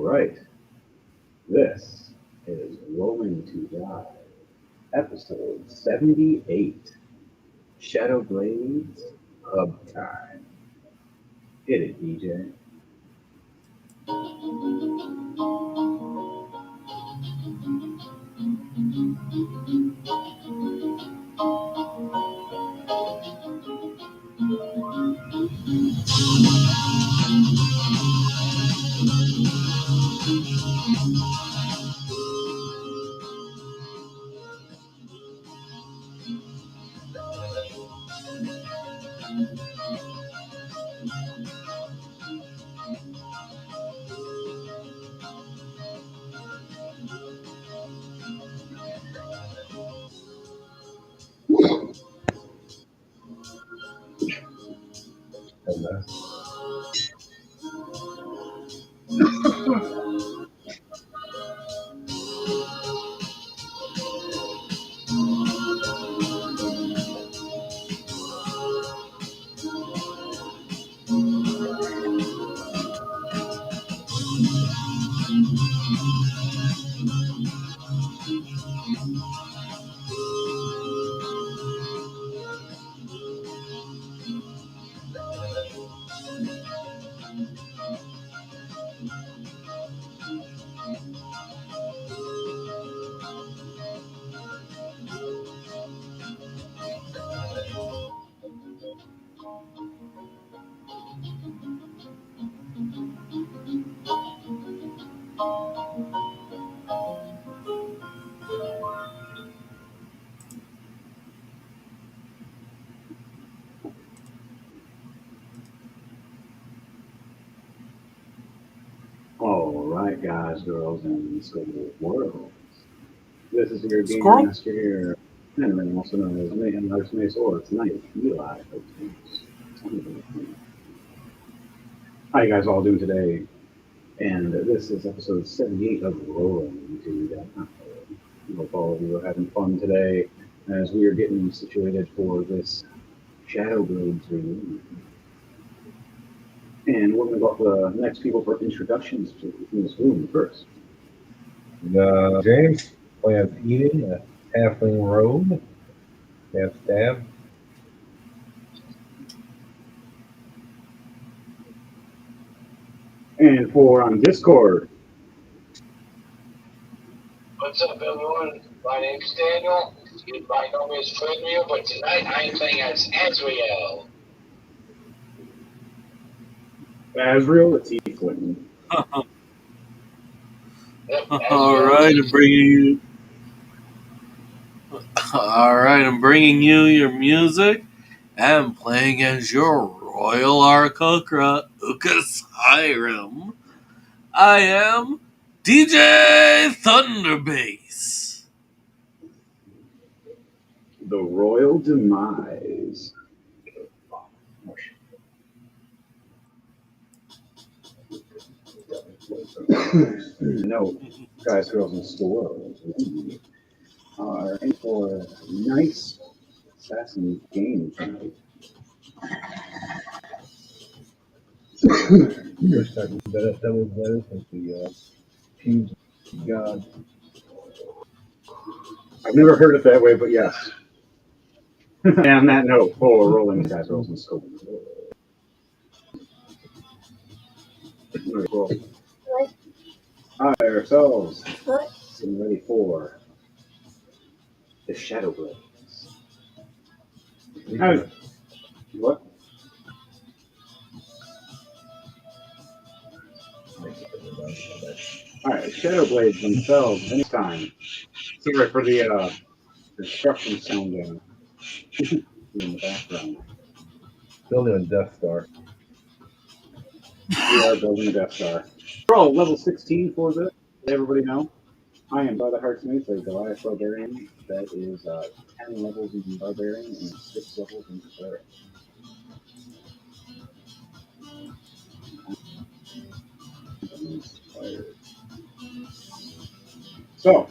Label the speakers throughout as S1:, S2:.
S1: right. This is Rolling to Die, episode 78, Shadow Blades Hub Time. Hit it, DJ. Hello. All right, guys, girls, and school world. This is your game
S2: Squirrel?
S1: master here, and also known as Mayhem Life's Mace, or tonight, Eli. How you guys all doing today? And this is episode 78 of Rolling to Die. I hope all of you are having fun today as we are getting situated for this Shadow Blades reunion. And we're going to go to the next people for introductions in this room first.
S3: James plans Eden, a halfling rogue. Stab, stab.
S1: And for on Discord,
S4: What's up, everyone? My name's Daniel. You might know me as Fredriel, but tonight I am playing as Azrael.
S1: Azrael, the Tiefling.
S4: Yep,
S2: All
S4: Azrael.
S2: right, I'm bringing you. All right, I'm bringing you your music. I'm playing as your Royal Arcocra Ukas Hiram. I am DJ Thunderbass.
S1: The Royal Demise. No, guys, girls, and squirrels. We are in for a nice assassin game tonight.
S3: You're starting that was better since the huge god.
S1: I've never heard it that way, but yes. And on that note, for rolling, guys, girls, and squirrels. Hi, ourselves. Getting ready for the Shadow Blades. What? Alright, Shadow Blades themselves, anytime. Sorry for the construction sound in the background.
S3: Building a Death Star.
S1: We are building a Death Star. We're all level 16 for this. Let everybody know. I am by the Heart's Mace, a Goliath Barbarian. That is 10 levels in Barbarian and 6 levels in Cleric. So,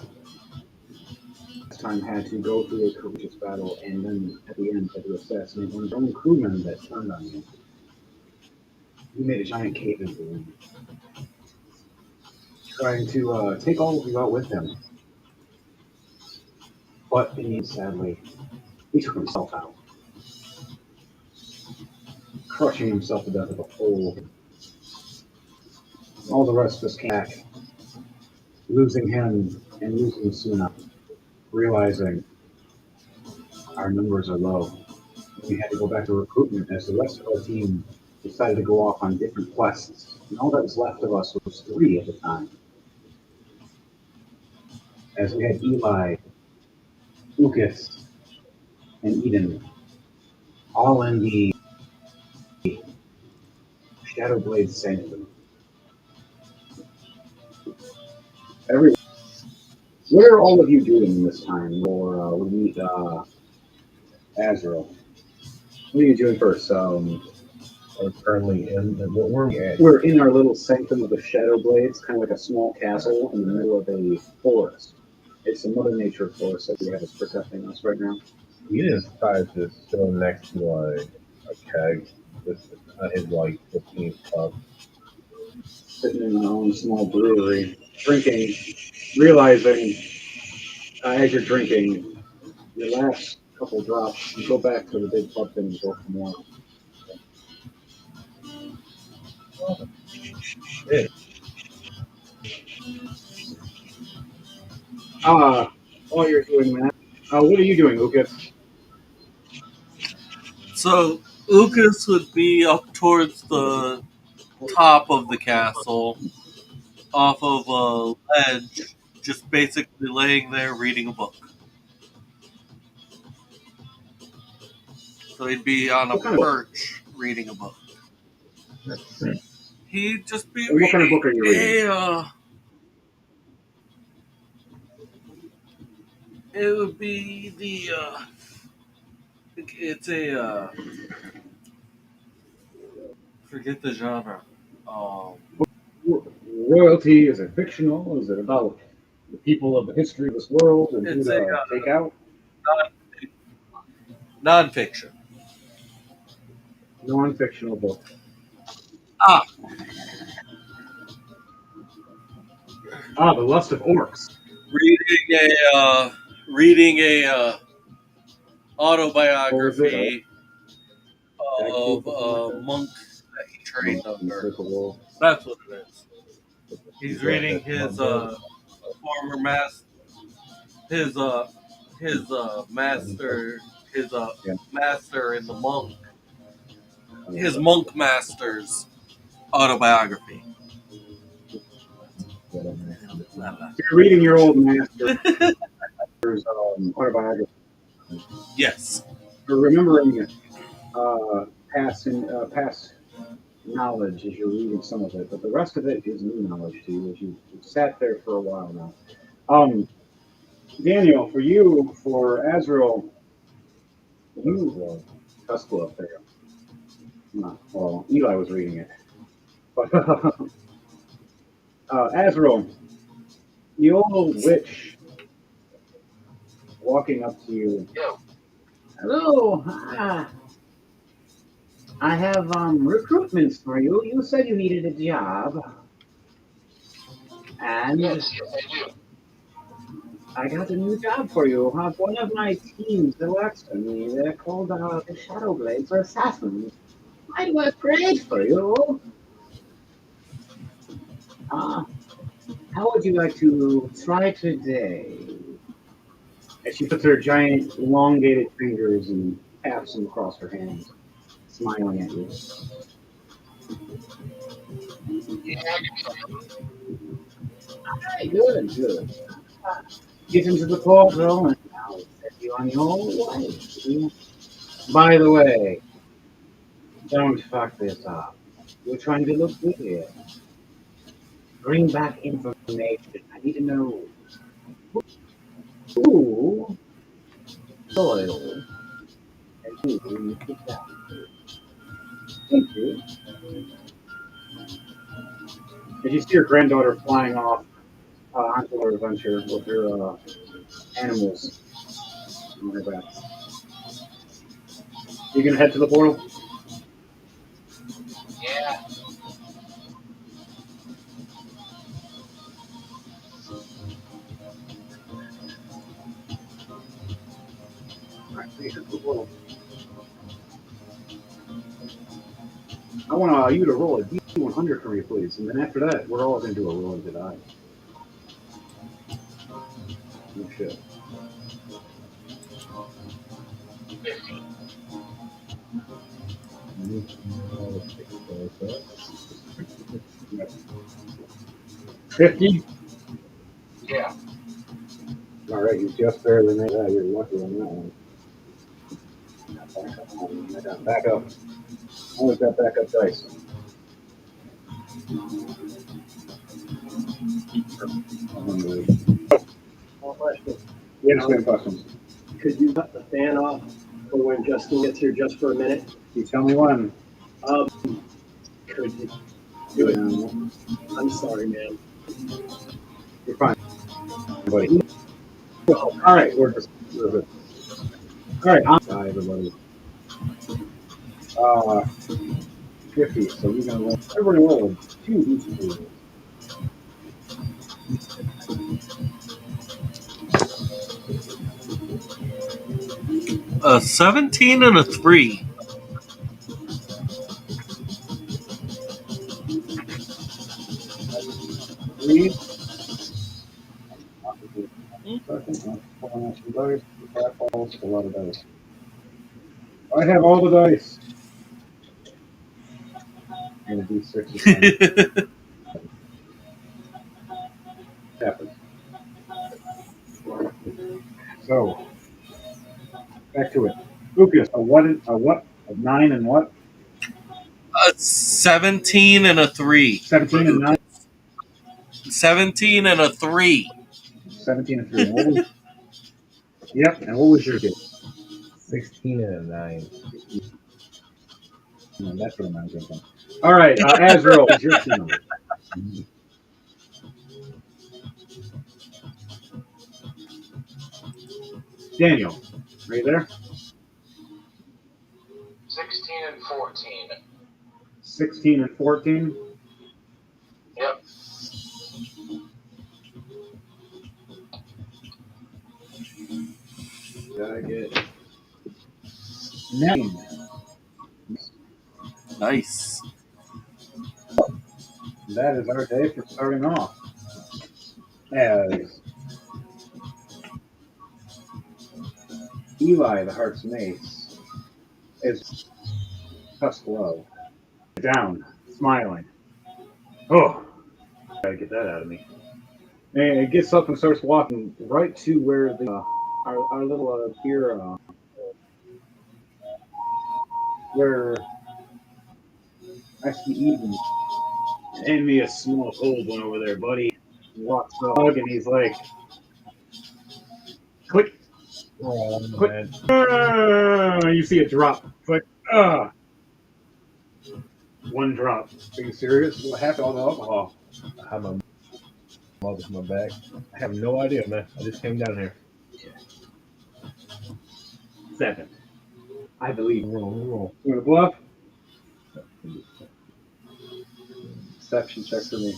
S1: this time had to go through a courageous battle and then at the end had to assassinate one of his own crewmen that turned on him. He made a giant cave in the room. trying to take all of you out with him. But sadly, he took himself out, crushing himself to death with a hole. All the rest of us came back, losing him and losing Suna, realizing our numbers are low. We had to go back to recruitment as the rest of our team decided to go off on different quests. And all that was left of us was 3 at the time. As we had Eli, Lucas, and Eden, all in the Shadowblade Sanctum. What are all of you doing this time? Or we meet Azrael. What are you doing first?
S3: We're currently in. What were we at?
S1: We're in our little sanctum of the Shadowblades, kind of like a small castle in the middle of a forest. It's a Mother Nature forest that we have is protecting us right now.
S3: He just decided to sit next to like a keg. This is like 15 cup.
S1: Sitting in our own small brewery, drinking, realizing as you're drinking, your last couple drops, you go back to the big pub and go for more.
S3: Yeah.
S1: While you're doing that, what are you doing, Lucas?
S2: So Ukas would be up towards the top of the castle, off of a ledge, just basically laying there reading a book. So he'd be on a
S1: What kind of book?
S2: perch reading a book. He'd just be
S1: And what kind of book are you reading?
S2: It would be it's a forget the genre.
S1: Royalty, is it fictional? Is it about the people of the history of this world and who
S2: It's
S1: to take out?
S2: Non-fiction.
S1: Non-fictional book. The Lust of Orcs.
S2: Reading a autobiography of a monk that he trained under. That's what it is. He's reading his former master, his master, master in the monk, his monk master's autobiography.
S1: You're reading your old master's autobiography.
S2: Yes.
S1: You're remembering past knowledge as you're reading some of it, but the rest of it is new knowledge to you as you've sat there for a while now. Daniel, for Azrael, Tuscaloosa up there. Well, Eli was reading it. But Azrael, the old witch walking up to you.
S4: Yo.
S1: Hello. I have recruitments for you. You said you needed a job. And
S4: Yes, I do.
S1: I got a new job for you. One of my teams that works for me, they're called the Shadowblades or Assassins. Might work great for you. How would you like to try today? As she puts her giant, elongated fingers and taps them across her hands, smiling at you.
S4: Yeah, I can try.
S1: Alright, good. Get into the portal and I'll set you on your way. By the way, don't fuck this up. We're trying to look good here. Bring back information. I need to know who soil and who you picked out. Thank you. As you see your granddaughter flying off onto her adventure with her animals on her back. You gonna head to the portal?
S4: Yeah.
S1: I want you to roll a D100 for me, please. And then after that, we're all going to do a roll of the die. Oh, shit.
S4: 50.
S1: Yep. 50?
S4: Yeah.
S1: All right, you just barely made that. You're lucky on that one. Back up. Always got backup dice.
S5: One question.
S1: Yeah, just got questions.
S5: Could you cut the fan off for when Justin gets here just for a minute?
S1: You tell me when.
S5: Could you?
S1: Do it now.
S5: I'm sorry, man.
S1: You're fine, buddy. All right, we're good. All right, hi, everybody. 50. So we're gonna roll. Everybody roll 2 d6.
S2: A 17 and a 3.
S1: Three. Second, pulling out some dice. That falls a lot of dice. I have all the dice. And a d6 is fine. Happens. So, back to it. Lucas, a 9 and what?
S2: A 17 and a 3.
S1: 17 and 9?
S2: 17 and a 3.
S1: 17 and 3. And what was, yep, and what was your kid?
S3: 16 and a 9.
S1: No, that's what I'm thinking. All right, Azrael, is your team number? Daniel, are you there?
S4: 16 and 14.
S1: 16 and 14?
S4: Yep.
S1: Did I get 9?
S2: Nice.
S1: That is our day for starting off. As Eli, the Heart's Mace, is tusked low, down, smiling. Oh, gotta get that out of me. And it gets up and starts walking right to where the our little pier, where I see Eden. Hand me a small cold one over there, buddy. He walks up and he's like, click.
S3: Oh,
S1: Click.
S3: man.
S1: You see it drop. Click. One drop. Are you serious? What happened to all the alcohol?
S3: I have my mouth in my back. I have no idea, man. I just came down here.
S1: 7. I believe.
S3: Roll.
S1: You want to bluff? Deception check for me.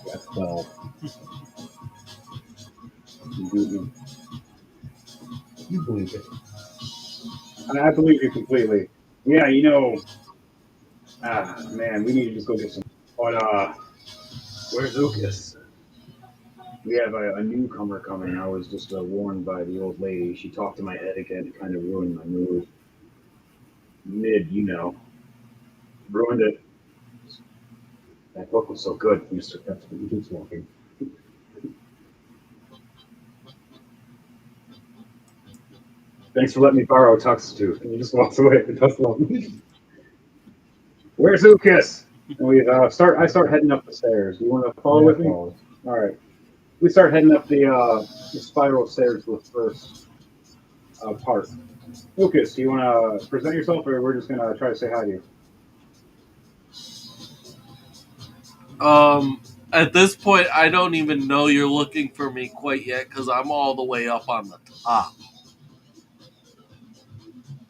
S3: Got 12.
S1: You beat me.
S3: You believe it?
S1: I believe you completely. Yeah, you know. Man, we need to just go get some. But where's Lucas? We have a newcomer coming. I was just warned by the old lady. She talked to my etiquette and kind of ruined my mood. Ruined it. That book was so good, Mr. Pepper. He keeps walking. Thanks for letting me borrow Tux too. And he just walks away. Where's Lucas? And we I start heading up the stairs. Do you want to follow with me? All right. We start heading up the spiral stairs to the first part. Lucas, do you want to present yourself, or we're just gonna try to say hi to you?
S2: At this point, I don't even know you're looking for me quite yet because I'm all the way up on the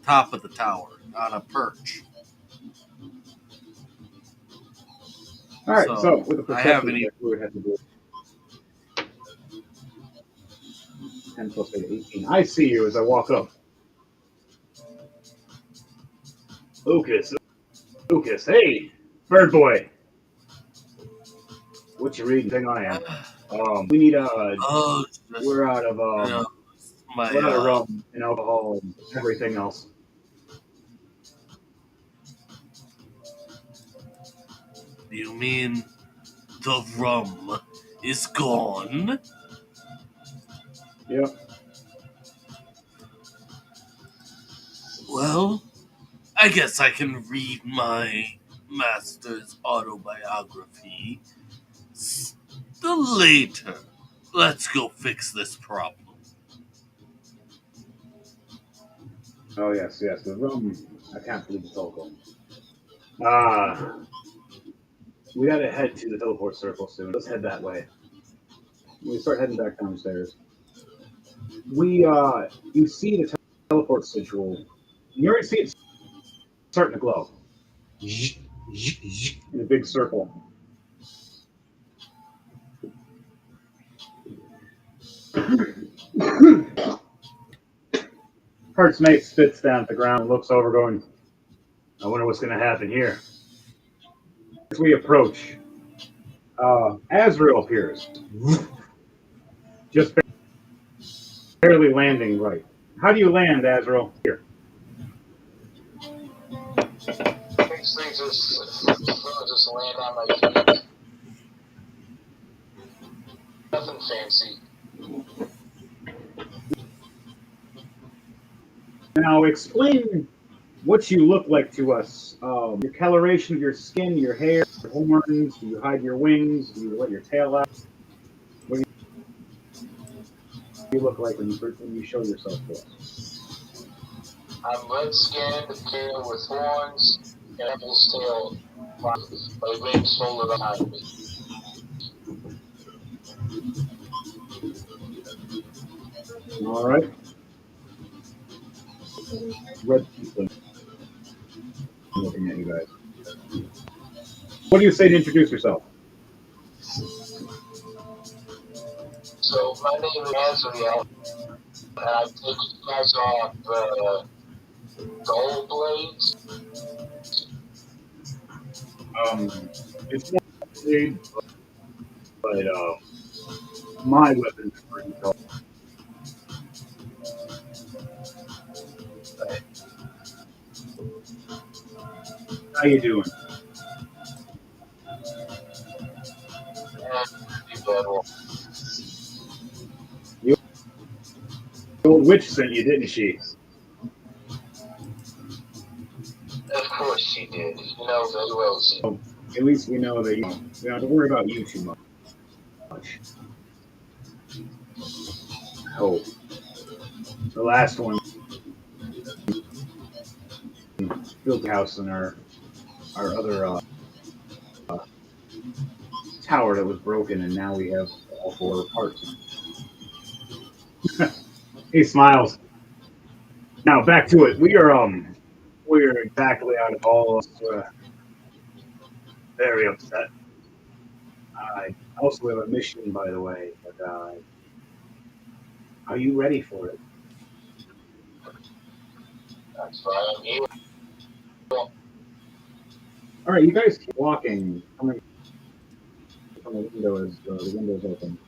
S2: top of the tower on a perch.
S1: All right, so with the
S2: I
S1: perception
S2: haven't
S1: check,
S2: even.
S1: we would have to do 10 plus 8, 18. I see you as I walk up. Lucas, Lucas, hey, bird boy. What you reading? Hang on, I am. We need
S2: Oh, just,
S1: we're out of
S2: you know, my
S1: we're out of rum and alcohol and everything else.
S2: You mean the rum is gone?
S1: Yep.
S2: Well, I guess I can read my master's autobiography later. Let's go fix this problem.
S1: Oh yes, yes. The rum. I can't believe it's all gone. Ah, we gotta head to the teleport circle soon. Let's head that way. We start heading back downstairs. You see the teleport sigil. You already see it starting to glow in a big circle. Hertz mate spits down at the ground, looks over, going, "I wonder what's going to happen here." As we approach, Azrael appears, just barely landing right. How do you land, Azrael? Here.
S4: Basically, just land on my feet. Nothing fancy.
S1: Now explain what you look like to us. Your coloration of your skin, your hair, your horns. Do you hide your wings? Do you let your tail out? What do you look like when you show yourself to us?
S4: I'm red skinned, pale with horns, and apple's tail. My wings folded behind me.
S1: All right. Red people looking at you guys. What do you say to introduce yourself?
S4: So my name is Azrael, and I take you guys off gold blades.
S1: It's more blade, but my weapons are pretty dull. How you doing? The old witch sent you, didn't she?
S4: Of course she did. You know very well she did.
S1: At least we know that you don't have to worry about you too much. Oh, the last one built the house in our other tower that was broken, and now we have all 4 parts. He smiles. Now back to it. We're exactly out of all of us. We're very upset. I also have a mission, by the way. But are you ready for it?
S4: That's why I'm here.
S1: All right, you guys keep walking, coming from the window as the window's open.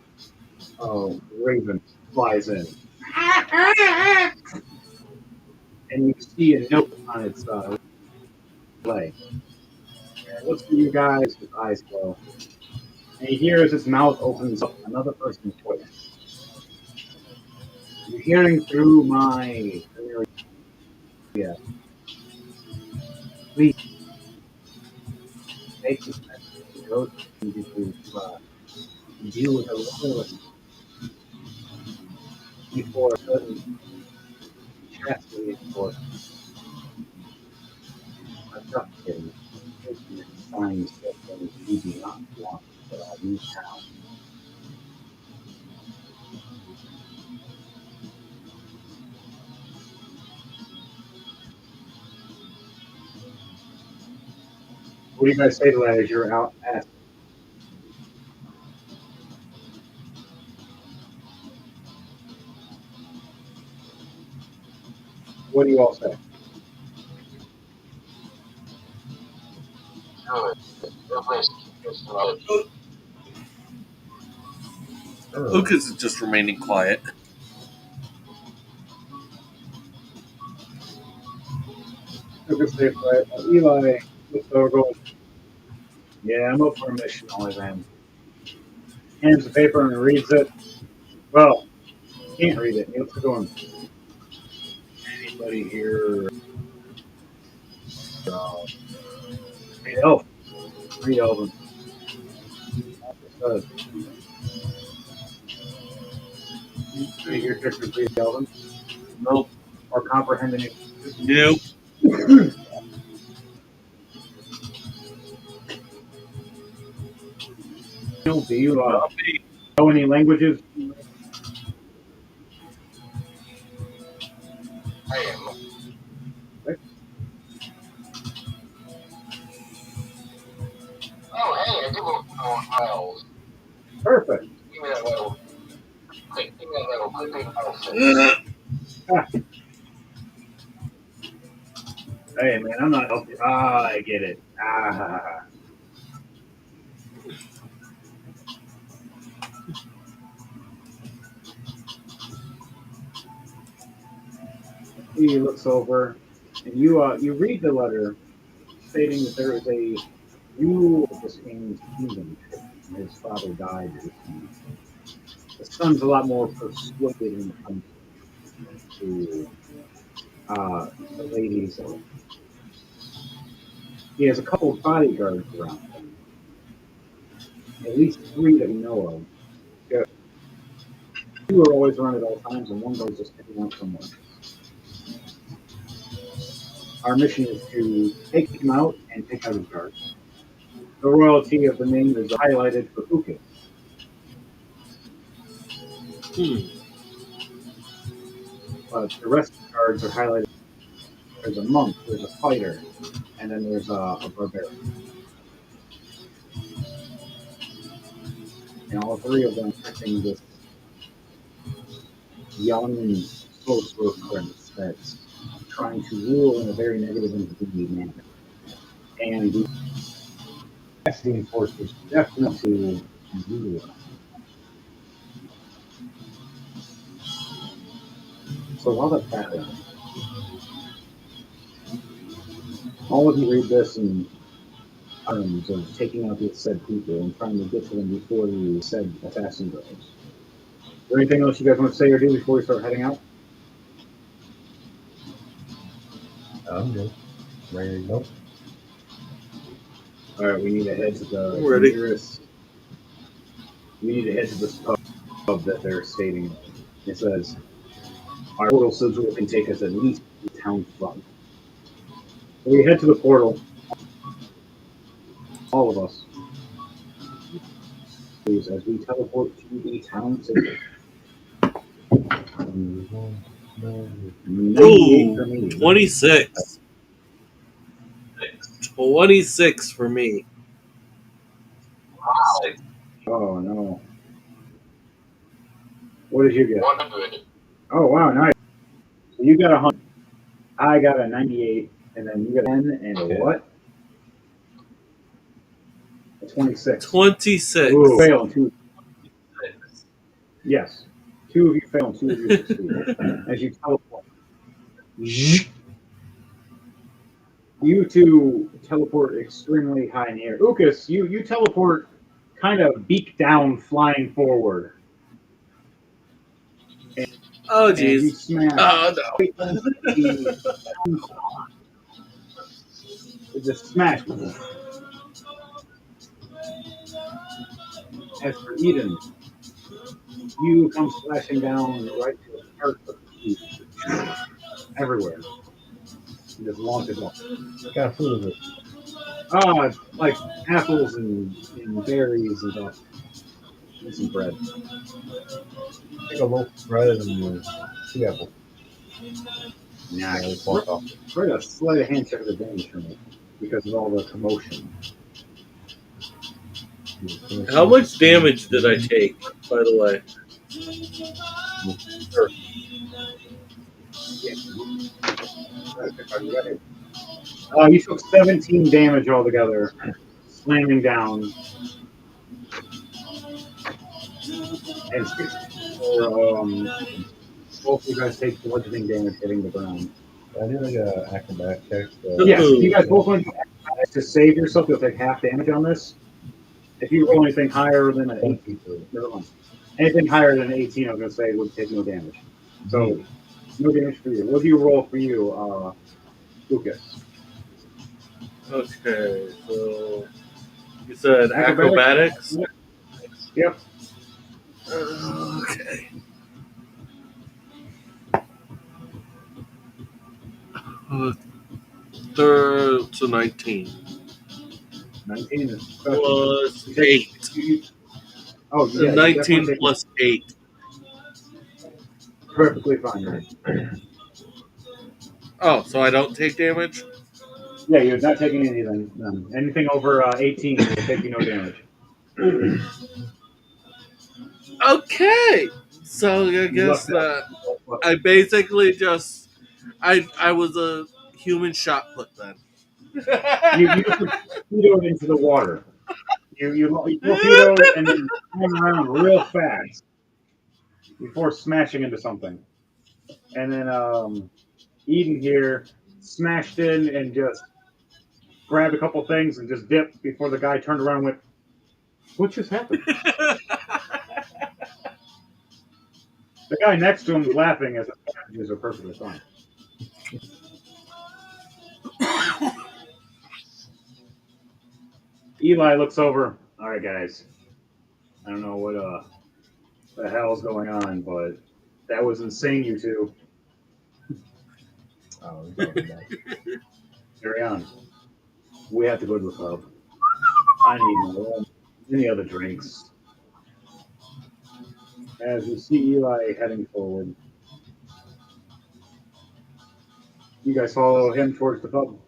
S1: Oh, Raven flies in, and you see a note on its leg. It looks at you guys with eyes glow, and you hear as its mouth opens up another person's voice. You're hearing through my yeah. Please take this message and go to deal with a loyalty before a sudden chastity for abduction, taking signs that you do not want that are in town. What do you guys say to that as you're out asking? What do you all say?
S4: Good. Good risk. Just about it.
S2: Lucas is just remaining quiet.
S1: Lucas stays quiet. Eli looks over, goes, "Yeah, I'm up for a mission, only then." Hands the paper and reads it. Well, he can't read it. He looks going, "Anybody here? Hey, elf. Read Elven." Your character read Elven
S2: Nope.
S1: or comprehend any.
S2: Nope.
S1: Do you
S2: Not me.
S1: know any languages?
S4: I am. Oh, hey, I do want miles.
S1: Perfect.
S4: Give me that little. Give me that little clipping outfit.
S1: Hey, man, I'm not helping. Ah, I get it. Ah. He looks over, and you read the letter stating that there is a rule of this king's kingdom. And his father died recently. The son's a lot more persuaded when it comes to the ladies. He has a couple of bodyguards around him, at least 3 that we know of. Yeah. 2 are always around at all times, and 1 goes just hanging out somewhere. Our mission is to take him out and take out his guards. The royalty of the name is highlighted for Ukit. But the rest of the cards are highlighted. There's a monk, there's a fighter, and then there's a barbarian. And all 3 of them are picking this young sorcerer prince that's trying to rule in a very negative and greedy manner. And the casting forces definitely rule. So while that's happening, all of you read this in terms of taking out these said people and trying to get to them before the said assassin goes. Is there anything else you guys want to say or do before we start heading out?
S3: I'm good. Ready to go?
S1: All right, we need to head to the
S2: Ready.
S1: nearest. We need to head to this pub that they're stating. It says our portal sigil can take us at least to the town front. So we head to the portal. All of us, please, as we teleport to the town center. 98 for me.
S2: 26. 26 for me.
S4: Wow.
S1: Oh no. What did you get?
S4: 100.
S1: Oh wow, nice. So you got 100. I got a 98, and then you got 10 and a what? A 26.
S2: 26.
S1: Ooh, fail and 2. Yes. 2 of you fail and 2 of you succeed. As you teleport. You 2 teleport extremely high in the air. Ukas, you teleport kind of beak down, flying forward.
S2: Oh,
S1: And you
S2: jeez.
S1: smash
S2: Oh, no.
S1: the smash. As for Eden, you come splashing down right to the heart of the sea. Everywhere. You just launch it off.
S3: What kind of food is it?
S1: Like apples and berries and stuff. And some bread.
S3: Take a loaf of bread and 2 apples.
S1: Nah,
S3: Yeah, just walk off.
S1: bread a slight handshake of advantage for me because of all the commotion.
S2: How much damage did I take, by the way?
S1: You took 17 damage altogether, slamming down, and 64. Both of you guys take bludgeoning damage hitting the ground.
S3: I did like a acrobat check.
S1: So yes, if you guys both want to save yourself, you'll take half damage on this. If you roll anything higher than an 18, never mind. Anything higher than an 18, I was going to say would take no damage. So no damage for you. What do you roll for you, Lucas?
S2: Okay, so you said acrobatics?
S1: Yep.
S2: Okay. Third to 19.
S1: 19 is
S2: Plus 8.
S1: Oh, yeah.
S2: 19 plus 8.
S1: Perfectly fine.
S2: Oh, so I don't take damage?
S1: Yeah, you're not taking anything. None. Anything over 18 will take you no damage.
S2: Okay. So I guess that I basically just I was a human shot put then.
S1: You torpedoed into the water. You torpedoed and then swung around real fast before smashing into something. And then Eden here smashed in and just grabbed a couple things and just dipped before the guy turned around and went, "What just happened?" The guy next to him was laughing as his packages are perfectly fine. Eli looks over. All right, guys. I don't know what the hell's going on, but that was insane, you two. Carry on. We have to go to the pub. I need more. Any other drinks? As you see Eli heading forward, you guys follow him towards the pub.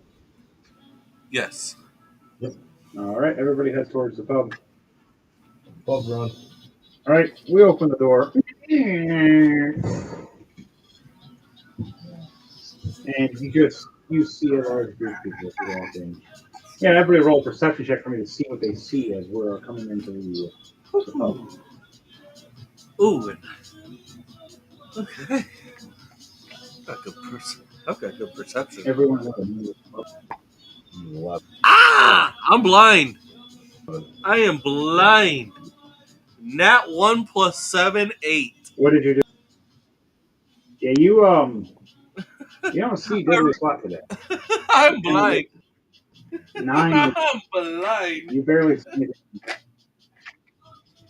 S2: Yes.
S1: All right, everybody heads towards the pub.
S3: Pub run.
S1: All right, we open the door. And you see a large group of people walking. Yeah, everybody roll a perception check for me to see what they see as we're coming into the pub.
S2: Ooh. Okay. I've got good perception.
S1: Everyone.
S2: I'm blind. I am blind. Nat 1 plus 7, 8.
S1: What did you do? Yeah, you don't see Deadly Spot today.
S2: I'm blind.
S1: 9.
S2: I'm blind.
S1: You barely see anything.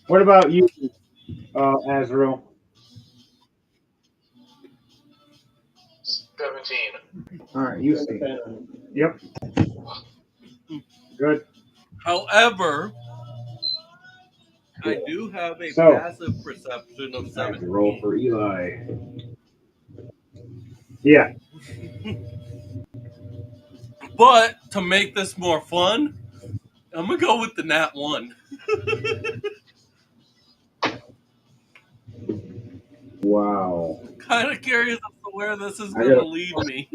S1: What about you, Azrael?
S4: 17.
S1: All right, you see. Yep. Good.
S2: However, I do have a passive perception of 17.
S1: Roll for Eli. Yeah.
S2: But to make this more fun, I'm gonna go with the Nat 1.
S1: Wow.
S2: Kind of curious as to where this is gonna lead me.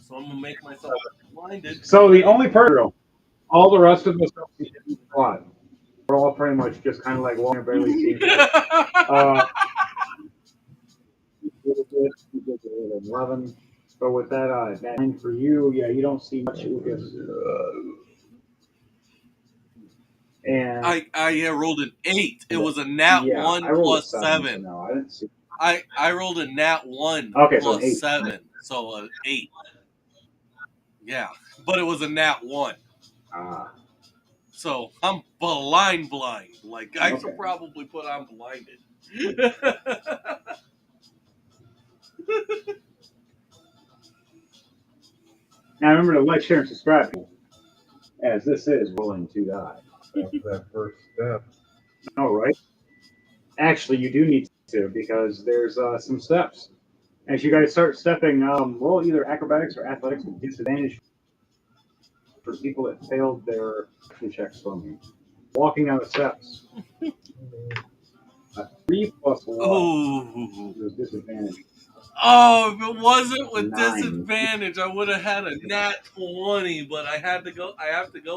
S2: So I'm gonna make myself blinded.
S1: So the only person, all the rest of us don't see any plot. We're all pretty much just kind of like walking, barely seeing. 11. But with that, 9 for you, yeah, you don't see much, Lucas. And
S2: I rolled an 8. It was a Nat 1 plus 7.
S1: So no, I didn't see.
S2: I rolled a Nat 1 plus 7, so an 8. Yeah, but it was a Nat 1. So I'm blind. Like, I should probably put on blinded.
S1: Now remember to like, share, and subscribe, as this is Rolling to Die.
S3: That's that first step.
S1: No, right? Actually, you do need to, because there's some steps. As you guys start stepping, roll either acrobatics or athletics with disadvantage for people that failed their action checks for me. Walking down the steps. A 3 plus 1
S2: Oh.
S1: is disadvantage.
S2: Oh, if it wasn't with
S1: 9.
S2: disadvantage, I would have had a nat 20, but I have to go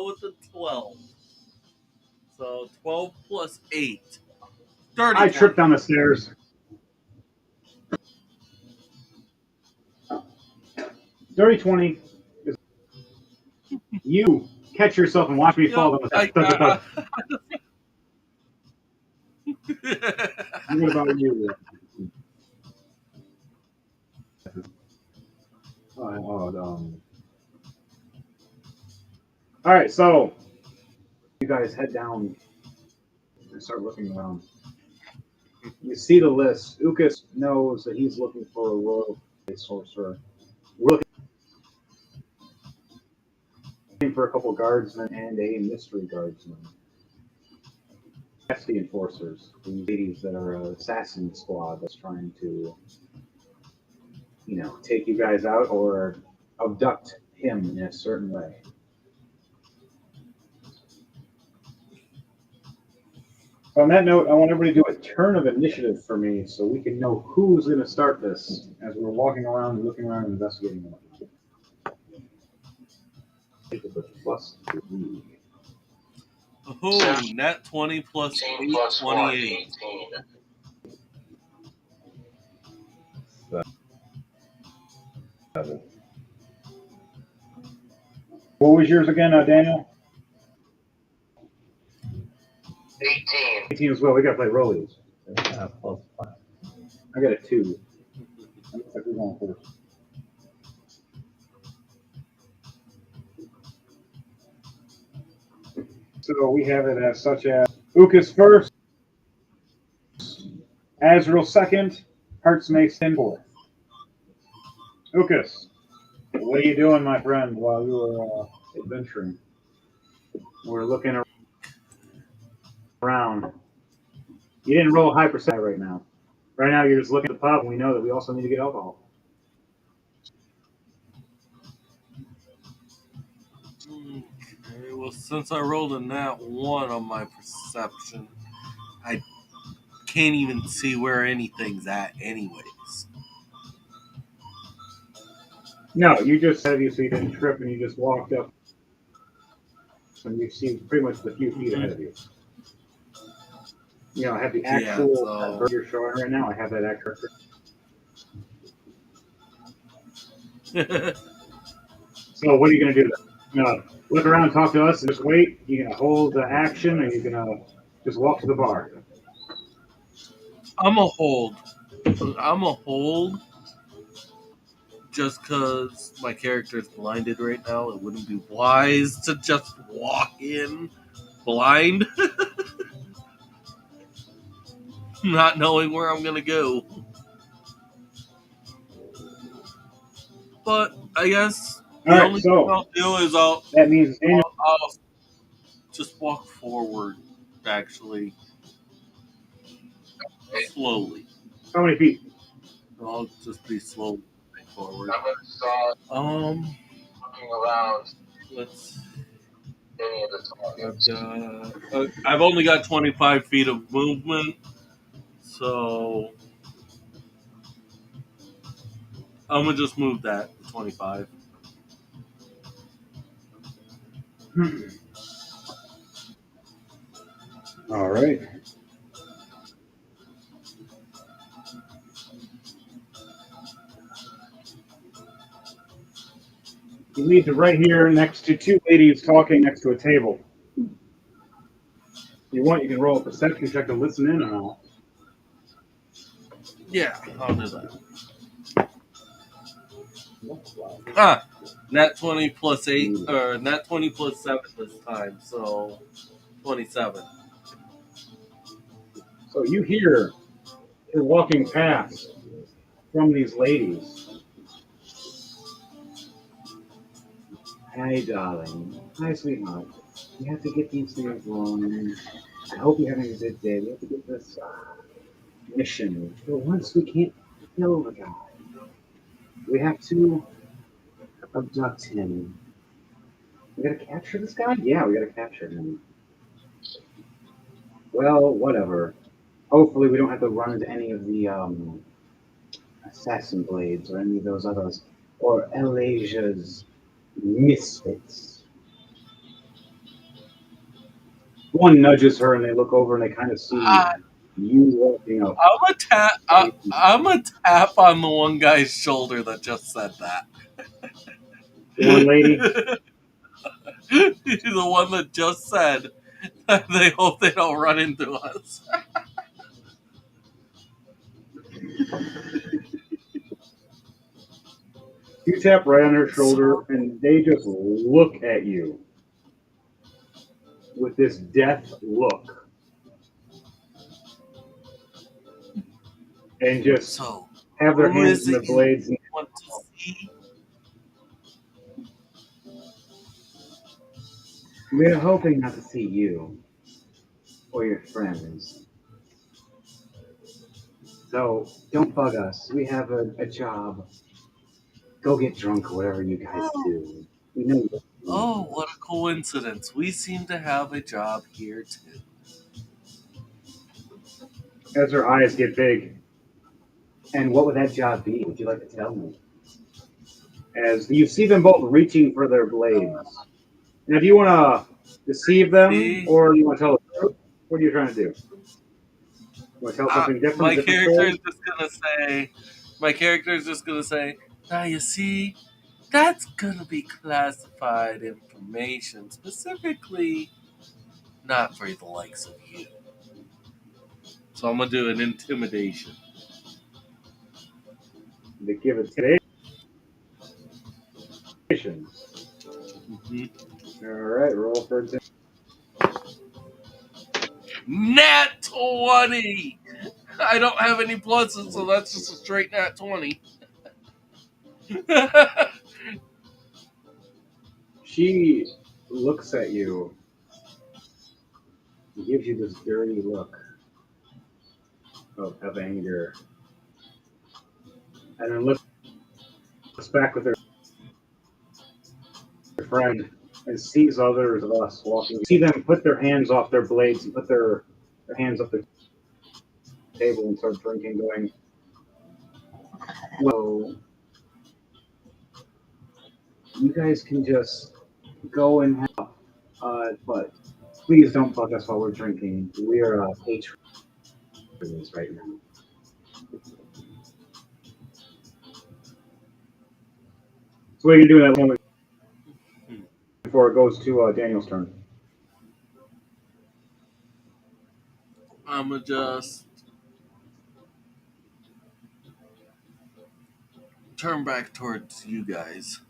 S2: with the 12. So 12 plus 8. 30.
S1: I tripped down the stairs. Dirty 20 is you catch yourself and watch me fall down the stairs. What about you? All right, so you guys head down and start looking around. You see the list. Ukas knows that he's looking for a royal sorcerer. We're looking for a couple guardsmen and a mystery guardsman. That's the enforcers. These ladies that are an assassin squad that's trying to, take you guys out or abduct him in a certain way. So on that note, I want everybody to do a turn of initiative for me so we can know who's going to start this as we're walking around and looking around and investigating and whatnot. Plus 3.
S2: Oh, nat 20 plus 8, 28.
S3: 7.
S1: What was yours again, Daniel?
S4: 18.
S1: 18 as well. We got to play rollies.
S3: Plus 5.
S1: I got a 2. Looks like we're going first. So we have it as such as Ukas first, Azrael second, Hearts Mason fourth. Ukas, what are you doing, my friend, while you were adventuring? We're looking around. You didn't roll a high percent right now. Right now, you're just looking at the pub, and we know that we also need to get alcohol.
S2: Okay, well, since I rolled a nat 1 on my perception, I can't even see where anything's at anyways.
S1: No, you just said you so you didn't trip, and you just walked up, and you see pretty much the few feet ahead of you. I have the actual you're showing right now. I have that actual. So what are you going to do? Look around and talk to us and just wait? You going to hold the action, or you going to just walk to the bar?
S2: I'm a hold. Just because my character is blinded right now, it wouldn't be wise to just walk in blind, not knowing where I'm going to go. But I guess the only thing I'll do is I'll just walk forward, actually, slowly.
S1: How many feet?
S2: I'll just be slowly forward.
S4: I'm going to start looking around.
S2: Let's.
S4: Any of the targets.
S2: I've only got 25 feet of movement, so I'm gonna just move that to 25.
S1: All right. You leave it right here next to two ladies talking next to a table. If you want, you can roll a perception check to listen in or not.
S2: Yeah, I'll do that. Nat 20 plus 8, or nat 20 plus 7 this time, so 27.
S1: So you hear, you're walking past from these ladies. Hi, darling. Hi, sweetheart. We have to get these things rolling. I hope you're having a good day. We have to get this mission. For once, we can't kill the guy. We have to abduct him. We gotta capture this guy? Yeah, we gotta capture him. Well, whatever. Hopefully, we don't have to run into any of the assassin blades or any of those others, or Elasia's misfits. One nudges her, and they look over, and they kind of see
S2: I,
S1: you walking up.
S2: I'm a tap on the one guy's shoulder that just said that.
S1: The one lady.
S2: The one that just said that they hope they don't run into us.
S1: You tap right on her shoulder, and they just look at you with this death look, and just
S2: So,
S1: have their
S2: who
S1: hands
S2: is
S1: in their
S2: it you
S1: blades. And
S2: want to see?
S1: we're hoping not to see you or your friends. So don't bug us. We have a job. Go get drunk or whatever you guys do. We know you.
S2: Oh, what a coincidence. We seem to have a job here too.
S1: As her eyes get big. And what would that job be? Would you like to tell me? As you see them both reaching for their blades. Now, do you want to deceive them,
S2: See?
S1: or do you want to tell the truth? What are you trying to do? You want to tell something different?
S2: My
S1: Different
S2: character
S1: story?
S2: is just gonna say, now you see, that's gonna be classified information, specifically not for the likes of you. So I'm gonna do an intimidation.
S1: They give it today.
S2: Mm-hmm.
S1: All right, roll for it.
S2: Nat 20! I don't have any pluses, so that's just a straight nat 20.
S1: She looks at you and gives you this dirty look of anger, and then looks back with her friend and sees others of us walking. You see them put their hands off their blades and put their hands up the table and start drinking, going, well, you guys can just go and have, but please don't bug us while we're drinking. We are patrons right now. So what are you doing that moment before it goes to Daniel's turn?
S2: I'm gonna just turn back towards you guys.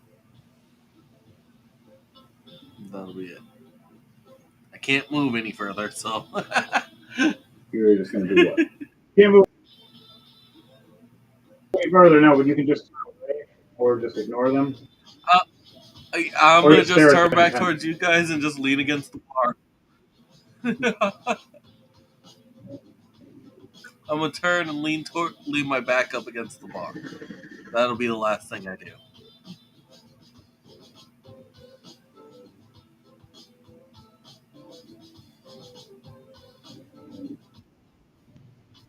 S2: That'll be it. I can't move any further, so.
S1: You're just going to do what? Can't move any further, no, but you can just turn away or just ignore them.
S2: I'm
S1: Or
S2: gonna
S1: just stare
S2: just
S1: at
S2: turn
S1: them.
S2: back towards you guys and just lean against the bar. I'm gonna turn and lean my back up against the bar. That'll be the last thing I do.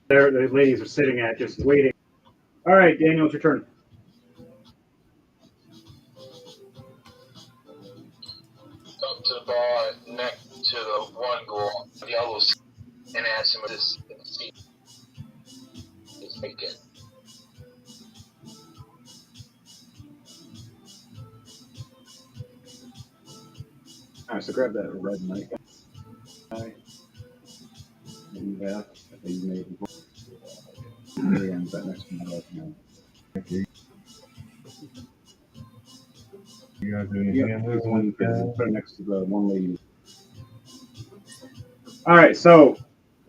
S1: There, the ladies are sitting at just waiting. All right, Daniel, it's your turn.
S4: Up to the bar next to the one girl, the other, and ask him if this seat is vacant.
S1: All right, so grab that red mic guy that you have, that you made before. And that next one right now.
S3: You guys do anything
S1: Yep,
S3: in
S1: he's the one you
S3: there?
S1: put next to the one lady. All right, so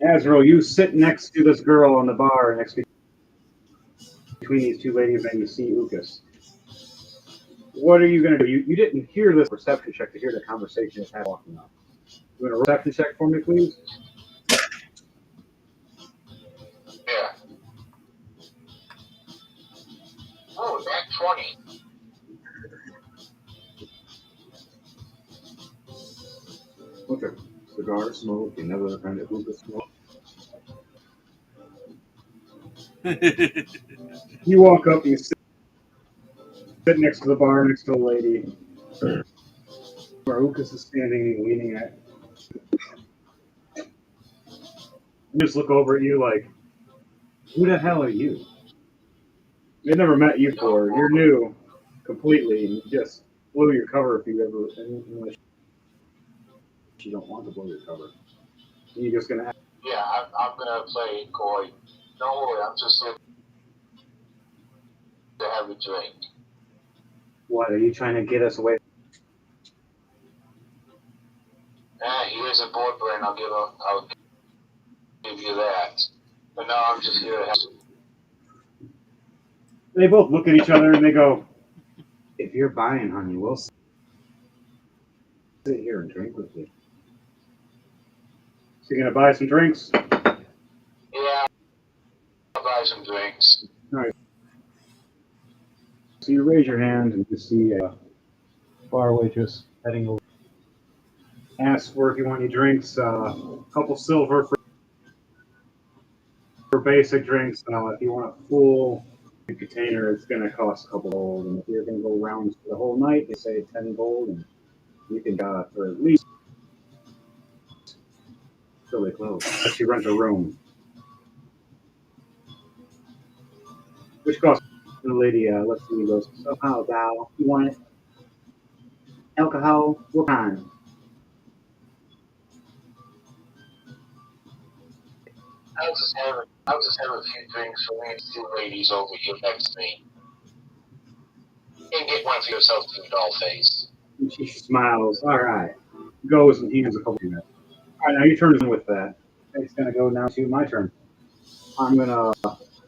S1: Azrael, you sit next to this girl on the bar next between these two ladies, and you see Ukas. What are you going to do? You didn't hear this perception check to hear the conversation that's walking up. You want a perception check for me, please?
S4: Yeah. Oh, that 20.
S1: Okay. Cigar smoke, another kind of hookah smoke. You walk up, you sit next to the bar, next to the lady. Barukas is standing and leaning at. You just look over at you like, who the hell are you? They've never met you before. You're new, completely, and you just blow your cover if you ever. Unless you don't want to blow your cover. And you're just gonna.
S4: Yeah, I'm gonna play coy. Don't worry, I'm just looking to have a drink.
S1: What are you trying to get us away?
S4: Here's a board brand. I'll give you that. But no, I'm just here to have.
S1: They both look at each other and they go, "If you're buying, honey, we'll sit here and drink with you." So you're gonna buy some drinks?
S4: Yeah, I'll buy some drinks.
S1: So you raise your hand and you see a bar waitress heading over. Ask for if you want any drinks, a couple silver for basic drinks. If you want a full container, it's going to cost a couple gold. And if you're going to go rounds for the whole night, they say 10 gold. And you can for at least till they close. She rents a room. Which costs the lady, let's see, goes, so how, Val? You want it? Alcohol? What kind?
S4: I'll just have a few drinks for me and two ladies over here next to me. And get one for yourself, you doll face.
S1: And she smiles. All right. Goes and hands a couple of minutes. All right, now your turn is with that. It's going to go now to my turn. I'm going to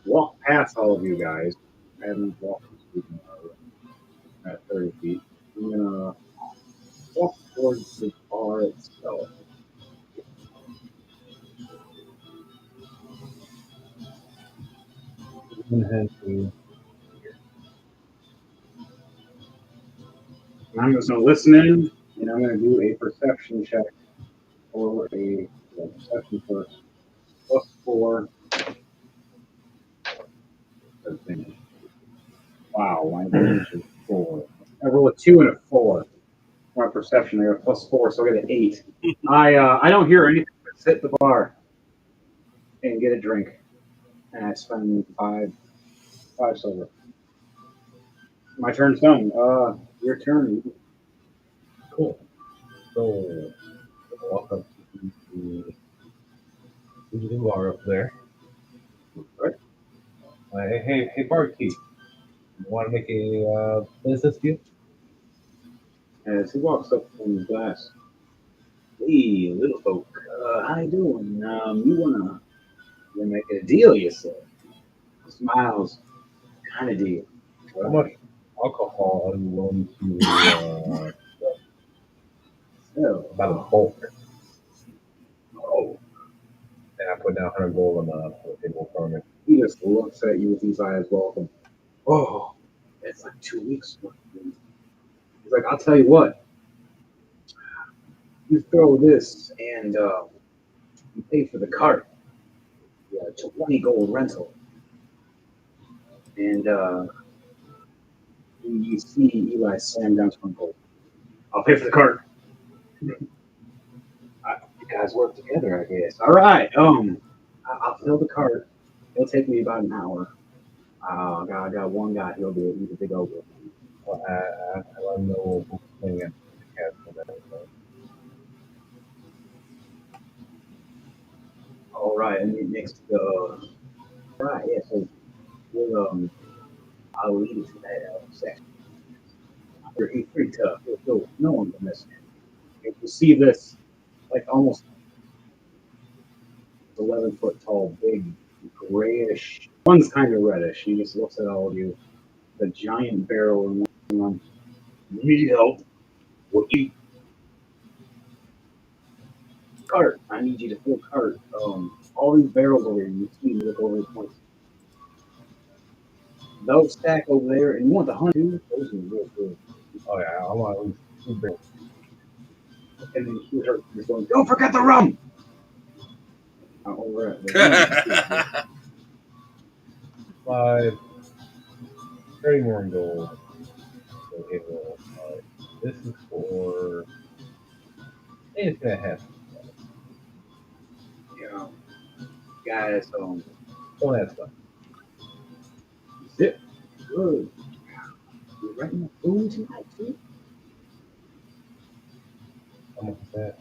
S1: walk past all of you guys. I haven't walked at 30 feet. I'm going to walk towards the bar itself. And I'm just going to listen in, and I'm going to do a perception check or a perception first. +4. Wow, my advantage is 4. I roll a 2 and a 4. My perception, I got +4, so I get an 8. I don't hear anything but sit at the bar and get a drink. And I spend 5 silver. My turn's done. Your turn.
S3: Cool. So, walk up to the bar up there.
S1: Right.
S3: Hey, barkeep. You want to make a business deal?
S1: As he walks up from his glass. Hey, little folk. How you doing? You wanna make a deal, you said? Smiles. Kind of deal.
S3: How much alcohol are you willing to
S1: So,
S3: about a bulk?
S1: oh,
S3: And I put down 100 gold on the table for me.
S1: he just looks at you with these eyes welcome. Oh, it's like 2 weeks. He's like, I'll tell you what. You throw this and you pay for the cart. Yeah, 20 gold rental. And you see Eli slam down 20 gold. I'll pay for the cart. You guys work together, I guess. All right. I'll fill the cart. It'll take me about an hour. I got one guy. He'll do it. He's a big ogre.
S3: Well, I let him know who's playing at the castle.
S1: All right, and then next, right, yeah. So we'll I'll lead it to that section. He's pretty tough. No one can miss him. If you see this, like almost 11-foot tall, big grayish. One's kind of reddish. He just looks at all of you. The giant barrel in one. Need help? What you? Cart. I need you to fill cart. All these barrels over here. You see me look over the points. Those stack over there, and you want the 100? Those are real good.
S3: Oh yeah, I want at least 2 barrels.
S1: And then he heard he's going, don't forget the rum! Over at the
S3: 5, 31 gold. So it will. This is for. It's gonna have.
S1: Yeah. Guys,
S3: Don't ask stuff.
S1: zip. Good. You're writing a food tonight, too?
S3: How much is that?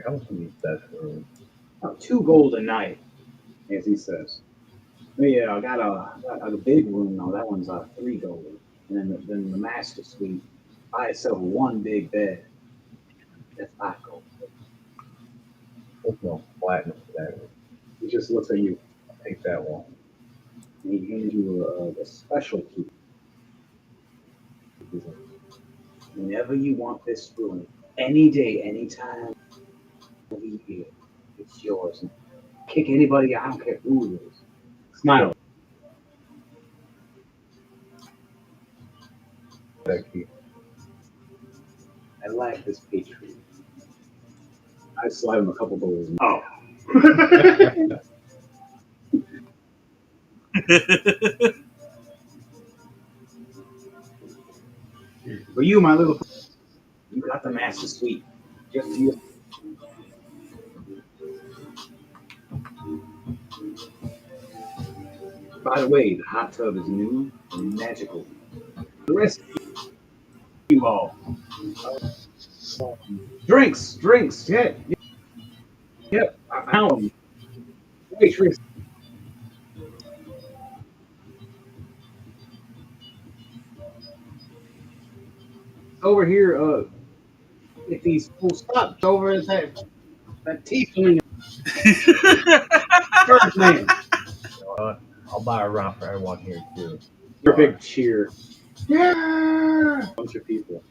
S3: How much do you need that for?
S1: Oh, 2 gold a night, as he says. Yeah, I got a big room though. That one's 3 gold, and then the master suite, by itself, 1 big bed. That's 5 gold.
S3: There's no platinum for that.
S1: He just looks at you,
S3: I'll take that one.
S1: and he hands you a special key. He's like, whenever you want this room, any day, anytime, leave here. It's yours. And kick anybody out. I don't care who it is. Smile.
S3: That key.
S1: I like this patriot. I slide him a couple goals. Oh. For you, my little, you got the master suite. Just you. By the way, the hot tub is new and magical. The rest of you all. Drinks. Yeah. Yep. I found them. Waitress. Over here, if these fools stop over that tiefling first man.
S3: You know what? I'll buy a round for everyone here too.
S1: Your big cheer. Yeah! Bunch of people.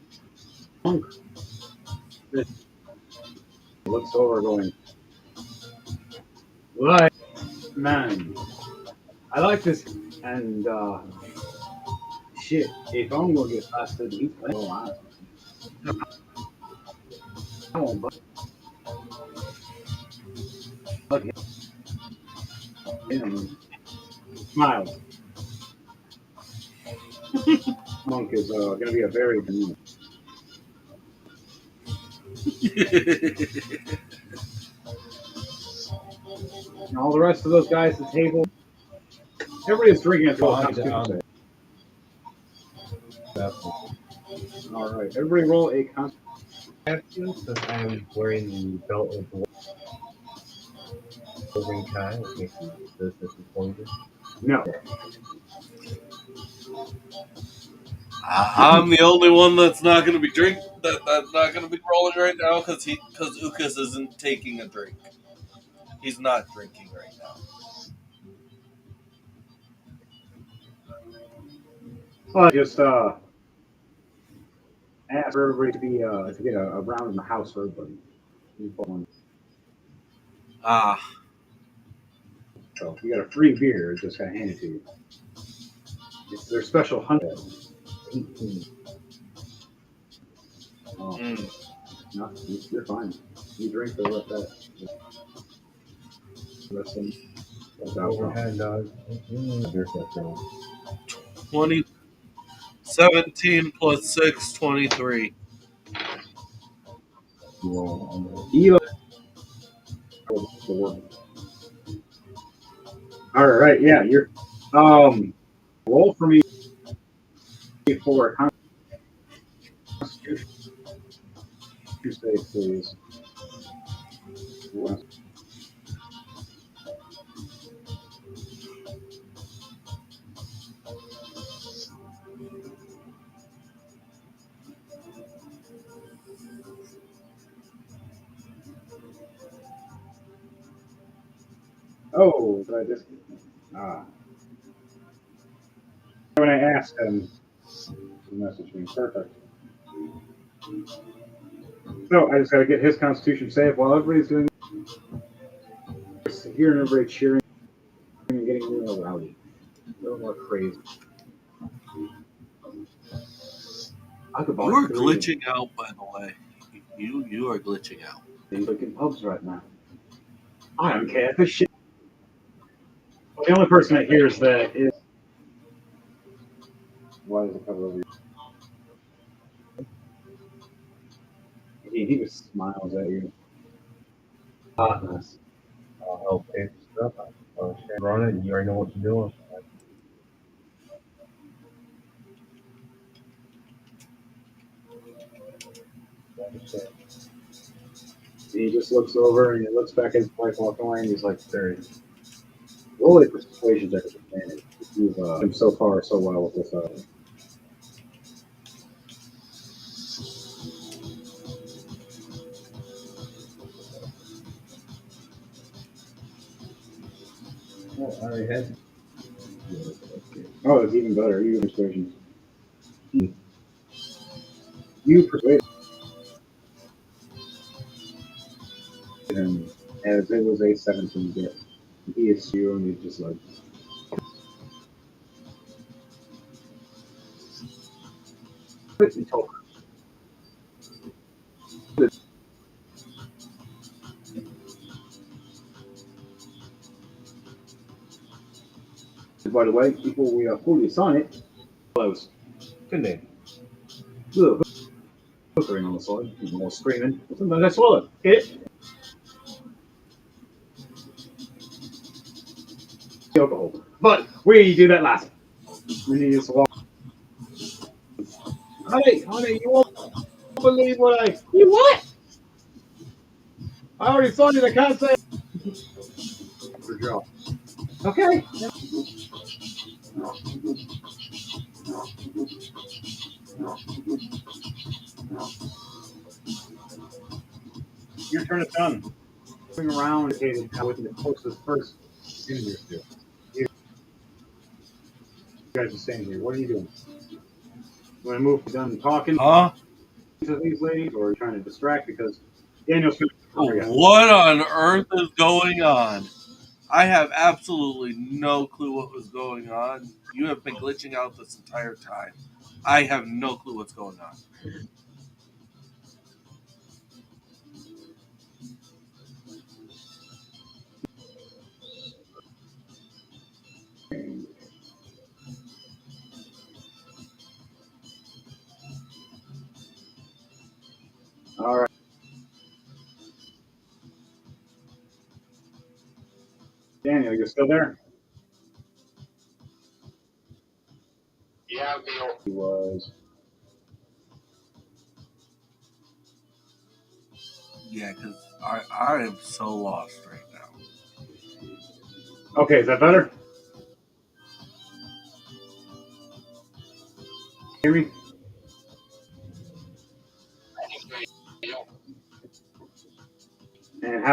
S1: Monk looks over going, right, man. I like this. And, shit, if I'm gonna get faster, he's playing. Oh, I won't bug him. Smile. Monk is gonna be a very good. And all the rest of those guys at the table, everybody's drinking at the Constitution. All right, everybody roll a Constitution.
S3: Since I'm wearing the belt of the Wolverine tie, which makes me disappointed.
S1: No.
S2: I'm the only one that's not going to be that's not going to be rolling right now because Ukas isn't taking a drink. He's not drinking right now.
S1: Well, just ask for everybody to be to get a round in the house for everybody. So you got a free beer, just gotta hand it to you. It's their special 100. 18. Oh, no, you're fine. You drink the rest of that. The rest of them. That's
S3: Overhand dog.
S2: 20, 17 plus 6, 23.
S1: Elo. All right, yeah, you're roll for me for Constitution. You say, please. Oh, did I just when I asked him, he messaged me. Perfect. So I just got to get his Constitution save while everybody's doing. Hearing everybody cheering and getting a little rowdy, a little more crazy.
S2: You are glitching out, by the way. You are glitching out.
S1: They're looking pubs right now. I don't care for shit. The only person that hears that is. Why does it cover over you? He just smiles at you. Hotness.
S3: I'll help pay for stuff. I'll run it. You already know what you're doing.
S1: He just looks over and he looks back at his wife walking away and he's like, roll a persuasion check with advantage. You've done so far so well with this.
S3: Oh, I already had.
S1: Oh, it's even better. You persuasion. You persuade him as it was a 17 bit. He is you and he's just like. By the way, before we fully sign it, close.
S3: Good name.
S1: Look, flickering on the side, even more screaming. Sometimes I swallow it. Alcohol. But we do that last. We need to swallow. Honey, you won't believe what I. You what? I already signed it. I can't say. Good job. Okay. Your turn is done. Moving around, with the closest person in here still. You guys are staying here. What are you doing? You want to move done talking
S2: Huh?
S1: to these ladies, or are you trying to distract because Daniel's feeling
S2: What on earth is going on? I have absolutely no clue what was going on. You have been glitching out this entire time. I have no clue what's going on.
S1: All right. Daniel, you're still there?
S4: Yeah, Bill.
S1: He was.
S2: Yeah, because I am so lost right now.
S1: Okay, is that better? Hear me?
S4: I can hear you.
S1: And how?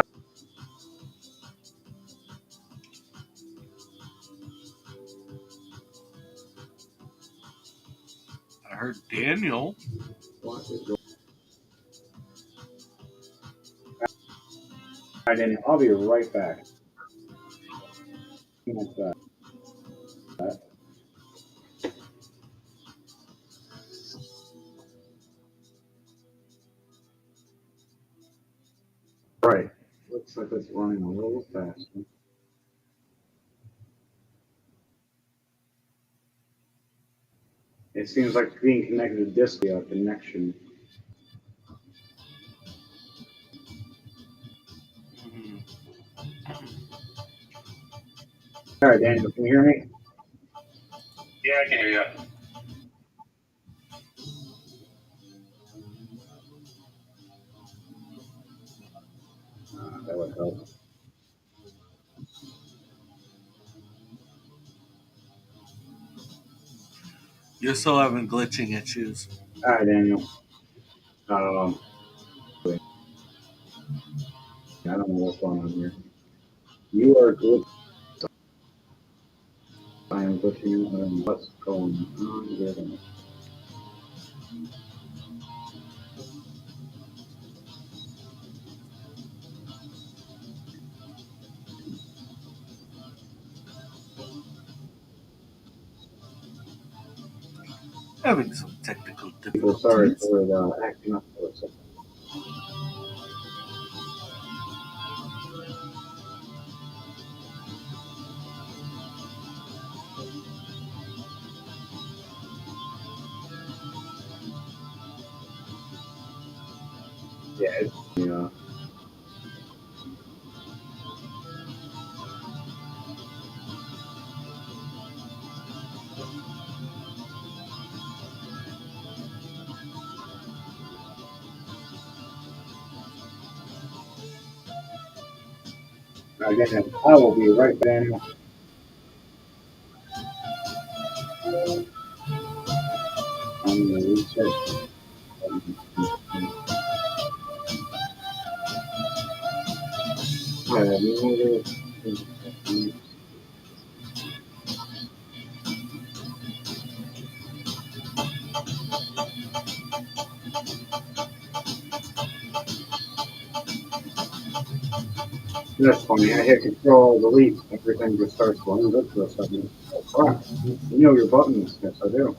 S2: I heard Daniel.
S1: What is going? All right, Daniel. I'll be right back. Like that. Right. Looks like it's running a little fast. It seems like being connected to this connection. All right, Daniel, can you hear me?
S4: Yeah, I can hear you.
S1: That would help.
S2: You're still having glitching issues.
S1: All right, Daniel. I don't know what's going on here. You are good. I am glitching. I don't know what's going on here.
S2: Having some technical
S1: People, sorry
S2: difficulties.
S1: for the acting up for a second. Yeah. Again, I will be right back. I'm going to research. That's funny. I hit Control Delete. Everything just starts going good for a second. Oh, crap. You know your buttons. Yes, I do.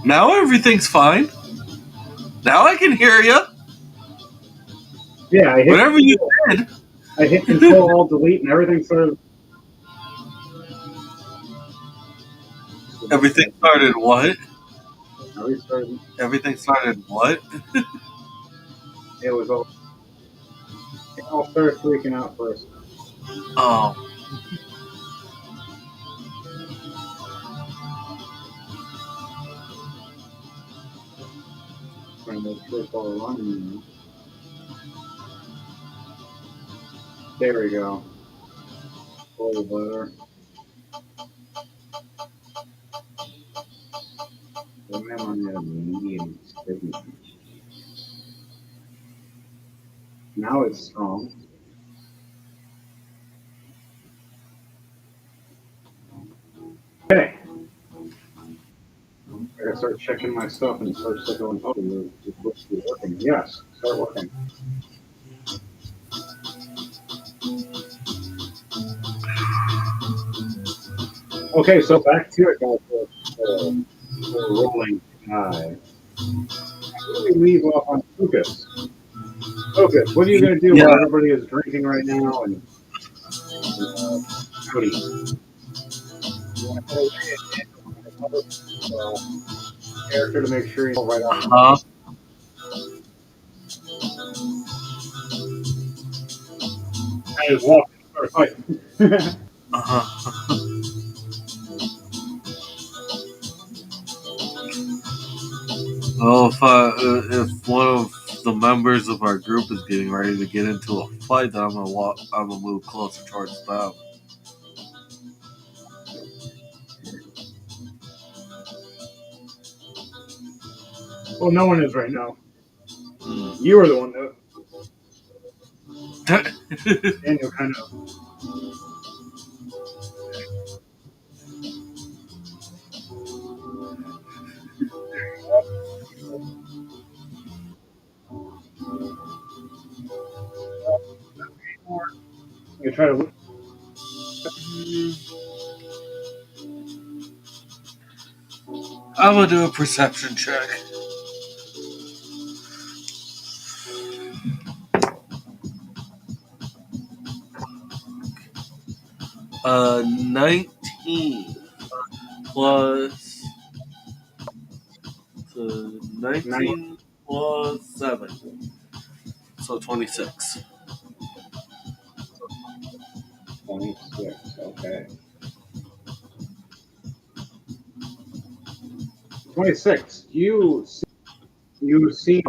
S2: Now everything's fine. Now I can hear you.
S1: Yeah,
S2: Whatever you did.
S1: I hit Control Alt Delete and everything started.
S2: Everything started what?
S1: Everything started.
S2: What?
S1: It was all. It all started freaking out first.
S2: Oh.
S1: Trying to make sure it's all running now. There we go. A little better. Remember that medium signal. Now it's strong. Okay. I gotta start checking my stuff and start going, oh, you're supposed to be working. Yes, start working. Okay, so back to it, guys. We're rolling. Where do we leave off on Focus? Focus, what are you going to do while everybody is drinking right now? And Cody, you want to put away a character to make sure you know right off. I just walked and started fighting.
S2: Well, if one of the members of our group is getting ready to get into a fight, then I'm gonna move closer towards them.
S1: Well, no one is right now. You are the one that. Daniel kind of. You try to look.
S2: I'm gonna do a perception check. 19 plus 19 plus 7, so 26.
S1: 26, okay. 26. You see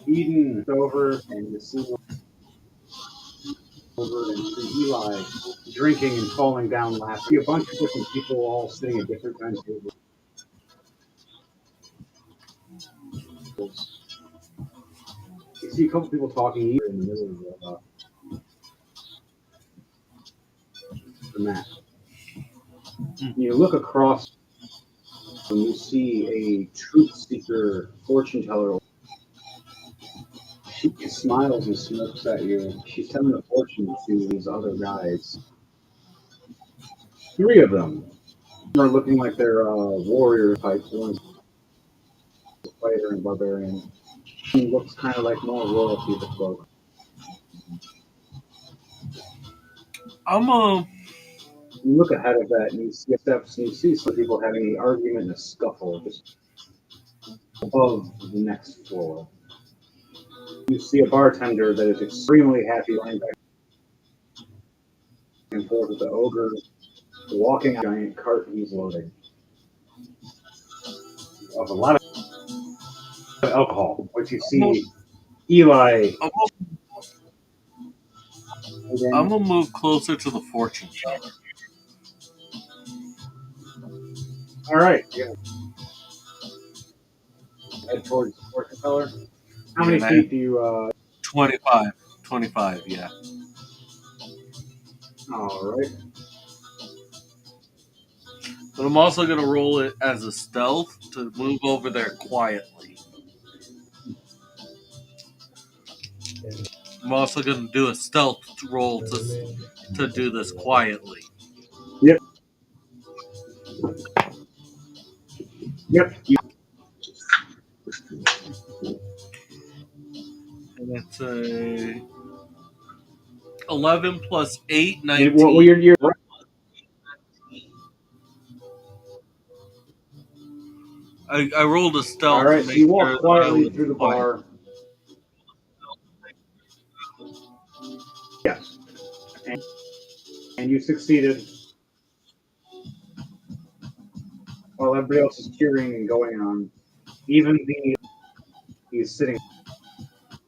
S1: Eden over and you see over and see Eli drinking and falling down laughing. A bunch of different people all sitting at different kinds of tables. You see a couple people talking in the middle of the map. You look across and you see a truth seeker fortune teller. She smiles and smokes at you. She's telling a fortune to these other guys. 3 of them are looking like they're warrior types. One's a fighter and barbarian. He looks kind of like more royalty of the cloak.
S2: I'm
S1: You look ahead of that and you see steps and you see some people having an argument and a scuffle just above the next floor. You see a bartender that is extremely happy running back and forth with the ogre walking a giant cart he's loading of a lot of alcohol, which you see Eli.
S2: I'm gonna move closer to the fortune teller.
S1: All right, yeah. Head towards the fortune teller. How many feet do you?
S2: 25. 25, yeah.
S1: All right.
S2: But I'm also gonna roll it as a stealth to move over there quietly. I'm also gonna do a stealth roll to do this quietly.
S1: Yep. Yep.
S2: And it's a 11 plus 8, 19.
S1: Well, you're right.
S2: I rolled a stealth.
S1: All right,
S2: to
S1: so
S2: make
S1: you
S2: sure
S1: walk
S2: that
S1: quietly
S2: I was
S1: through the
S2: quiet.
S1: bar. Yes. And you succeeded. While everybody else is cheering and going on. Even he's sitting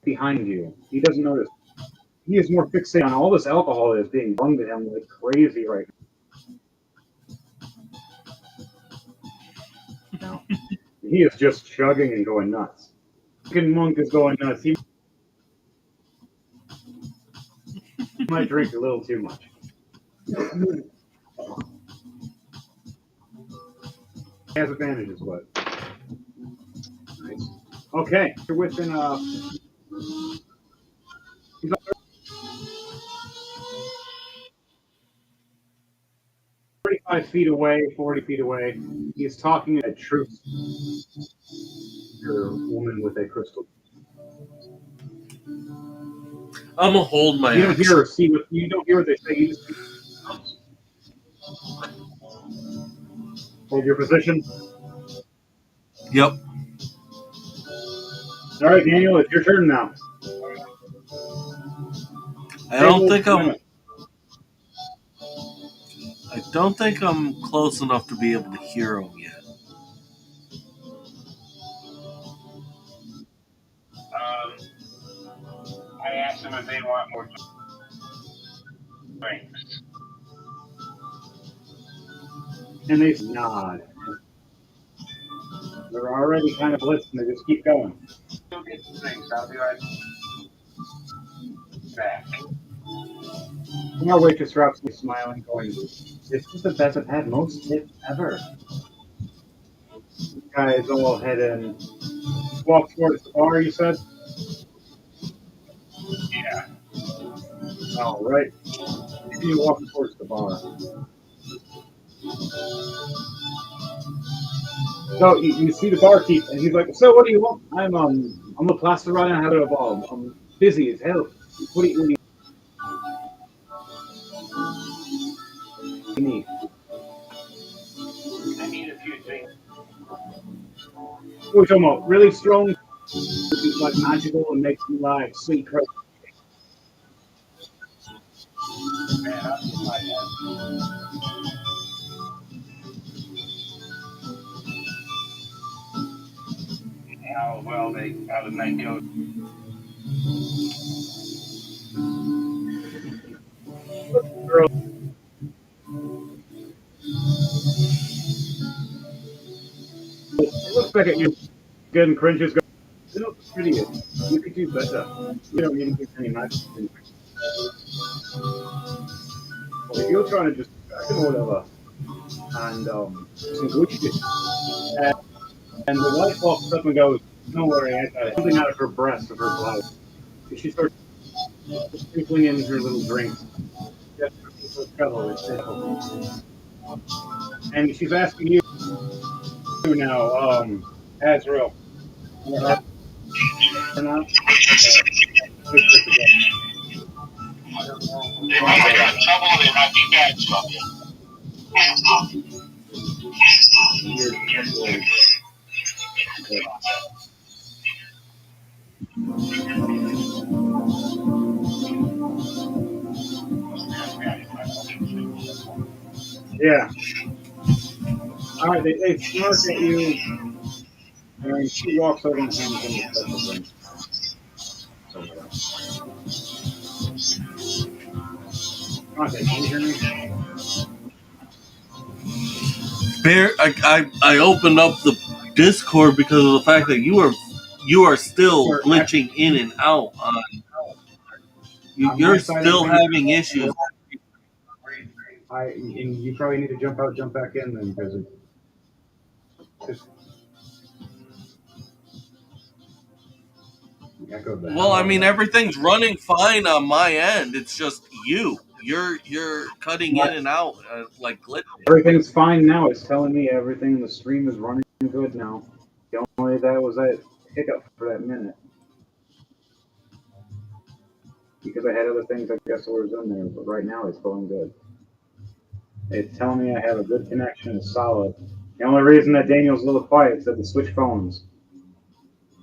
S1: behind you. He doesn't notice. He is more fixated on all this alcohol that is being bunged to him like crazy right now. He is just chugging and going nuts. Fucking Monk is going nuts. He might drink a little too much. He has advantages, but nice. Okay, you're within 35 feet away, 40 feet away. He's talking a truth. Your woman with a crystal.
S2: I'm gonna hold my
S1: You don't
S2: action.
S1: hear or see what you don't hear what they say. You just hold your position.
S2: Yep.
S1: All right, Daniel, it's your turn now.
S2: I don't think I'm close enough to be able to hear him yet.
S6: I asked them if they want more drinks.
S1: And they nod. They're already kind of blitzed, and they just keep going.
S6: Go get some drinks. I'll be right back.
S1: And our waitress drops me smiling, going, "This is the best I've had most tips ever." This guy is all head in. Walk towards the bar, you said?
S6: Yeah.
S1: All right. You walk towards the bar. So you see the barkeep, and he's like, "So what do you want?" I'm a plaster runner out of a ball. I'm busy as hell. What do you need?
S6: I need a few drinks.
S1: What are you talking about? Really strong? It's like magical and makes me like sweet crazy.
S6: Man, I'll get my head. How well how the night goes.
S1: Girl. It looks back at you. Good and cringes. Go. You look pretty. You could do better. You don't need to do any magic. Well, if you're trying to just I can whatever and some good shit. And the wife walks up and goes, "Don't worry, I got it." Something out of her breast, of her blouse. She starts sprinkling in her little drinks. Just for trouble, it's simple. And she's asking you now, Azrael. Or not?
S4: They might be in trouble, they might be bad trouble.
S1: Yeah. All right, they smirk at you, and she walks over and hands them a special drink. Okay, can you hear me?
S2: Bear, I opened up the Discord because of the fact that you are still glitching in and out. You're still having issues.
S1: And you probably need to jump out, jump back in then, because it's echoed the
S2: Well,
S1: hell
S2: I
S1: out
S2: mean,
S1: of it.
S2: everything's running fine on my end. It's just you. You're cutting in and out like glitching.
S1: Everything's fine now. It's telling me everything in the stream is running good now. The only that was that hiccup for that minute. Because I had other things I guess that was in there, but right now it's going good. It's telling me I have a good connection, it's solid. The only reason that Daniel's a little quiet is that the switch phones.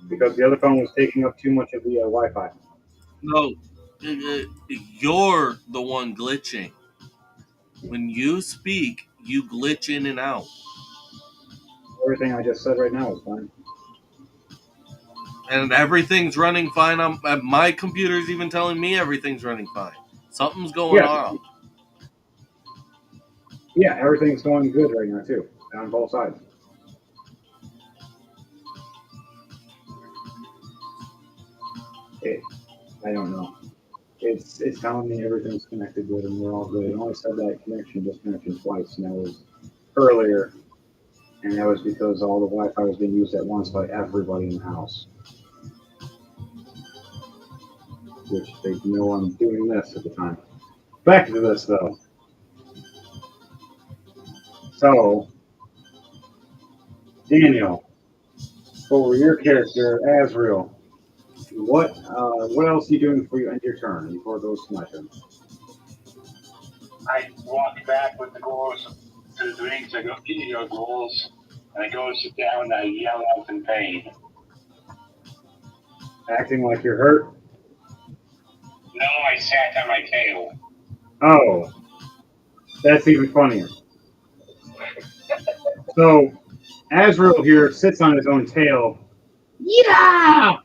S1: Because the other phone was taking up too much of the Wi-Fi.
S2: No, you're the one glitching. When you speak, you glitch in and out.
S1: Everything I just said right now is fine.
S2: And everything's running fine. My computer's even telling me everything's running fine. Something's going on.
S1: Yeah, everything's going good right now too, on both sides. I don't know. It's telling me everything's connected good and we're all good. It only said that disconnection twice, and that was earlier. And that was because all the Wi-Fi was being used at once by everybody in the house. Which they know I'm doing this at the time. Back to this though. So, Daniel, for your character, Azrael, what else are you doing before you end your turn? Before it goes to my turn?
S6: I walk back with the goals to the drinks. I go, give me your goals. And I go sit down and I yell out in pain.
S1: Acting like you're hurt?
S6: No, I sat on my tail.
S1: Oh, that's even funnier. So, Azrael here sits on his own tail. Yeah!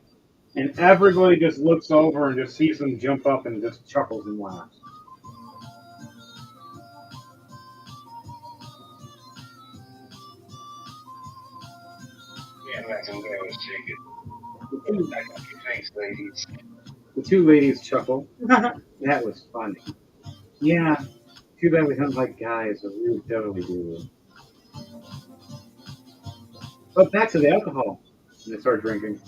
S1: And everybody just looks over and just sees him jump up and just chuckles and laughs.
S6: Yeah, that's what I was thinking. Thanks, ladies.
S1: The two ladies chuckle. That was funny. Yeah, too bad we sound like guys, but we would totally do it. But back to the alcohol. And they start drinking.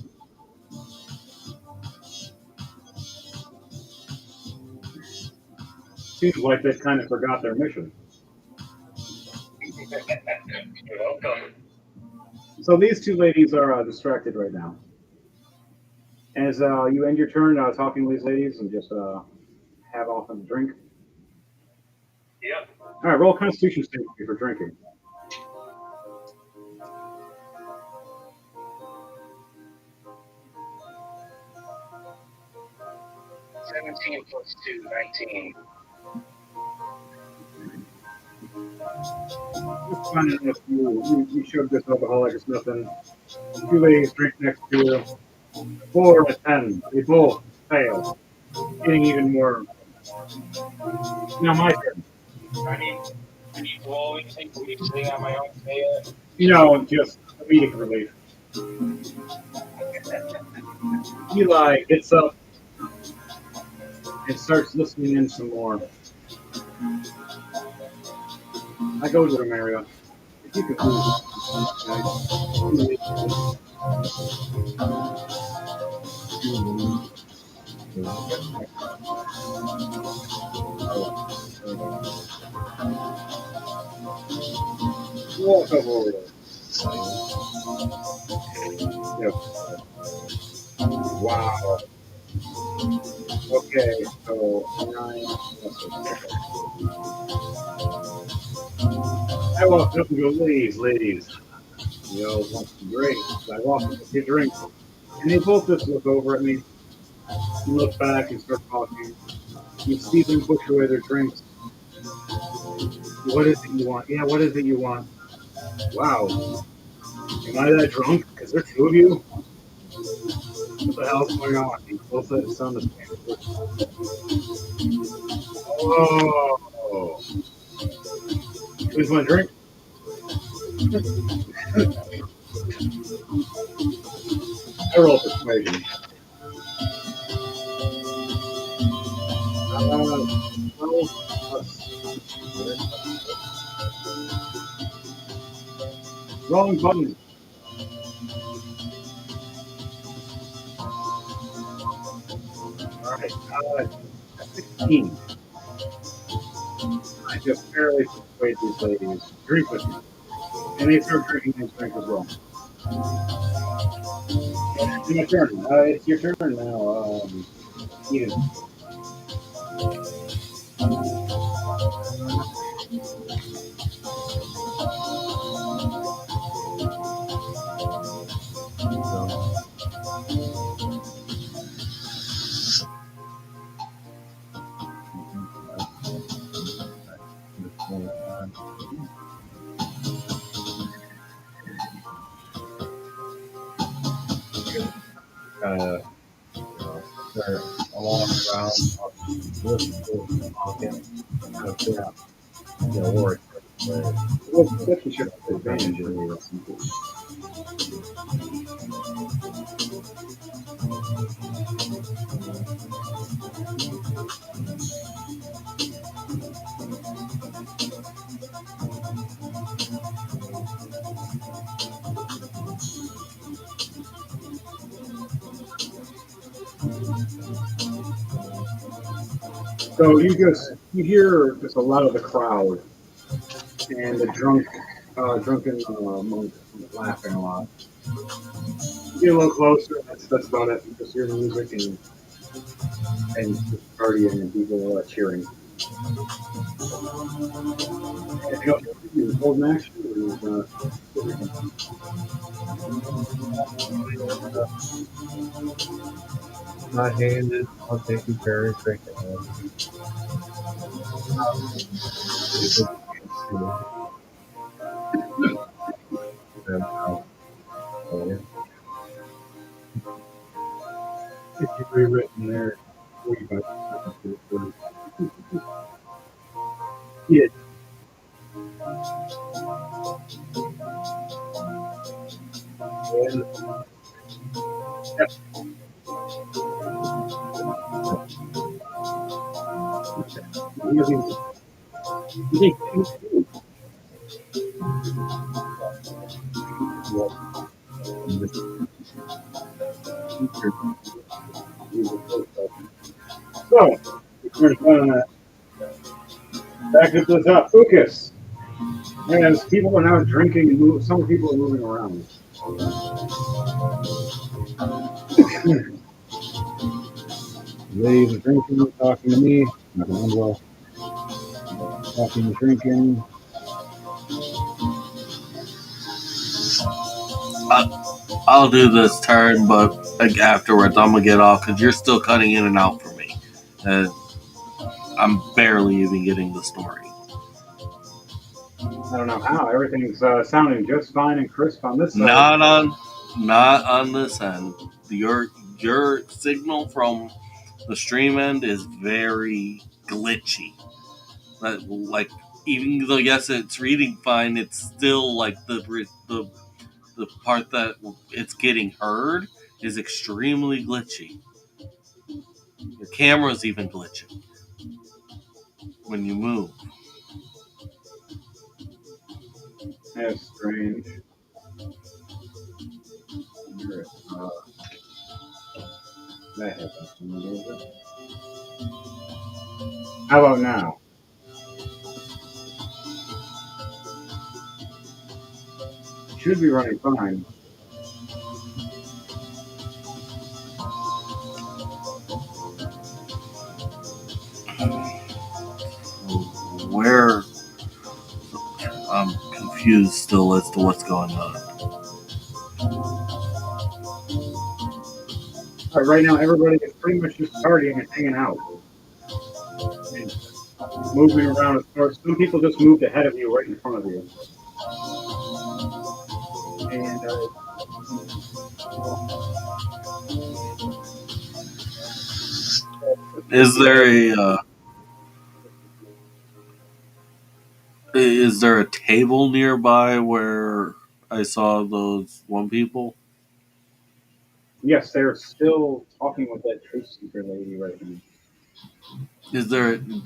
S1: Seems like they kind of forgot their mission.
S6: You're welcome.
S1: So these two ladies are distracted right now. As you end your turn talking to these ladies and just have off on the drink.
S6: Yep.
S1: All right, roll Constitution save for drinking.
S6: 17 plus 2, 19.
S1: It's fine enough. You showed this alcohol like it's nothing. The two ladies drink next to you. 4 and a 10. They both fail. Getting even more. Now my turn.
S6: I need to always think of sitting on my own tail.
S1: Just comedic relief. Eli gets up and starts listening in some more. I go to the Mario. If you could walk over there. Yep. Wow. Okay, so 9. I walked up and go, ladies. You all want some drinks. I walk up to get drinks. And they both just look over at me. You look back and start talking. You see them push away their drinks. What is it you want? Yeah, what is it you want? Wow. Am I that drunk? Is there two of you? What the hell's going on? You both said it sounded the same. Oh. Who's my drink? I roll persuasion. Wrong button. Alright, 16. I just barely persuade these ladies. Drink with me. And they start drinking this drink as well. It's my turn. It's your turn now, Ian.
S3: They're along around talking, work.
S1: Well, definitely should have advantage in this. So you hear just a lot of the crowd and the drunken monk laughing a lot. You get a little closer. That's about it. You just hear the music and just partying and people cheering. Anything else you do? Hold action or
S3: My hand is, I'll take you very drink it.
S1: It's rewritten there. 45 seconds. Yeah. So, we're going to back up this up. Focus. As people are now drinking and move, some people are moving around. Ladies are drinking, talking to me. Not going well. Talking and drinking.
S2: I'll do this turn, but afterwards I'm gonna get off because you're still cutting in and out for me. I'm barely even getting the story.
S1: I don't know how. Everything's sounding just fine and crisp on this side.
S2: Not on this end. Your signal from the stream end is very glitchy. Like even though yes, it's reading fine, it's still like the part that it's getting heard is extremely glitchy. Your camera's even glitching when you move.
S1: That's strange. That happens to me a little bit. How about now? Should be running fine.
S2: Where I'm confused still as to what's going on.
S1: All right now, everybody is pretty much just partying and hanging out. And moving around. Of course, some people just moved ahead of you, right in front of you. And
S2: Is there a table nearby where I saw those one people?
S1: yes, they're still talking with that truth seeker lady right now.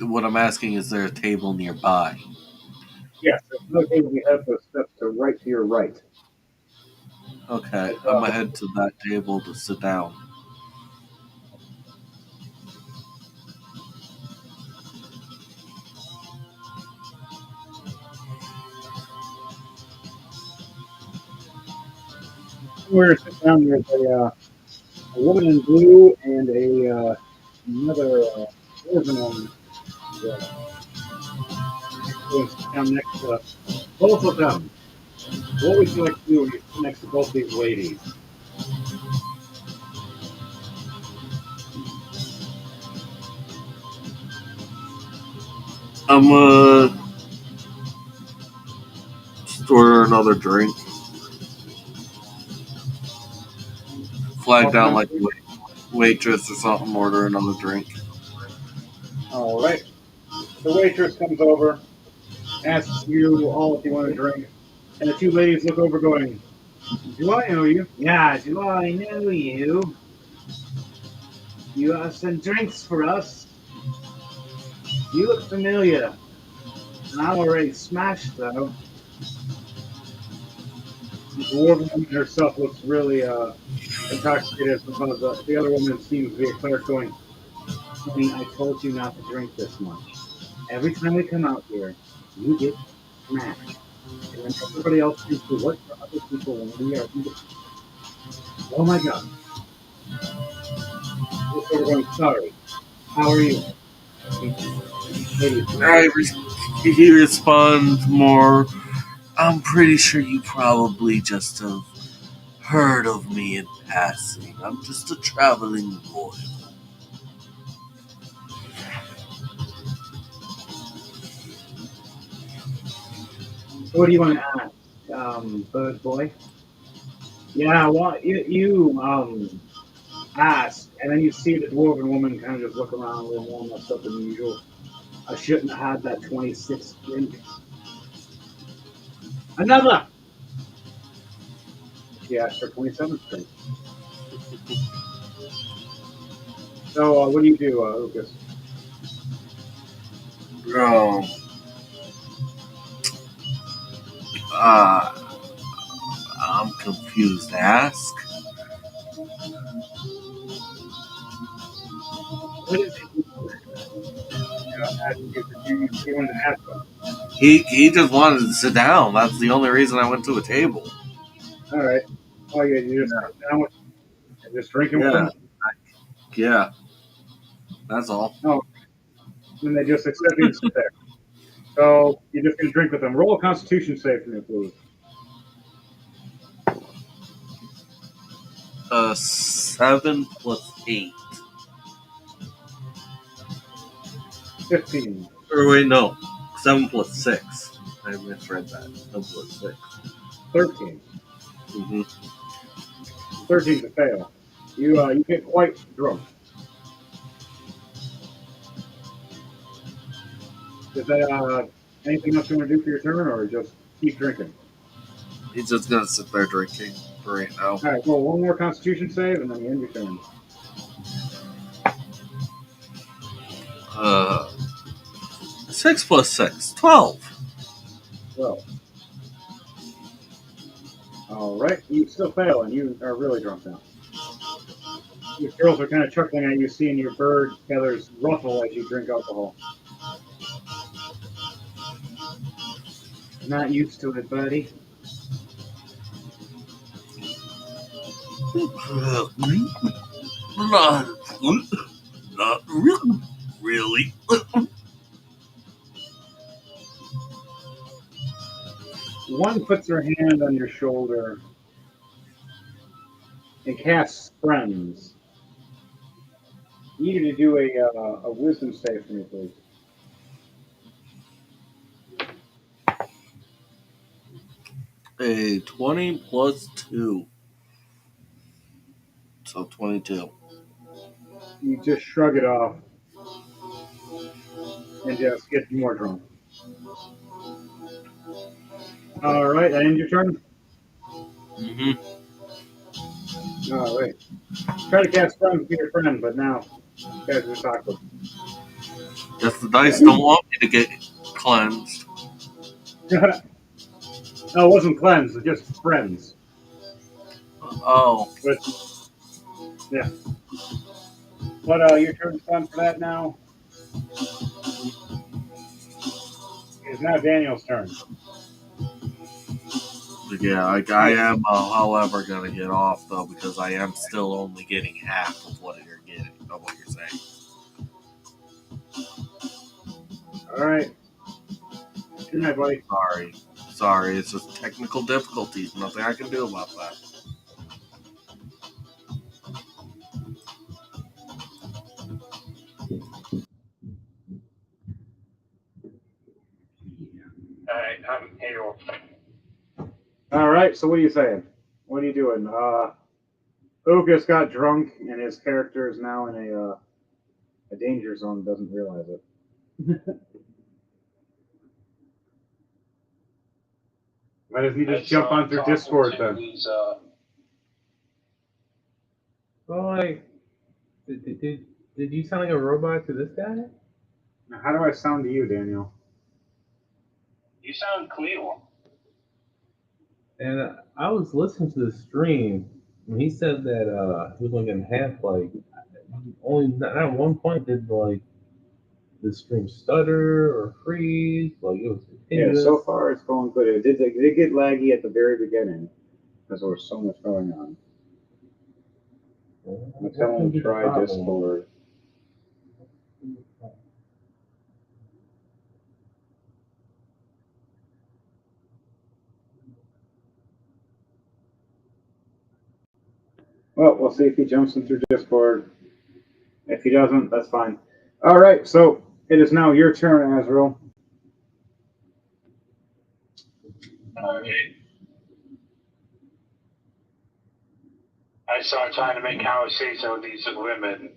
S2: What I'm asking, is there a table nearby?
S1: Yes, there's another table. We have the steps to right to your right.
S2: Okay, I'm gonna head to that table to sit down.
S1: We're sitting down. There's a woman in blue and another dwarven woman. Down next to both of them. What would you like to do when you sit next to both these ladies?
S2: I'm gonna just order another drink. Flag down like waitress or something. Order another drink.
S1: All right. The waitress comes over, asks you all if you want a drink, and the two ladies look over, going, "Do I know you? Yeah, do I know you? You have some drinks for us? You look familiar, and I'm already smashed though." The dwarven woman herself looks really intoxicated because the other woman seems to be a cleric, going, "Honey, I told you not to drink this much. Every time we come out here, you get smashed. And then everybody else thinks we work for other people when we are eating. Oh my god." We're going, "Sorry. How are you?"
S2: He responds more, "I'm pretty sure you probably just have heard of me in passing. I'm just a traveling boy."
S1: What do you want to ask, bird boy? Yeah, well, you ask, and then you see the dwarven woman kind of just look around a little more messed up than usual. I shouldn't have had that 26th drink. Another! She asked for 27th drink. So, what do you do, Lucas?
S2: I'm confused. Ask.
S1: What is it you wanted to ask him?
S2: He just wanted to sit down. That's the only reason I went to a table.
S1: All right. Oh, yeah, you just sit down with and just drinking with them?
S2: Yeah. That's all.
S1: Oh. And they just accept you and sit there. So, you're just going to drink with them. Roll a constitution save for me, please.
S2: 7 plus 8.
S1: 15.
S2: Or wait, no. 7 plus 6. I misread that. 7 plus 6.
S1: 13.
S2: Mm-hmm.
S1: 13 to fail. You get quite drunk. Is that anything else you want to do for your turn, or just keep drinking?
S2: He's just gonna sit there drinking for right now.
S1: All right, well, one more Constitution save, and then you end your turn.
S2: 6 plus 6. 12.
S1: 12. All right, you still fail, and you are really drunk now. Your girls are kind of chuckling at you, seeing your bird feathers ruffle as you drink alcohol. Not used to it, buddy.
S2: Not really.
S1: One puts her hand on your shoulder and casts Friends. I need you to do a wisdom save for me, please.
S2: A 20 plus 2. So 22.
S1: You just shrug it off and just get more drunk. All right, that ends your turn.
S2: Mm-hmm.
S1: All right. Try to cast Friends with your friend, but now you guys are just awkward.
S2: Guess the dice don't want me to get cleansed.
S1: No, it wasn't cleanse, it's just friends.
S2: Oh.
S1: But yeah. But your turn's done for that now. It's now Daniel's turn.
S2: Yeah, I am, however, going to get off, though, because I am still only getting half of what you're getting, of what you're saying.
S1: All right. Good night, buddy.
S2: Sorry, it's just technical difficulties. Nothing I can do about that.
S6: Alright, I'm here.
S1: All right. So what are you saying? What are you doing? Lucas got drunk, and his character is now in a danger zone. Doesn't realize it. Why doesn't he just jump on through Discord then?
S3: Well, like, did you sound like a robot to this guy?
S1: Now, how do I sound to you, Daniel?
S6: You sound clear.
S3: And I was listening to the stream when he said that he was only getting half. Like, only not at one point did like the stream stutter or freeze. Like it was
S1: Yeah,
S3: continuous.
S1: so far it's going good. It did get laggy at the very beginning because there was so much going on. I'm telling him try Discord. Well, we'll see if he jumps in through Discord. If he doesn't, that's fine. All right, so it is now your turn, Azrael.
S6: Alright. I start trying to make conversation with these women.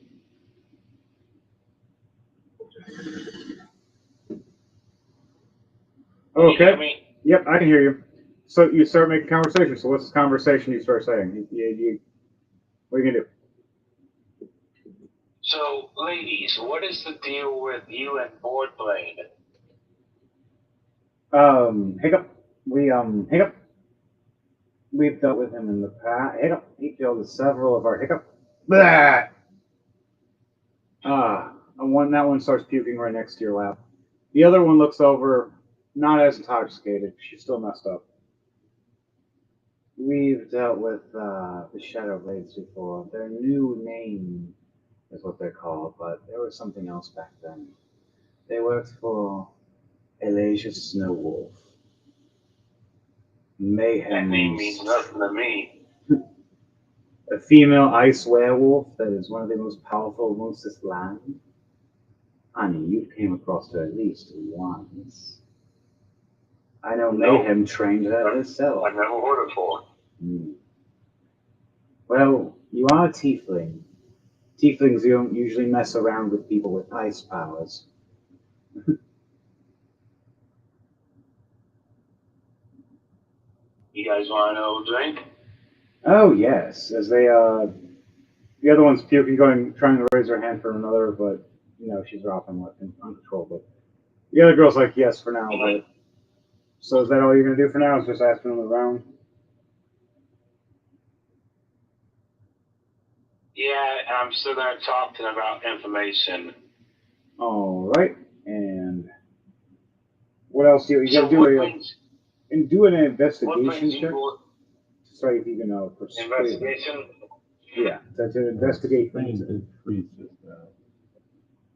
S6: Can you hear
S1: Okay.
S6: me?
S1: Yep, I can hear you. So you start making conversation. So what's this conversation you start saying? What are you gonna do?
S6: So, ladies, what is the deal with you and Boardblade?
S1: Hiccup. Hiccup. We've dealt with him in the past. Hiccup. He killed several of our Hiccup. Blah! That one starts puking right next to your lap. The other one looks over, not as intoxicated. She's still messed up. We've dealt with the Shadow Blades before. Their new name is what they're called, but there was something else back then. They worked for Elijah Snowwolf. Mayhem.
S6: That name means nothing to me.
S1: A female ice werewolf that is one of the most powerful monsters in this land. Honey, you came across her at least once. I know Mayhem trained her herself.
S6: I never heard of her.
S1: Well, you are a tiefling. Tieflings don't usually mess around with people with ice powers.
S6: You guys want another drink?
S1: Oh yes, as they the other one's puking, trying to raise her hand for another, but she's dropping uncontrollably. The other girl's like yes for now, but so is that all you're gonna do for now? Is just asking them around?
S6: Yeah, and I'm still gonna talk to them about information.
S1: All right, and what else do you
S6: So
S1: gotta do? Do an investigation check. Sorry, if you can persuade.
S6: Investigation?
S1: Yeah, to investigate things.
S3: It freezes now.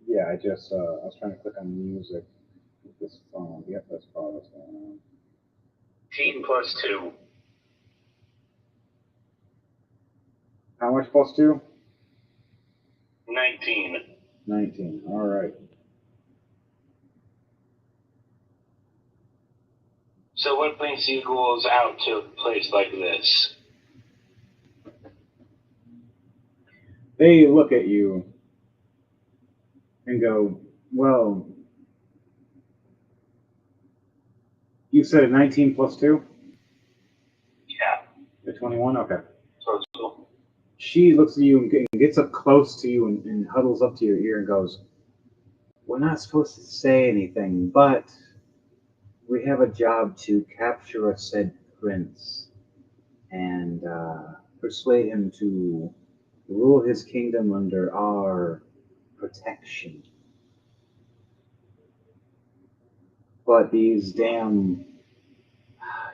S1: Yeah, I was trying to click on music with this phone. Yep, that's probably what's going on.
S6: 18 plus 2.
S1: How much plus 2?
S6: 19.
S1: 19. All right.
S6: So what brings you ghouls out to a place like this?
S1: They look at you and go, well, you said a 19 plus 2?
S6: Yeah.
S1: A 21? Okay.
S6: So
S1: She looks at you and gets up close to you and huddles up to your ear and goes, we're not supposed to say anything, but we have a job to capture a said prince and persuade him to rule his kingdom under our protection. But these damn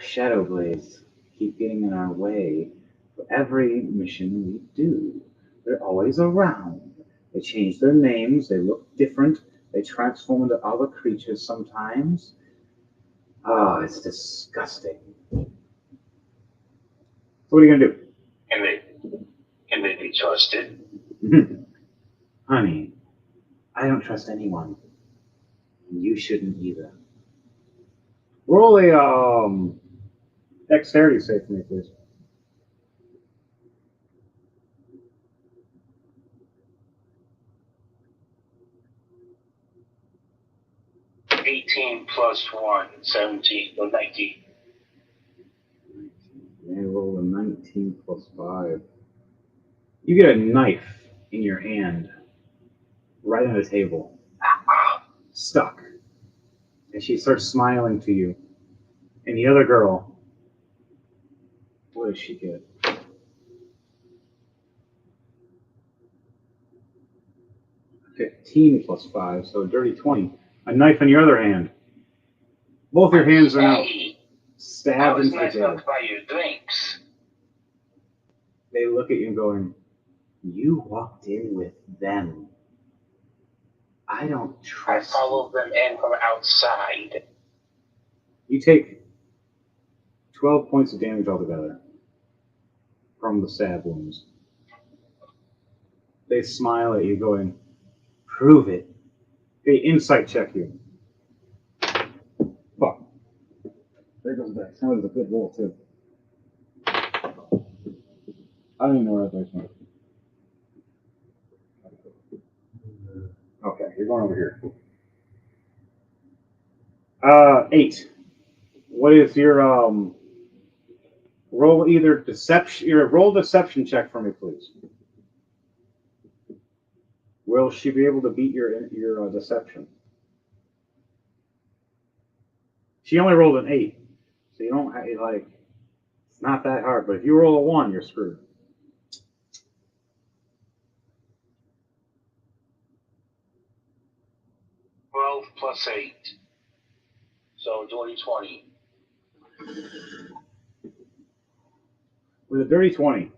S1: shadow blades keep getting in our way for every mission we do. They're always around. They change their names, they look different, they transform into other creatures sometimes. Oh, it's disgusting. So what are you gonna do?
S6: can they be trusted?
S1: Honey, I don't trust anyone. You shouldn't either. Roll a dexterity save for me, please.
S6: 18 plus 1, 17, or 19.
S1: And roll a 19 plus 5. You get a knife in your hand, right on the table, stuck. And she starts smiling to you. And the other girl, what does she get? $15 plus 5, so a dirty 20. A knife in your other hand. Both your hands are now
S6: Hey, I
S1: stabbed
S6: was
S1: into the
S6: nice enough
S1: table.
S6: to buy you drinks.
S1: They look at you and going, you walked in with them. I don't
S6: I
S1: trust you.
S6: followed them in from outside.
S1: You take 12 points of damage altogether from the stab wounds. They smile at you, going, prove it. They insight check you. Fuck. There goes that. That was a good roll, too. I don't even know where that dice went. Okay, you're going over here. 8. What is your roll either deception? Your roll deception check for me, please. Will she be able to beat your deception? She only rolled an 8, so you don't have, like, it's not that hard. But if you roll a 1, you're screwed.
S6: 12 plus 8. So dirty 20.
S1: With a dirty 20,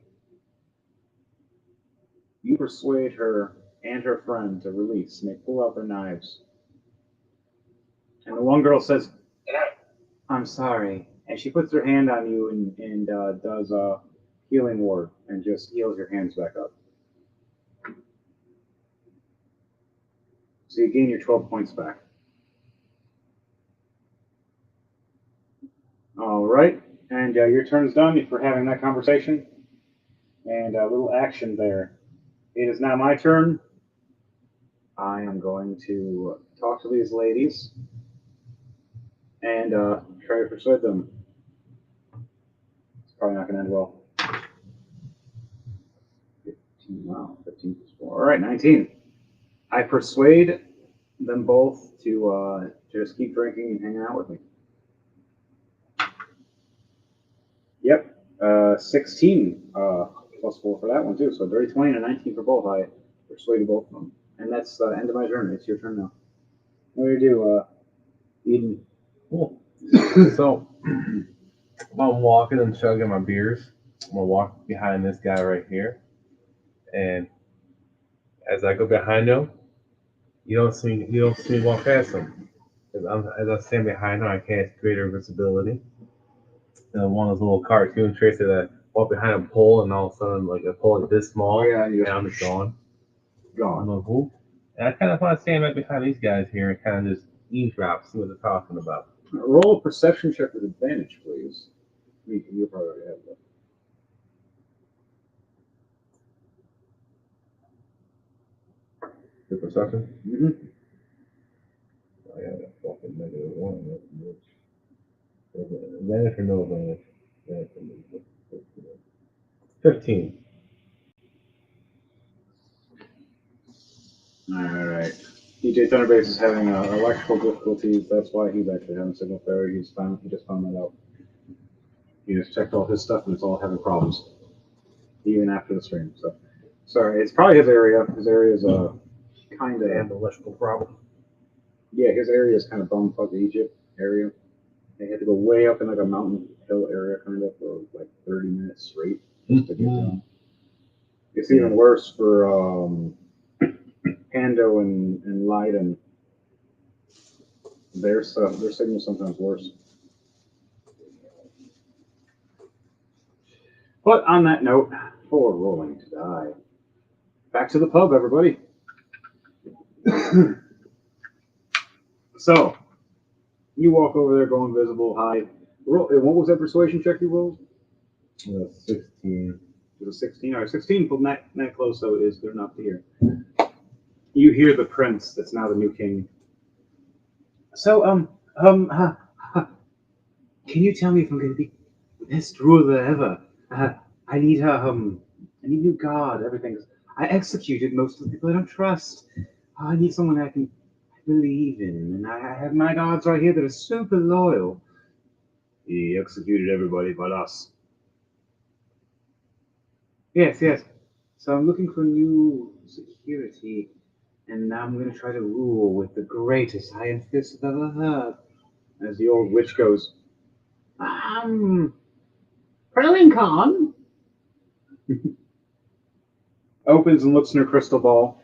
S1: you persuade her and her friend to release, and they pull out their knives. And the one girl says,
S6: And
S1: I'm sorry. And she puts her hand on you and does a healing ward and just heals your hands back up. So you gain your 12 points back. All right. And your turn's done for having that conversation. And a little action there. It is now my turn. I am going to talk to these ladies and try to persuade them. It's probably not going to end well. 15, wow, 15 plus 4. All right, 19. I persuade them both to just keep drinking and hanging out with me. Yep, 16 plus 4 for that one too. So dirty 20 and a 19 for both. I persuaded both of them. And that's the end of my turn. It's your turn now. What do you do, Eden?
S3: Cool. So, while I'm walking and chugging my beers, I'm gonna walk behind this guy right here, and as I go behind him, you don't see me walk past him. As I stand behind him, I cast greater visibility, one of those little cartoon tricks that walk behind a pole and all of a sudden like a pole is this small.
S1: Oh, yeah, and you
S3: and I'm just gone. I'm
S1: Gone.
S3: like, whoop. And I kind of want to stand right behind these guys here and kind of just eavesdrop, see what they're talking about.
S1: Roll a perception check with advantage, please. You probably already have that.
S3: The perception?
S1: Mm-hmm.
S3: I got a fucking -1. Advantage or no advantage? 15.
S1: All right. DJ Thunderbase is having electrical difficulties. That's why he's actually having signal failure. He just found that out. He just checked all his stuff and it's all having problems, even after the stream. So, sorry, it's probably his area. His area is kind of
S3: Damn electrical problem.
S1: yeah. His area is kind of bumfuck Egypt area. They had to go way up in like a mountain hill area, kind of for like 30 minutes straight just to get down. It's even worse for Pando and Leiden. Their signal's sometimes worse. But on that note, for rolling to die, back to the pub, everybody. So, you walk over there, go invisible, hide. Roll. What was that persuasion check you rolled?
S3: 16.
S1: It was a 16. All right, 16 pulled that close, so it is good enough to hear. You hear the prince that's now the new king. So, can you tell me if I'm going to be the best ruler ever? I need I need a new guard, everything. I executed most of the people I don't trust. I need someone I can believe in, and I have my guards right here that are super loyal. He executed everybody but us. Yes. So I'm looking for new security, and now I'm going to try to rule with the greatest iron fist I've ever heard. As the old witch goes, Perlin Khan opens and looks in her crystal ball.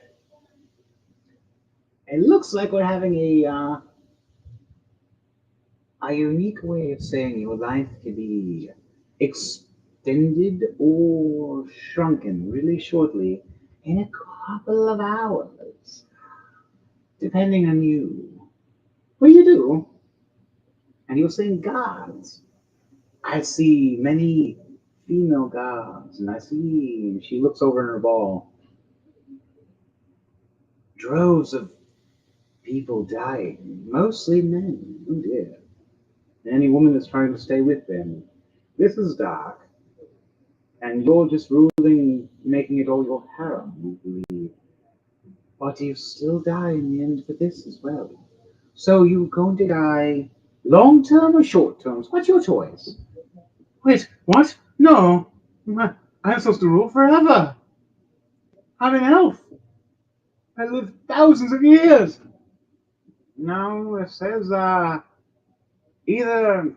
S1: It looks like we're having a unique way of saying your life could be extended or shrunken really shortly in a couple of hours, depending on you. What do you do? And you're saying gods. I see many female gods, and I see, she looks over in her ball, droves of people dying, mostly men. Oh dear. And any woman that's trying to stay with them. This is dark, and you're just ruling, making it all your harem, you believe. But you still die in the end for this as well. So you're going to die long term or short term? What's your choice? Wait, what? No. I'm supposed to rule forever. I'm an elf. I lived thousands of years. No, it says either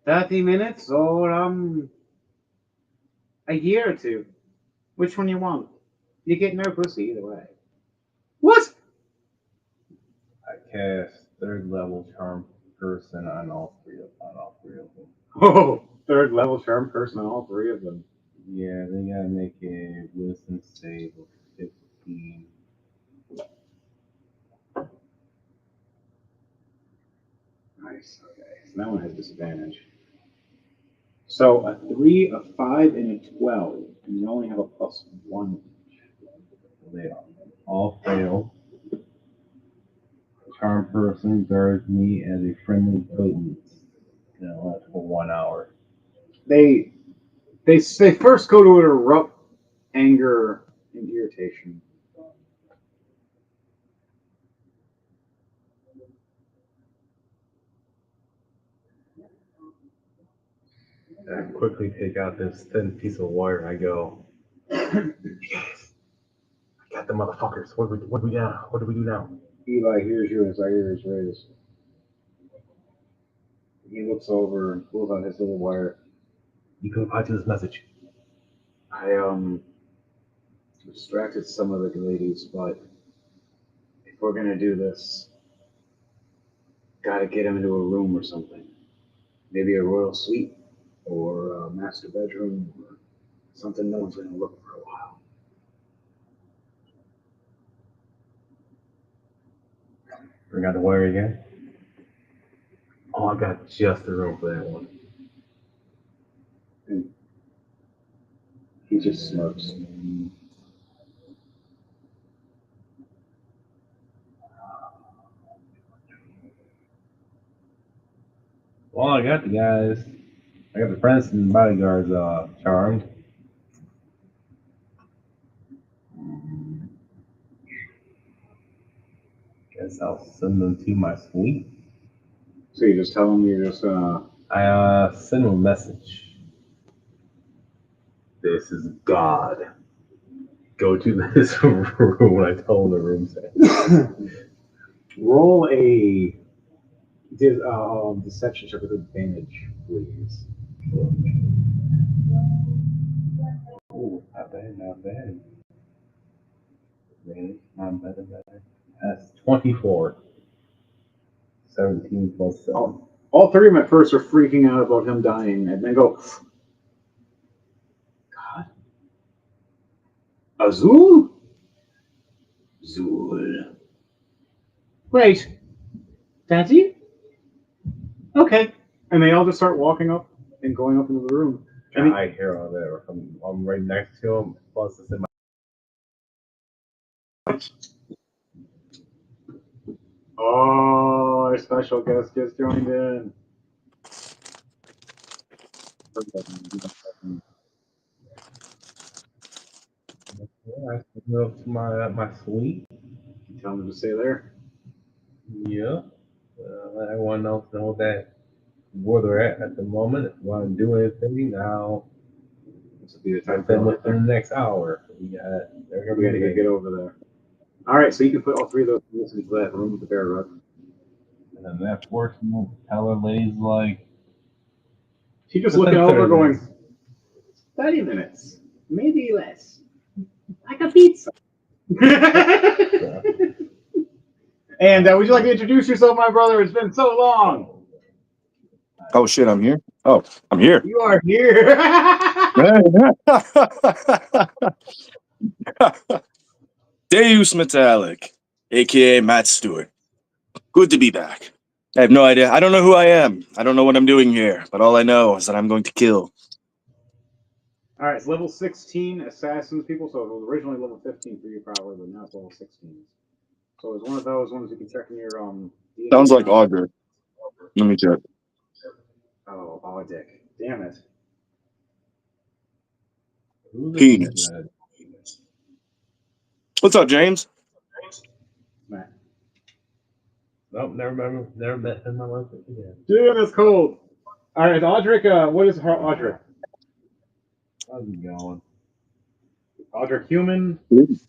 S1: 30 minutes or a year or two. Which one you want? You get no pussy either way. What?
S3: I cast 3rd level charm person on all three of them.
S1: Oh, 3rd level charm person on all 3 of them.
S3: Yeah, they gotta make a wisdom save of 15.
S1: Nice. Okay, so that one has disadvantage. So a 3, a 5, and a 12, and you only have a +1.
S3: They all fail. Charm person guards me as a friendly potent. And it lasts for 1 hour.
S1: They first go to erupt anger and irritation.
S3: I quickly take out this thin piece of wire and I go, I got the motherfuckers. What do we do now? What do we do now?
S1: Eli hears you as Zaire is raised. He looks over and pulls out his little wire.
S3: You can reply to this message.
S1: I distracted some of the ladies, but if we're gonna do this, gotta get him into a room or something. Maybe a royal suite or a master bedroom or something no one's going to look for a while.
S3: Forgot to wear it again. Oh, I got just the room for that one.
S1: And he just smirks.
S3: Well, I got the guys. I got the Princeton bodyguards charmed. Guess I'll send them to my suite.
S1: So you just tell him you're just
S3: I send them a message. This is God. Go to this room when I tell them the room's at.
S1: roll a deception check with advantage, please.
S3: Oh, not bad, not bad. Really? Not bad, not bad. That's 24. 17 plus 7.
S1: Oh. All three of them at first are freaking out about him dying, and then go, God. Azul? Zul. Wait. That's you? Okay. And they all just start walking up and going up into the room.
S3: And I hear all that. I'm right next to him. Plus, it's in my.
S1: Oh, our special guest just joined in.
S3: Yeah, I send up to my suite.
S1: Tell him to stay there.
S3: Yeah. Let everyone else know that where they're at the moment. If you want to do anything, now
S1: This will be the time
S3: within
S1: for
S3: the next hour. We got
S1: to get over there. All right, so you can put all three of those into that room with the bear rug.
S3: And then that fortune teller lady's like,
S1: She's just
S3: within
S1: looking over,
S3: 30
S1: going,
S3: minutes.
S1: 30 minutes, maybe less. Like a pizza. And would you like to introduce yourself, my brother? It's been so long.
S7: Oh shit, I'm here. Oh, I'm here.
S1: You are here.
S7: Deus Metallic, aka Matt Stewart. Good to be back. I have no idea. I don't know who I am. I don't know what I'm doing here, but all I know is that I'm going to kill.
S1: All right, it's level 16 assassins people. So it was originally level 15 for you, probably, but now it's level 16. So it's one of those ones you can check in your D&D
S7: Sounds like
S1: account.
S7: Augur. Let me check.
S1: Oh, dick. Damn it.
S7: Penis. What's up, James?
S1: Matt.
S3: Nope, never met in my life again.
S1: Damn, it's cold. All right, Audric, what is Audric?
S3: How's it going?
S1: Audric human?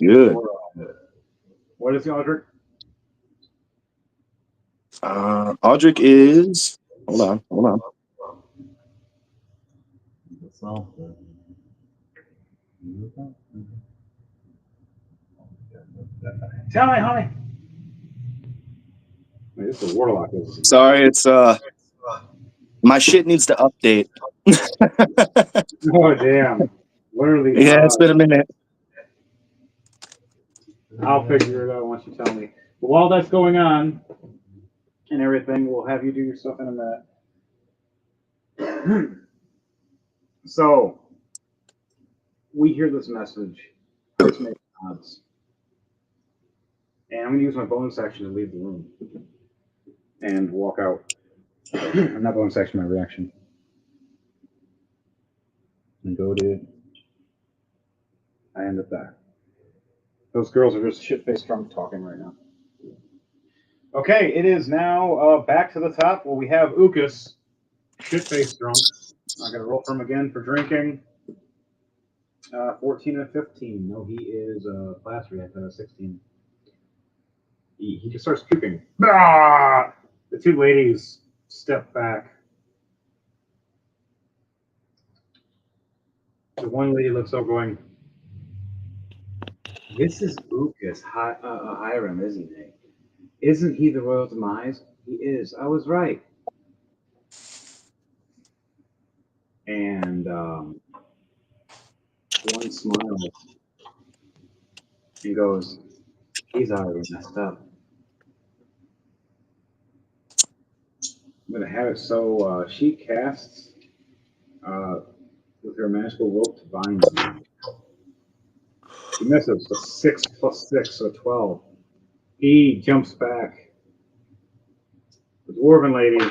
S7: Good.
S1: Or, what is the Audric?
S7: Audric is. Hold on.
S3: Something.
S1: Tell me, honey. Wait, this is a warlock.
S7: Sorry, it's my shit needs to update.
S1: Oh, damn. Literally.
S7: Yeah, it's been a minute.
S1: I'll figure it out once you tell me. But while that's going on and everything, we'll have you do your stuff in a minute. So, we hear this message. Chris makes odds. And I'm going to use my bonus action to leave the room and walk out. Not bonus action, my reaction. And go, dude. I end up there. Those girls are just shit-faced drunk talking right now. Okay, it is now back to the top where we have Ukas, shit-faced drunk. I'm going to roll for him again for drinking. 14 and 15. No, he is class react 16. He just starts puking. Ah! The two ladies step back. The one lady looks up going, this is Ukas Hiram, isn't he? Isn't he the royal demise? He is. I was right. and one smile and goes, "He's already messed up." I'm gonna have it so she casts with her magical rope to bind him. She misses, so 6 plus 6, so 12. He jumps back. The dwarven lady,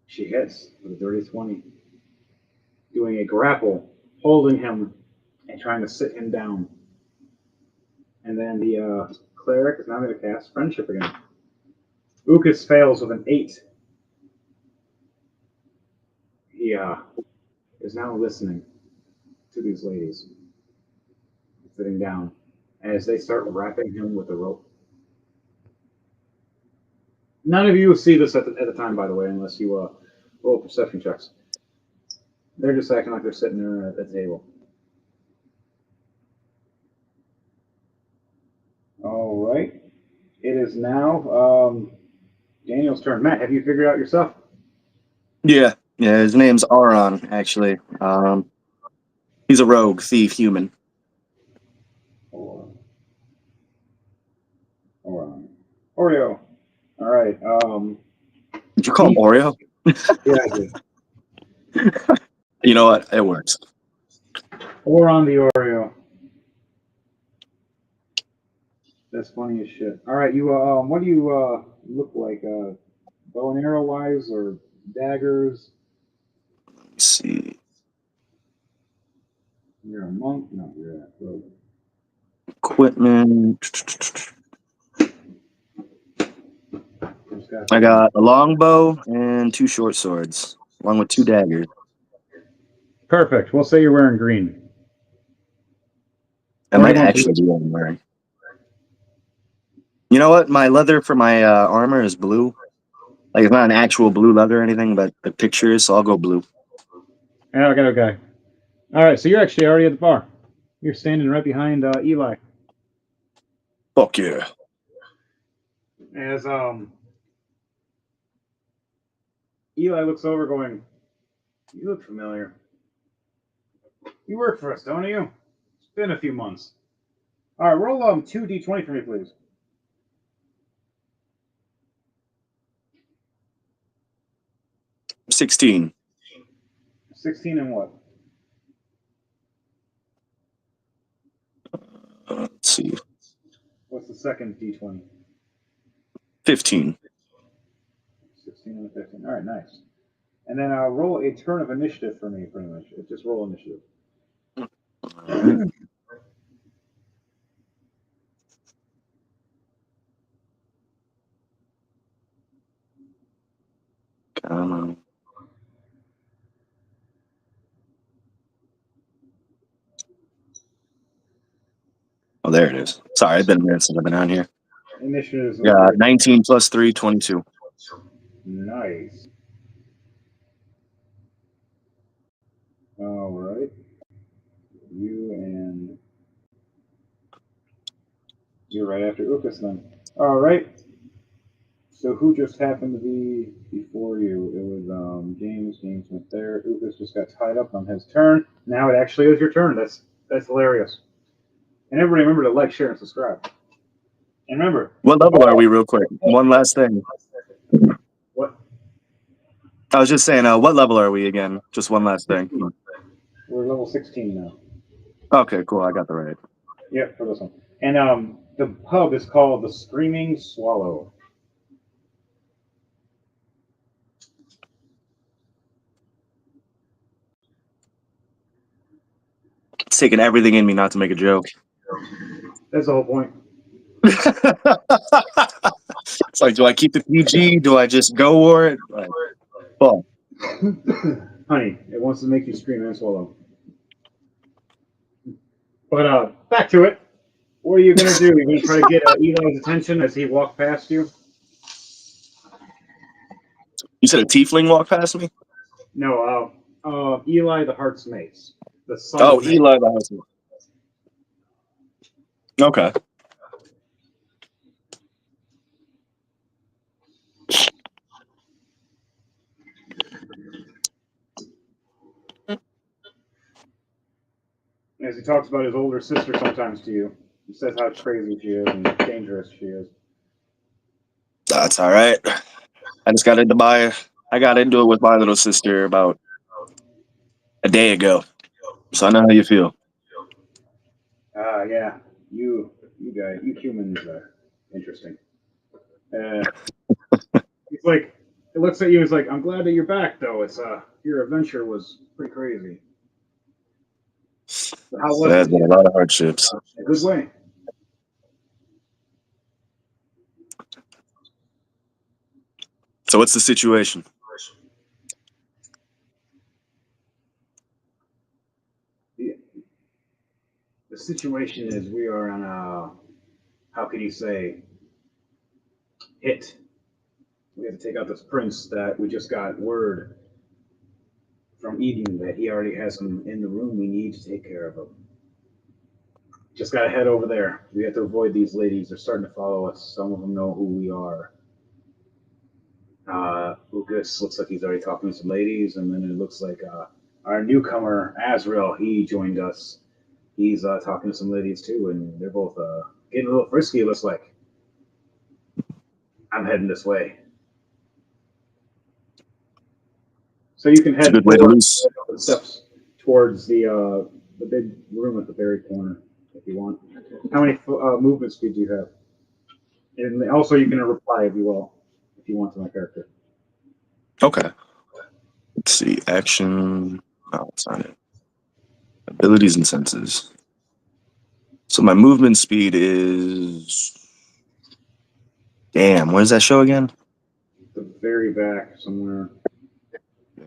S1: she hits with a dirty 20, doing a grapple, holding him and trying to sit him down. And then the cleric is now going to cast friendship again. Ukas fails with an 8. He is now listening to these ladies sitting down as they start wrapping him with a rope. None of you see this at the time, by the way, unless you roll perception checks. They're just acting like they're sitting there at the table. All right. It is now Daniel's turn. Matt, have you figured out your stuff?
S7: Yeah, his name's Aron, actually. He's a rogue, thief, human.
S1: Oreo. All right.
S7: Did you call him Oreo?
S1: Yeah, I did.
S7: You know what? It works.
S1: Or on the Oreo. That's funny as shit. All right, you what do you look like? Bow and arrow wise or daggers?
S7: Let's see.
S1: You're a monk? No, you're a rogue.
S7: Equipment. I got a longbow and 2 short swords, along with 2 daggers.
S1: Perfect. We'll say you're wearing green.
S7: I might actually be wearing. You know what? My leather for my armor is blue. Like, it's not an actual blue leather or anything, but the picture is, so I'll go blue.
S1: Okay. All right, so you're actually already at the bar. You're standing right behind Eli.
S7: Fuck yeah.
S1: As Eli looks over, going, "You look familiar. You work for us, don't you? It's been a few months. All right, roll 2d20 for me, please."
S7: 16.
S1: 16 and what?
S7: Let's see.
S1: What's the second d20?
S7: 15.
S1: 16 and 15. All right, nice. And then roll a turn of initiative for me, pretty much. Just roll initiative.
S7: Right. Come on. Oh, there it is. Sorry, it's been a minute since I've been on here.
S1: Initiative is
S7: Yeah, 19 plus 3, 22.
S1: Nice. All right. You and you're right after Ukas then. All right. So who just happened to be before you? It was James. James went there. Ukas just got tied up on his turn. Now it actually is your turn. That's hilarious. And everybody remember to like, share, and subscribe. And remember,
S7: What level are we, real quick? One last thing.
S1: what?
S7: I was just saying, what level are we again? Just one last thing.
S1: We're level 16 now.
S7: Okay, cool. I got the right.
S1: Yep, for this one. And the pub is called the Screaming Swallow.
S7: It's taking everything in me not to make a joke.
S1: That's the whole point.
S7: It's like, do I keep the PG? Do I just go for it? Like, well,
S1: Honey, it wants to make you scream and swallow. But back to it. What are you going to do? You're going to try to get Eli's attention as he walked past you?
S7: you said a tiefling walked past me?
S1: No, Eli the Heart's Mace. The son
S7: Oh,
S1: of Mace.
S7: Eli the husband. Okay.
S1: As he talks about his older sister sometimes to you, he says how crazy she is and dangerous she is.
S7: That's all right. I just got into I got into it with my little sister about a day ago, so I know how you feel.
S1: Yeah, you guys, you humans are interesting. He's like, it looks at you. He's like, I'm glad that you're back, though. It's your adventure was pretty crazy. So how was
S7: There's
S1: it?
S7: been a lot of hardships.
S1: A good way.
S7: So what's the situation?
S1: The situation is we are on a, how can you say, hit. We have to take out this prince that we just got word from Eden that he already has him in the room. We need to take care of him. Just gotta head over there. We have to avoid these ladies. They're starting to follow us. Some of them know who we are. Lucas looks like he's already talking to some ladies, and then it looks like our newcomer Azrael, he joined us. He's talking to some ladies too, and they're both getting a little frisky. It looks like. I'm heading this way, so you can
S7: It's a
S1: head
S7: good way to lose.
S1: the steps towards the big room at the very corner if you want. How many movement speed do you have? And also, you can reply if you will, if you want to my character.
S7: Okay. Let's see. Action. No, that's not it. Abilities and senses. So my movement speed is. Damn, what does that show again?
S1: The very back somewhere.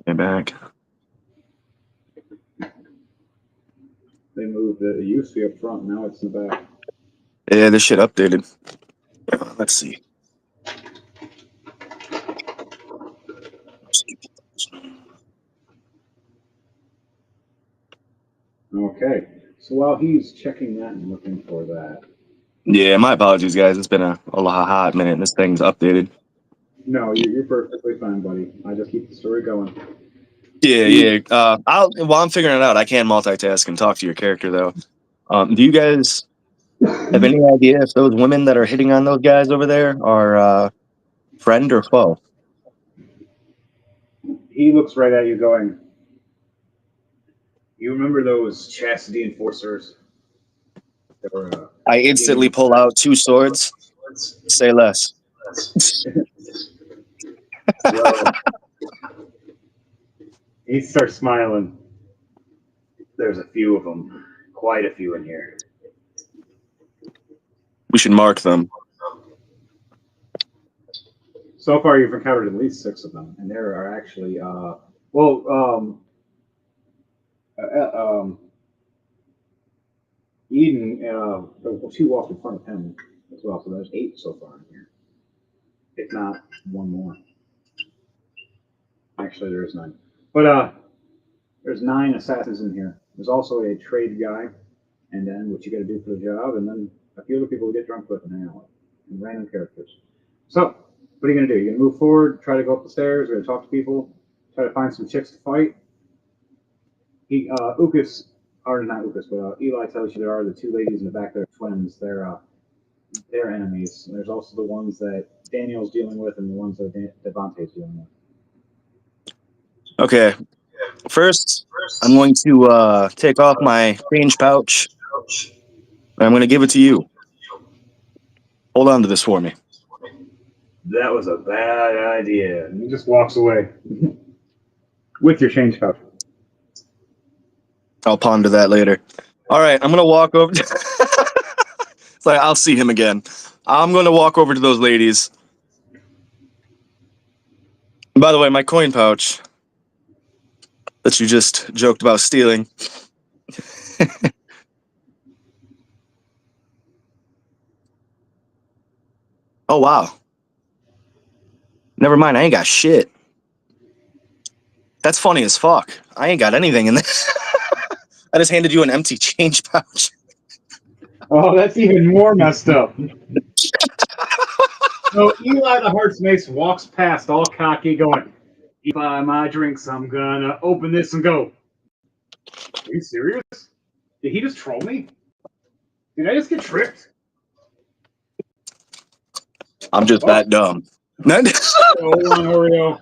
S7: Get back.
S1: They moved it. It used to be up front. Now it's in the back.
S7: Yeah, this shit updated. Let's see.
S1: Okay. So while he's checking that and looking for that.
S7: Yeah, my apologies, guys. It's been a hot minute. And this thing's updated.
S1: No, you're perfectly fine, buddy. I just keep the story going.
S7: Yeah. While I'm figuring it out, I can multitask and talk to your character though. Do you guys have any idea if those women that are hitting on those guys over there are friend or foe?
S1: He looks right at you going, you remember those chastity enforcers? That were,
S7: I instantly pull out 2 swords. Say less.
S1: well, he starts smiling. There's a few of them. Quite a few in here.
S7: We should mark them.
S1: So far, you've encountered at least 6 of them, and there are actually, Eden, she walked in front of him as well, so there's 8 so far in here. If not, one more. Actually, there is 9. But there's 9 assassins in here. There's also a trade guy, and then what you got to do for the job, and then a few other people to get drunk with and hang out with, and random characters. So, what are you gonna do? You're gonna move forward, try to go up the stairs, you're gonna talk to people, try to find some chicks to fight. Ucas, or not Ucas, but Eli tells you there are the 2 ladies in the back. They're twins. They're enemies. And there's also the ones that Daniel's dealing with, and the ones that Devontae's dealing with.
S7: Okay. First, I'm going to take off my change pouch. And I'm going to give it to you. Hold on to this for me.
S1: That was a bad idea. And he just walks away with your change pouch.
S7: I'll ponder that later. All right, I'm going to walk over. It's like, I'll see him again. I'm going to walk over to those ladies. And by the way, my coin pouch that you just joked about stealing. Oh, wow. Never mind, I ain't got shit. That's funny as fuck. I ain't got anything in this. I just handed you an empty change pouch.
S1: Oh, that's even more messed up. So Eli the Heart's Mace walks past all cocky going, "You buy my drinks, I'm gonna open this and go." Are you serious? Did he just troll me? Did I just get tricked?
S7: I'm just that dumb.
S1: Hold on, Oreo.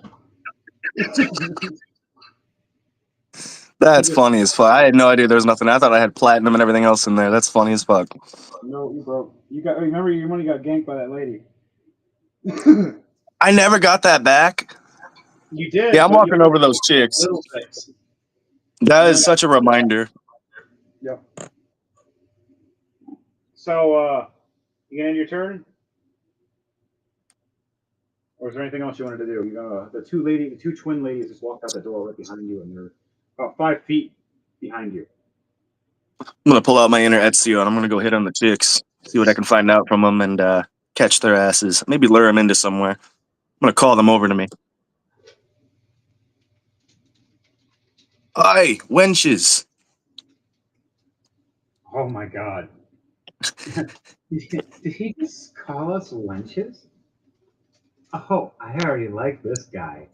S7: That's funny as fuck. I had no idea there was nothing. I thought I had platinum and everything else in there. That's funny as fuck.
S1: No, you broke. You got. Remember, you when you got ganked by that lady.
S7: I never got that back.
S1: You did.
S7: Yeah, I'm
S1: but
S7: walking
S1: you-
S7: over those chicks.
S1: Little things.
S7: That is such a reminder.
S1: Yep. So, you gonna end your turn? Or is there anything else you wanted to do? The two twin ladies just walked out the door right behind you, and they're about 5 feet behind you.
S7: I'm gonna pull out my inner Ezio and I'm gonna go hit on the chicks, see what I can find out from them, and catch their asses. Maybe lure them into somewhere. I'm gonna call them over to me. Hi, wenches.
S1: Oh my god. Did he just call us wenches? Oh, I already like this guy.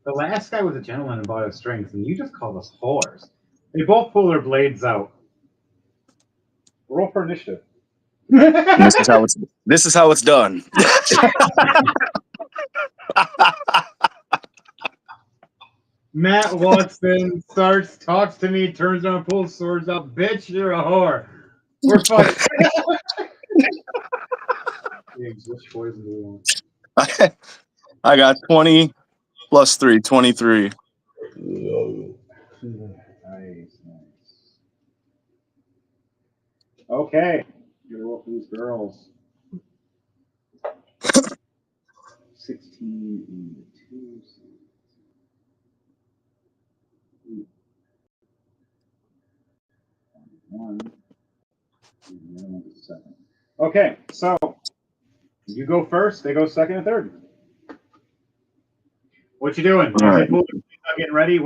S1: The last guy was a gentleman and bought us strings, and you just called us whores. They both pull their blades out. Roll for initiative.
S7: And this is how it's done.
S1: Matt walks in, talks to me, turns around, pulls swords out. Bitch, you're a whore. We're fighting. Which poison do you want?
S7: I got 20 plus 3, 23.
S1: Nice. Okay. You're gonna roll for these girls. 16 and 2. 1. And the other one's a 7. Okay, so you go first, they go second and third. What you doing?
S7: All right.
S1: Getting ready.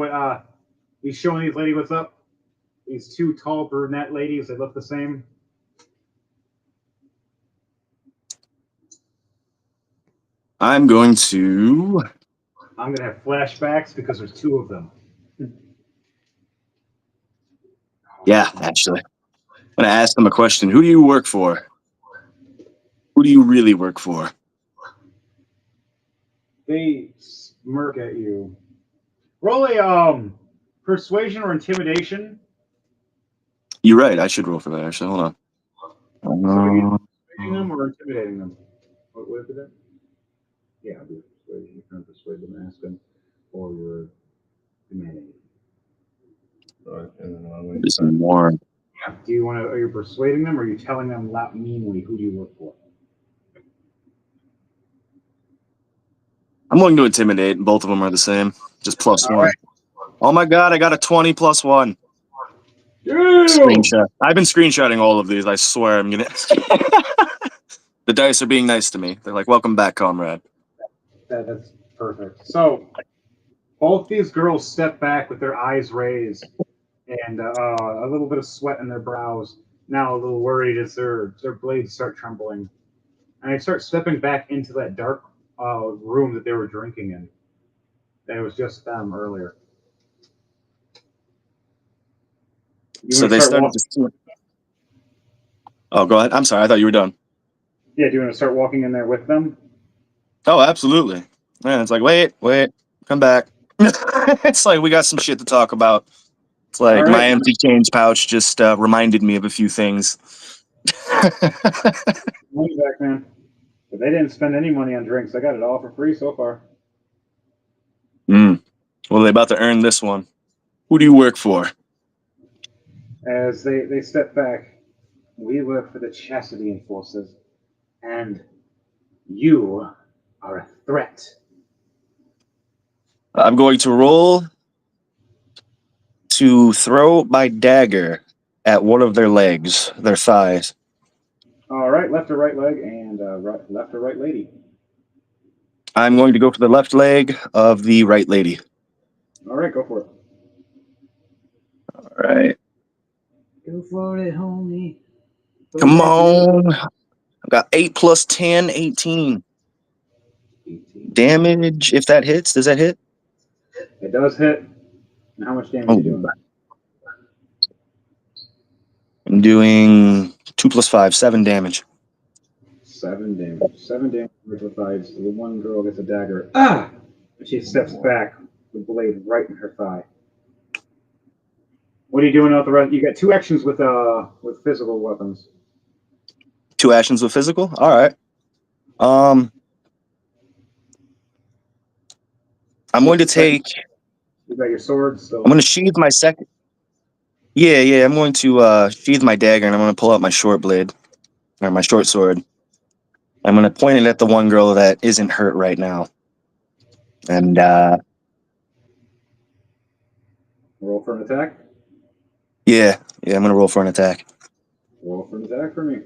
S1: He's showing these ladies what's up. These two tall brunette ladies, they look the same.
S7: I'm going to
S1: have flashbacks because there's two of them.
S7: Yeah, actually. I'm going to ask them a question. Who do you work for? Who do you really work for?
S1: They smirk at you. Roll a persuasion or intimidation.
S7: You're right. I should roll for that, actually. Hold on.
S1: Persuading them or intimidating them? What is it? Yeah, you're persuading. You're trying to persuade them, ask them, or you're demanding.
S7: Just more.
S1: Do you want to? Are you persuading them, or are you telling them meanly who you work for?
S7: I'm going to intimidate. Both of them are the same. Just plus 1. Right. Oh my god, I got a 20 plus 1. Screenshot. I've been screenshotting all of these. I swear I'm gonna. The dice are being nice to me. They're like, "Welcome back, comrade."
S1: That's perfect. So, both these girls step back with their eyes raised and a little bit of sweat in their brows. Now a little worried as their blades start trembling, and they start stepping back into that dark room that they were drinking in. That was just them earlier.
S7: So they started. Oh, go ahead. I'm sorry. I thought you were done.
S1: Yeah, do you want to start walking in there with them?
S7: Oh, absolutely. Man, it's like, wait, come back. It's like we got some shit to talk about. It's like my empty change pouch just reminded me of a few things.
S1: Money back, man. But they didn't spend any money on drinks. I got it all for free so far.
S7: Well, they're about to earn this one. Who do you work for?
S1: As they step back, we work for the Chastity Forces, and you are a threat.
S7: I'm going to roll to throw my dagger at one of their legs, their thighs.
S1: All right, left or right leg, and left or right lady.
S7: I'm going to go for the left leg of the right lady.
S1: All right, go for it.
S7: All right.
S1: Go for it, homie.
S7: Come on. I've got 8 plus 10, 18. Damage, if that hits. Does that hit?
S1: It does hit. And how much damage are you doing?
S7: I'm doing 2 + 5, 7 damage.
S1: 7 damage. 7 damage with thighs. The one girl gets a dagger. Ah! And she steps back, the blade right in her thigh. What are you doing out the rest? You got 2 actions with physical weapons.
S7: 2 actions with physical? All right. I'm going to take.
S1: You got your sword still.
S7: I'm going to sheathe my second. Yeah. I'm going to sheathe my dagger, and I'm going to pull out my short blade, or my short sword. I'm going to point it at the one girl that isn't hurt right now. And
S1: Roll for an attack.
S7: yeah, I'm going to roll for an attack.
S1: Roll for an attack for me.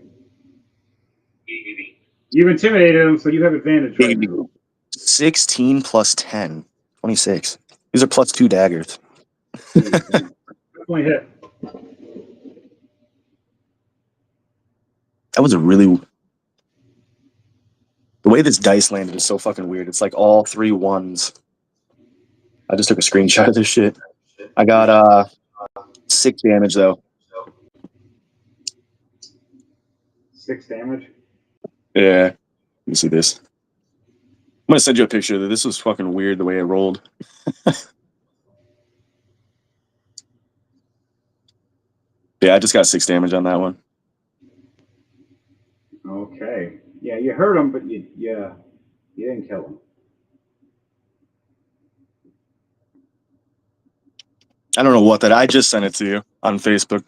S1: You've intimidated him, so you have advantage right now.
S7: 16 + 10, 26. These are +2 daggers.
S1: Definitely hit.
S7: That was a really. The way this dice landed is so fucking weird. It's like all 3 ones. I just took a screenshot of this shit. I got 6 damage though.
S1: 6 damage.
S7: Yeah. Let me see this. I'm gonna send you a picture of it. This was fucking weird the way it rolled. Yeah, I just got 6 damage on that one.
S1: Okay. Yeah, you hurt him, but you didn't kill him.
S7: I don't know what that. I just sent it to you on Facebook,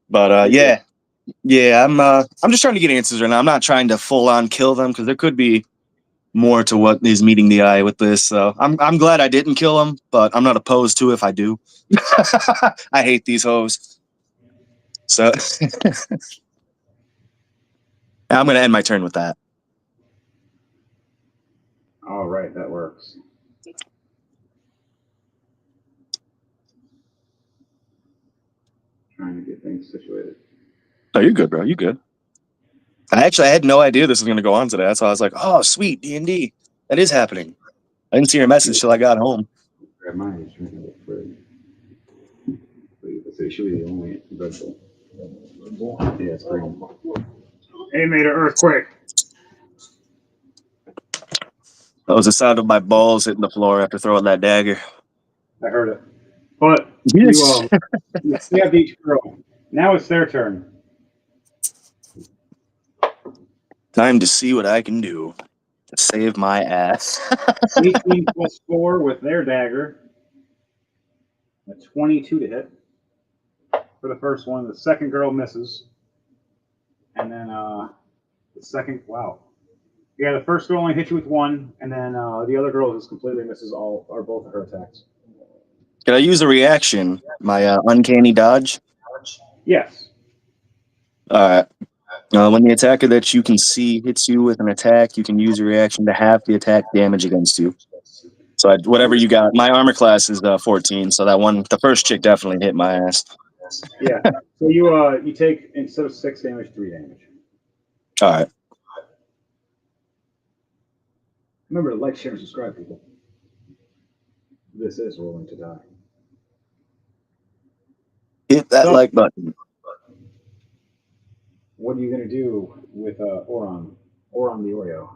S7: but yeah. I'm just trying to get answers right now. I'm not trying to full on kill them because there could be more to what is meeting the eye with this. So I'm glad I didn't kill them, but I'm not opposed to if I do. I hate these hoes. So I'm gonna end my turn with that.
S1: All right, that works. Trying to get things situated.
S7: Oh, you're good, bro. You good. I had no idea this was going to go on today. That's why I was like, oh, sweet, D&D. That is happening. I didn't see your message till I got home.
S1: Grab mine. Trying to look for it. So it should be the only vessel. Yeah, it's green. Hey, made an earthquake.
S7: That was the sound of my balls hitting the floor after throwing that dagger.
S1: I heard it. But
S7: Yes.
S1: you stabbed each girl. Now it's their turn.
S7: Time to see what I can do to save my ass.
S1: 18 + 4 with their dagger. A 22 to hit for the first one. The second girl misses. And then the second, wow. Yeah, the first girl only hit you with 1, and then the other girl just completely misses both of her attacks.
S7: Can I use a reaction? My uncanny dodge?
S1: Yes.
S7: All right. When the attacker that you can see hits you with an attack, you can use a reaction to half the attack damage against you. So whatever you got. My armor class is 14, so the first chick definitely hit my ass.
S1: Yeah. So you take, instead of 6 damage, 3 damage.
S7: All right.
S1: Remember to like, share, and subscribe, people. This is Rolling to Die.
S7: Hit that like button.
S1: What are you going to do with Oron? Oron the Oreo.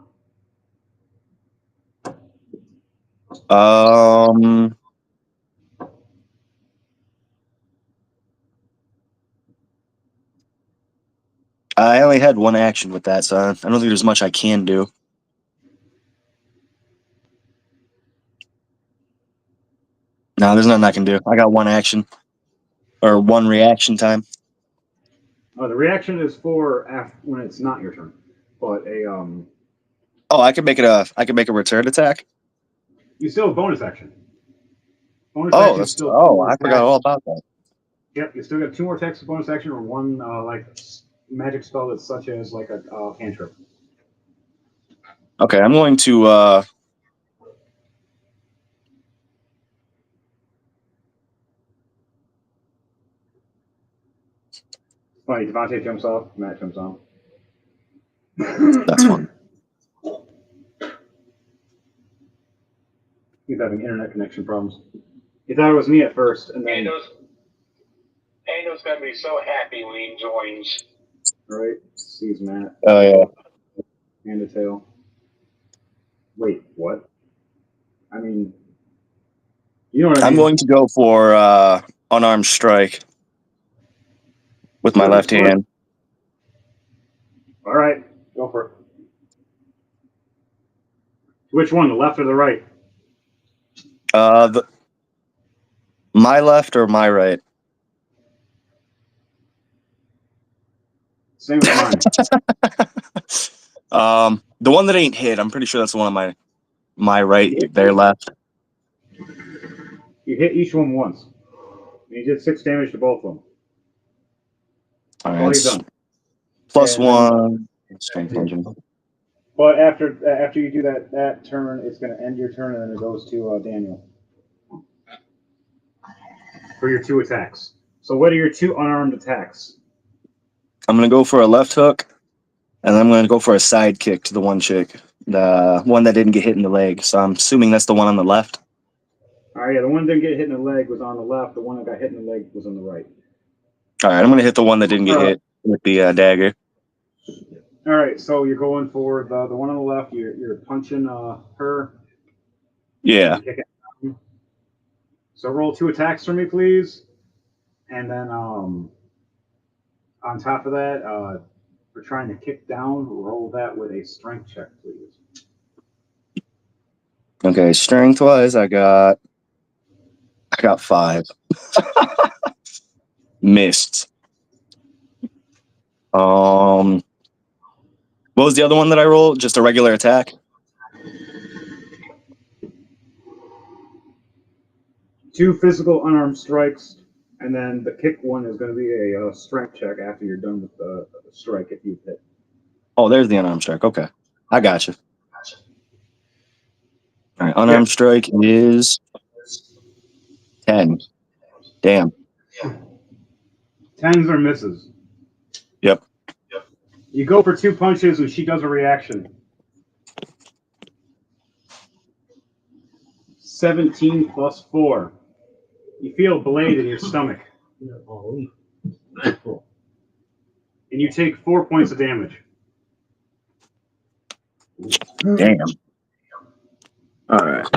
S7: I only had 1 action with that, so I don't think there's much I can do. No, there's nothing I can do. I got 1 action. Or 1 reaction time.
S1: Oh, the reaction is for when it's not your turn. But
S7: Oh, I could make a return attack?
S1: you still have bonus action.
S7: I forgot all about that.
S1: Yep, you still got 2 more attacks of bonus action or 1 like magic spell that's such as like a cantrip.
S7: Okay, I'm going to
S1: Funny, Devontae jumps off, Matt jumps on.
S7: That's fun.
S1: He's having internet connection problems. He thought it was me at first, and then
S4: Ain't no
S6: Daniel's gonna be so happy when he joins.
S1: Right? Sees Matt.
S7: Oh yeah.
S1: And a tail. Wait, what? I mean, you know what I
S7: I'm
S1: mean?
S7: going to go for unarmed strike with my left hand.
S1: All right, go for it. Which one, the left or the right?
S7: My left or my right?
S1: Same as mine.
S7: The one that ain't hit. I'm pretty sure that's the one on my right. Their left.
S1: You hit each one once. And you did 6 damage to both of them.
S7: All
S1: All
S7: right.
S1: you've done.
S7: Plus
S1: And then-
S7: 1. Strength engine.
S1: But after you do that turn, it's going to end your turn, and then it goes to Daniel for your 2 attacks. So what are your 2 unarmed attacks?
S7: I'm gonna go for a left hook, and I'm gonna go for a side kick to the one chick, the one that didn't get hit in the leg. So I'm assuming that's the one on the left.
S1: All right, yeah, the one that didn't get hit in the leg was on the left. The one that got hit in the leg was on the right.
S7: All right, I'm gonna hit the one that didn't get hit with the dagger.
S1: All right, so you're going for the one on the left. You're punching her.
S7: Yeah.
S1: So roll 2 attacks for me, please. And then on top of that, for trying to kick down, roll that with a strength check, please.
S7: Okay, strength wise, I got 5. Missed. What was the other one that I rolled? Just a regular attack?
S1: Two physical unarmed strikes, and then the kick one is going to be a strength check after you're done with the strike if you hit.
S7: Oh, there's the unarmed strike. Okay, I got you. All right, unarmed strike is 10. Damn.
S1: 10s are misses.
S7: Yep.
S1: You go for 2 punches, and she does a reaction. 17 plus 4. You feel a blade in your stomach. And you take 4 points of damage.
S7: Damn. All right.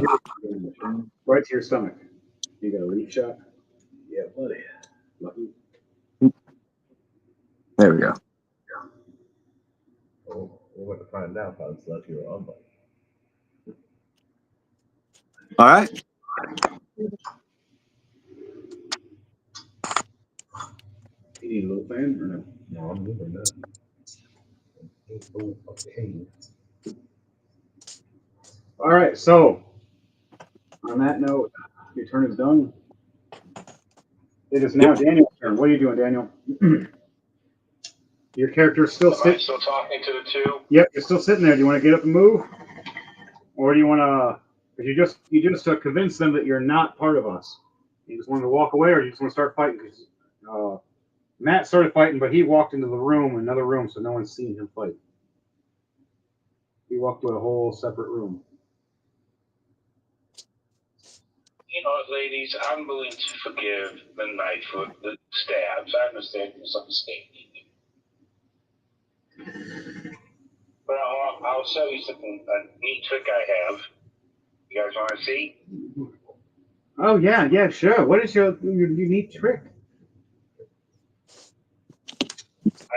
S1: Right to your stomach. You got a leaf shot? Yeah, buddy. Lucky.
S7: There we go.
S3: We're going to find out how it's lucky or unlucky.
S7: All right.
S1: You need a little fan or no?
S3: No, I'm moving that. Okay.
S1: All right, so on that note, your turn is done. It is now Daniel's turn. What are you doing, Daniel? Your character is still
S4: Am I
S1: sitting.
S4: still talking to the 2?
S1: Yep, you're still sitting there. Do you want to get up and move, or do you want to? Because you just convince them that you're not part of us. You just want to walk away, or you just want to start fighting? Because Matt started fighting, but he walked into the room, another room, so no one's seen him fight. He walked to a whole separate room.
S6: You know, ladies, I'm willing to forgive the knife for the stabs. I understand it was a mistake. But I'll show you something, a neat trick I have. You guys want to see?
S1: Oh yeah, sure. What is your unique trick?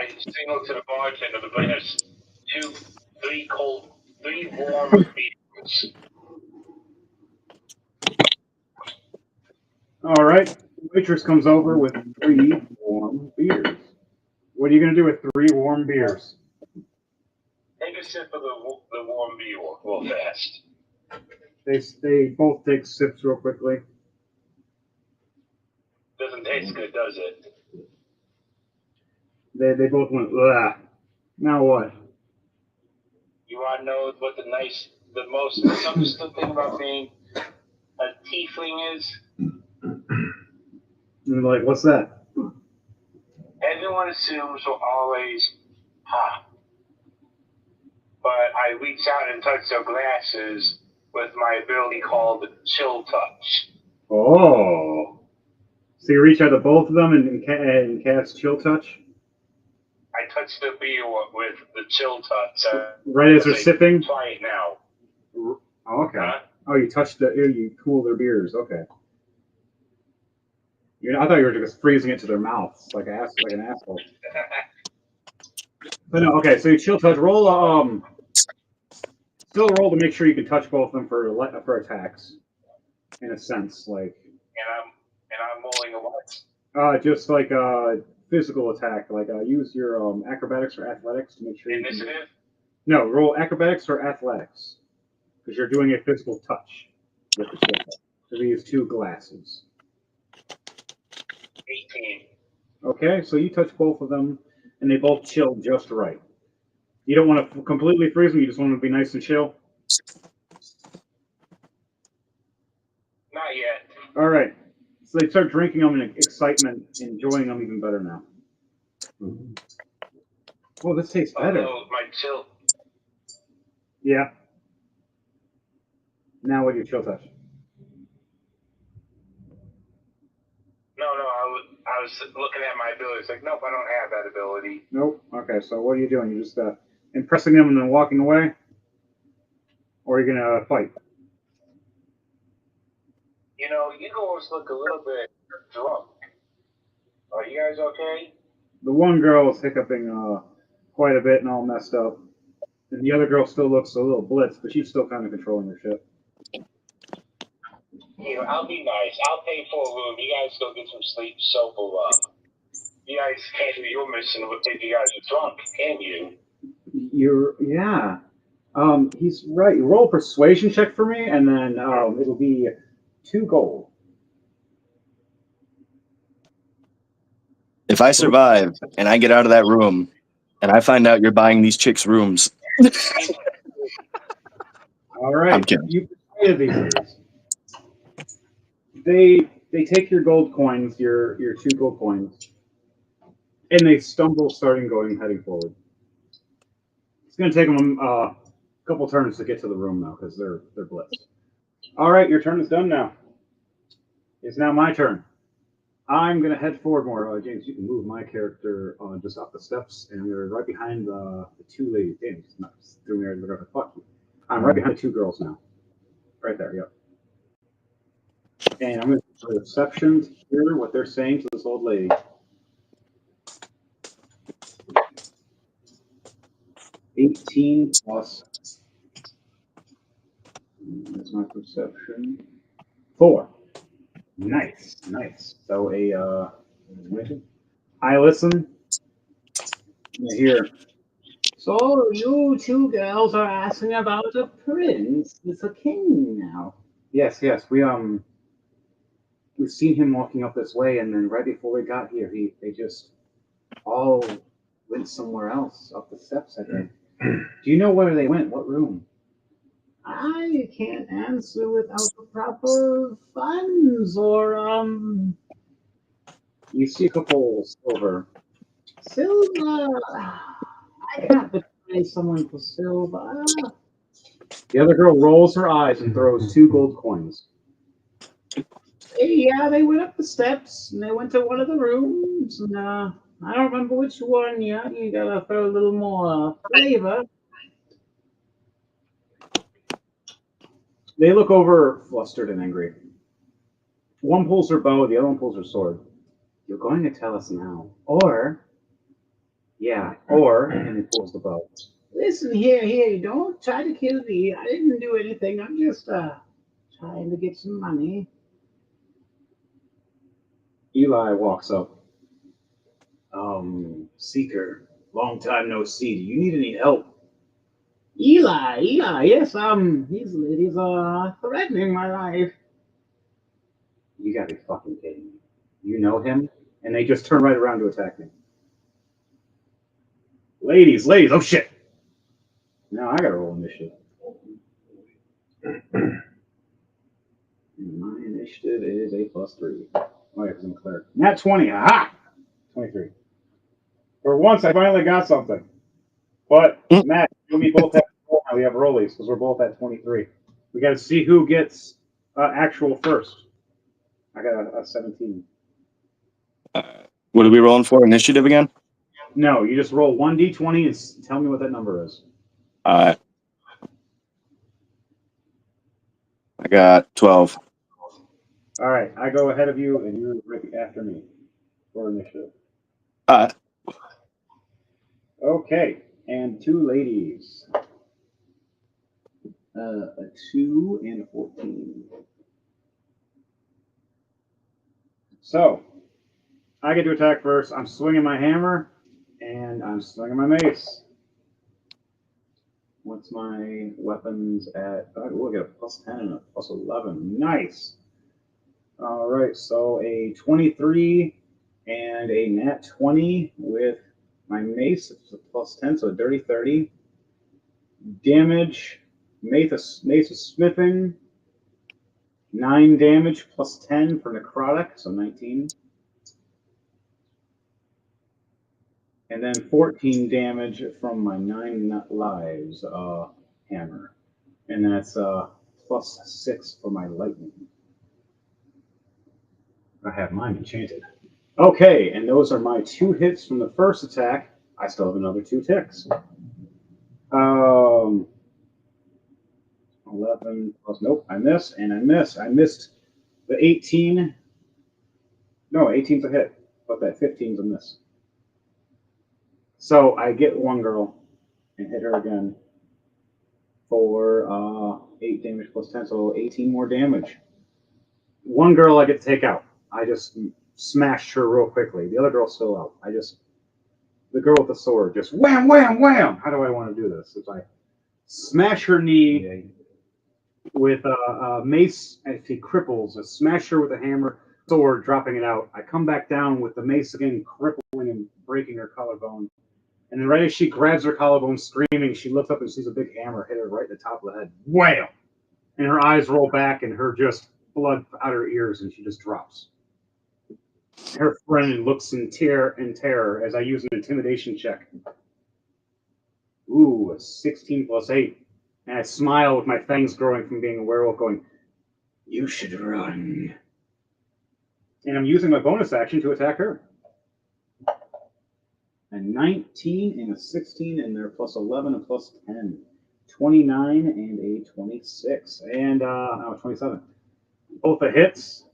S6: I signal to the bartender to bring us 3 warm beers.
S1: All right. The waitress comes over with 3 warm beers. What are you going to do with 3 warm beers?
S6: Take a sip of the warm beer real fast.
S1: They both take sips real quickly.
S6: Doesn't taste good, does it?
S1: They both went, ugh. Now what?
S6: You want to know what the most misunderstood thing about being a tiefling is?
S1: And they're like, what's that?
S6: Everyone assumes we're always hot. But I reach out and touch their glasses with my ability called Chill Touch.
S1: Oh. So you reach out to both of them and cast Chill Touch?
S6: I touch the beer with the chill touch.
S1: Right as they're sipping?
S6: Try it now.
S1: Oh, okay.
S6: Huh?
S1: Oh, you you cool their beers. Okay. I thought you were just freezing it to their mouths like an asshole. But no, okay. So you Chill Touch. Roll still roll to make sure you can touch both of them for attacks. In a sense, like.
S6: And I'm rolling a what?
S1: Just like a physical attack. Like use your acrobatics or athletics to make sure.
S6: Initiative?
S1: No, roll acrobatics or athletics because you're doing a physical touch with the Chill Touch. So these two glasses.
S6: 18.
S1: Okay, so you touch both of them, and they both chill just right. You don't want to completely freeze them. You just want them to be nice and chill.
S6: Not yet.
S1: All right. So they start drinking them in excitement, enjoying them even better now. Oh, this tastes better.
S6: Although my chill.
S1: Yeah. Now what do you Chill Touch?
S6: No, I was looking at my abilities. Like, nope, I don't have that ability.
S1: Nope. Okay, so what are you doing? You just impressing them and then walking away? Or are you going to fight?
S6: You girls look a little bit drunk. Are you guys okay?
S1: The one girl is hiccuping quite a bit and all messed up. And the other girl still looks a little blitzed, but she's still kind of controlling her shit.
S6: I'll be nice. I'll pay for a room. You guys go get some sleep, sober up. You guys can't do your mission if you guys are drunk, can you?
S1: Yeah. He's right. You roll a persuasion check for me, and then it'll be 2 gold.
S7: If I survive and I get out of that room and I find out you're buying these chicks rooms,
S1: All right.
S7: I'm kidding.
S1: You persuaded these ladies. They take your gold coins, your 2 gold coins, and they stumble, heading forward. It's going to take them a couple turns to get to the room now because they're blitzed. All right, your turn is done now. It's now my turn. I'm going to head forward more. James, you can move my character just off the steps, and they're right behind the 2 ladies. James, not doing there. Fuck you. I'm right behind the 2 girls now. Right there, yep. And I'm going to do perception to hear what they're saying to this old lady. +18. That's my perception. 4. Nice. So I listen. I hear. So you 2 girls are asking about a prince. It's a king now. Yes. We've seen him walking up this way, and then right before we got here, they just all went somewhere else up the steps, I think. Do you know where they went? What room? I can't answer without the proper funds or You see a couple silver. I can't betray someone for silver. The other girl rolls her eyes and throws 2 gold coins. Yeah, they went up the steps and they went to one of the rooms. And I don't remember which one yet. You gotta throw a little more flavor. They look over flustered and angry. One pulls her bow, the other one pulls her sword. You're going to tell us now. Or, and he pulls the bow. Listen here, you don't try to kill me. I didn't do anything. I'm just trying to get some money. Eli walks up. Seeker, long time no see. Do you need any help? Eli, yes, these ladies are threatening my life. You gotta be fucking kidding me. You know him? And they just turn right around to attack me. Ladies, oh shit! Now I gotta roll initiative. My initiative is a +3. Oh yeah, because I'm a cleric. Nat 20, aha! 23. For once, I finally got something. But, Matt, you and me both have now we have rollies, because we're both at 23. We gotta see who gets actual first. I got a 17.
S7: What are we rolling for? Initiative again?
S1: No, you just roll 1d20 and tell me what that number is.
S7: I got 12.
S1: All right, I go ahead of you, and you're right after me for initiative. Okay, and 2 ladies. A 2 and a 14. So, I get to attack first. I'm swinging my hammer, and I'm swinging my mace. What's my weapons at? Oh, we'll get a plus 10 and a plus 11. Nice. All right, so a 23 and a nat 20 with my mace. It's a plus 10, so a dirty 30. Damage, mace of smithing. 9 damage plus 10 for necrotic, so 19. And then 14 damage from my 9 lives hammer. And that's plus 6 for my lightning. I have mine enchanted. Okay, and those are my 2 hits from the first attack. I still have another 2 ticks. 11 plus, nope, I miss, and I miss. I missed the 18. No, 18's a hit, but that 15's a miss. So I get one girl and hit her again for 8 damage plus 10, so 18 more damage. One girl I get to take out. I just smashed her real quickly. The other girl's still out. The girl with the sword, just wham, wham, wham. How do I want to do this? If I smash her knee with a mace, if he cripples, I smash her with a hammer, sword, dropping it out. I come back down with the mace again, crippling and breaking her collarbone. And then right as she grabs her collarbone, screaming, she looks up and sees a big hammer hit her right in the top of the head. Wham! And her eyes roll back, and her just blood out her ears, and she just drops. Her friend looks in terror as I use an intimidation check. Ooh, a 16 plus 8. And I smile with my fangs growing from being a werewolf, going, "You should run." And I'm using my bonus action to attack her. A 19 and a 16, and they're plus 11 and plus 10. 29 and a 26. And 27. Both the hits.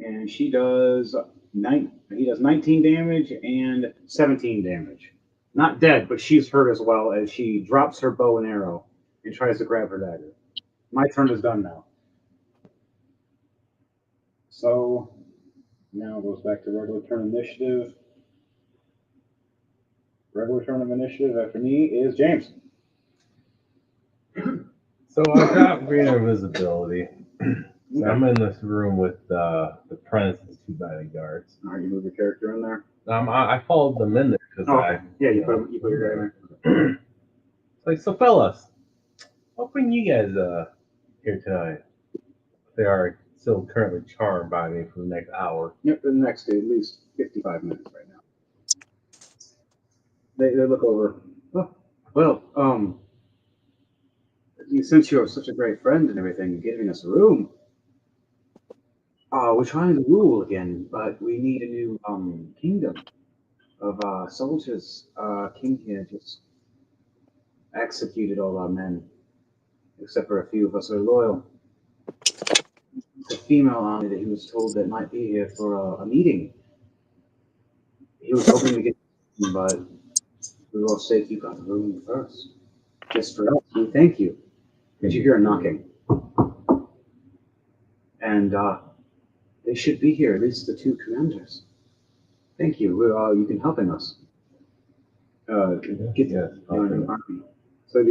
S1: And he does 19 damage and 17 damage. Not dead, but she's hurt as well as she drops her bow and arrow and tries to grab her dagger. My turn is done now. So now it goes back to regular turn initiative. Regular turn of initiative after me is James.
S3: So I got green invisibility. So I'm in this room with the apprentice and 2 bodyguards.
S1: All right, you move your character in there.
S3: I followed them in there because
S1: you put your guy in there.
S3: Like, so fellas, what bring you guys here tonight? They are still currently charmed by me for the next hour.
S1: Yep, the next at least 55 minutes right now. They look over. Oh, well, since you're such a great friend and everything, giving us a room. We're trying to rule again, but we need a new kingdom of soldiers. King here just executed all our men, except for a few of us who are loyal. It's a female army that he was told that might be here for a meeting. He was hoping to get, but we all said you got the room first. Just for us, we thank you. Did you hear a knocking? And they should be here, at least the 2 commanders. Thank you. You've been helping us. Get the army. So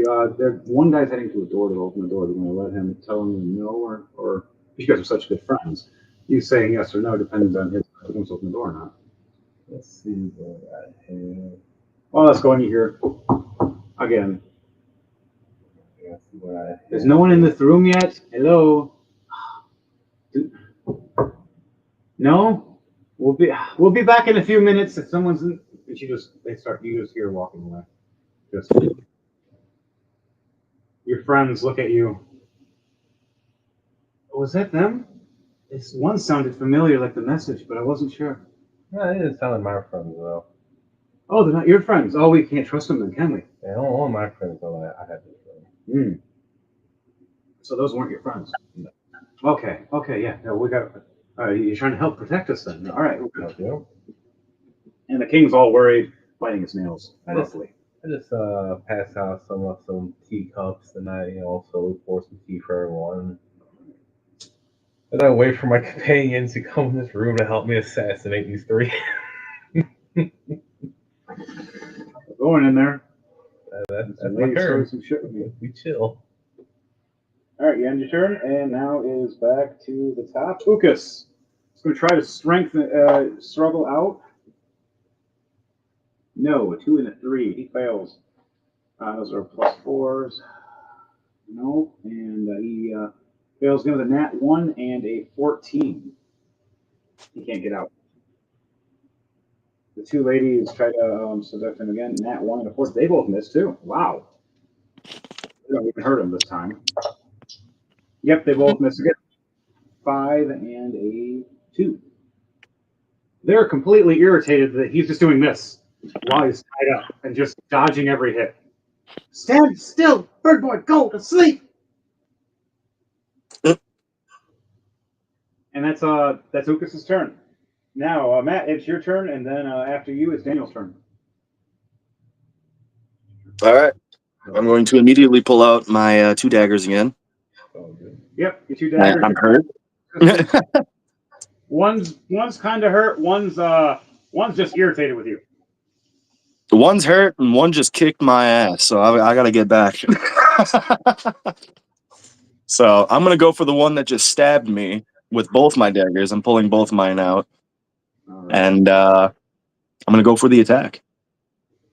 S1: one guy's heading to a door to open the door. They're going to let him tell him no, or you guys are such good friends. You saying yes or no depends on his wants to open the door or not.
S3: Let's see what I have.
S1: Well, let's go in here again. There's no one in this room yet. Hello. No. We'll be back in a few minutes. If someone's in, and you just hear walking away. Just your friends look at you. Was that them? This one sounded familiar, like the message, but I wasn't sure.
S3: No, it didn't sound like my friends though.
S1: Oh, they're not your friends. Oh, we can't trust them then, can we?
S3: Yeah, all my friends know that I have this friend.
S1: So those weren't your friends. Okay. Yeah. No, we got. You're trying to help protect us then. All right.
S3: Yeah.
S1: And the king's all worried, biting his nails roughly.
S3: I just passed out some teacups, and I slowly pour some tea for everyone. And I wait for my companions to come in this room to help me assassinate these three.
S1: Going in there.
S3: That's my turn.
S1: Some shit with me.
S3: We chill.
S1: All right, you end your turn, and now is back to the top. Ukas is going to try to struggle out. No, a 2 and a 3. He fails. Those are +4s. No, and he fails again with a nat 1 and a 14. He can't get out. The two ladies try to seduct him again. Nat 1 and a 14. They both missed too. Wow. We don't even hurt him this time. Yep, they both missed again. 5 and a 2. They're completely irritated that he's just doing this while he's tied up and just dodging every hit. Stand still, bird boy, go to sleep. And that's Ukas' turn. Now, Matt, it's your turn, and then after you, it's Daniel's turn.
S7: All right. I'm going to immediately pull out my 2 daggers again.
S1: Yep, your 2 daggers.
S7: I'm hurt.
S1: One's kind of hurt. One's just irritated with you.
S7: One's hurt, and one just kicked my ass, so I got to get back. So I'm going to go for the one that just stabbed me with both my daggers. I'm pulling both mine out. Right. And I'm going to go for the attack.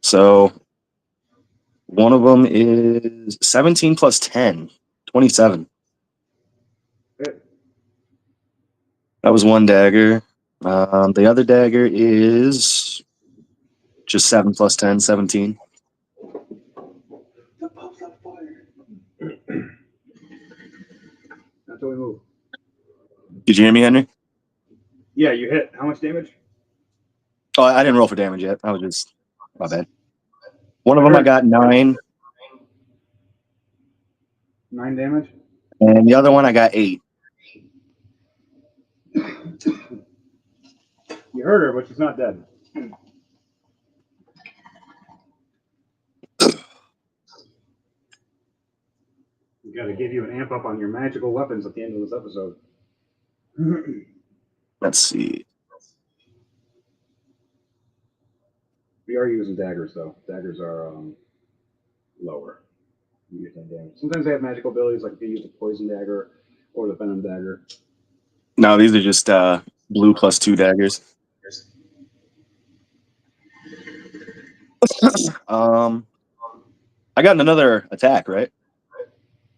S7: So one of them is 17 plus 10, 27.
S1: Good.
S7: That was one dagger. The other dagger is just 7 plus 10, 17.
S1: That's how we move.
S7: Did you hear me, Henry?
S1: Yeah, you hit. How much damage?
S7: Oh, I didn't roll for damage yet. I was just, my bad. One of them I got 9.
S1: 9 damage?
S7: And the other one I got 8.
S1: You hurt her, but she's not dead. We got to give you an amp up on your magical weapons at the end of this episode.
S7: Let's see.
S1: We are using daggers, though. Daggers are lower. You get 10 damage. Sometimes they have magical abilities, like if you use the poison dagger or the venom dagger.
S7: No, these are just blue plus 2 daggers. I got another attack, right?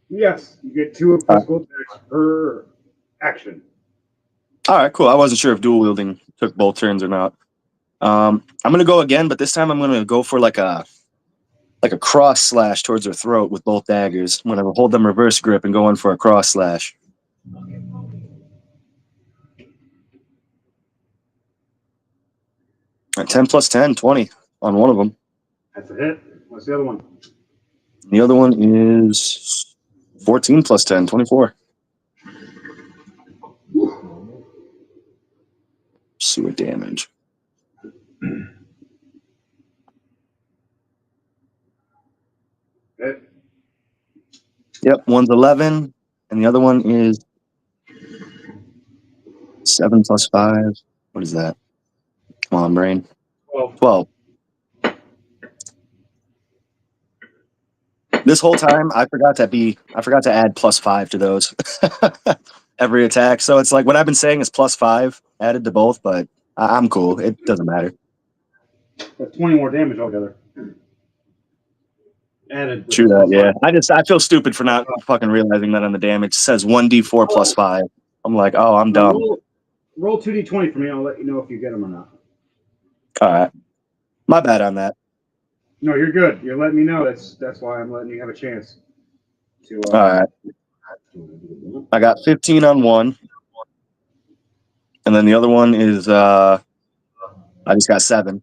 S1: Yes, you get 2 physical attacks per action.
S7: All right, cool. I wasn't sure if dual wielding took both turns or not. I'm gonna go again, but this time I'm gonna go for like a cross slash towards her throat with both daggers. I'm gonna hold them reverse grip and go in for a cross slash. At 10 plus 10, 20 on one of them.
S1: That's a hit. What's the other one?
S7: The other one is 14 plus 10, 24. Sewer damage.
S1: Hit.
S7: Yep, one's 11, and the other one is 7 plus 5. What is that? Come on, brain. 12. This whole time, I forgot to add plus 5 to those every attack. So it's like what I've been saying is plus 5 added to both, but I'm cool. It doesn't matter.
S1: That's 20 more damage altogether. Added.
S7: True that, yeah. I feel stupid for not fucking realizing that on the damage. It says 1d4 plus 5. I'm like, oh, I'm dumb.
S1: Roll 2d20 for me. I'll let you know if you get them or not.
S7: All right. My bad on that.
S1: No, you're good. You're letting me know. That's why I'm letting you have a chance to.
S7: All right. I got 15 on one. And then the other one is I just got 7.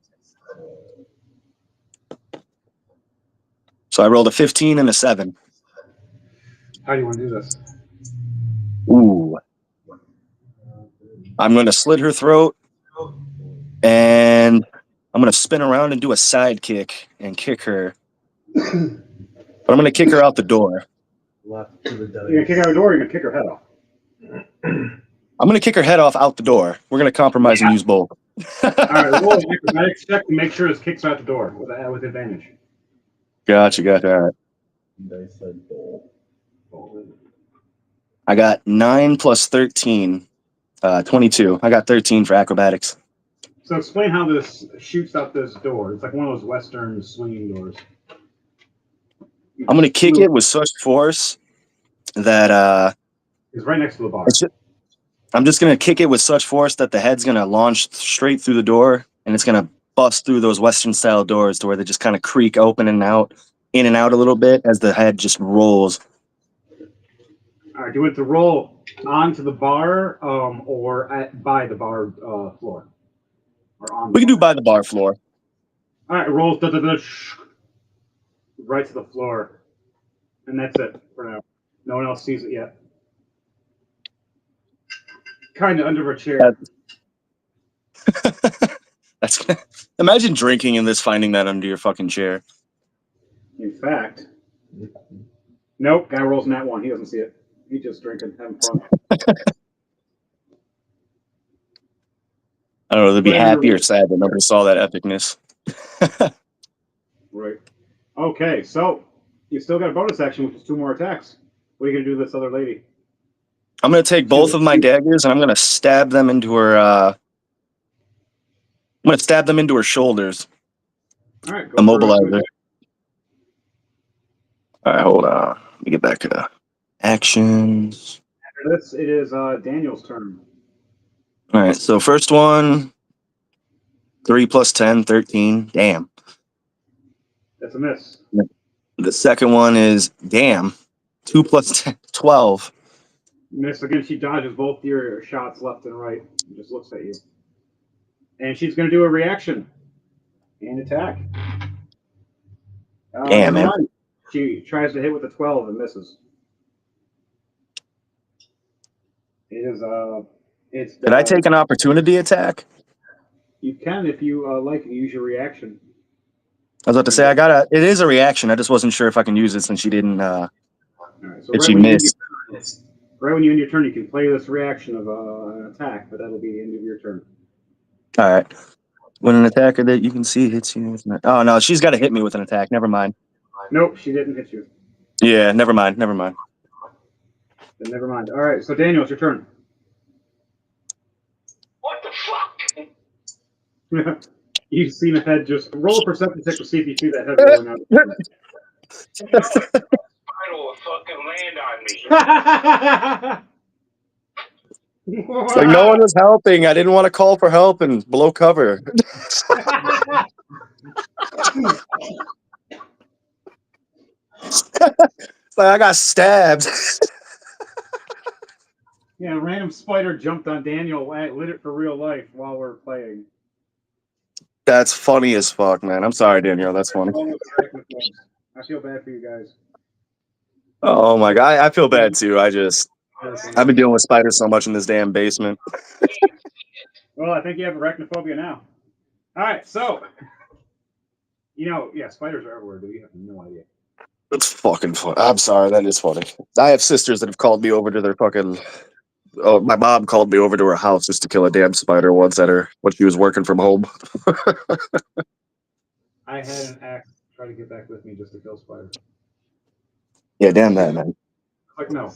S7: So I rolled a 15 and a 7.
S1: How do you want to do this?
S7: Ooh. I'm going to slit her throat, and I'm going to spin around and do a side kick and kick her. But I'm going to kick her out the door.
S3: Left to the
S1: You're going to kick her out the door or you're going to kick her head off?
S7: I'm going to kick her head off out the door. We're going to compromise and use both.
S1: All right, roll an acrobatics check to make sure his kicks out the door with advantage.
S7: Gotcha. All right.
S3: They said bowl.
S7: I got 9 plus 13, 22. I got 13 for acrobatics.
S1: So explain how this shoots out this door. It's like one of those Western swinging doors.
S7: I'm going to kick it with such force that
S1: It's right next to the bar.
S7: I'm just going to kick it with such force that the head's going to launch straight through the door, and it's going to bust through those Western style doors to where they just kind of creak open and out, in and out a little bit as the head just rolls.
S1: All right, do you want to roll onto the bar or by the bar floor? Or on
S7: We can do by the bar floor.
S1: All right, rolls right to the floor. And that's it for now. No one else sees it yet. Kind of under her chair.
S7: That's imagine drinking and this, finding that under your fucking chair.
S1: In fact, nope, guy rolls nat 1. He doesn't see it. He's just drinking, having fun.
S7: I don't know, they'd be happy or sad that nobody saw that epicness.
S1: Right. Okay, so you still got a bonus action, which is 2 more attacks. What are you going to do to this other lady?
S7: I'm going to take both of my daggers and I'm going to stab them into her. I'm going to stab them into her shoulders.
S1: All right, go
S7: Immobilize her. All right, hold on. Let me get back to actions.
S1: After this, it is Daniel's turn.
S7: All right, so first one, 3 plus 10, 13. Damn.
S1: That's a miss.
S7: The second one is, damn, 2 plus 10, 12.
S1: Miss again. She dodges both your shots left and right. And just looks at you. And she's going to do a reaction and attack.
S7: Damn, man.
S1: She tries to hit with a 12 and misses.
S7: Did I take an opportunity attack?
S1: You can if you like to use your reaction.
S7: I was about to say it is a reaction. I just wasn't sure if I can use it since she didn't.
S1: All right, so
S7: she missed.
S1: Right when you end your turn, you can play this reaction of an attack, but that'll be the end of your turn.
S7: All right. When an attacker that you can see hits you with an... Oh, no, she's got to hit me with an attack. Never mind.
S1: Nope, she didn't hit you.
S7: Yeah, never mind.
S1: Then never mind. All right, so Daniel, it's your turn.
S6: What the fuck?
S1: You've seen a head just roll a perception check to see if you see that head rolling out.
S6: Spider will fucking land on me.
S7: It's like no one was helping. I didn't want to call for help and blow cover. It's like I got stabbed.
S1: Yeah, a random spider jumped on Daniel, lit it for real life while we're playing.
S7: That's funny as fuck, man. I'm sorry, Danielle. That's funny.
S1: I feel bad for you guys.
S7: Oh my god, I feel bad too. I've been dealing with spiders so much in this damn basement.
S1: Well, I think you have arachnophobia now. All right, so spiders are everywhere, dude. You have no idea.
S7: That's fucking funny. I'm sorry, that is funny. I have sisters that have called me over to their fucking. Oh, my mom called me over to her house just to kill a damn spider once when she was working from home.
S1: I had an axe try to get back with me just to kill spiders.
S7: Yeah, damn that, man.
S1: Like, no.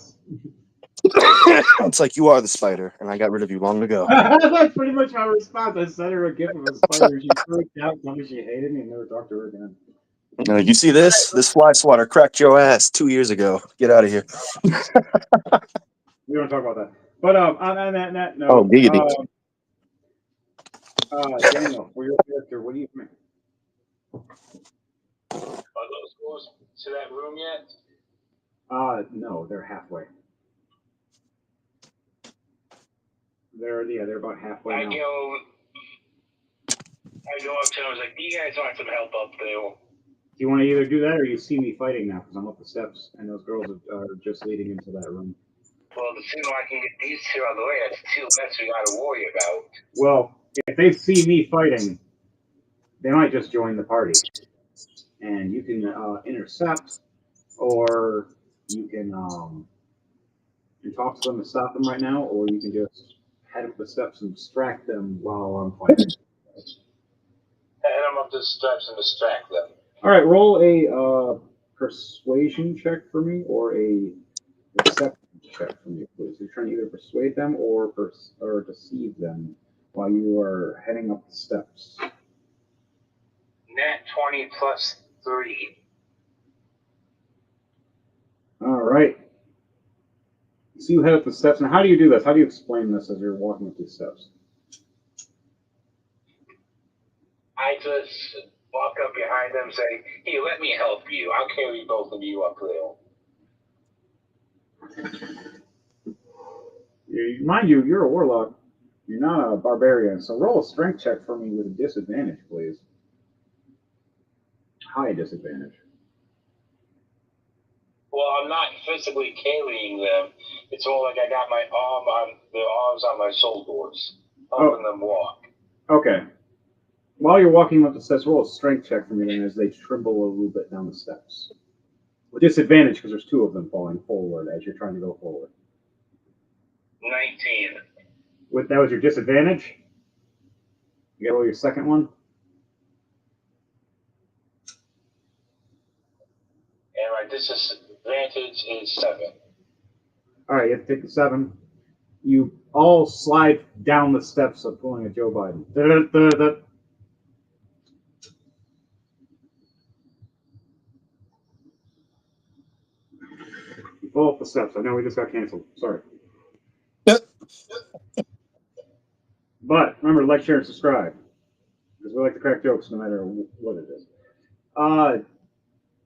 S7: It's like you are the spider, and I got rid of you long ago.
S1: That's pretty much my response. I sent her a gift of a spider. She freaked out, told me she hated me, and never talked to her again.
S7: You see this? This fly swatter cracked your ass 2 years ago. Get out of here.
S1: We don't talk about that. But on that note,
S7: Oh, giggity.
S1: Daniel, for your character, what do you think?
S6: Are those doors to that room yet?
S1: No, they're halfway. They're about halfway
S6: I
S1: now.
S6: go up to them. I was like, "Do you guys want some help up there?"
S1: Do you want to either do that or you see me fighting now? Because I'm up the steps and those girls are just leading into that room.
S6: Well, the sooner I can get these two out of the way, that's two less we got to worry about.
S1: Well, if they see me fighting, they might just join the party. And you can intercept, or you can talk to them and stop them right now, or you can just head up the steps and distract them while I'm fighting.
S6: Head them up the steps and distract them.
S1: All right, roll a persuasion check for me, or a deception check for me, please. You're trying to either persuade them or deceive them while you are heading up the steps.
S6: Nat 20 plus 3.
S1: All right. So you head up the steps. Now, how do you do this? How do you explain this as you're walking up these steps?
S6: I just walk up behind them and say, "Here, let me help you. I'll carry both of you up there."
S1: Mind you, you're a warlock. You're not a barbarian. So roll a strength check for me with a disadvantage, please. High disadvantage.
S6: Well, I'm not physically carrying them. It's more like I got my arms on my shoulders, helping them walk.
S1: Okay. While you're walking up the steps, roll a strength check for me then as they tremble a little bit down the steps. With disadvantage because there's two of them falling forward as you're trying to go forward.
S6: 19.
S1: That was your disadvantage? You gotta roll your second one?
S6: And my disadvantage is 7.
S1: All right, you have to take the 7. You all slide down the steps of pulling a Joe Biden. You fall up the steps. I know we just got canceled. Sorry. But remember, like, share, and subscribe. Because we like to crack jokes no matter what it is.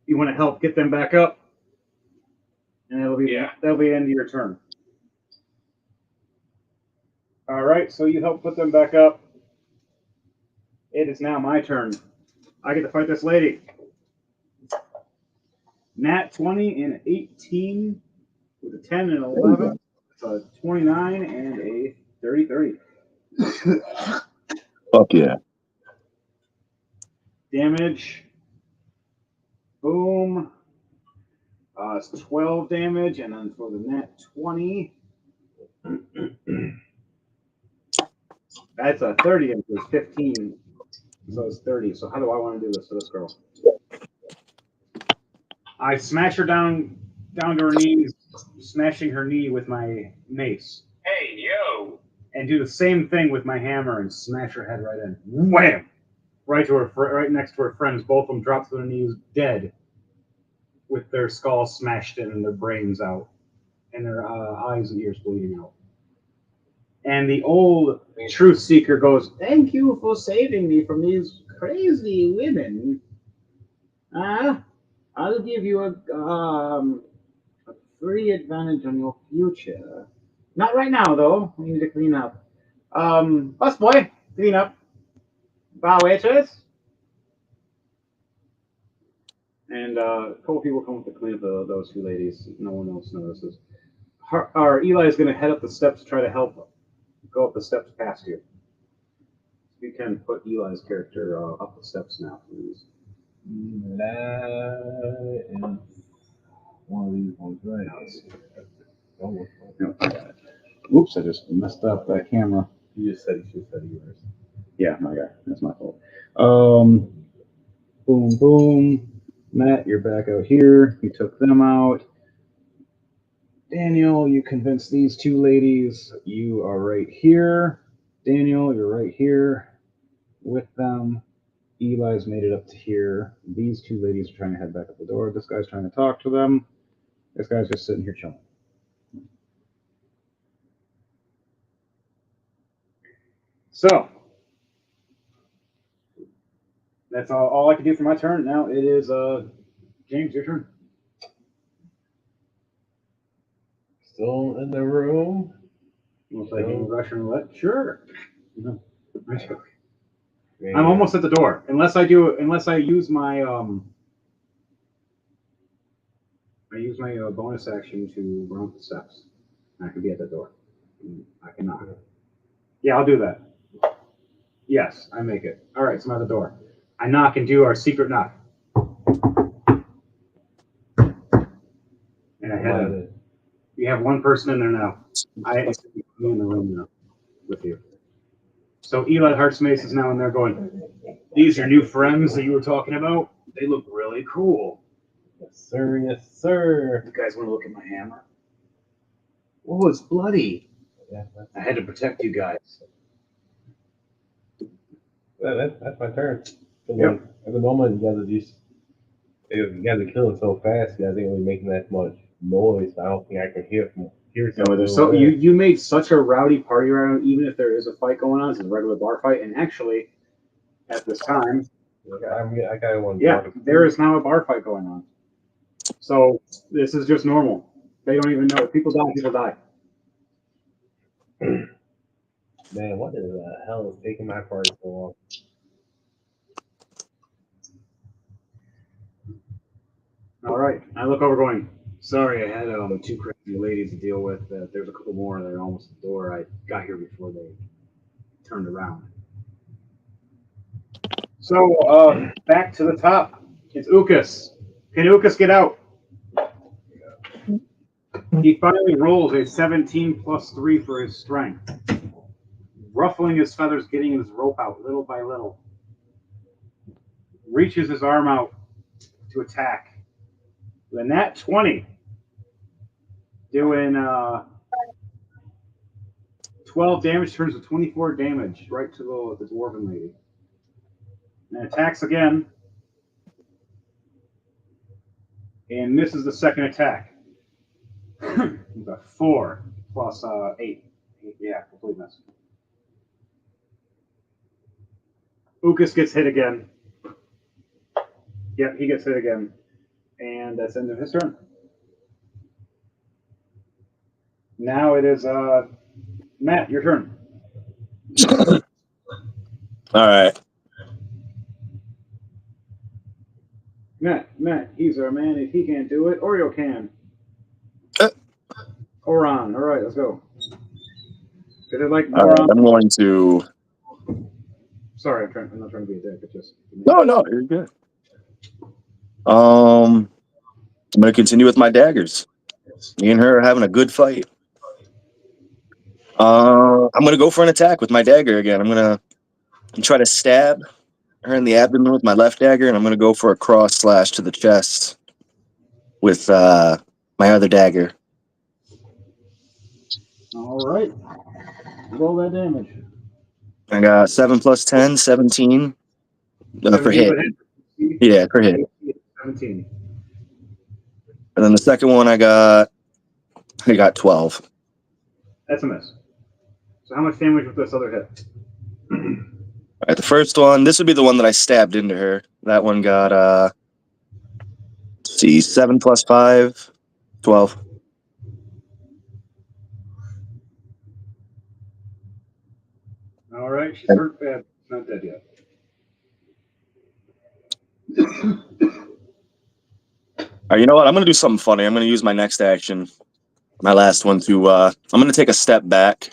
S1: You want to help get them back up? And that'll be the end of your turn. All right, so you help put them back up. It is now my turn. I get to fight this lady. Nat 20 and 18 with a 10 and 11. It's a 29 and a 30.
S7: Fuck yeah.
S1: Damage. Boom. It's 12 damage, and then for the nat 20, that's a 30, and it's 15, so it's 30. So how do I want to do this to this girl? I smash her down to her knees, smashing her knee with my mace.
S6: Hey, yo!
S1: And do the same thing with my hammer and smash her head right in. Wham! Right next to her friends. Both of them drop to their knees, dead, with their skulls smashed in and their brains out, and their eyes and ears bleeding out. And the old truth seeker goes, "Thank you for saving me from these crazy women. I'll give you a free advantage on your future. Not right now, though. We need to clean up. Busboy, clean up. Bar waitress." And a couple people come up to clean up those two ladies. No one else notices. Eli is going to head up the steps to try to help go up the steps past you. You can put Eli's character up the steps now, please.
S3: That is one of these ones, right?
S1: No, I got it. Oops, I just messed up that camera.
S3: You just said yours.
S1: Yeah, my guy. That's my fault. Boom, boom. Matt, you're back out here. You took them out. Daniel, you convinced these two ladies. You are right here. Daniel, you're right here with them. Eli's made it up to here. These two ladies are trying to head back up the door. This guy's trying to talk to them. This guy's just sitting here chilling. So, that's all I can do for my turn. Now it is James, your turn.
S3: Still in the room.
S1: We'll play game of Russian roulette. Sure. No.
S3: Man.
S1: I'm almost at the door. Unless I use my bonus action to run up the steps. I can be at the door. I can knock. Yeah, I'll do that. Yes, I make it. All right, so I'm at the door. I knock and do our secret knock. And I had you have one person in there now. I am in the room now with you. So Eli Hartsmace is now in there going, these are new friends that you were talking about? They look really cool.
S3: Yes, sir. Yes, sir.
S1: You guys want to look at my hammer? Oh, it's bloody.
S3: Yeah,
S1: I had to protect you guys.
S3: that's my turn.
S1: Yep.
S3: At the moment, you guys are killing so fast. You guys ain't really making that much noise. I don't think I can hear something.
S1: So you made such a rowdy party around, even if there is a fight going on. It's a regular bar fight, and actually, at this time,
S3: I got one.
S1: yeah, there is now a bar fight going on. So this is just normal. They don't even know. If people die, people die.
S3: Man, what the hell is taking my party so long?
S1: All right, I look over going, sorry, I had two crazy ladies to deal with. There's a couple more that are almost at the door. I got here before they turned around. So back to the top. It's Ukas. Can Ukas get out? He finally rolls a 17 plus 3 for his strength. Ruffling his feathers, getting his rope out little by little. Reaches his arm out to attack. Then that 20, doing 12 damage, turns to 24 damage right to the dwarven lady. And attacks again. And misses the second attack. With a 4 plus 8. Yeah, complete miss. Ukas gets hit again. Yep, he gets hit again. And that's the end of his turn. Now it is Matt, your turn.
S7: All right.
S1: Matt, he's our man. If he can't do it, Oreo can. Oron. All right, let's go. Is it like
S7: All right, I'm going to.
S1: Sorry, I'm not trying to be a dick. It's just
S7: No, you're good. I'm going to continue with my daggers. Me and her are having a good fight. I'm going to go for an attack with my dagger again. I'm going to try to stab her in the abdomen with my left dagger, and I'm going to go for a cross slash to the chest with my other dagger.
S1: all right. Roll that damage.
S7: I got 7 plus 10, 17 for hit. Yeah, for hit.
S1: 17.
S7: And then the second one I got 12.
S1: That's a miss. So how much damage with this other hit?
S7: All right, the first one, this would be the one that I stabbed into her. That one got, let's see, 7 plus 5, 12.
S1: All right, she's hurt bad. Not dead yet.
S7: All right, you know what? I'm going to do something funny. I'm going to use my next action, my last one, to, I'm going to take a step back.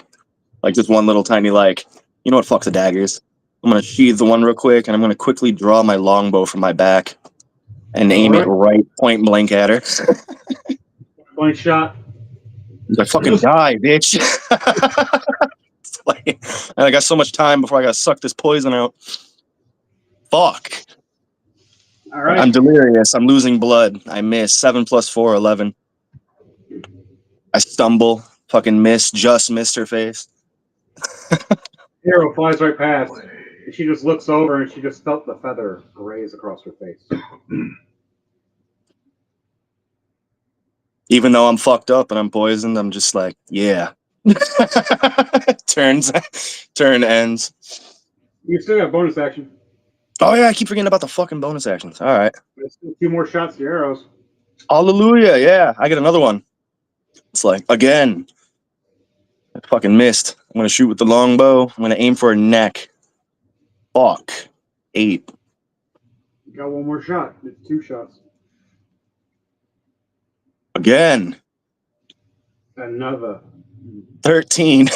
S7: Like just one little tiny, like, you know what, fuck the daggers. I'm going to sheathe the one real quick, and I'm going to quickly draw my longbow from my back and aim it right point blank at her.
S1: Point shot.
S7: I fucking die, bitch. And I got so much time before I got to suck this poison out. Fuck.
S1: All right.
S7: I'm delirious. I'm losing blood. I miss. 7 plus 4, 11. I stumble. Fucking miss. Just missed her face.
S1: Arrow flies right past. And she just looks over and she just felt the feather graze across her face.
S7: Even though I'm fucked up and I'm poisoned, I'm just like, yeah. Turn ends.
S1: You still got bonus action.
S7: Oh yeah, I keep forgetting about the fucking bonus actions. All right.
S1: There's still 2 more shots to your arrows.
S7: Hallelujah. Yeah, I get another one. It's like, again. I fucking missed. I'm gonna shoot with the longbow. I'm gonna aim for a neck. Fuck. 8.
S1: You got one more shot. It's 2 shots.
S7: Again.
S1: Another.
S7: 13.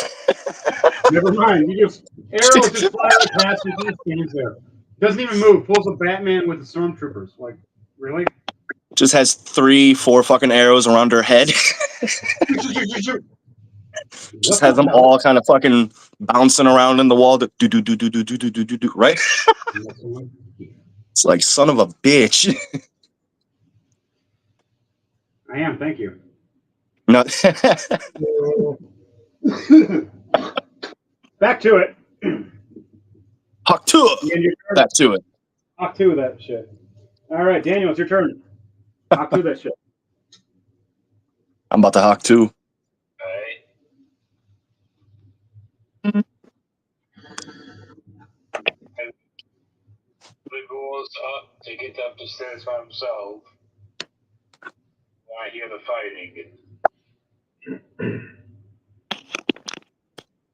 S1: Never mind. You just arrows just fly right past you. He just stands there. Doesn't even move. Pulls a Batman with the stormtroopers. Like, really?
S7: Just has 3-4 fucking arrows around her head. Just has them all kind of fucking bouncing around in the wall. Do do do do do do do do do do. Right? It's like son of a bitch.
S1: I am. Thank you.
S7: No.
S1: Back to it.
S7: Hawk 2. Back to it.
S1: Hawk 2 that shit. All right, Daniel, it's your turn. Hawk 2 that shit.
S7: I'm about to Hawk 2.
S6: The goes up to get up the stairs by himself. I hear the fighting.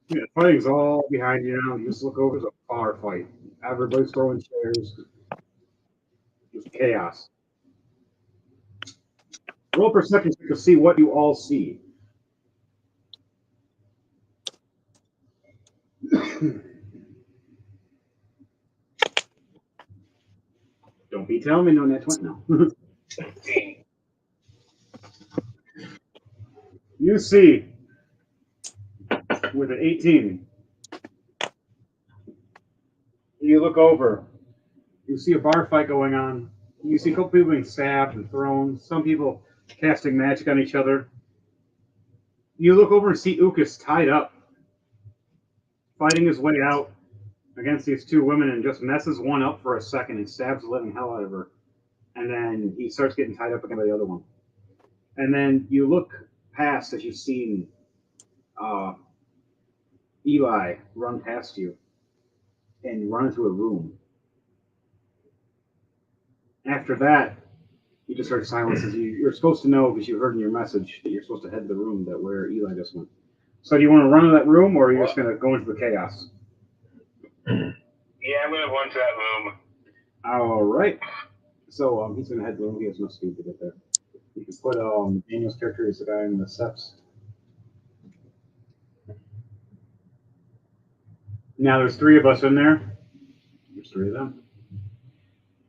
S1: Yeah, fighting's all behind you now. You just look over, it's a bar fight. Everybody's throwing chairs. Just chaos. Roll perception to see what you all see. Don't be telling me no net 20 now. You see, with an 18, you look over, you see a bar fight going on. You see a couple people being stabbed and thrown, some people casting magic on each other. You look over and see Ukas tied up, fighting his way out against these 2 women, and just messes one up for a second and stabs the living hell out of her. And then he starts getting tied up again by the other one. And then you look past as you've seen Eli run past you and run into a room. After that, you just heard silence as you're supposed to know, because you heard in your message, that you're supposed to head to the room that where Eli just went. So do you want to run to that room, or are you just going to go into the chaos?
S6: Yeah, I'm going to run to that room.
S1: All right. So he's going to head to the room. He has no speed to get there. You can put Daniel's character as the guy in the steps. Now there's 3 of us in there. There's 3 of them.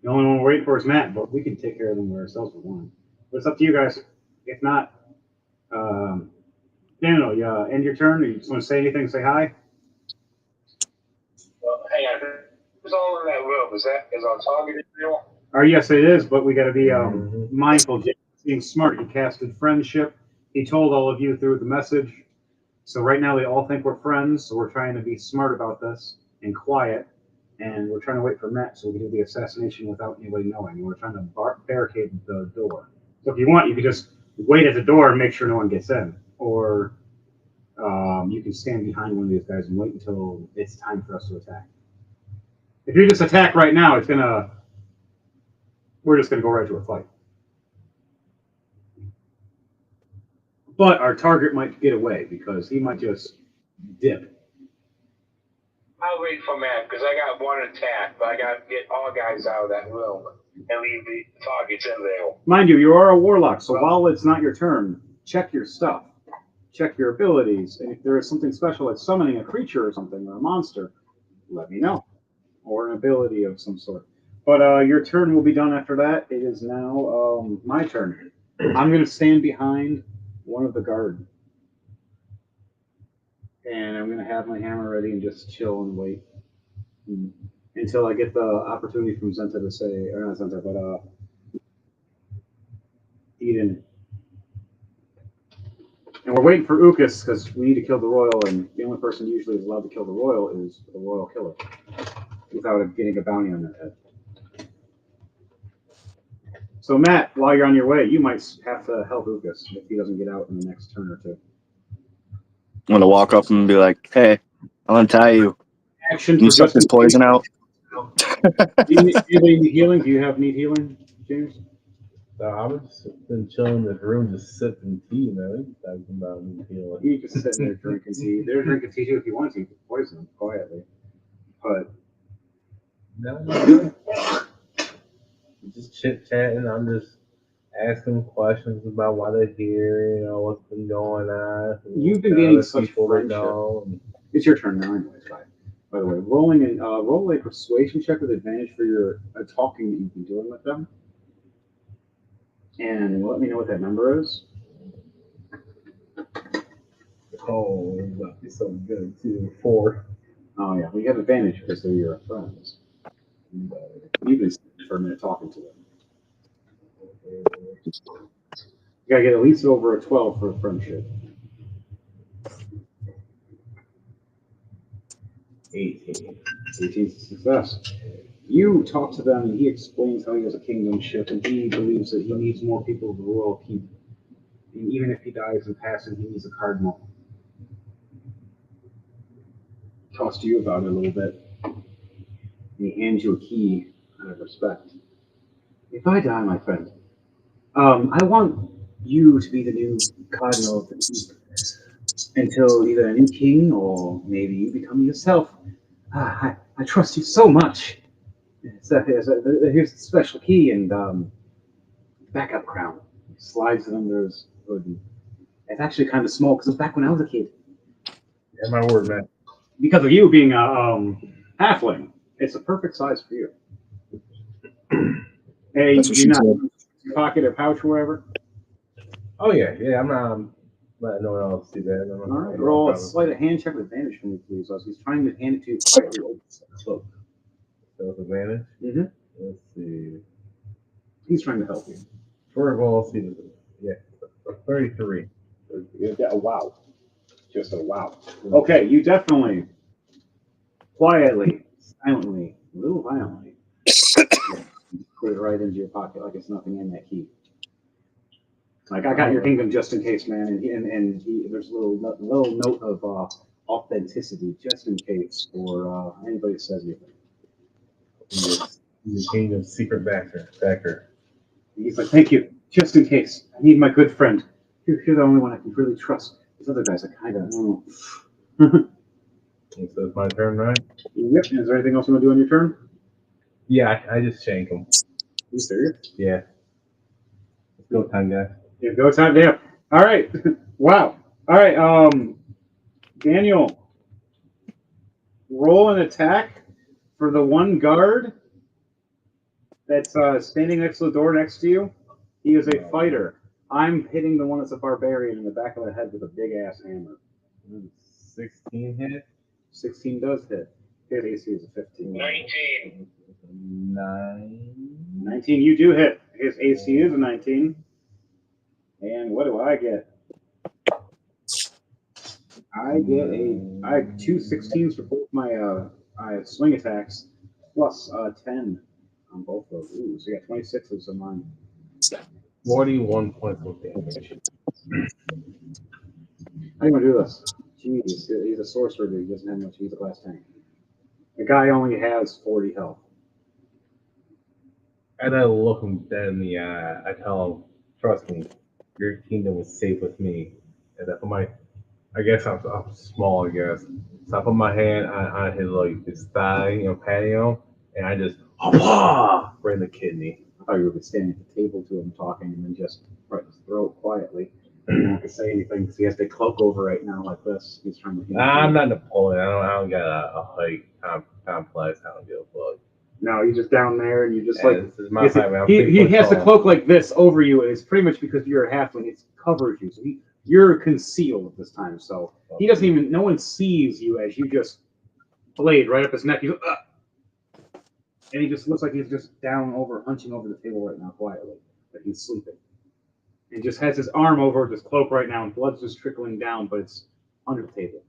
S1: The only one we're waiting for is Matt, but we can take care of them ourselves with one. But it's up to you guys. If not, Daniel, you end your turn. You just want to say anything? Say hi.
S6: Well, hang on. Who's all in that room? Is our target real?
S1: Yes, it is, but we got to be mindful. James being smart. He casted friendship. He told all of you through the message. So right now they all think we're friends, so we're trying to be smart about this and quiet. And we're trying to wait for Matt so we can do the assassination without anybody knowing. And we're trying to barricade the door. So if you want, you can just wait at the door and make sure no one gets in. Or you can stand behind one of these guys and wait until it's time for us to attack. If you just attack right now, we're just going to go right to a fight. But our target might get away because he might just dip.
S6: I'll wait for Matt because I got one attack, but I got to get all guys out of that room and leave the targets in there.
S1: Mind you, you are a warlock, so while it's not your turn, check your stuff. Check your abilities. And if there is something special like summoning a creature or something, or a monster, let me know. Or an ability of some sort. But your turn will be done after that. It is now my turn. I'm going to stand behind one of the guard. And I'm going to have my hammer ready and just chill and wait until I get the opportunity from Zenta to say, or not Zenta, but Eden. And we're waiting for Ukas because we need to kill the royal, and the only person usually is allowed to kill the royal is the royal killer without getting a bounty on their head. So Matt, while you're on your way, you might have to help Ukas if he doesn't get out in the next turn or 2.
S7: I'm gonna walk up and be like, "Hey, I'll untie you.
S1: Action.
S7: Can you suck this poison out?"
S1: Do you need healing? Do you need healing, James?
S3: So I was just been chilling in the room, just sipping tea, man. Talking about me feeling.
S1: You just sitting there drinking tea. They're drinking tea too if you want to. You can poison them quietly. But
S3: No, just chit chatting. I'm just asking questions about why they're here. You know what's been going on.
S1: You've been
S3: other
S1: gaining such
S3: people they
S1: friendship.
S3: know.
S1: It's your turn now, anyways. By the way, roll a persuasion check with advantage for your talking that you've been doing with them, and let me know what that number is.
S3: Oh, that'd be so good too. 4.
S1: Oh yeah, we have advantage because they're your friends. You've been sitting for a minute talking to them. You gotta get at least over a 12 for a friendship.
S3: 18.
S1: 18 success. You talk to them, and he explains how he has a kingdom ship, and he believes that he needs more people of the royal keep. And even if he dies in passing, he needs a cardinal. Talks to you about it a little bit. And he hands you a key out of respect. If I die, my friend, I want you to be the new cardinal of the keep until either a new king or maybe you become yourself. I trust you so much. Here's the special key and backup crown. He slides it under his hood. It's actually kind of small because it's back when I was a kid.
S3: Yeah, my word, man.
S1: Because of you being a halfling, it's a perfect size for you. Hey,
S7: That's what
S1: you
S7: she
S1: not
S7: said.
S1: pocket or pouch or whatever.
S3: Oh yeah. I'm not letting no one else see that.
S1: All right, roll a sleight of hand check with advantage for me, please. As he's trying to hand it to you quietly.
S3: Look. Self-advantage.
S1: Mm-hmm.
S3: Let's see.
S1: He's trying to help you.
S3: First of all, let's see. Yeah, 33.
S1: Yeah, a wow. Just a wow. Okay, you definitely, quietly, silently, a little violently, put it right into your pocket like it's nothing in that key. Like, I got your kingdom just in case, man. And there's a little note of authenticity just in case for anybody that says anything.
S3: He's the kingdom's secret backer.
S1: He's like, thank you, just in case. I need my good friend. You're the only one I can really trust. These other guys are kind of, I don't know.
S3: And so it's my turn, right?
S1: Yep. Is there anything else you want to do on your turn?
S3: Yeah, I just shank him.
S1: You serious?
S3: Yeah. Let's go time, guys.
S1: Yeah, go time. Damn. All right. Wow. All right. Daniel, roll an attack for the one guard that's standing next to the door next to you. He is a fighter. I'm hitting the one that's a barbarian in the back of the head with a big ass hammer.
S3: 16 hit.
S1: 16 does hit. His AC is a 15.
S6: 19.
S3: 9.
S1: 19, you do hit. His AC is a 19. And what do I get? I have two 16s for both my swing attacks, plus 10 on both of those. Ooh, so you got 26s on mine.
S3: 41 points of damage.
S1: How do you want to do this? Jeez, he's a sorcerer dude. He doesn't have much. He's a class tank. The guy only has 40 health.
S3: And I look him dead in the eye. I tell him, trust me, your kingdom is safe with me. And I put I guess I'm small, I guess. So I put my hand on his thigh, patting him, and I just, right in the kidney.
S1: I thought you were standing at the table to him talking and then just right in his throat quietly. He didn't have to say anything because he has to cloak over right now like this. He's trying to.
S3: I'm not Napoleon. I don't got a height complex. I don't give a fuck.
S1: No, you're just down there and you just
S3: This is my fight, man.
S1: he has to cloak like this over you, and it's pretty much because you're a halfling. It covers you, so you're concealed at this time. So he doesn't even. No one sees you as you just blade right up his neck. He's and he just looks like he's just down over, hunching over the table right now, quietly, like he's sleeping. And he just has his arm over his cloak right now, and blood's just trickling down, but it's under the table.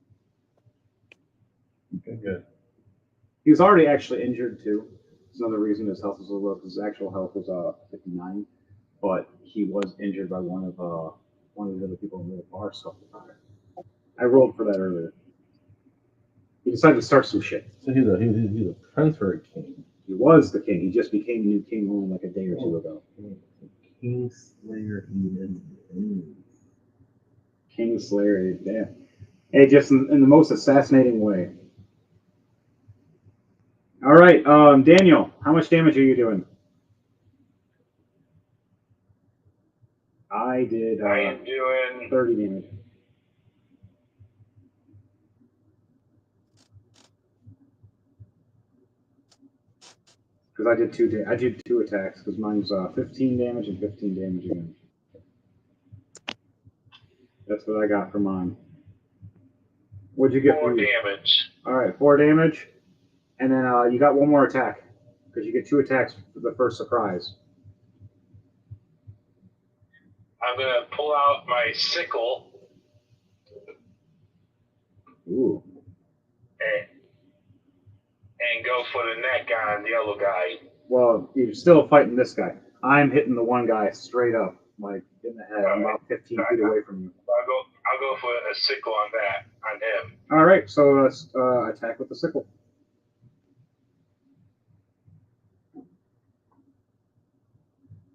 S3: Okay, good.
S1: He was already actually injured too. That's another reason his health was a little low. His actual health was 59, but he was injured by one of the other people in the bar stuff. I rolled for that earlier. He decided to start some shit.
S3: So he's a prince or a king?
S1: He was the king. He just became new king only like a day or two ago.
S3: Kingslayer even is.
S1: Kingslayer, yeah. Hey, just in the most assassinating way. All right, Daniel, how much damage are you doing? I did
S6: I am doing
S1: 30 damage. Because I did two attacks because mine's 15 damage and 15 damage again. That's what I got for mine. What'd you get
S6: 4
S1: for you?
S6: damage.
S1: All right, 4 damage, and then you got one more attack because you get 2 attacks for the first surprise.
S6: I'm gonna pull out my sickle
S1: Ooh.
S6: and go for the neck on the yellow guy.
S1: Well, you're still fighting this guy. I'm hitting the one guy straight up, like in the head. I'm about 15 feet away from you.
S6: I'll go for a sickle on him.
S1: All right, so attack with the sickle.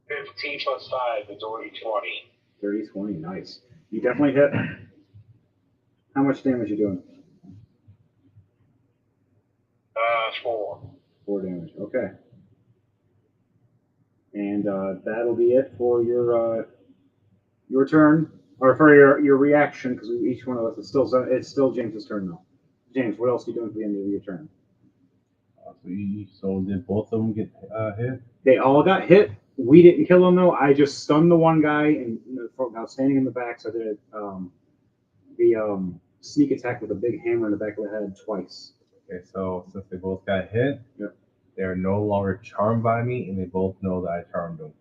S6: $15 plus 5 is already 20.
S1: 30, 20, nice. You definitely hit. How much damage you doing?
S6: 4.
S1: 4 damage. Okay. And that'll be it for your turn, or for your reaction, because each one of us is still James's turn though. James, what else are you doing at the end of your turn?
S3: So did both of them get hit?
S1: They all got hit. We didn't kill them though. I just stunned the one guy, and I was standing in the back, so I did the sneak attack with a big hammer in the back of the head twice.
S3: Okay, so since they both got hit,
S1: Yep.
S3: they're no longer charmed by me, and they both know that I charmed them.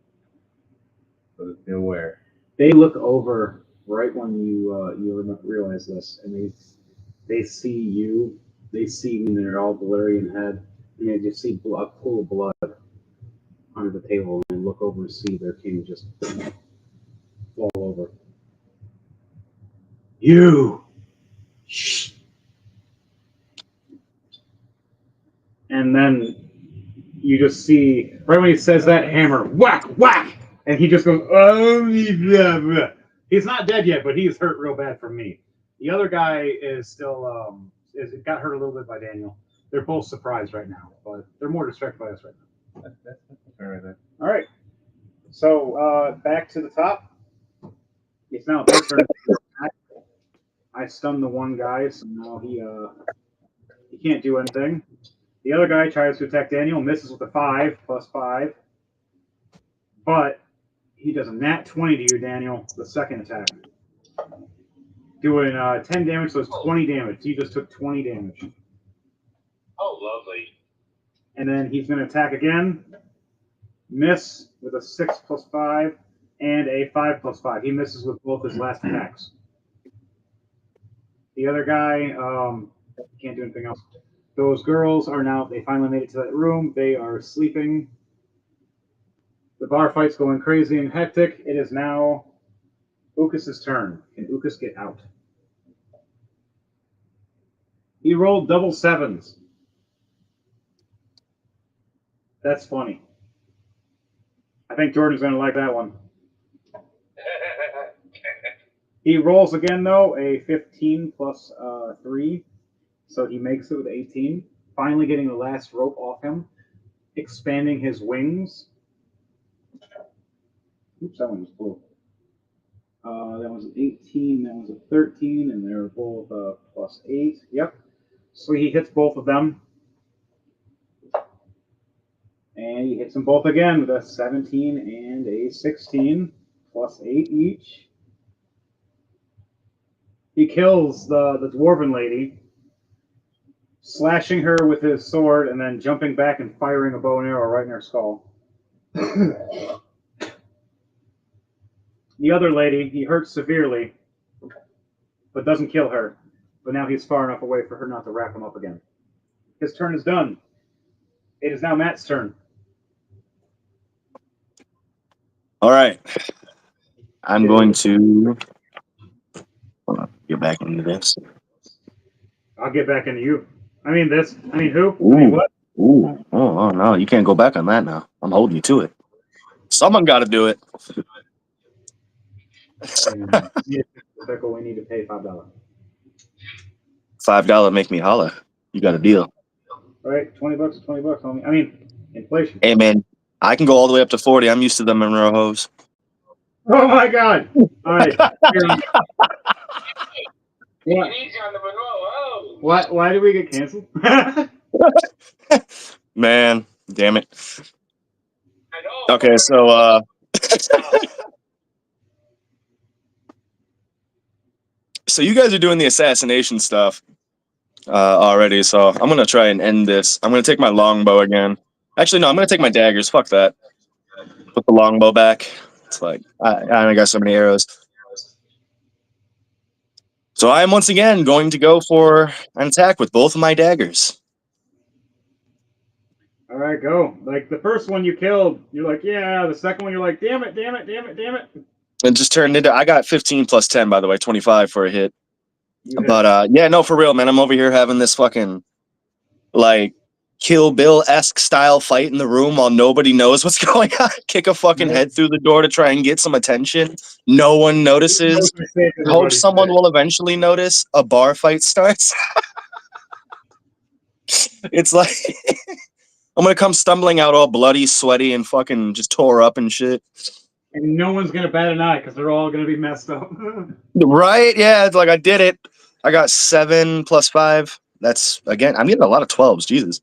S3: So they're aware.
S1: They look over right when you realize this, and they see you. They see when they're all blurry in head, and they just see a pool of blood under the table, and they look over and see their king just fall over. You. Shh. And then you just see right when he says that, hammer whack whack, and he just goes, oh, blah, blah. He's not dead yet, but he's hurt real bad from me. The other guy is still got hurt a little bit by Daniel. They're both surprised right now, but they're more distracted by us right now.
S3: That's fair right there.
S1: All right, so back to the top. It's now their turn. I stunned the one guy, so now he can't do anything. The other guy tries to attack Daniel, misses with a 5 plus 5, but he does a nat 20 to you, Daniel, the second attack. Doing 10 damage, so it's 20 damage. He just took 20 damage.
S6: Oh, lovely.
S1: And then he's going to attack again. Miss with a 6 plus 5 and a 5 plus 5. He misses with both his last attacks. The other guy can't do anything else. Those girls are now, they finally made it to that room. They are sleeping. The bar fight's going crazy and hectic. It is now Ukas' turn. Can Ukas get out? He rolled double 7s. That's funny. I think Jordan's going to like that one. He rolls again, though, a 15 plus 3. So he makes it with 18. Finally getting the last rope off him. Expanding his wings. Oops, that one was blue. That was an 18, that was a 13, and they're both plus 8. Yep. So he hits both of them. And he hits them both again with a 17 and a 16, plus 8 each. He kills the dwarven lady, slashing her with his sword and then jumping back and firing a bow and arrow right in her skull. The other lady, he hurts severely, but doesn't kill her. But now he's far enough away for her not to wrap him up again. His turn is done. It is now Matt's turn.
S7: All right. I'm going to get back into this.
S1: I'll get back into you. I mean this. I mean who?
S7: Ooh.
S1: I mean what?
S7: Ooh. Oh, no. You can't go back on that now. I'm holding you to it. Someone got to do it.
S1: And yeah, Pickle, we need to pay $5.
S7: $5 make me holla. You got a deal.
S1: All right, $20 is $20, homie. I mean, inflation.
S7: Hey, man, I can go all the way up to 40. I'm used to them Monroe hoes.
S1: Oh my God! All right.
S6: What? Easy on the Monroe. Oh.
S1: Why did we get canceled?
S7: Man, damn it.
S6: I know.
S7: Okay, so so you guys are doing the assassination stuff already, so I'm gonna try and end this. I'm gonna take my longbow again. Actually, no, I'm gonna take my daggers. Fuck that. Put the longbow back. It's like I got so many arrows. So I am once again going to go for an attack with both of my daggers.
S1: All right, go. Like the first one you killed, you're like, yeah. The second one, you're like, damn it.
S7: It just turned into, I got 15 plus 10, by the way, 25 for a hit.
S1: You hit.
S7: But yeah, no, for real, man. I'm over here having this fucking like Kill Bill-esque style fight in the room while nobody knows what's going on. Kick a fucking head through the door to try and get some attention. No one notices. Hope someone will eventually notice. A bar fight starts. It's like I'm gonna come stumbling out all bloody, sweaty, and fucking just tore up and shit.
S1: And no one's gonna bat an eye because they're all gonna be messed up.
S7: Right? Yeah, it's like I did it. I got 7 plus 5. That's again, I'm getting a lot of 12s. Jesus.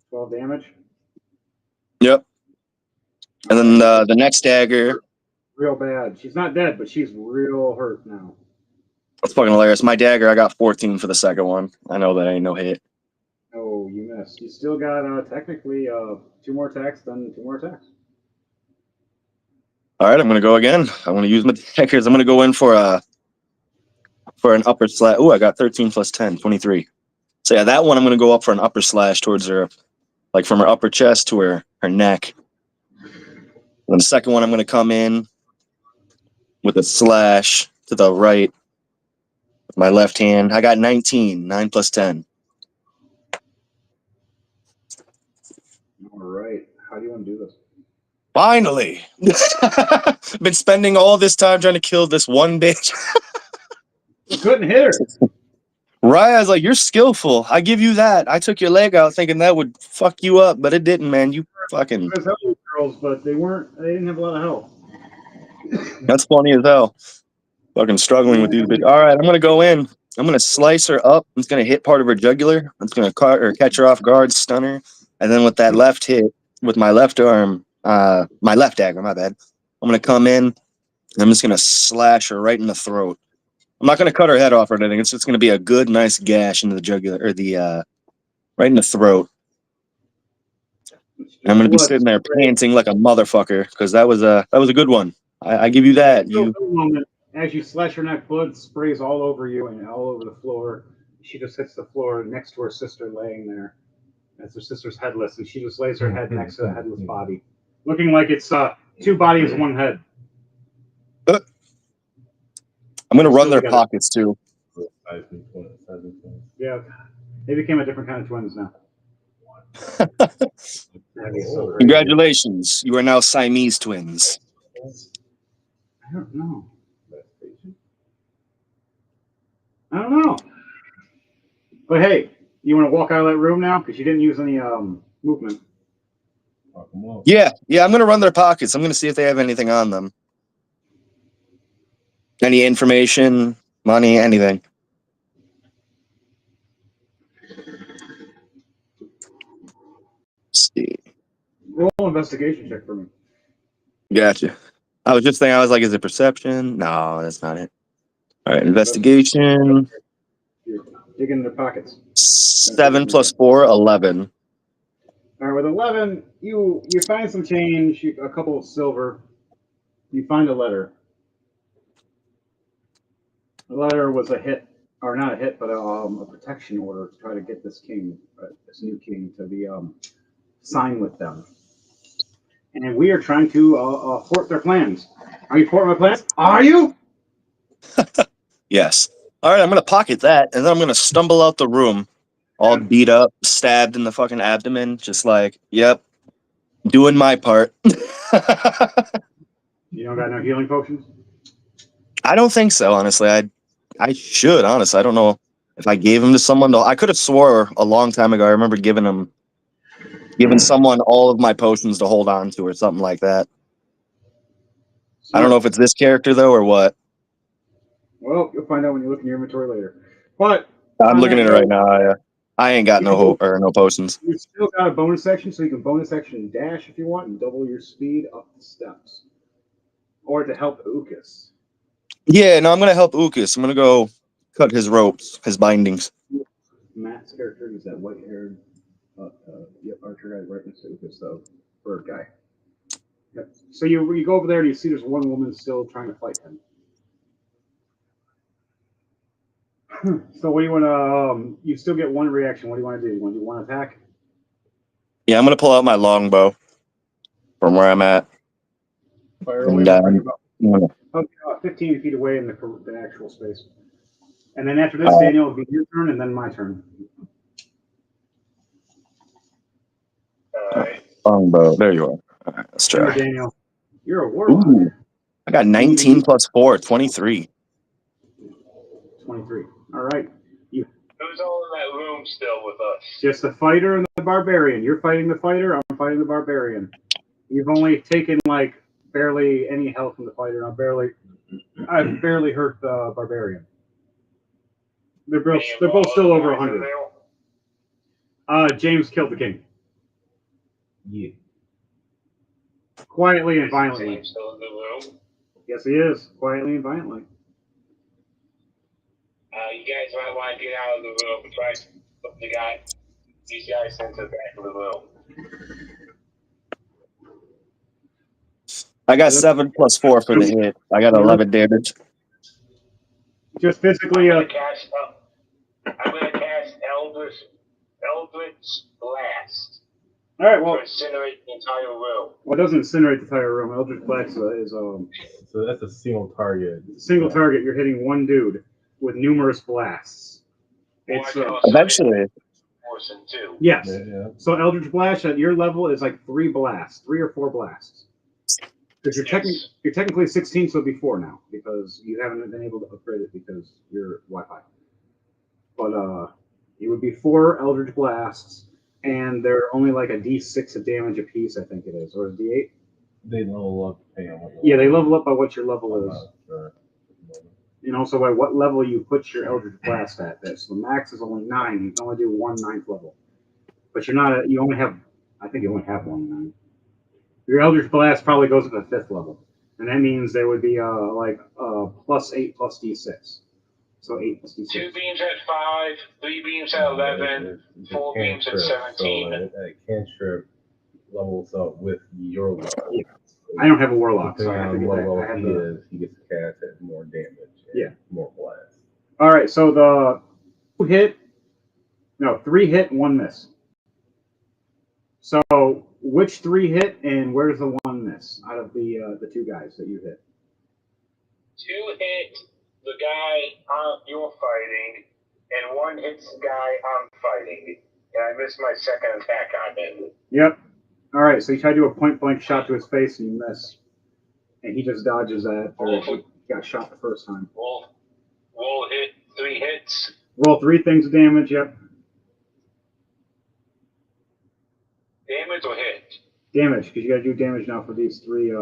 S1: 12 damage.
S7: Yep. And then the next dagger.
S1: Real bad. She's not dead, but she's real hurt now.
S7: That's fucking hilarious. My dagger, I got 14 for the second one. I know that ain't no hit.
S1: Oh, you missed. You still got technically 2 more attacks, then 2 more attacks.
S7: All right, I'm gonna go again. I want to use my daggers. I'm gonna go in for an upper slash. Oh, I got 13 plus 10, 23. So yeah, that one I'm gonna go up for an upper slash towards her, like from her upper chest to her neck. And then the second one I'm gonna come in with a slash to the right with my left hand. I got 19, 9 plus 10.
S1: All right. How do you want to do this?
S7: Finally! Been spending all this time trying to kill this one bitch.
S1: You couldn't hit her.
S7: Right? I was like, you're skillful. I give you that. I took your leg out thinking that would fuck you up, but it didn't, man. You fucking...
S1: There's other girls, but they didn't have a lot of health.
S7: That's funny as hell. Fucking struggling with these bitches. All right, I'm going to go in. I'm going to slice her up. I'm just going to hit part of her jugular. I'm just going to catch her off guard, stun her. And then with that left hit, with my left arm, my left dagger, my bad, I'm going to come in, and I'm just going to slash her right in the throat. I'm not going to cut her head off or anything. It's just going to be a good, nice gash into the jugular, or the, right in the throat. And I'm going to be sitting there panting like a motherfucker, because that was a good one. I give you that. You.
S1: As you slash her neck, blood sprays all over you and all over the floor. She just hits the floor next to her sister laying there. As her sister's headless, and she just lays her head next to the headless body, looking like it's 2 bodies, 1 head.
S7: I'm going to run their pockets, too.
S1: Yeah, they became a different kind of twins now.
S7: Congratulations. You are now Siamese twins.
S1: I don't know. But hey, you want to walk out of that room now? Because you didn't use any movement.
S7: Yeah, I'm going to run their pockets. I'm going to see if they have anything on them. Any information, money, anything. Let's see.
S1: Roll investigation check for me.
S7: Gotcha. I was just thinking, I was like, is it perception? No, that's not it. All right, investigation.
S1: Dig in their pockets.
S7: 7 plus 4, 11.
S1: All right, with 11, you find some change, a couple of silver. You find a letter. The letter was a hit, or not a hit, but a protection order to try to get this king, this new king, to be signed with them. And we are trying to thwart their plans. Are you thwarting my plans? Are you?
S7: Yes. All right, I'm going to pocket that, and then I'm going to stumble out the room, all beat up, stabbed in the fucking abdomen, just like, yep, Doing my part.
S1: You don't got no healing potions?
S7: I don't think so, honestly. I should, honestly. I don't know if I gave them to someone. I could have swore a long time ago. I remember giving someone all of my potions to hold on to or something like that. I don't know if it's this character though or what.
S1: Well, you'll find out when you look in your inventory later. But
S7: I'm looking at it right now. I ain't got no potions.
S1: You still got a bonus section, so you can bonus action dash if you want and double your speed up the steps. Or to help Ukas.
S7: Yeah, no, I'm gonna help Ukas. I'm gonna go cut his ropes, his bindings.
S1: Matt's character is that white-haired archer guy right next to Ukas, though, bird guy. Yep. So you go over there and you see there's one woman still trying to fight him. So what do you want to? You still get one reaction. What do you want to do? You want to do one attack?
S7: Yeah, I'm gonna pull out my longbow from where I'm at.
S1: Fire away. About
S7: 15
S1: 15 feet away in the actual space. And then after this, Daniel, it'll be your turn, and then my turn.
S4: Alright.
S7: longbow. There you are. All right, let's try.
S1: Remember, Daniel, you're a warlock.
S7: Ooh, I got 19 plus 4, 23.
S1: 23. All right.
S4: Who's all in that room still with us?
S1: Just the fighter and the barbarian. You're fighting the fighter. I'm fighting the barbarian. You've only taken like barely any health from the fighter. I've barely hurt the barbarian. They're both still over 100. James killed the king.
S3: Yeah.
S1: Quietly and violently.
S4: James still in the room?
S1: Yes, he is. Quietly and violently.
S4: You guys might want to get out of the room and try to put these guys into the back of the room.
S7: I got 7 plus 4 for the hit. I got 11 damage.
S1: Just physically.
S4: I'm gonna cast Eldritch Blast.
S1: All right. Well,
S4: to incinerate the entire room.
S1: Well, it doesn't incinerate the entire room. Eldritch Blast is
S3: So that's a single target.
S1: Single target. You're hitting one dude with numerous blasts. It's
S7: Eventually.
S1: Yes.
S3: Yeah.
S1: So Eldritch Blast at your level is like 3 blasts, 3 or 4 blasts. Because you're technically 16, so it'd be 4 now because you haven't been able to upgrade it because you're Wi-Fi. But it would be 4 Eldritch Blasts, and they're only like a D6 of damage a piece, I think it is, or a D8.
S3: They level up.
S1: Yeah, they level up by what your level is.
S3: Sure.
S1: And also by what level you put your Eldritch Blast at. So the max is only 9. You can only do 1 9th level. But you only have 1 9. Your Eldritch Blast probably goes to the 5th level. And that means there would be plus 8 plus D6. So 8 plus D6.
S4: 2 beams at 5, 3 beams at 11, 4 beams at 17.
S3: So that cantrip levels up with your level.
S1: Yeah. I don't have a warlock, so
S3: Depending
S1: I have to
S3: on
S1: get
S3: what
S1: that.
S3: level he is, he gets to cast at more damage.
S1: Yeah.
S3: More blast.
S1: All right, so the 3 hit, 1 miss. So which 3 hit and where's the 1 miss out of the 2 guys that you hit?
S4: 2 hit the guy you're fighting, and 1 hits the guy I'm fighting. And I missed my second attack on him.
S1: Yep. All right, so you try to do a point-blank shot to his face and you miss. And he just dodges that, or he got shot the first time.
S4: Roll hit 3 hits.
S1: Roll 3 things of damage, yep.
S4: Damage or hit?
S1: Damage, because you got to do damage now for these 3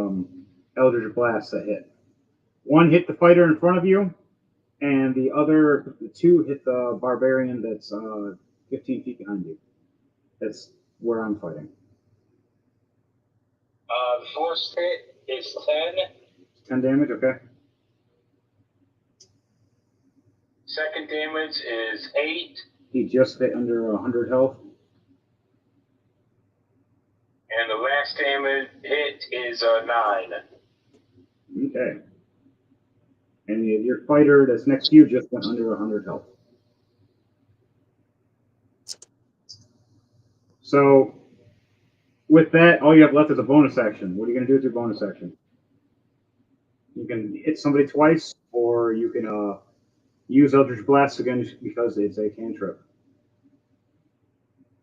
S1: Eldritch Blasts that hit. 1 hit the fighter in front of you, and the 2 hit the barbarian that's 15 feet behind you. That's where I'm fighting.
S4: The first hit is 10.
S1: 10 damage, okay.
S4: Second damage is 8.
S1: He just hit under 100 health.
S4: And the last damage hit is 9.
S1: Okay. And your fighter that's next to you just went under 100 health. So, with that, all you have left is a bonus action. What are you going to do with your bonus action? You can hit somebody twice, or you can use Eldritch Blast again because it's a cantrip.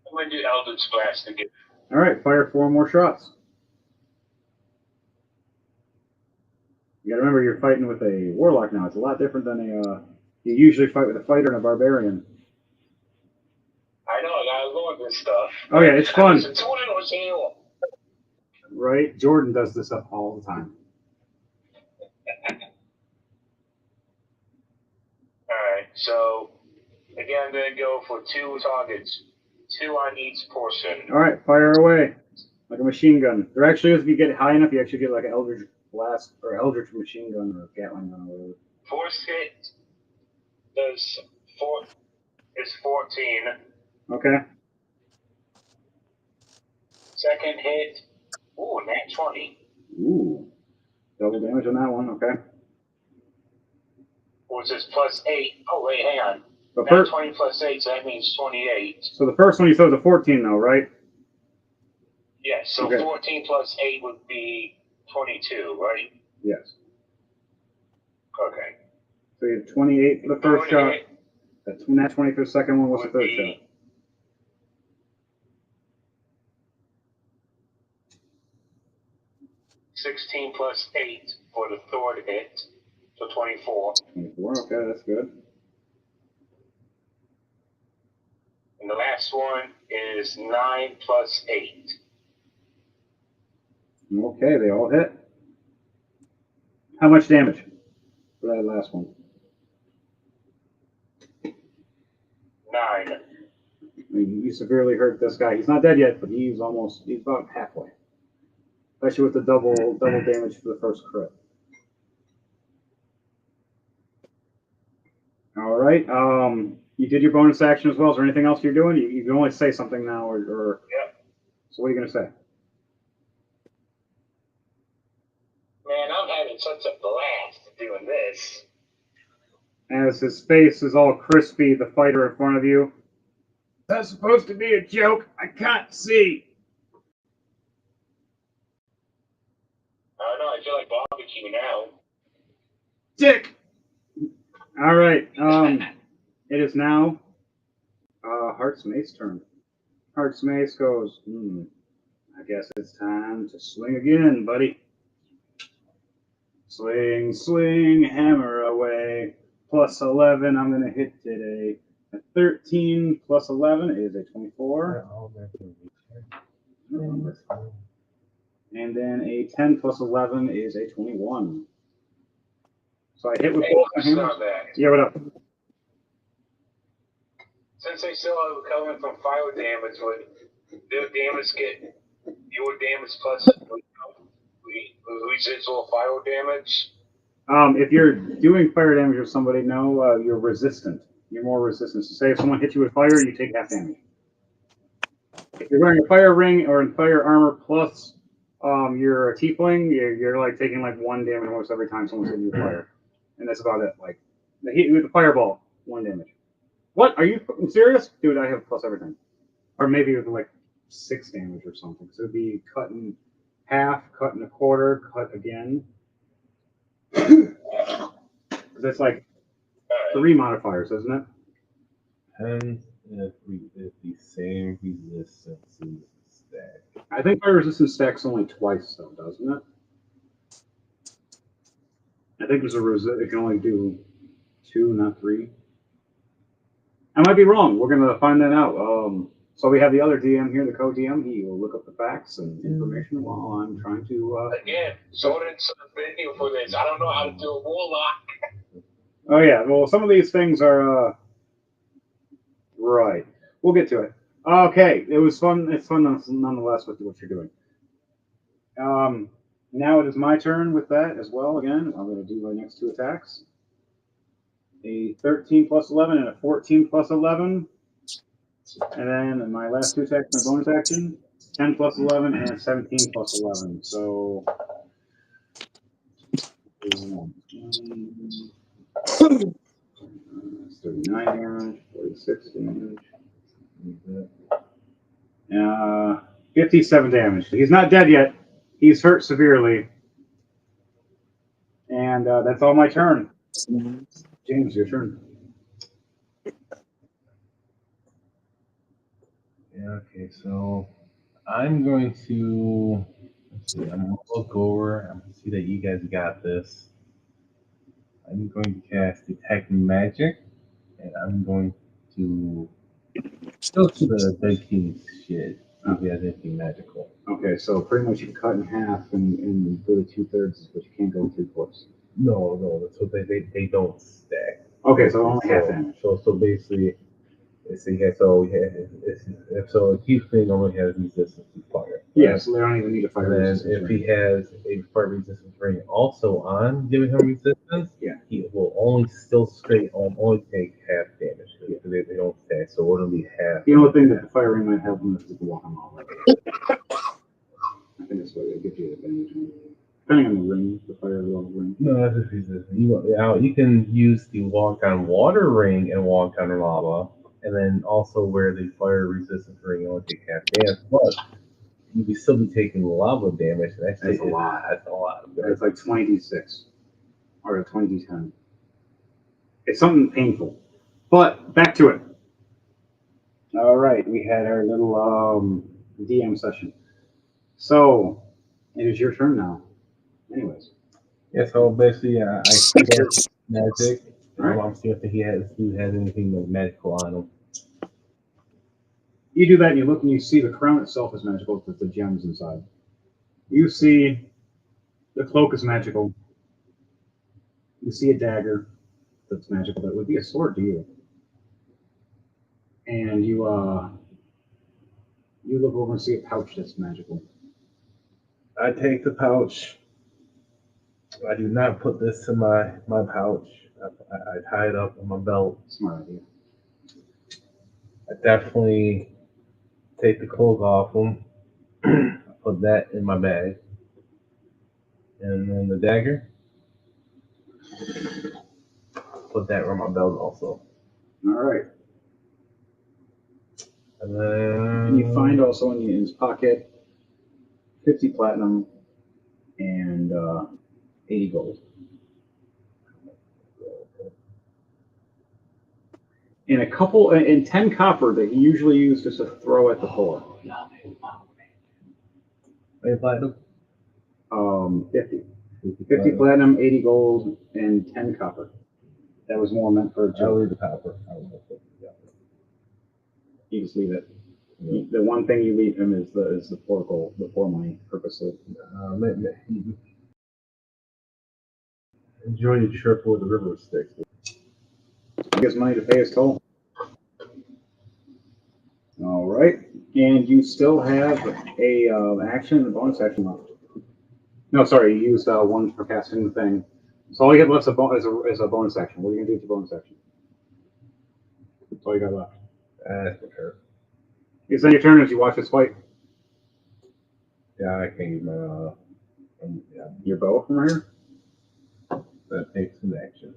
S4: I'm going to do Eldritch Blast again.
S1: All right, fire 4 more shots. You gotta remember you're fighting with a warlock now. It's a lot different than you usually fight with a fighter and a barbarian.
S6: I know, I gotta learn this stuff.
S1: Oh yeah, it's fun. Right? Jordan does this up all the time.
S6: Alright, so again, I'm gonna go for 2 targets, 2 on each portion.
S1: All right, fire away like a machine gun. There actually is, if you get high enough, you actually get like an Eldritch Blast or Eldritch machine gun or Gatling gun or whatever.
S6: First hit is 14.
S1: Okay.
S6: Second hit, ooh, nat 20.
S1: Ooh, double damage on that one. Okay.
S6: Which is plus 8. Oh, wait, hang on.
S1: The
S6: Nat
S1: first,
S6: 20 plus 8, so that means 28.
S1: so the first one you said was a 14 though, right?
S6: Yes, so
S1: Okay.
S6: 14 plus 8 would be 22, right?
S1: Yes.
S6: Okay.
S1: So you had 28 for the first
S6: Third
S1: shot.
S6: hit
S1: That's that 20 for the second one. What's the
S6: would
S1: third
S6: be
S1: shot?
S6: 16 plus 8 for the third hit, so 24.
S1: 24. Okay, that's good.
S6: And the last one is 9 plus 8.
S1: Okay, they all hit. How much damage for that last one?
S6: 9.
S1: I mean, you severely hurt this guy. He's not dead yet, but he's about halfway. Especially with the double damage for the first crit. All right. You did your bonus action as well. Is there anything else you're doing? You can only say something now, or
S6: Yep.
S1: So what are you gonna say?
S6: Man, I'm having such a blast doing this.
S1: As his face is all crispy, the fighter in front of you. That's supposed to be a joke. I can't see.
S6: I don't know, I feel like barbecue now.
S1: Dick. All right. It is now Heart's Mace turn. Heart's Mace goes. I guess it's time to swing again, buddy. Swing, swing, hammer away. Plus 11. I'm gonna hit today. A 13 plus 11 is a 24. And then a 10 plus 11 is a 21. So I hit with
S6: Hey,
S1: both my
S6: it's
S1: hammers.
S6: not bad.
S1: Yeah, what up?
S6: Since they still are recovering from fire damage, would their damage get your damage plus residual fire damage?
S1: If you're doing fire damage with somebody, no, you're resistant. You're more resistant. So say if someone hits you with fire, you take half damage. If you're wearing a fire ring or in fire armor plus you're a tiefling, you're like taking like 1 damage almost every time someone's hitting you with fire. And that's about it. Like they hit you with a fireball, 1 damage. What? Are you fucking serious? Dude, I have plus everything. Or maybe with like 6 damage or something. So it'd be cut in half, cut in a quarter, cut again. That's like 3 modifiers, isn't it?
S3: Depends if the same resistance is stacked.
S1: I think fire resistance stacks only twice, though, doesn't it? I think there's it can only do 2, not 3. I might be wrong. We're gonna find that out. So we have the other DM here, the co-DM. He will look up the facts and information while I'm trying to.
S6: Again, Jordan's been here for this. I don't know how to do a warlock.
S1: Oh yeah, well some of these things are right. We'll get to it. Okay, it was fun. It's fun nonetheless with what you're doing. Now it is my turn with that as well. Again, I'm going to do my next 2 attacks. A 13 plus 11 and a 14 plus 11. And then in my last 2 attacks, my bonus action, 10 plus 11 and 17 plus 11. So 39 damage, 46 damage. 57 damage. He's not dead yet. He's hurt severely. And that's all my turn. James, your turn.
S3: Yeah, okay, so I'm going to. Let's see. I'm gonna look over. I'm gonna see that you guys got this. I'm going to cast Detect Magic, and I'm going to go to the Dead King's shit. See if he has anything magical.
S1: Okay, so pretty much you cut in half and go to 2/3, but you can't go 3/4.
S3: No, that's what they don't stack.
S1: Okay, so only half damage.
S3: So basically, it's so a key thing only has resistance to fire. Right?
S1: Yeah, so they don't even need a fire
S3: And then
S1: resistance.
S3: if he has a fire resistance ring also on giving him resistance,
S1: Yeah.
S3: he will only still only take half damage because they don't stack. So it'll be half.
S1: The only thing that the fire ring might help him is the walk on all. I think that's what it gives you advantage on. Depending on the ring, the fire level ring.
S3: No, that's just resistance. You can use the walk on water ring and walk on lava, and then also wear the fire resistance ring and only take half damage. But you can still be taking lava damage. And
S1: That's a lot.
S3: That's a lot.
S1: It's like 20d6 or 20d10. It's something painful. But back to it. All right, we had our little DM session. So it is your turn now. Anyways.
S3: Yeah, so basically, I cast magic.
S1: Alright.
S3: I'm seeing if he has anything like magical on him.
S1: You do that and you look and you see the crown itself is magical with the gems inside. You see the cloak is magical. You see a dagger that's magical. That would be a sword to you. And you look over and see a pouch that's magical.
S3: I take the pouch. I do not put this in my pouch. I tie it up in my belt.
S1: Smart idea.
S3: I definitely take the cloak off him. I put that in my bag. And then the dagger. Put that on my belt also.
S1: All right.
S3: And then
S1: And you find also in his pocket 50 platinum and 80 gold. And 10 copper that he usually uses to throw at the poor.
S3: Any platinum?
S1: 50. 50 platinum, 80 gold, and 10 copper. That was more meant for
S3: I'll leave the copper.
S1: You just leave it. The one thing you leave him is the poor gold, the poor money, purposely.
S3: Enjoy your trip with the river sticks.
S1: He gives money to pay his toll. All right, and you still have a action, a bonus action left. No, sorry, you used one for casting the thing. So all you have left is a bonus action. What are you gonna do with your bonus action? That's all you got left.
S3: That's for sure.
S1: It's then your turn as you watch this fight.
S3: Yeah, I can use my
S1: Your bow from here.
S3: that takes an action.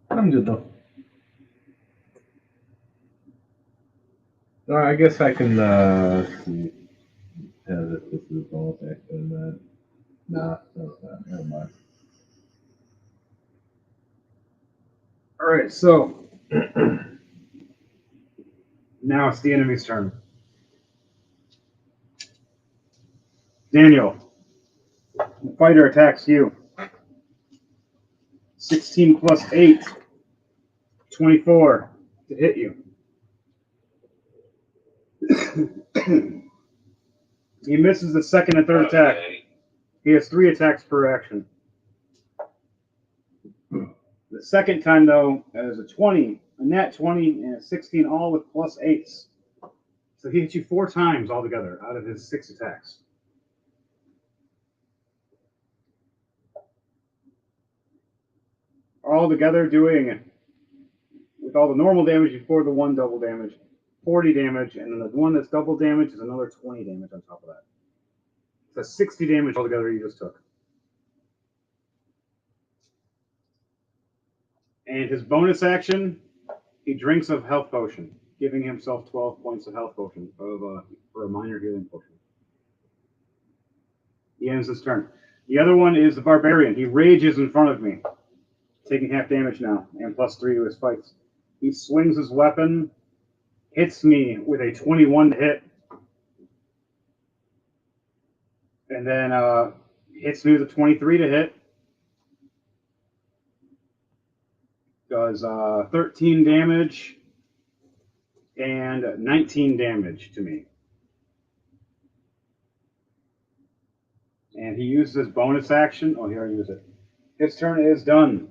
S3: I'm good though. I guess I can see. This is a bonus action. Nah, no, never mind.
S1: All right, so now it's the enemy's turn. Daniel, the fighter attacks you. 16 plus 8, 24 to hit you. He misses the second and third attack. He has 3 attacks per action. The second time, though, is a 20, a nat 20, and a 16, all with plus 8s. So he hits you 4 times altogether out of his 6 attacks. All together doing, with all the normal damage before the 1 double damage, 40 damage, and then the one that's double damage is another 20 damage on top of that. So 60 damage altogether you just took. And his bonus action, he drinks a health potion, giving himself 12 points of health potion for a minor healing potion. He ends his turn. The other one is the barbarian. He rages in front of me. taking half damage now, and +3 to his fights. He swings his weapon, hits me with a 21 to hit, and then hits me with a 23 to hit. Does 13 damage and 19 damage to me. And he uses his bonus action. Oh, he already used it. His turn is done.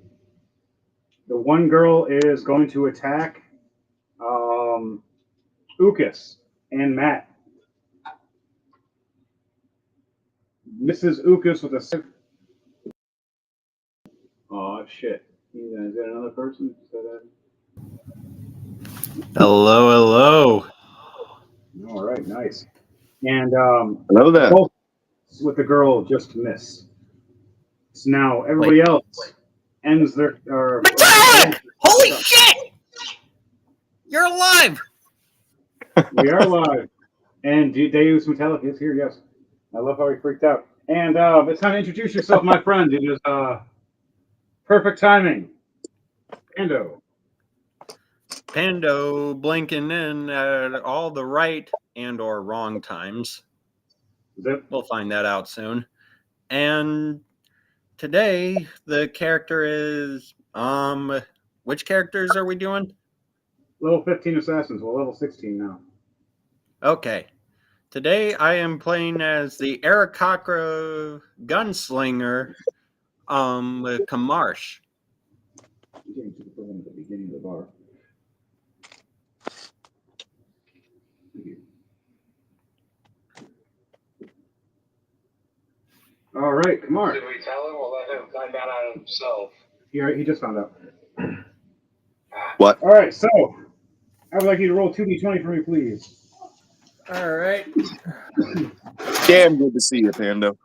S1: The one girl is going to attack Ukas and Matt. Mrs. Ukas with a 6. Oh, shit. Is that another person?
S8: Hello, hello.
S1: All right, nice. And
S7: Hello there.
S1: both with the girl just miss. So now everybody else ends their.
S8: Holy shit! You're alive!
S1: We are live. And Deus Metallic is here, yes. I love how he freaked out. And it's time to introduce yourself, my friend. It is perfect timing.
S8: Pando blinking in at all the right and or wrong times. We'll find that out soon. And today the character is which characters are we doing?
S1: Level 15 assassins. Well, level 16 now.
S8: Okay. Today I am playing as the Aarakocra gunslinger, Kamarsh.
S1: Getting to the beginning of the bar. All right, Kamar.
S6: Did we tell him or let him find out on himself?
S1: He just found out.
S7: What?
S1: All right, so I would like you to roll 2d20 for me, please.
S8: All right.
S7: Damn good to see you, Pando.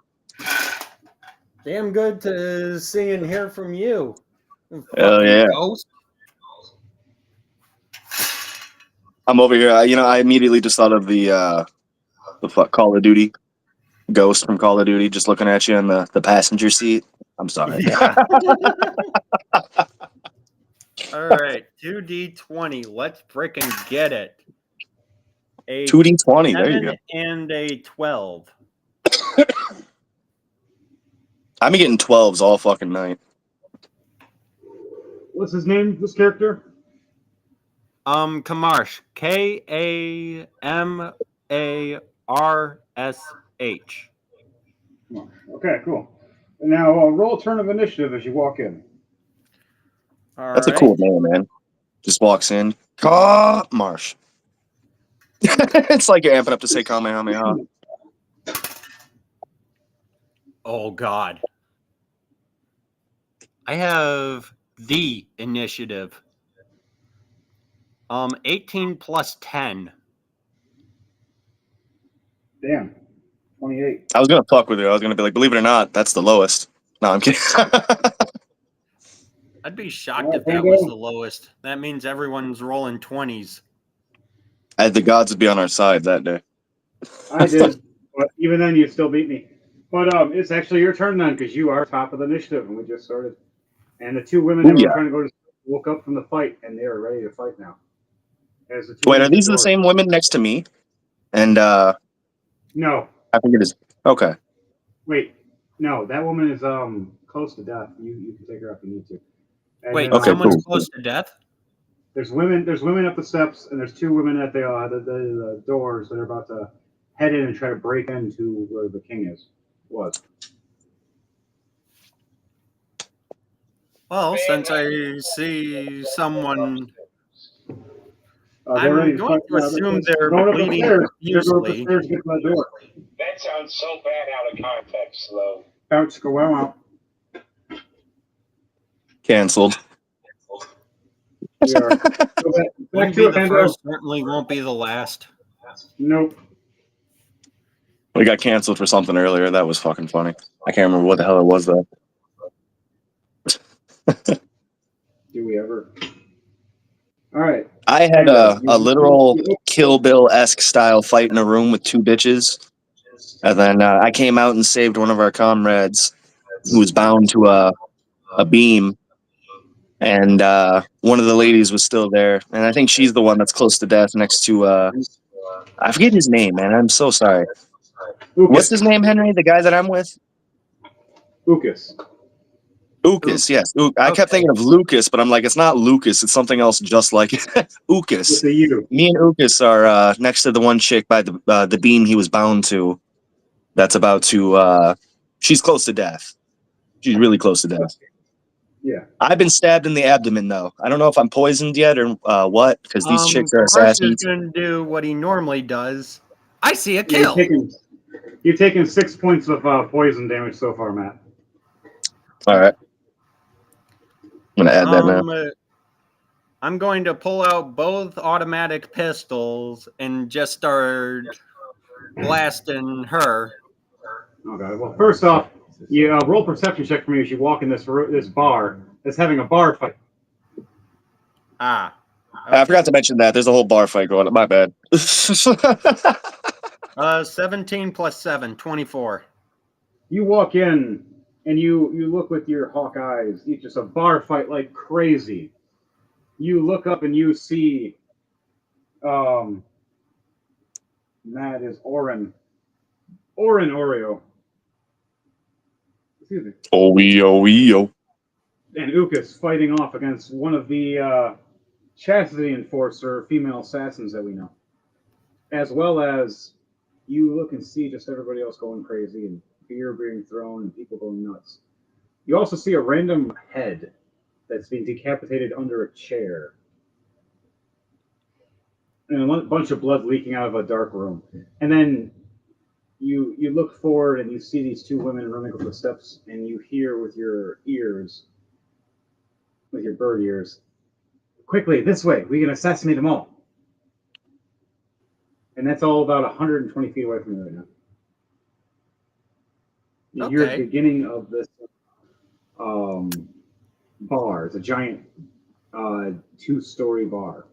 S8: Damn good to see and hear from you.
S7: Hell yeah.
S8: Ghost.
S7: I'm over here. I immediately just thought of the Call of Duty Ghost from Call of Duty, just looking at you in the passenger seat. I'm sorry.
S8: Yeah. All right, 2d20. Let's frickin' get it. A
S7: 2d20. There you go.
S8: And a 12.
S7: I've been getting 12s all fucking night.
S1: What's his name? This character?
S8: Kamarsh. Kamarsh.
S1: Okay, cool. And now roll a turn of initiative as you walk in.
S7: That's a cool name, man. Just walks in. Marsh. It's like you're amping up to say Kamehameha.
S8: Oh, God. I have the initiative. 18 plus 10.
S1: Damn. 28.
S7: I was going to fuck with you. I was going to be like, believe it or not, that's the lowest. No, I'm kidding.
S8: I'd be shocked if that was the lowest. That means everyone's rolling 20s.
S7: The gods would be on our side that day.
S1: I did. But even then, you still beat me. But it's actually your turn then, because you are top of the initiative, and we just started. And the two women that were trying to go to woke up from the fight, and they are ready to fight now.
S7: Wait, are these the same women next to me? And
S1: no,
S7: I think it is. Okay.
S1: Wait, no, that woman is close to death. You can take her if you need to. And
S8: wait,
S1: then,
S8: someone's close to death?
S1: There's women up the steps, and there's two women at the doors that are about to head in and try to break into where the king was.
S8: Well, since I see someone,
S1: I'm
S8: going to assume they're bleeding profusely.
S6: That sounds so bad out of context, though.
S1: Go out.
S7: Canceled.
S1: We are.
S8: Won't be the first, certainly won't be the last.
S1: Nope.
S7: We got canceled for something earlier. That was fucking funny. I can't remember what the hell it was, though.
S1: Do we ever? All right.
S7: I had a literal Kill Bill-esque style fight in a room with two bitches. And then I came out and saved one of our comrades who was bound to a beam. and one of the ladies was still there, and I think she's the one that's close to death next to I forget his name, man. I'm so sorry. What's his name, Henry? The guy that I'm with?
S1: Ukas.
S7: Ukas, yes. I kept thinking of Lucas, but I'm like, it's not Lucas. It's something else just like it. Ukas.
S1: With the U.
S7: Me and Ukas are next to the one chick by the beam he was bound to. That's about to. She's close to death. She's really close to death.
S1: Yeah.
S7: I've been stabbed in the abdomen, though. I don't know if I'm poisoned yet or what, because these chicks are
S8: Kamash is
S7: assassins.
S8: going to do what he normally does. I see a kill.
S1: You've taken 6 points of poison damage so far, Matt.
S7: All right. I'm going to add that now.
S8: I'm going to pull out both automatic pistols and just start blasting her.
S1: Okay. Well, first off, you roll perception check for me as you walk in this bar that's having a bar fight.
S8: Ah.
S7: Okay. I forgot to mention that. There's a whole bar fight going on. My bad.
S8: 17 plus 7, 24.
S1: You walk in and you look with your hawk eyes. It's just a bar fight like crazy. You look up and you see that is Oren. Oren Oreo. Excuse me.
S7: Oreo.
S1: And Ukas fighting off against one of the Chastity Enforcer female assassins that we know. As well as you look and see just everybody else going crazy and beer being thrown and people going nuts. You also see a random head that's being decapitated under a chair. And a bunch of blood leaking out of a dark room. And then you look forward and you see these two women running up the steps and you hear with your ears, with your bird ears, quickly, this way, we can assassinate them all. And that's all about 120 feet away from you right now. You hear the beginning of this bar. It's a giant 2-story bar.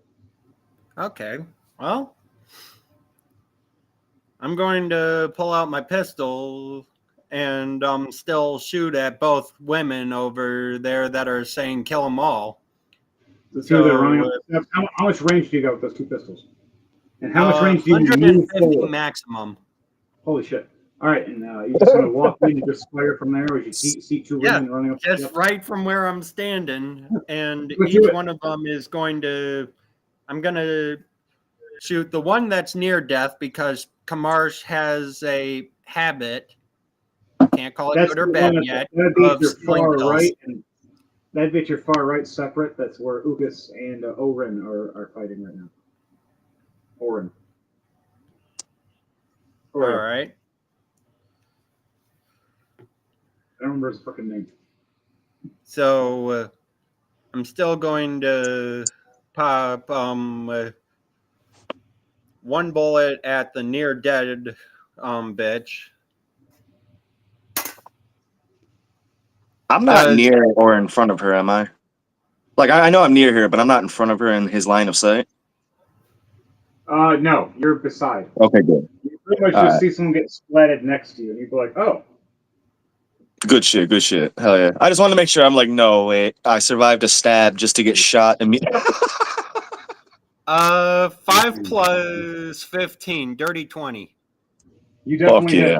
S8: Okay. Well, I'm going to pull out my pistol and still shoot at both women over there that are saying kill them all.
S1: The two that are running up the steps. How much range do you got with those two pistols? And how much range do you move forward?
S8: Maximum.
S1: Holy shit. All right, and you just want to walk in and just fire from there, or you see two women running up the steps?
S8: Just right from where I'm standing, and each one of them is going to... I'm going to shoot the one that's near death because Kamash has a habit, can't call it good or bad yet,
S1: of far right, and that'd be at your far right separate. That's where Ukas and Oren are fighting right now. Oren.
S8: All right.
S1: I don't remember his fucking name.
S8: So I'm still going to pop one bullet at the near dead bitch.
S7: I'm not near or in front of her, am I? Like, I know I'm near her, but I'm not in front of her in his line of sight.
S1: No, you're beside.
S7: Okay, good.
S1: You pretty much just see someone get splatted next to you, and you'd be like, oh.
S7: Good shit, good shit. Hell yeah. I just wanted to make sure. I'm like, no, wait. I survived a stab just to get shot immediately.
S8: 5 plus 15, dirty 20.
S1: You definitely hit.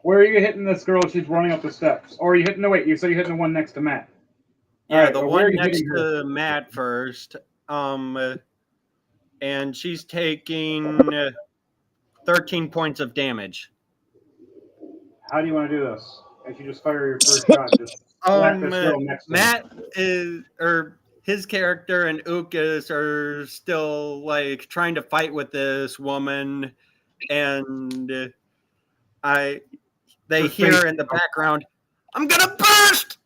S1: Where are you hitting this girl? She's running up the steps. Or are you hitting, no, wait, you said you're hitting the one next to Matt.
S8: Yeah, right, the one next to Matt first. And she's taking 13 points of damage.
S1: How do you want to do this? If you just fire your first shot, just slap this girl next to
S8: Matt is, or his character and Ukas are still like trying to fight with this woman, and they hear in the background, "I'm gonna burst!"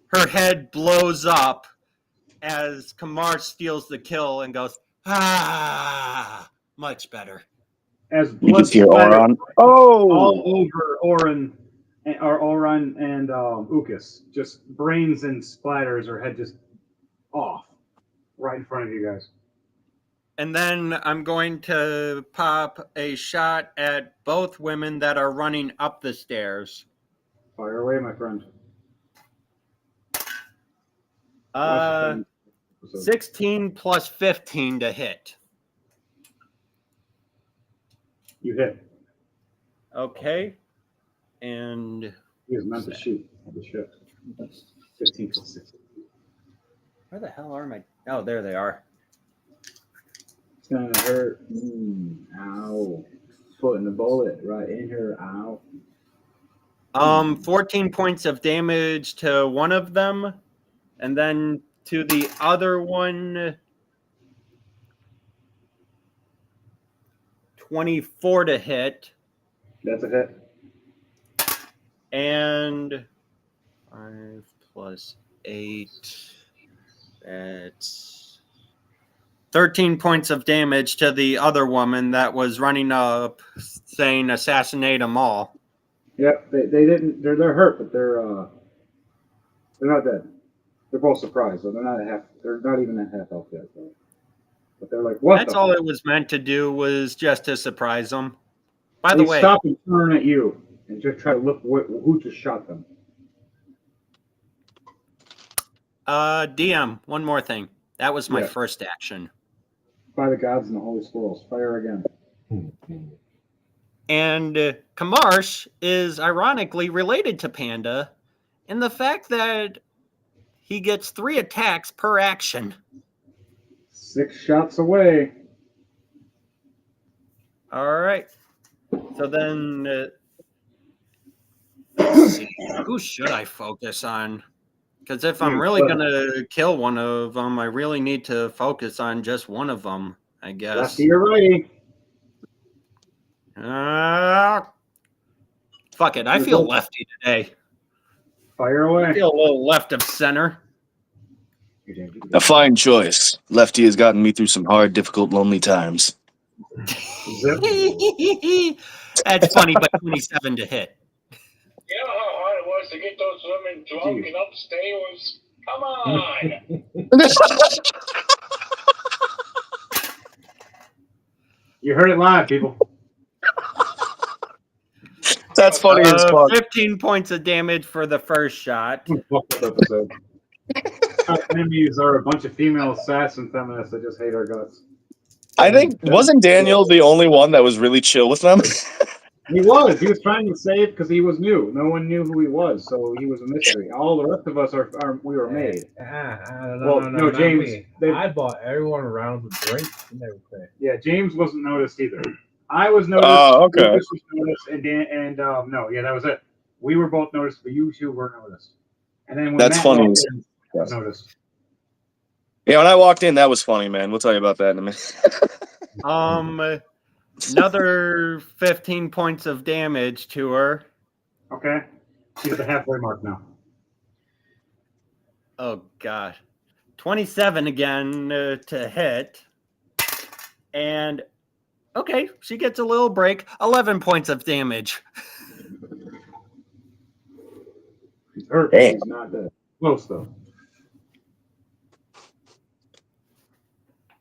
S8: Her head blows up as Kamash steals the kill and goes, "Ah, much better."
S1: As blood splattered all over Oren and Ukas, just brains and splatters, her head just off right in front of you guys.
S8: And then I'm going to pop a shot at both women that are running up the stairs.
S1: Fire away, my friend. Watch the episode.
S8: 16 plus 15 to hit.
S1: You hit.
S8: Okay. And
S1: He was meant to shoot. Holy shit. 15 plus 16.
S8: where the hell are my? Oh, there they are.
S1: It's gonna hurt. Ow. Putting the bullet right in her. Ow.
S8: 14 points of damage to one of them, and then to the other one, 24 to hit,
S1: That's a hit.
S8: and 5 plus 8. That's 13 points of damage to the other woman that was running up saying assassinate them all.
S1: Yep, they didn't. They're hurt, but they're not dead. They're both surprised, so they're not even at half health yet. So. But they're like, what?
S8: That's all it was meant to do, was just to surprise them. By the way,
S1: stop and turn at you and just try to look who just shot them.
S8: DM, one more thing. That was my
S1: Yeah.
S8: first action.
S1: By the gods and the holy squirrels, fire again.
S8: And Kamarsh is ironically related to Panda in the fact that he gets 3 attacks per action.
S1: 6 shots away.
S8: All right. So then, let's see. Who should I focus on? Because if I'm really going to kill one of them, I really need to focus on just one of them, I guess.
S1: Lefty or righty?
S8: Fuck it. I feel lefty today.
S1: Fire away.
S8: I feel a little left of center.
S7: A fine choice. Lefty has gotten me through some hard, difficult, lonely times.
S8: That's funny, but 27 to hit.
S6: You know how hard it was to get those women drunk and upstairs? Come on!
S1: You heard it live, people.
S7: That's funny as fuck.
S8: 15 points of damage for the first shot.
S1: Fuck this episode. Our enemies are a bunch of female assassin feminists that just hate our guts.
S7: I think, wasn't Daniel the only one that was really chill with them?
S1: He was. He was trying to save because he was new. No one knew who he was, so he was a mystery. All the rest of us we were made.
S3: No,
S1: James.
S3: I bought everyone around with drinks and everything.
S1: Yeah, James wasn't noticed either. I was noticed.
S7: Oh, okay.
S1: Lucas was noticed, that was it. We were both noticed, but you two weren't noticed. And then when
S7: That's
S1: Matt
S7: funny.
S1: walked in, I was noticed.
S7: Yeah, when I walked in, that was funny, man. We'll tell you about that in a minute.
S8: Another 15 points of damage to her.
S1: Okay. She's at the halfway mark now.
S8: Oh, God. 27 again to hit. And, okay, she gets a little break. 11 points of damage.
S1: She's hurt.
S7: Damn.
S1: She's not dead. Close, though.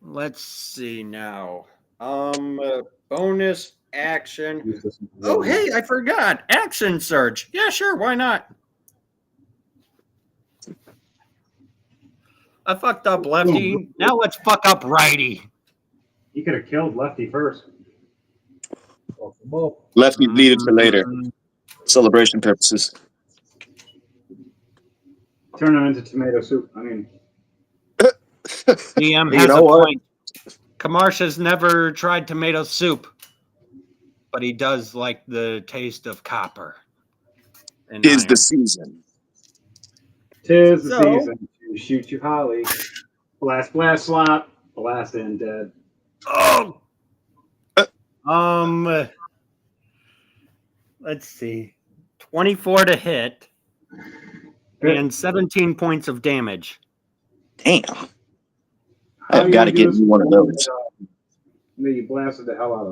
S8: Let's see now. Bonus action. Oh, hey, I forgot. Action surge. Yeah, sure. Why not? I fucked up lefty. Now let's fuck up righty.
S1: He could have killed Lefty first.
S7: Lefty bleeded for later. Celebration purposes.
S1: Turn him into tomato soup. I mean,
S8: DM
S7: You
S8: has
S7: know
S8: a
S7: what?
S8: point. Kamarsh has never tried tomato soup, but he does like the taste of copper. And
S7: Is
S8: iron.
S7: the season.
S1: 'tis the
S8: So-
S1: season to shoot you, Holly. Blast, slap. Blast and dead.
S8: Oh. Let's see. 24 to hit and 17 points of damage.
S7: Damn.
S1: How
S7: I've
S1: you
S7: got to
S1: gonna do
S7: get
S1: this
S7: you one of those.
S1: That you blasted the hell out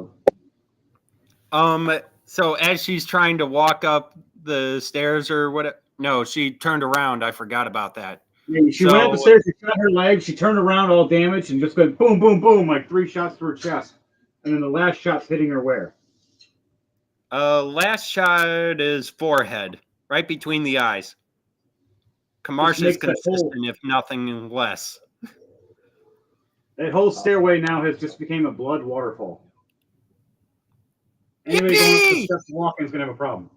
S1: of.
S8: So as she's trying to walk up the stairs or what? No, she turned around. I forgot about that.
S1: Yeah, she went up the stairs, she shot her leg, she turned around all damaged and just went boom, boom, boom, like 3 shots to her chest. And then the last shot's hitting her where?
S8: Last shot is forehead, right between the eyes. Kamarsh is
S1: makes that whole-
S8: consistent, if nothing less.
S1: That whole stairway now has just became a blood waterfall. Anybody going up the steps walking is going to have a problem.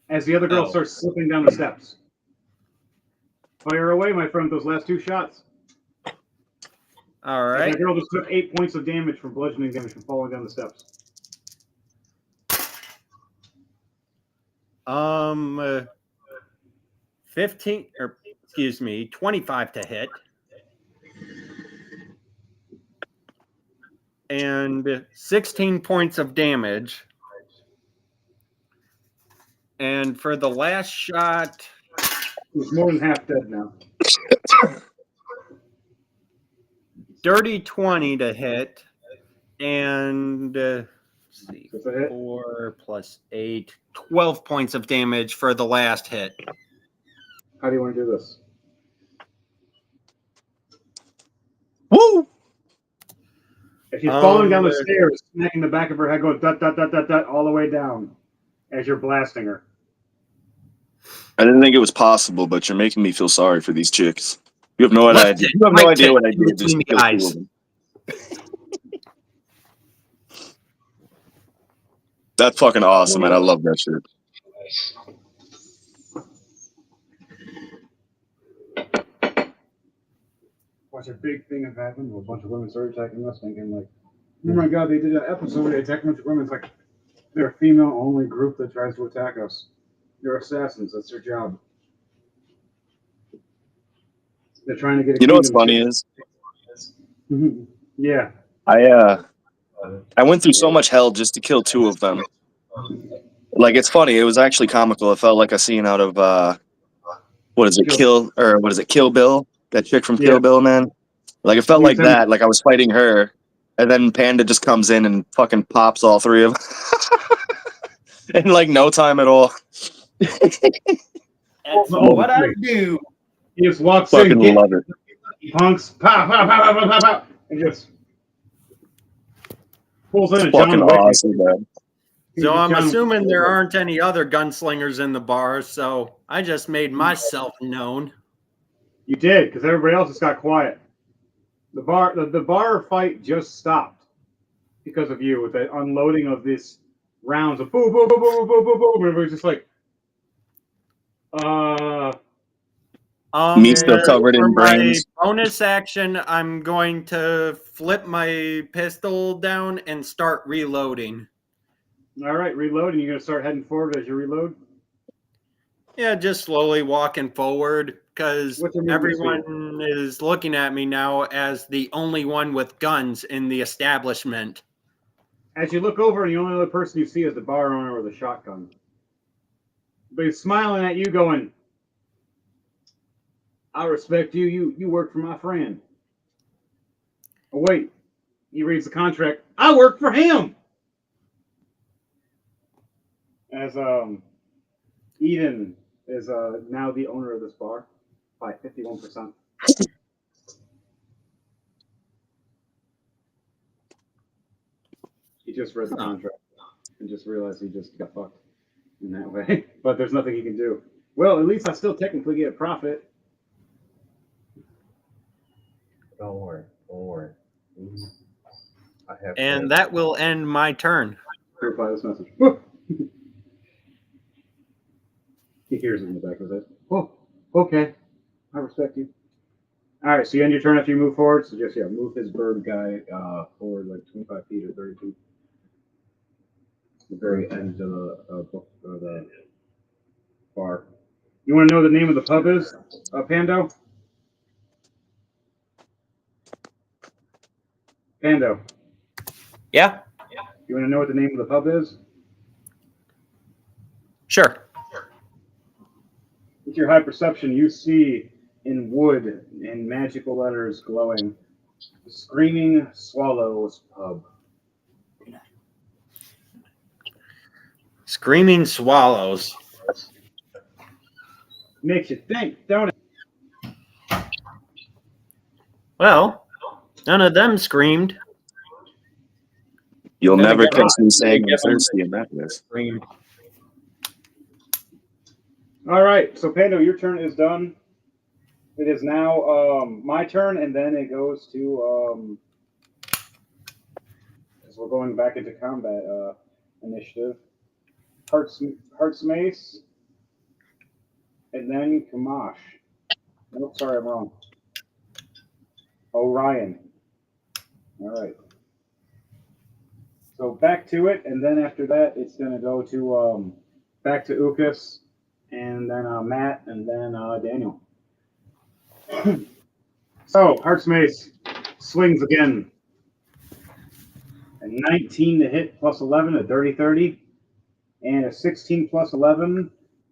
S1: As the other girl
S8: Oh.
S1: starts slipping down the steps. Fire away, my friend, those last 2 shots.
S8: All right.
S1: That girl just took 8 points of damage from bludgeoning damage from falling down the steps.
S8: 15 or excuse me, 25 to hit. And 16 points of damage. And for the last shot,
S1: He's more than half dead now.
S8: dirty 20 to hit. And let's see,
S1: That's a hit.
S8: 4 plus 8, 12 points of damage for the last hit.
S1: How do you want to do this?
S7: Woo!
S1: If she's falling down the stairs, smacking the back of her head, going dut, dut, dut, dut, dut, all the way down as you're blasting her.
S7: I didn't think it was possible, but you're making me feel sorry for these chicks. You have no
S8: Left
S7: idea.
S8: it,
S7: You have no
S8: right
S7: idea
S8: it,
S7: what I did just
S8: between
S7: to
S8: the
S7: kill 2
S8: eyes.
S7: of them. That's fucking awesome, man. I love that shit.
S6: Nice.
S1: Watch a big thing have happened. A bunch of women started attacking us, thinking like, "Oh my god, they did an episode where they attacked a bunch of women." It's like they're a female-only group that tries to attack us. They're assassins. That's their job. They're trying to get. A
S7: You know what's
S1: kingdom
S7: funny
S1: to-
S7: is
S1: Yeah.
S7: I went through so much hell just to kill 2 of them. Like, it's funny. It was actually comical. It felt like a scene out of Kill Bill? That chick from Kill
S1: Yeah.
S7: Bill, man. Like, it felt
S1: You
S7: like
S1: said-
S7: that. Like I was fighting her, and then Panda just comes in and fucking pops all 3 of them in like no time at all.
S8: That's
S1: Oh,
S8: what I
S1: great.
S8: do.
S1: He just walks in,
S7: Fucking
S1: get
S7: love it.
S1: punks, pow, pow, pow, pow, pow, pow, pow, and just pulls in a
S7: Fucking
S1: John Wick.
S7: awesome, man.
S8: So I'm
S1: John-
S8: assuming there aren't any other gunslingers in the bar, so I just made myself known.
S1: You did, because everybody else just got quiet. The bar fight just stopped because of you with the unloading of this rounds of boom, boom, boom, boom, boom, boom, boom. Everybody's just like,
S7: Me still covered
S8: for
S7: in
S8: my
S7: brains.
S8: bonus action, I'm going to flip my pistol down and start reloading.
S1: all right, reloading. You're gonna start heading forward as you reload.
S8: Yeah, just slowly walking forward because
S1: What's your movement
S8: everyone is looking at me now as the only one with guns in the establishment.
S1: As you look over, and the only other person you see is the bar owner with a shotgun. But he's smiling at you, going, "I respect you. You work for my friend." Oh wait, he reads the contract. I work for him. As Eden is now the owner of this bar by 51%. He just read the contract and just realized he just got fucked in that way. But there's nothing he can do. Well, at least I still technically get a profit.
S3: Don't worry. I have
S8: And that will end my turn.
S1: Verify this message. He hears it in the back of his head. Oh, okay. I respect you. All right, so you end your turn after you move forward. So just, move his bird guy forward like 25 feet or 30 feet. The very end of the bar. You want to know what the name of the pub is, Pando? Pando,
S8: Yeah,
S1: you want to know what the name of the pub is?
S8: sure.
S1: With your high perception, you see in wood and magical letters glowing, Screaming Swallows Pub.
S8: Screaming Swallows.
S1: Makes you think, don't it?
S8: Well, none of them screamed.
S7: You'll
S8: Then
S7: never
S8: again,
S7: catch me saying
S8: then
S7: you're
S8: again,
S7: thirsty in that list.
S8: Screamed.
S1: All right, so Pando, your turn is done. It is now my turn, and then it goes to because we're going back into combat initiative. Hearts Mace, and then Kamash. Nope, sorry, I'm wrong. Orion. All right. So back to it, and then after that, it's going to go to back to Ukas, and then Matt, and then Daniel. So Hearts Mace swings again. A 19 to hit plus 11, a dirty 30, and a 16 plus 11,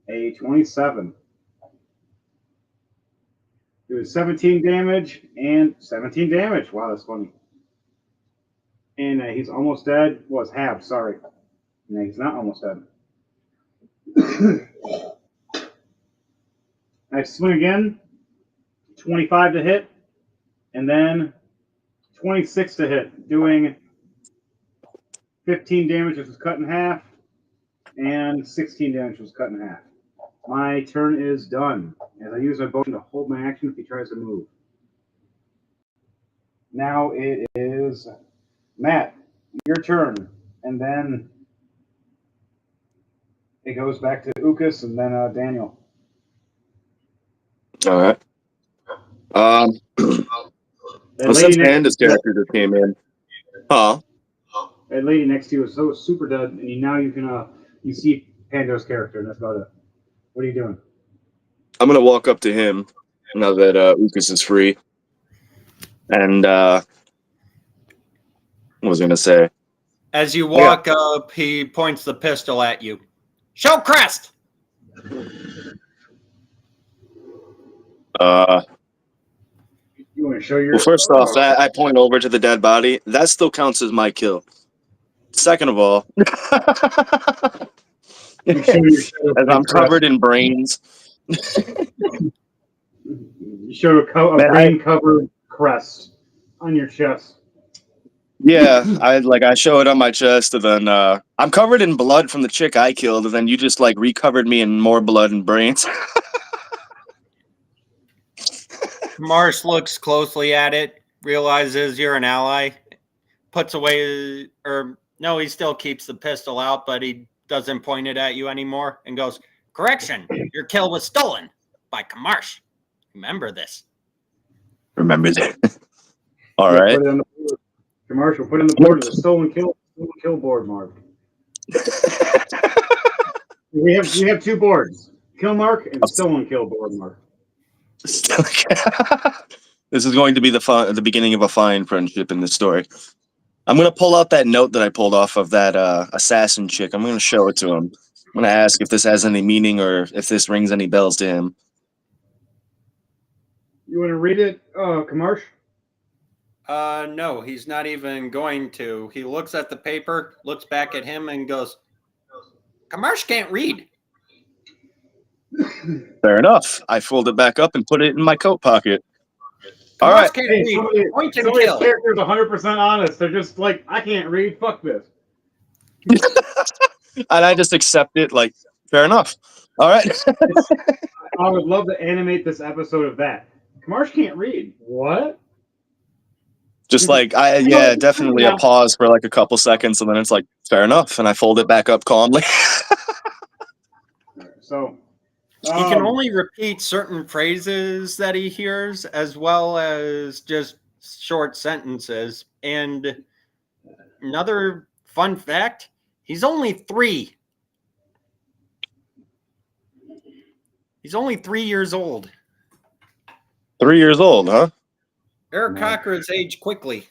S1: a 27. Doing 17 damage and 17 damage. Wow, that's funny. And he's almost dead. Well, it's halved, sorry. No, he's not almost dead. I swing again. 25 to hit. And then 26 to hit. Doing 15 damage, which was cut in half. And 16 damage was cut in half. My turn is done. As I use my bonus to hold my action if he tries to move. Now it is Matt, your turn. And then it goes back to Ukas and then Daniel.
S7: All right. Well, since Panda's character just came in. Huh?
S1: That lady next to you is so super dead, and now you can you see Pando's character, and that's about it. What are you doing?
S7: I'm gonna walk up to him now that Ukas is free. And what was I gonna say?
S8: As you walk up, he points the pistol at you. Show crest!
S1: You want to show your...
S7: Well, first off, I point over to the dead body. That still counts as my kill. Second of all, as I'm covered in brains.
S1: You show a brain-covered crest on your chest.
S7: Yeah, I show it on my chest, and then I'm covered in blood from the chick I killed, and then you just like recovered me in more blood and brains.
S8: Marsh looks closely at it, realizes you're an ally, puts away, or no, he still keeps the pistol out, but he doesn't point it at you anymore, and goes, "Correction, your kill was stolen by Kamarsh. Remember this."
S7: Remember that. All right.
S1: Put it on the board. Commercial, put in the board the stolen kill board, Mark. we have two boards: kill mark and stolen kill board, Mark.
S7: This is going to be the beginning of a fine friendship in this story. I'm going to pull out that note that I pulled off of that assassin chick. I'm going to show it to him. I'm going to ask if this has any meaning or if this rings any bells to him.
S1: You want to read it, Kamarsh?
S8: No, he's not even going to. He looks at the paper, looks back at him, and goes, "Kamarsh can't read."
S7: Fair enough. I fold it back up and put it in my coat pocket. All right.
S8: Can't read.
S1: Somebody's character's 100% honest. They're just like, I can't read. Fuck this.
S7: And I just accept it. Like, fair enough. All right.
S1: I would love to animate this episode of that. Kamarsh can't read. What?
S7: Just like definitely a pause for like a couple seconds, and then it's like, fair enough, and I fold it back up calmly.
S1: So.
S8: He can only repeat certain phrases that he hears, as well as just short sentences. And another fun fact, he's only 3. He's only 3 years old.
S7: 3 years old, huh?
S8: Eric Cochra's aged quickly.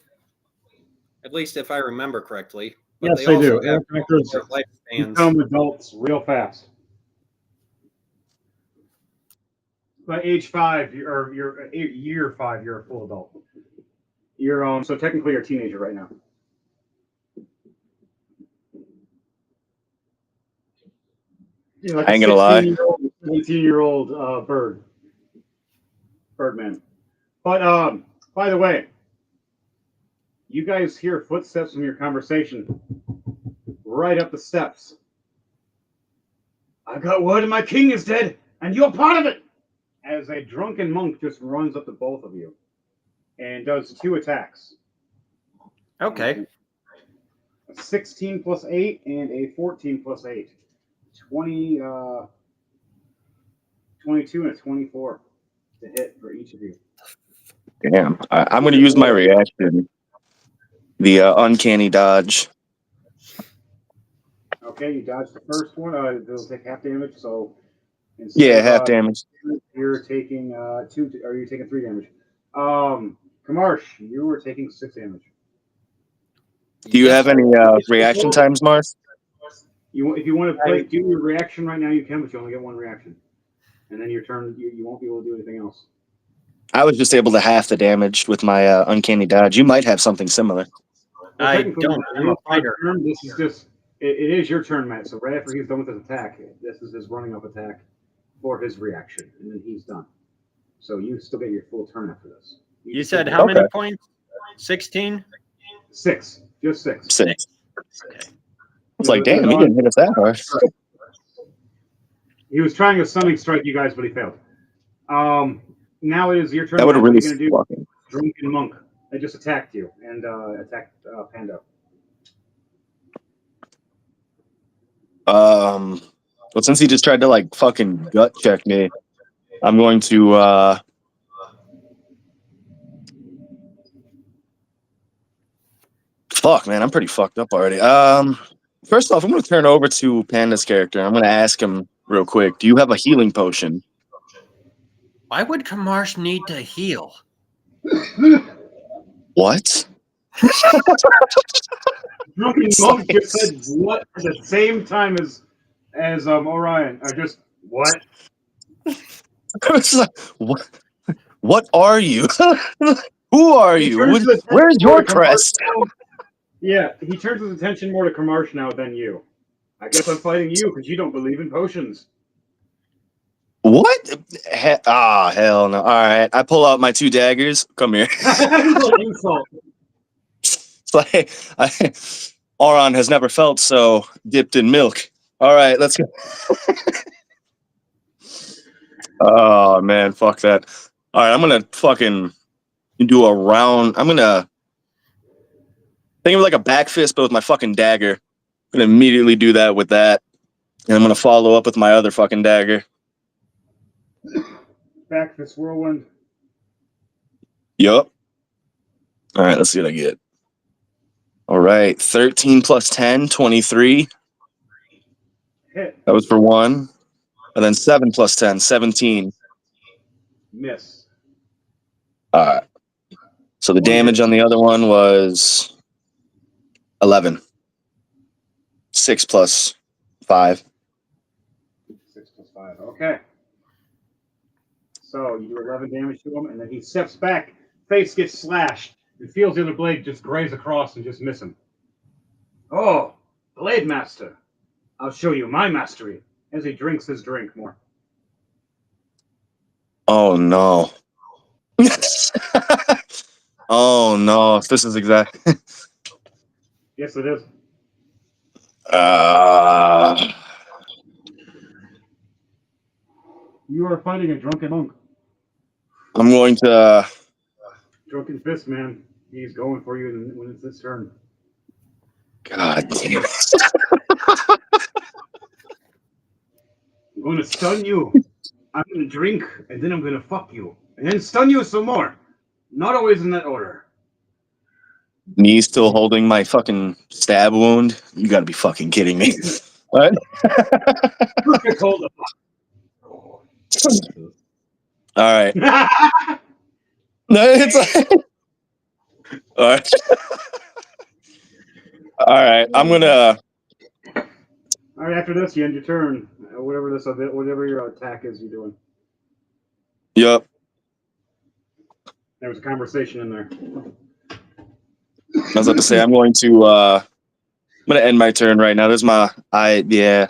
S8: At least if I remember correctly. But
S1: Yes, they do.
S8: Have
S1: lifespans. Become adults real fast. By age 5, you're year 5, you're a full adult. You're so technically you're a teenager right now. You're like
S7: I ain't gonna lie.
S1: 17-year-old Birdman. But by the way, you guys hear footsteps from your conversation right up the steps. I got word and my king is dead, and you're part of it. as a drunken monk just runs up to both of you and does 2 attacks.
S8: Okay.
S1: A 16 plus 8 and a 14 plus 8. 20, 22 and a 24 to hit for each of you.
S7: Damn. I'm going to use my reaction. The uncanny dodge.
S1: Okay, you dodge the first one. It'll take half damage. So
S7: Yeah, half damage.
S1: You're taking 2. Or you're taking 3 damage. Kamarsh, you were taking 6 damage.
S7: Do you have any reaction times, Mars?
S1: If you want to do your reaction right now, you can, but you only get 1 reaction. And then your turn, you won't be able to do anything else.
S7: I was just able to half the damage with my uncanny dodge. You might have something similar.
S1: Well,
S8: I don't. I'm a fighter.
S1: This is just it is your turn, Matt. So right after he's done with his attack, this is his running up attack for his reaction, and then he's done. So you still get your full turn after this.
S8: You said how many points? 16?
S1: 6. Just 6.
S7: 6. Okay. It's like, damn, he didn't hit us that hard.
S1: He was trying a stunning strike, you guys, but he failed. Now it is your turn.
S7: That would have really
S1: do Drunken Monk. They just attacked you and attacked Panda.
S7: Well, since he just tried to like fucking gut check me, I'm going to fuck, man, I'm pretty fucked up already. First off, I'm going to turn over to Panda's character. I'm going to ask him real quick. Do you have a healing potion?
S8: Why would Kamarsh need to heal?
S7: What?
S1: Drunken Monk just said what at the same time as Orion. Or just what?
S7: What are you? Who are you? Where's your crest?
S1: Yeah, he turns his attention more to Kamarsh now than you. I guess I'm fighting you because you don't believe in potions.
S7: What? Hell no. All right. I pull out my 2 daggers. Come here.
S1: Insult.
S7: It's like, Auron has never felt so dipped in milk. All right, let's go. Oh, man. Fuck that. All right, I'm going to fucking do a round. I'm going to think of like a back fist, but with my fucking dagger. I'm going to immediately do that with that. And I'm going to follow up with my other fucking dagger.
S1: Back fist whirlwind.
S7: Yup. All right, let's see what I get. All right, 13 plus 10, 23.
S1: Hit.
S7: That was for 1. And then 7 plus 10, 17.
S1: Miss.
S7: All right. So the damage on the other one was 11. 6 plus 5.
S1: 6 plus 5. Okay. So you do 11 damage to him, and then he steps back. Face gets slashed. And feels the other blade just graze across and just miss him. Oh, Blade Master. I'll show you my mastery. As he drinks his drink more.
S7: Oh, no. Oh, no. This is exact.
S1: Yes, it is. You are fighting a drunken monk.
S7: I'm going to...
S1: Drunken Fist, man. He's going for you when it's his turn.
S7: God damn it.
S1: I'm going to stun you. I'm going to drink, and then I'm going to fuck you. And then stun you some more. Not always in that order.
S7: Me still holding my fucking stab wound? You gotta be fucking kidding me. What?
S1: Perfect hold up.
S7: All right. No, it's all right. All right. I'm gonna.
S1: All right. After this, you end your turn. Whatever your attack is, you're doing.
S7: Yep.
S1: There was a conversation in there.
S7: I was about to say I'm going to end my turn right now. There's my yeah.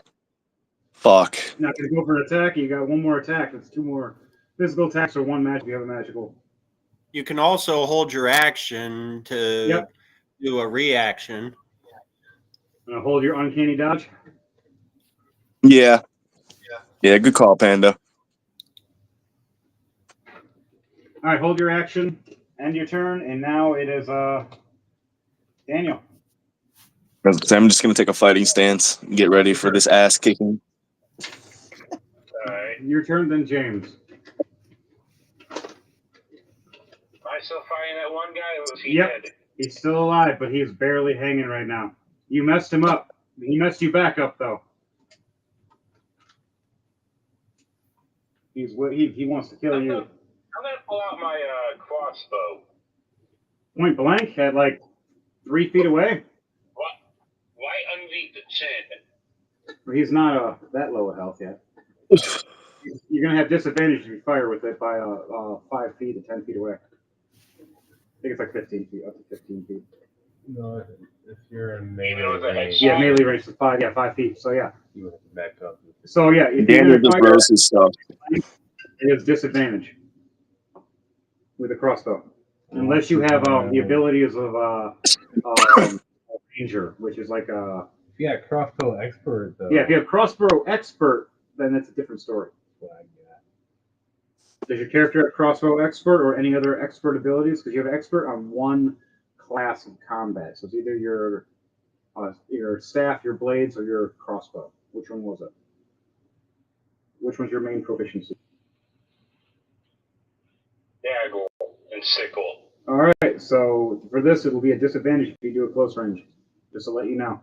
S7: Fuck.
S1: Not gonna go for an attack. You got 1 more attack. It's 2 more physical attacks or 1 magic. You have a magical.
S8: You can also hold your action to do a reaction.
S1: And hold your uncanny dodge.
S7: Yeah. Yeah. Good call, Panda.
S1: All right, hold your action, end your turn, and now it is Daniel.
S7: I'm just gonna take a fighting stance, and get ready for this ass kicking.
S6: Alright.
S1: Your turn, then James.
S6: Am I still fighting that one guy, or was he
S1: Yep.
S6: dead?
S1: He's still alive, but he's barely hanging right now. You messed him up. He messed you back up, though. He wants to kill you.
S6: I'm gonna pull out my crossbow.
S1: Point blank at like 3 feet away.
S6: Right underneath the chin.
S1: He's not that low of health yet. You're gonna have disadvantage if you fire with it by 5 feet to 10 feet away. I think it's like 15 feet, up to 15 feet.
S3: No, if you're in
S6: Even with a
S3: melee range,
S6: headshot?
S1: Yeah, melee range is 5 feet. So yeah.
S3: you would have to back up.
S1: So yeah, if
S7: Daniel
S1: you're
S7: just
S1: gonna fire,
S7: blows his stuff.
S1: it is disadvantage with a crossbow, unless you have the abilities of ranger, which is like a
S3: Yeah, crossbow expert though.
S1: yeah. If you have crossbow expert, then it's a different story.
S3: That's what I got.
S1: Does your character have crossbow expert or any other expert abilities? Because you have expert on one class of combat. So it's either your staff, your blades, or your crossbow. Which one was it? Which one's your main proficiency?
S6: Dagger and sickle.
S1: All right. So for this, it will be a disadvantage if you do a close range. Just to let you know.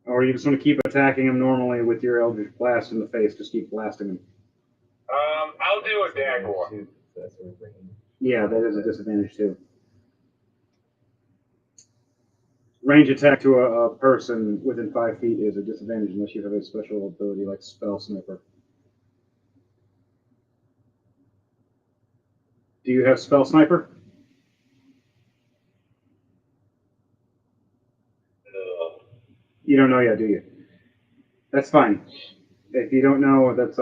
S1: Or you just want to keep attacking him normally with your Eldritch Blast in the face. Just keep blasting him.
S6: I'll do a dagger.
S3: That's what we're bringing.
S1: Yeah, that is a disadvantage too. Range attack to a person within 5 feet is a disadvantage unless you have a special ability like Spell Sniper. Do you have Spell Sniper? You don't know yet, do you? That's fine. If you don't know, that's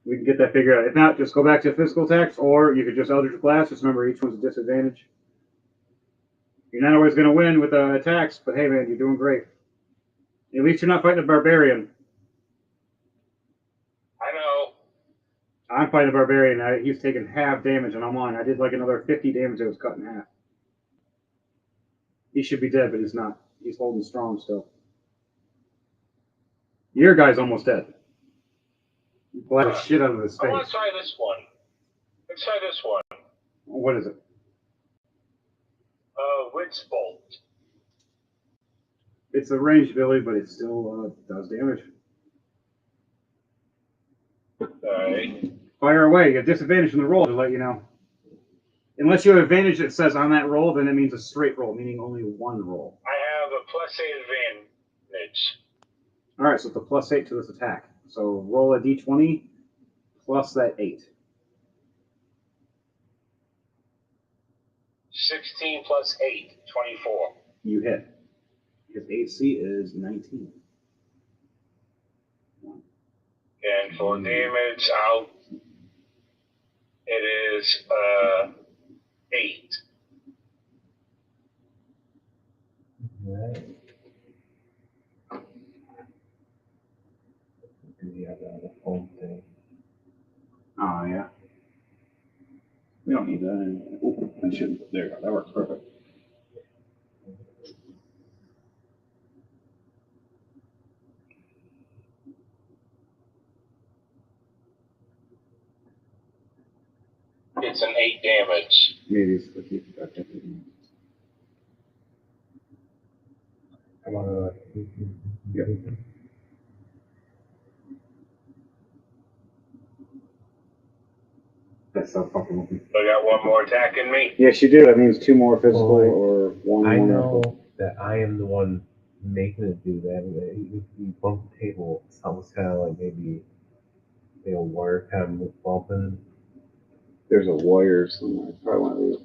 S1: we can get that figured out. If not, just go back to physical attacks, or you could just Eldritch Blast. Just remember, each one's a disadvantage. You're not always going to win with attacks, but hey, man, you're doing great. At least you're not fighting a barbarian.
S6: I know.
S1: I'm fighting a barbarian. He's taking half damage, and I'm on. I did like another 50 damage that was cut in half. He should be dead, but he's not. He's holding strong still. Your guy's almost dead. You blast shit out of his
S6: I want
S1: face.
S6: to try this one. Let's try this one.
S1: What is it?
S6: Witch Bolt.
S1: It's a ranged ability, but it still does damage.
S6: Alright.
S1: Fire away. You have disadvantage in the roll to let you know. Unless you have advantage that says on that roll, then it means a straight roll, meaning only one roll.
S6: I have a +8 advantage.
S1: All right, so it's a +8 to this attack. So roll a d20 plus that 8.
S6: 16 plus 8, 24.
S1: You hit. His AC is 19.
S6: And for damage, it is 8.
S3: Right. And you have the foam thing.
S1: Oh, yeah. We don't need that anymore. Ooh, that should, there you go. That works perfect.
S6: It's an 8 damage.
S1: Maybe it's the keep that.
S3: I want
S1: Yeah. That's so fucking looking.
S6: So I got one more attacking me.
S1: Yes, you do. That means 2 more physical
S3: Well,
S1: or one
S3: I
S1: more.
S3: know that I am the one making it do that. If you bump the table, it's almost kind of like maybe a wire kind of bumping.
S1: There's a wire somewhere. Probably one of these.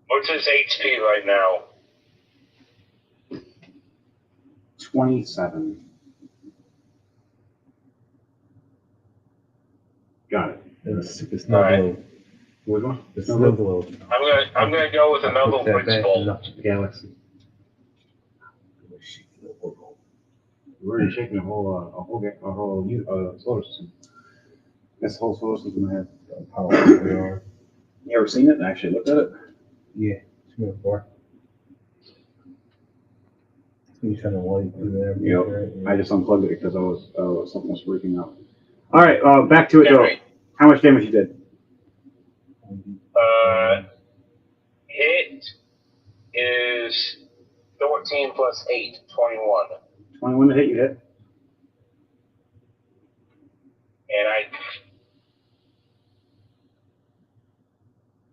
S6: What's his HP right now?
S1: 27. Got it.
S3: It's not
S6: Alright.
S3: low.
S1: Which one?
S3: It's
S1: No,
S3: not low.
S6: I'm gonna go with another
S3: Put that
S6: Witch
S3: back
S6: Bolt.
S3: in the Galaxy.
S1: We're already shaking a whole solar system. That's the whole solar system I have.
S3: How we are.
S1: You ever seen it? I actually looked at it.
S3: Yeah, 2 and 4. You trying to light through there?
S1: Yep.
S3: Right? Yeah.
S1: I just unplugged it because something was freaking out. All right, back to it though.
S4: Henry,
S1: How much damage you did?
S4: hit is 14 plus 8, 21.
S1: 21 to hit. You hit.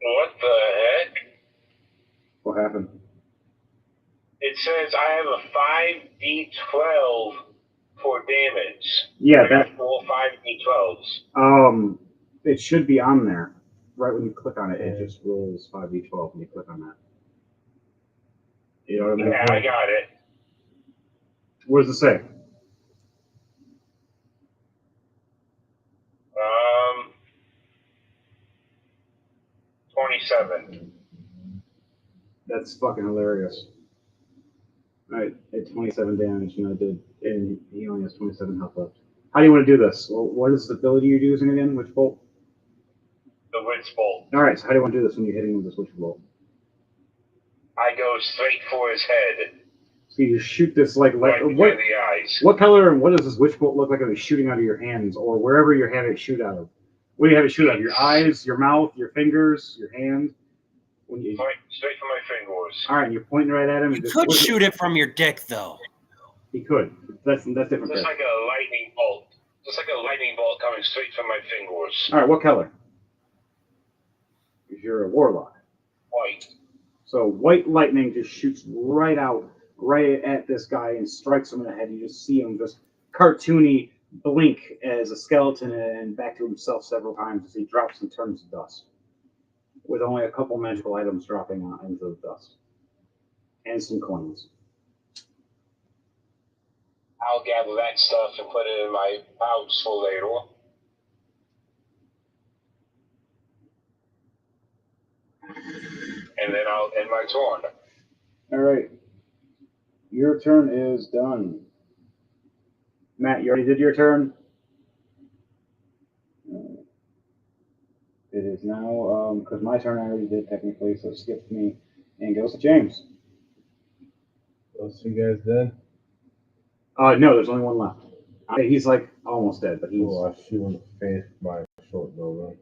S4: And what the heck?
S1: What happened?
S4: It says I have a 5d12 for damage.
S1: Yeah,
S4: I got 4 5d12s.
S1: It should be on there. Right when you click on it, it just rolls 5d12 when you click on that. You know what I mean?
S4: Yeah, I got it.
S1: What does it say?
S4: 27.
S1: That's fucking hilarious. Alright, at 27 damage, and he only has 27 health left. How do you want to do this? Well, what is the ability you're using again? Which bolt?
S4: The Witch Bolt.
S1: Alright, so how do you want to do this when you're hitting with this witch bolt?
S4: I go straight for his head.
S1: So you shoot this like
S4: Right between
S1: what?
S4: the eyes.
S1: What color and what does this witch bolt look like if it's shooting out of your hands or wherever you have it shoot out of? What do you have it shoot out of? Your eyes, your mouth, your fingers, your hand? When you,
S4: Right, straight from my fingers.
S1: all right, and you're pointing right at him.
S9: You could shoot it from your dick, though.
S1: He could. That's different.
S4: Just
S1: there.
S4: like a lightning bolt. Just like a lightning bolt coming straight from my fingers.
S1: All right, what color? Because you're a warlock.
S4: White.
S1: So white lightning just shoots right out, right at this guy and strikes him in the head. You just see him just cartoony blink as a skeleton and back to himself several times as he drops and turns to dust. With only a couple magical items dropping into the dust. And some coins.
S4: I'll gather that stuff and put it in my pouch for later. And then I'll end my turn.
S1: All right. Your turn is done. Matt, you already did your turn? It is now, because my turn I already did technically, so it skips me and goes to James.
S3: Those 2 guys dead?
S1: No, there's only one left. He's like almost dead, but he's...
S3: Oh, I shoot in the face with my short bow.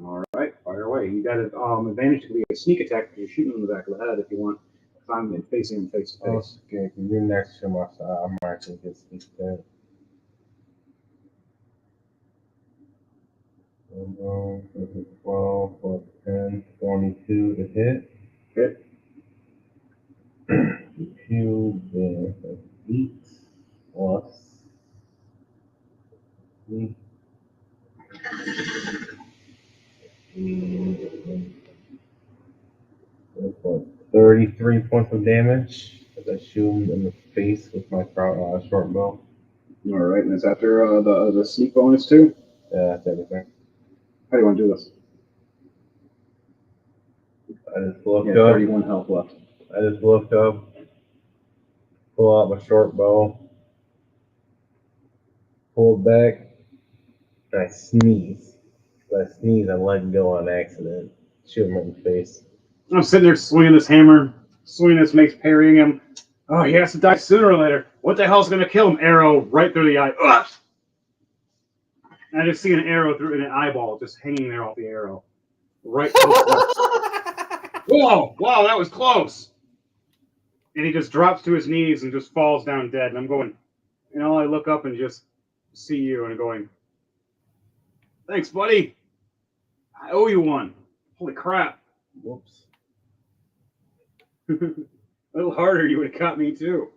S1: All right, fire away. You got an advantage to be a sneak attack because you're shooting him in the back of the head if you want. If I'm facing him face to face.
S3: Okay, because you're next to my side. I'm actually get sneak attack. 12 plus 10, 22 to hit.
S1: Hit.
S3: Cube is 8 plus 3. 33 points of damage as I shoot him in the face with my short bow.
S1: All right, and it's after the sneak bonus too?
S3: Yeah, that's everything.
S1: How do you want to do this?
S3: I just looked up.
S1: 31 health left.
S3: I just looked up, pull out my short bow, pull it back, and I sneeze. If I sneeze, I let go on accident. Shoot him in the face.
S1: I'm sitting there swinging this hammer. Swinging this makes parrying him. Oh, he has to die sooner or later. What the hell's going to kill him? Arrow right through the eye. Ugh! And I just see an arrow through an eyeball just hanging there off the arrow. Right close. Whoa! Wow, that was close! And he just drops to his knees and just falls down dead. And I'm going, and all I look up and just see you and I'm going, thanks, buddy. I owe you one. Holy crap.
S3: Whoops.
S1: A little harder, you would have caught me too.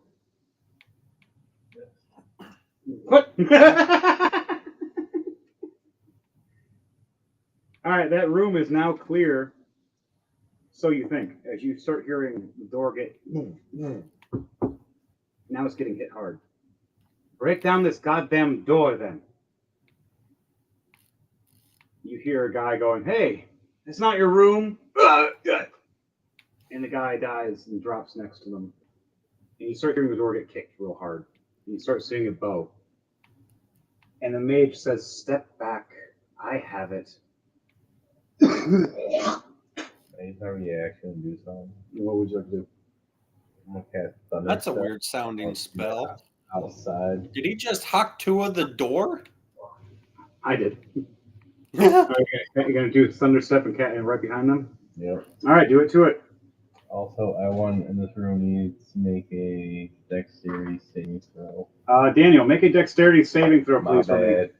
S1: What? All right, that room is now clear. So you think, as you start hearing the door get... Now it's getting hit hard. Break down this goddamn door, then. You hear a guy going, hey, it's not your room. And the guy dies and drops next to them. And you start hearing the door get kicked real hard. You start seeing a bow. And the mage says, "Step back. I have it."
S3: Anytime reaction, do something.
S1: What would you like to do?
S3: I'm gonna cast Thunder
S8: That's a
S3: Step
S8: weird sounding spell.
S3: outside.
S8: Did he just Haktua the door?
S1: I did. You're gonna do Thunderstep and cat and right behind them?
S3: Yep.
S1: All right, do it to it.
S3: Also, everyone in this room needs to make a dexterity saving throw.
S1: Daniel, make a dexterity saving throw,
S3: My
S1: please, for me.
S3: bad.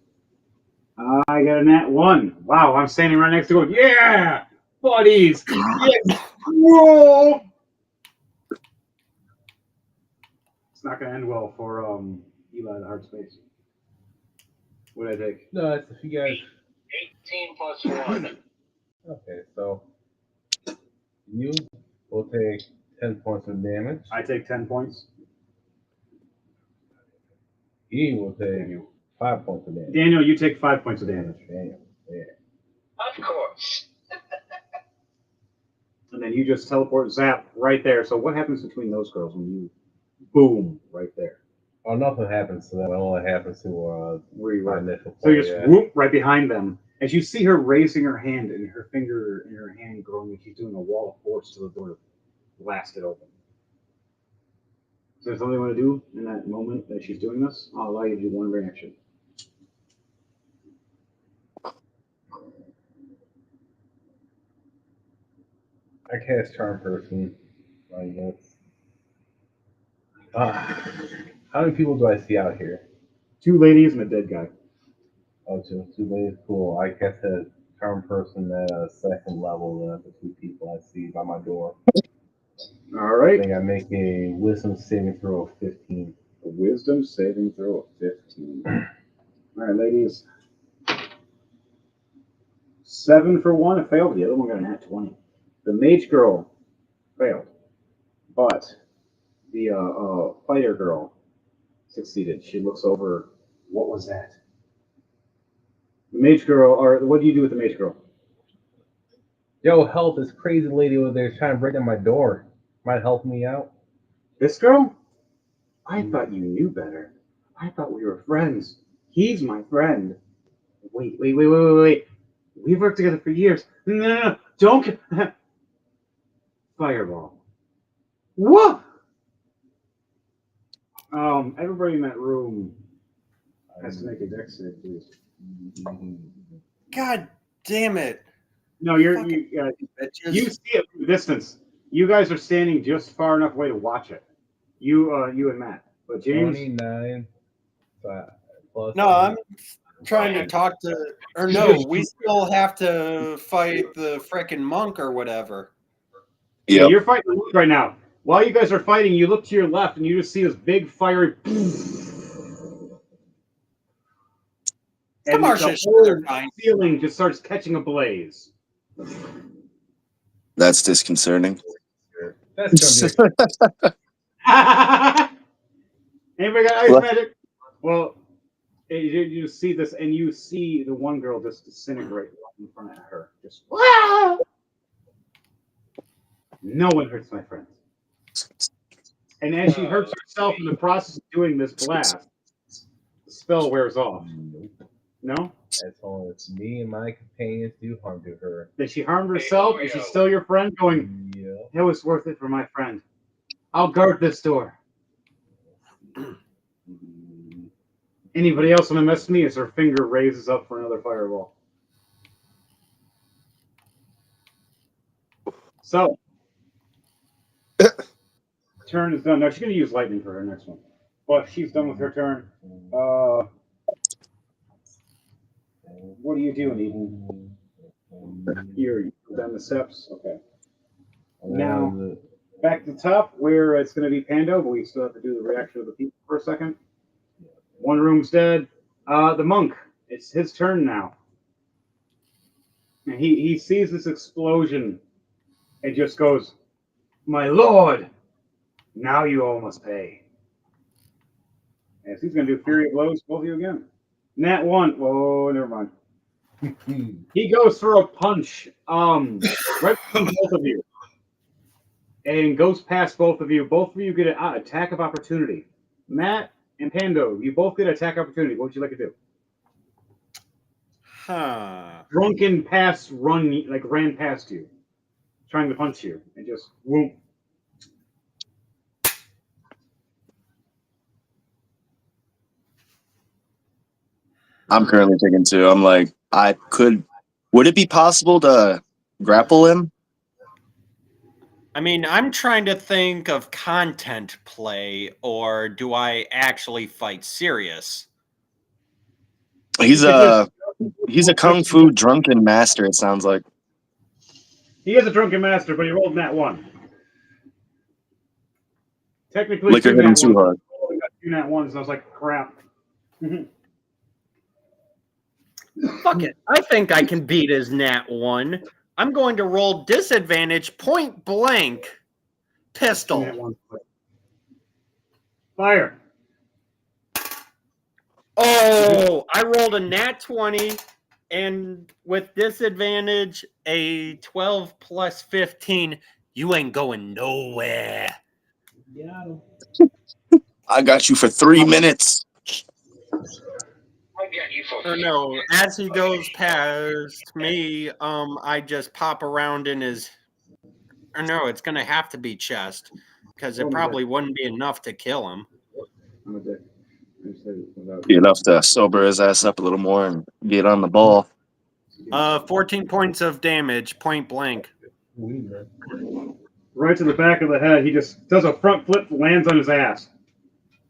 S1: I got a nat 1. Wow, I'm standing right next to it. Yeah, buddies. Yes. Whoa. It's not gonna end well for Eli the Hard Space. What did I take?
S3: No, it's if you guys.
S4: 18 plus 1.
S3: Okay, so you will take 10 points of damage.
S1: I take 10 points.
S3: He will take 5 points of damage.
S1: Daniel, you take 5 points of damage.
S3: Daniel, yeah.
S4: Of course.
S1: And then you just teleport zap right there. So what happens between those girls when you boom right there?
S3: Oh, nothing happens to that. It only happens to
S1: Where you
S3: my
S1: right.
S3: initial
S1: So you
S3: play,
S1: just
S3: yeah.
S1: whoop right behind them. As you see her raising her hand and her finger in her hand growing, and she's doing a wall of force to the door to blast it open. Is there something you want to do in that moment that she's doing this? I'll allow you to do one reaction.
S3: I cast Charm Person. I guess. How many people do I see out here?
S1: 2 ladies and a dead guy.
S3: Oh, two ladies. Cool. I cast a Charm Person at a second level than the 2 people I see by my door.
S1: All
S3: I
S1: right.
S3: think I make a Wisdom saving throw of 15.
S1: A wisdom saving throw of 15. All right, ladies. 7 for one, it failed. The other one got a nat 20. The mage girl failed, but the fighter girl succeeded. She looks over. What was that? The mage girl, or what do you do with the mage girl?
S3: Yo, help! This crazy lady over there is trying to break in my door. Might help me out.
S1: This girl? I thought you knew better. I thought we were friends. He's my friend. Wait. We've worked together for years. No, don't. Fireball. What? Everybody in that room has to make a dex save, please.
S8: God damn it.
S1: No, you
S8: Bitches.
S1: see it from a distance. You guys are standing just far enough away to watch it. You and Matt. But James,
S3: 29 plus.
S8: No, I'm trying to talk to. Or no, we still have to fight the frickin' monk or whatever.
S1: yeah,
S7: Yep.
S1: you're fighting the monk right now. While you guys are fighting, you look to your left and you just see this big fiery. And
S8: Come on,
S1: the
S8: shit,
S1: whole
S8: they're fine.
S1: ceiling just starts catching ablaze.
S7: That's disconcerting.
S3: That's gonna be
S1: Anybody got ice
S7: What?
S1: magic? Well, you see this, and you see the one girl just disintegrate right in front of her. Just no one hurts my friends. And as she hurts herself in the process of doing this blast, the spell wears off. No?
S3: That's all. It's me and my companions do harm to her.
S1: That she harmed herself, and she's still your friend. Going,
S3: Yeah.
S1: it was worth it for my friend. I'll guard this door. Anybody else want to mess with me as her finger raises up for another fireball? So, turn is done. Now she's going to use lightning for her next one. But she's done with her turn. What are you doing, Eden? You're down the steps? Okay. Now, back to the top where it's going to be Pando, but we still have to do the reaction of the people for a second. One room's dead. The monk, it's his turn now. And he sees this explosion and just goes, "My lord, now you all must pay." Yes, he's going to do Fury of Blows, both of you again. Nat 1. Oh, never mind. He goes for a punch right between both of you. And goes past both of you. Both of you get an attack of opportunity. Matt, and Pando, you both get attack opportunity. What would you like to do?
S8: Huh.
S1: Drunken ran past you, trying to punch you, and just whoop.
S7: I'm currently thinking too. I'm like, would it be possible to grapple him?
S8: I mean, I'm trying to think of content play, or do I actually fight serious?
S7: He's a kung fu drunken master. It sounds like.
S1: He is a drunken master, but he rolled that one. Technically,
S7: Liquor hit him too hard.
S1: I got 2 nat ones, and I was like, crap.
S8: Fuck it. I think I can beat his nat 1. I'm going to roll disadvantage point blank pistol.
S1: Nat 1. Fire.
S8: Oh, I rolled a nat 20 and with disadvantage a 12 plus 15. You ain't going nowhere.
S5: Yeah.
S7: I got you for 3 minutes.
S6: I got you for
S8: Or no, as he goes past me, I just pop around in his. Or no, it's gonna have to be chest because it probably wouldn't be enough to kill him.
S1: I'm a dick. I just said it without-
S7: Be enough to sober his ass up a little more and get on the ball.
S8: 14 points of damage, point blank.
S1: Right to the back of the head. He just does a front flip, lands on his ass.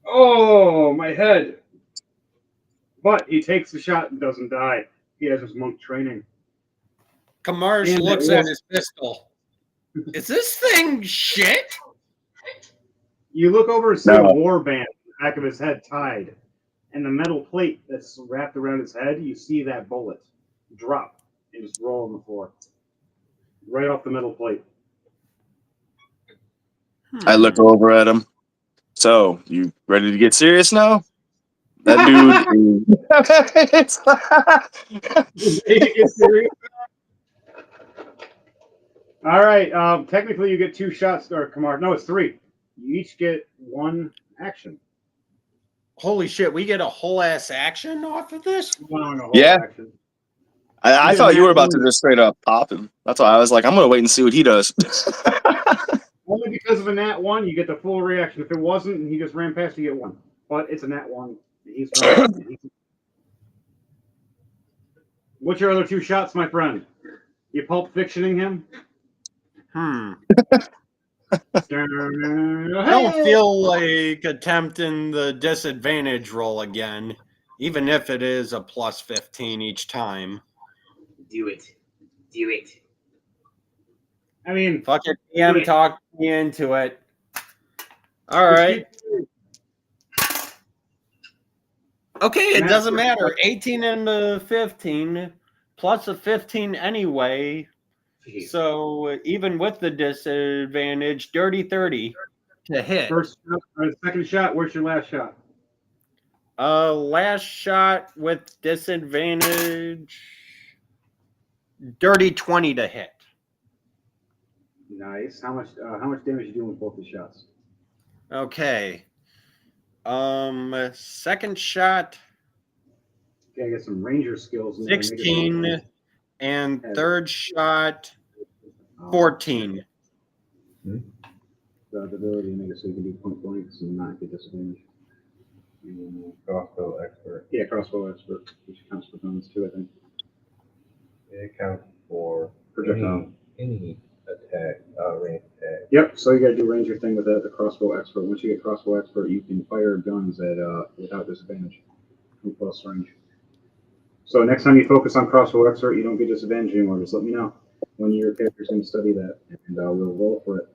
S1: Oh, my head. But he takes the shot and doesn't die. He has his monk training.
S8: Kamarsh
S1: And
S8: looks
S1: it
S8: at
S1: was-
S8: his pistol. Is this thing shit?
S1: You look over and see
S7: No.
S1: a warband in the back of his head tied. And the metal plate that's wrapped around his head, you see that bullet drop and just roll on the floor. Right off the metal plate.
S7: I look over at him. So, you ready to get serious now? That dude
S1: All right. Technically, you get 2 shots, or Kamar. No, it's 3. You each get 1 action.
S8: Holy shit, we get a whole ass action off of this?
S1: One on a whole
S7: Yeah.
S1: action.
S7: I thought you were about to just straight up pop him. That's why I was like, I'm gonna wait and see what he does.
S1: Only because of a nat 1, you get the full reaction. If it wasn't, and he just ran past, you get 1. But it's a nat 1. He's What's your other 2 shots, my friend? You Pulp Fictioning him?
S8: I don't feel like attempting the disadvantage roll again, even if it is a plus 15 each time.
S9: Do it. Do it.
S1: I mean,
S8: Fuck it, DM talked me into it. All right. Okay, it doesn't matter. 18 and 15 plus a 15 anyway. So even with the disadvantage, dirty 30 to hit.
S1: First shot, or second shot. Where's your last shot?
S8: Last shot with disadvantage, dirty 20 to hit.
S1: Nice. How much damage you doing with both the shots?
S8: Okay. Second shot,
S1: Okay, I got some ranger skills. In there.
S8: 16, and third shot, 14.
S1: The ability to make it so you can do point blanks and not get disadvantage.
S3: Crossbow expert.
S1: Yeah, crossbow expert, which counts for bonus too, I think.
S3: It counts for
S1: Projectile.
S3: any attack, range attack.
S1: Yep. So you got to do ranger thing with the crossbow expert. Once you get crossbow expert, you can fire guns at without disadvantage from close range. So next time you focus on crossbow expert, you don't get disadvantage anymore. Just let me know when your character's going to study that, and we'll roll for it.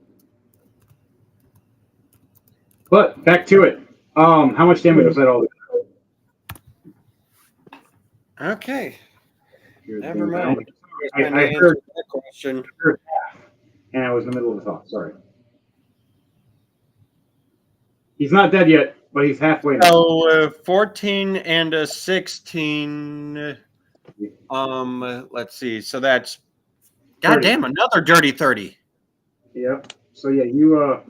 S1: But back to it. How much damage was that all?
S8: Okay.
S1: Here's the
S8: Never
S1: damage.
S8: mind.
S1: I
S8: Gonna answer
S1: heard
S8: that question.
S1: half, and I was in the middle of a thought. Sorry. He's not dead yet, but he's halfway now.
S8: So 14 and a 16. Let's see. So that's
S1: 30.
S8: goddamn another dirty 30.
S1: Yep. So yeah, you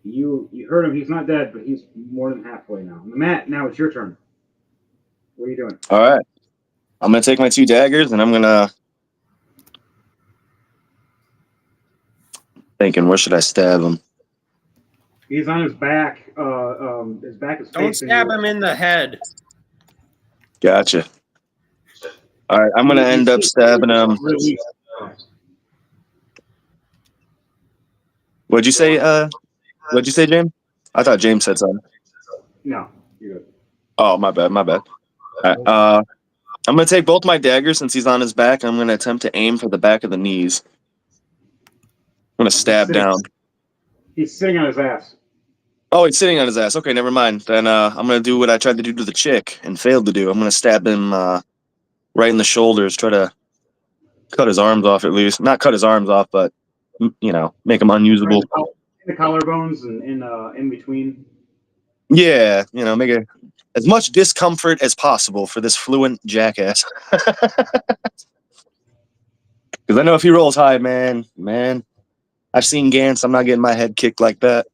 S1: You heard him. He's not dead, but he's more than halfway now. Matt, now it's your turn. What are you doing?
S7: All right. I'm gonna take my 2 daggers and I'm gonna thinking where should I stab him?
S1: He's on his back. His back is
S8: Don't
S1: facing
S8: stab
S1: you.
S8: him in the head.
S7: Gotcha. All right, I'm gonna end up stabbing him.
S1: Release.
S7: What'd you say? What'd you say, James? I thought James said something.
S1: No, you're good.
S7: Oh, my bad. My bad. All right, I'm gonna take both my daggers since he's on his back. I'm gonna attempt to aim for the back of the knees. I'm gonna stab down.
S1: He's sitting on his ass.
S7: Oh, he's sitting on his ass. Okay, never mind. Then I'm gonna do what I tried to do to the chick and failed to do. I'm gonna stab him right in the shoulders. Try to cut his arms off at least. Not cut his arms off, but make him unusable.
S1: In the collarbones and in between.
S7: Yeah, make it as much discomfort as possible for this fluent jackass. Because I know if he rolls high, man, I've seen Gantz. I'm not getting my head kicked like that.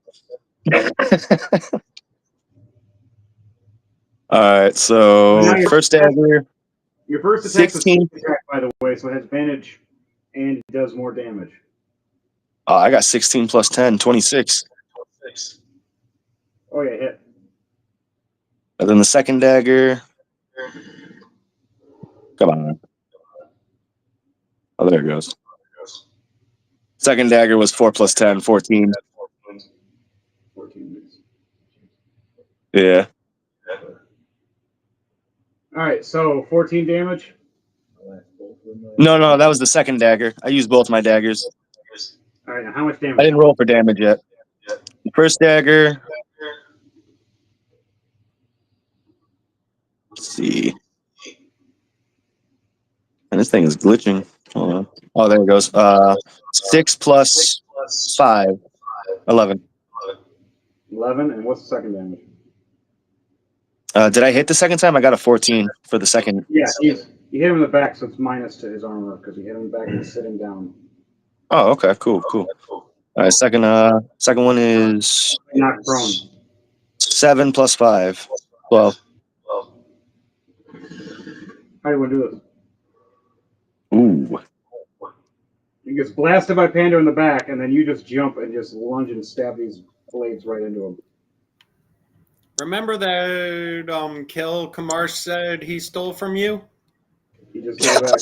S7: All right, so first dagger.
S1: Your first attack is
S7: 16.
S1: attack, by the way, so it has advantage and does more damage.
S7: I got 16 plus 10, 26.
S1: Oh, yeah, hit.
S7: And then the second dagger. Come on. Oh, there it goes. Second dagger was 4 plus 10, 14.
S1: 14 minutes.
S7: Yeah.
S1: All right, so 14 damage.
S7: No, that was the second dagger. I used both my daggers.
S1: All right, now how much damage?
S7: I didn't roll for damage yet. The first dagger. Let's see. And this thing is glitching. Hold on. Oh, there it goes. 6 plus 5. 11.
S1: 11, and what's the second damage?
S7: Did I hit the second time? I got a 14 for the second.
S1: Yeah, you hit him in the back, so it's minus to his armor because you hit him in the back and he's sitting down.
S7: Oh, okay, cool. All right, second one is
S1: Knock prone.
S7: 7 plus 5, 12.
S1: How do you want to do this?
S7: Ooh.
S1: He gets blasted by Pando in the back, and then you just jump and just lunge and stab these blades right into him.
S8: Remember that kill Kamarsh said he stole from you?
S1: He just goes back.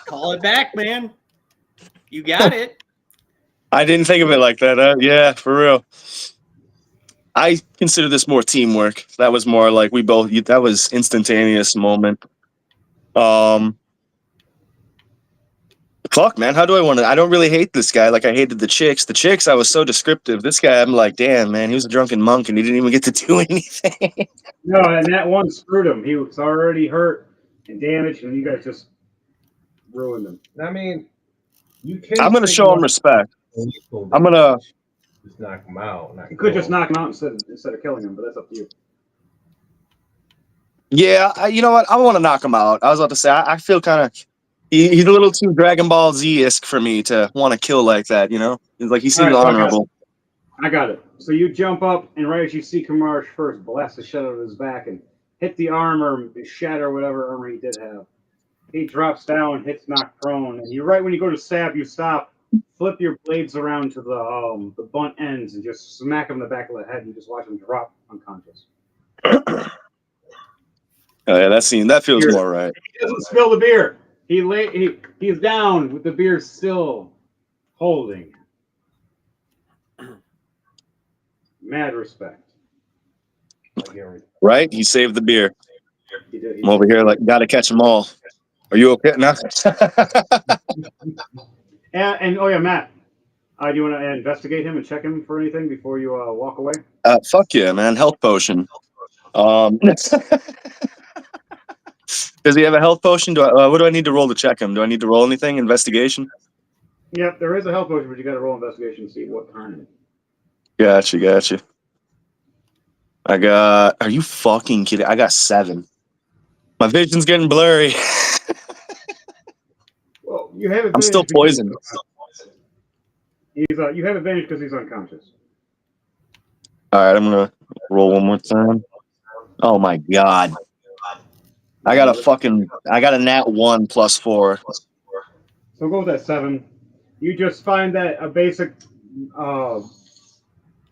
S8: Call it back, man. You got it.
S7: I didn't think of it like that. Yeah, for real. I consider this more teamwork. That was more like that was instantaneous moment. Fuck, man. How do I want to? I don't really hate this guy like I hated the chicks. The chicks, I was so descriptive. This guy, I'm like, damn, man, he was a drunken monk and he didn't even get to do anything.
S1: No, and that one screwed him. He was already hurt and damaged, and you guys just ruined him.
S3: I mean, you can.
S7: I'm gonna show him respect. I'm gonna
S3: just knock him out.
S1: You could just knock him out instead of killing him, but that's up to you.
S7: Yeah, you know what? I want to knock him out. I was about to say, I feel kind of. He's a little too Dragon Ball Z-esque for me to want to kill like that, He's like, he seems honorable.
S1: I got it. So you jump up, and right as you see Kamarsh first, blast the shit out of his back and hit the armor, shatter whatever armor he did have. He drops down, hits knock prone, and right when you go to stab, you stop, flip your blades around to the bunt ends, and just smack him in the back of the head, and you just watch him drop unconscious.
S7: Oh yeah, that feels more right.
S1: He doesn't spill the beer. He's down with the beer still holding. Mad respect.
S7: Right? He saved the beer.
S1: He did.
S7: I'm over here like, gotta catch them all. Are you okay? No.
S1: and oh yeah, Matt. Do you want to investigate him and check him for anything before you walk away?
S7: Fuck yeah, man. Health potion. Does he have a health potion? What do I need to roll to check him? Do I need to roll anything? Investigation?
S1: Yep, there is a health potion, but you got to roll investigation to see what kind.
S7: Gotcha. Are you fucking kidding? I got 7. My vision's getting blurry.
S1: Well, you have.
S7: I'm still poisoned.
S1: He's you have advantage because he's unconscious.
S7: All right, I'm gonna roll one more time. Oh my god! I got a nat 1 plus 4.
S1: So go with that 7. You just find that a basic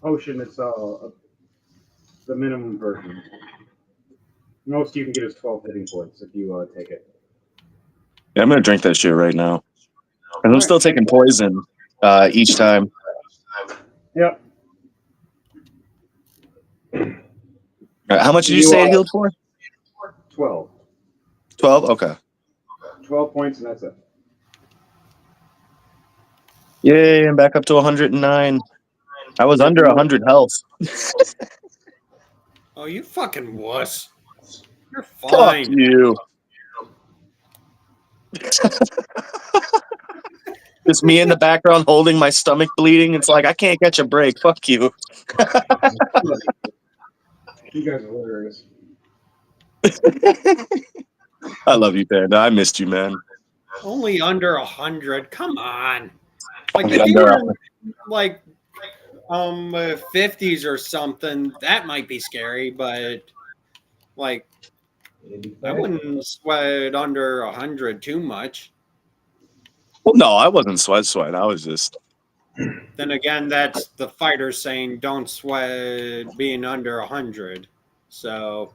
S1: potion. It's the minimum version. Most you can get is 12 hitting points if you take it.
S7: Yeah, I'm gonna drink that shit right now. And I'm still taking poison each time.
S1: Yep.
S7: All right, how much did you say it healed for?
S1: 12.
S7: 12? Okay.
S1: 12 points, and that's it.
S7: Yay, I'm back up to 109. I was under 100 health.
S8: Oh, you fucking wuss. You're
S7: Fuck
S8: fine.
S7: you. Just me in the background holding my stomach bleeding. It's like, I can't catch a break. Fuck you.
S1: You guys are hilarious.
S7: I love you, Panda. I missed you, man.
S8: Only under 100. Come on. Like
S7: Okay,
S8: if you
S7: under
S8: were in, like 50s or something, that might be scary, but like I wouldn't sweat under 100 too much.
S7: Well, no, I wasn't sweat. I was just.
S8: Then again, that's the fighters saying don't sweat being under 100. So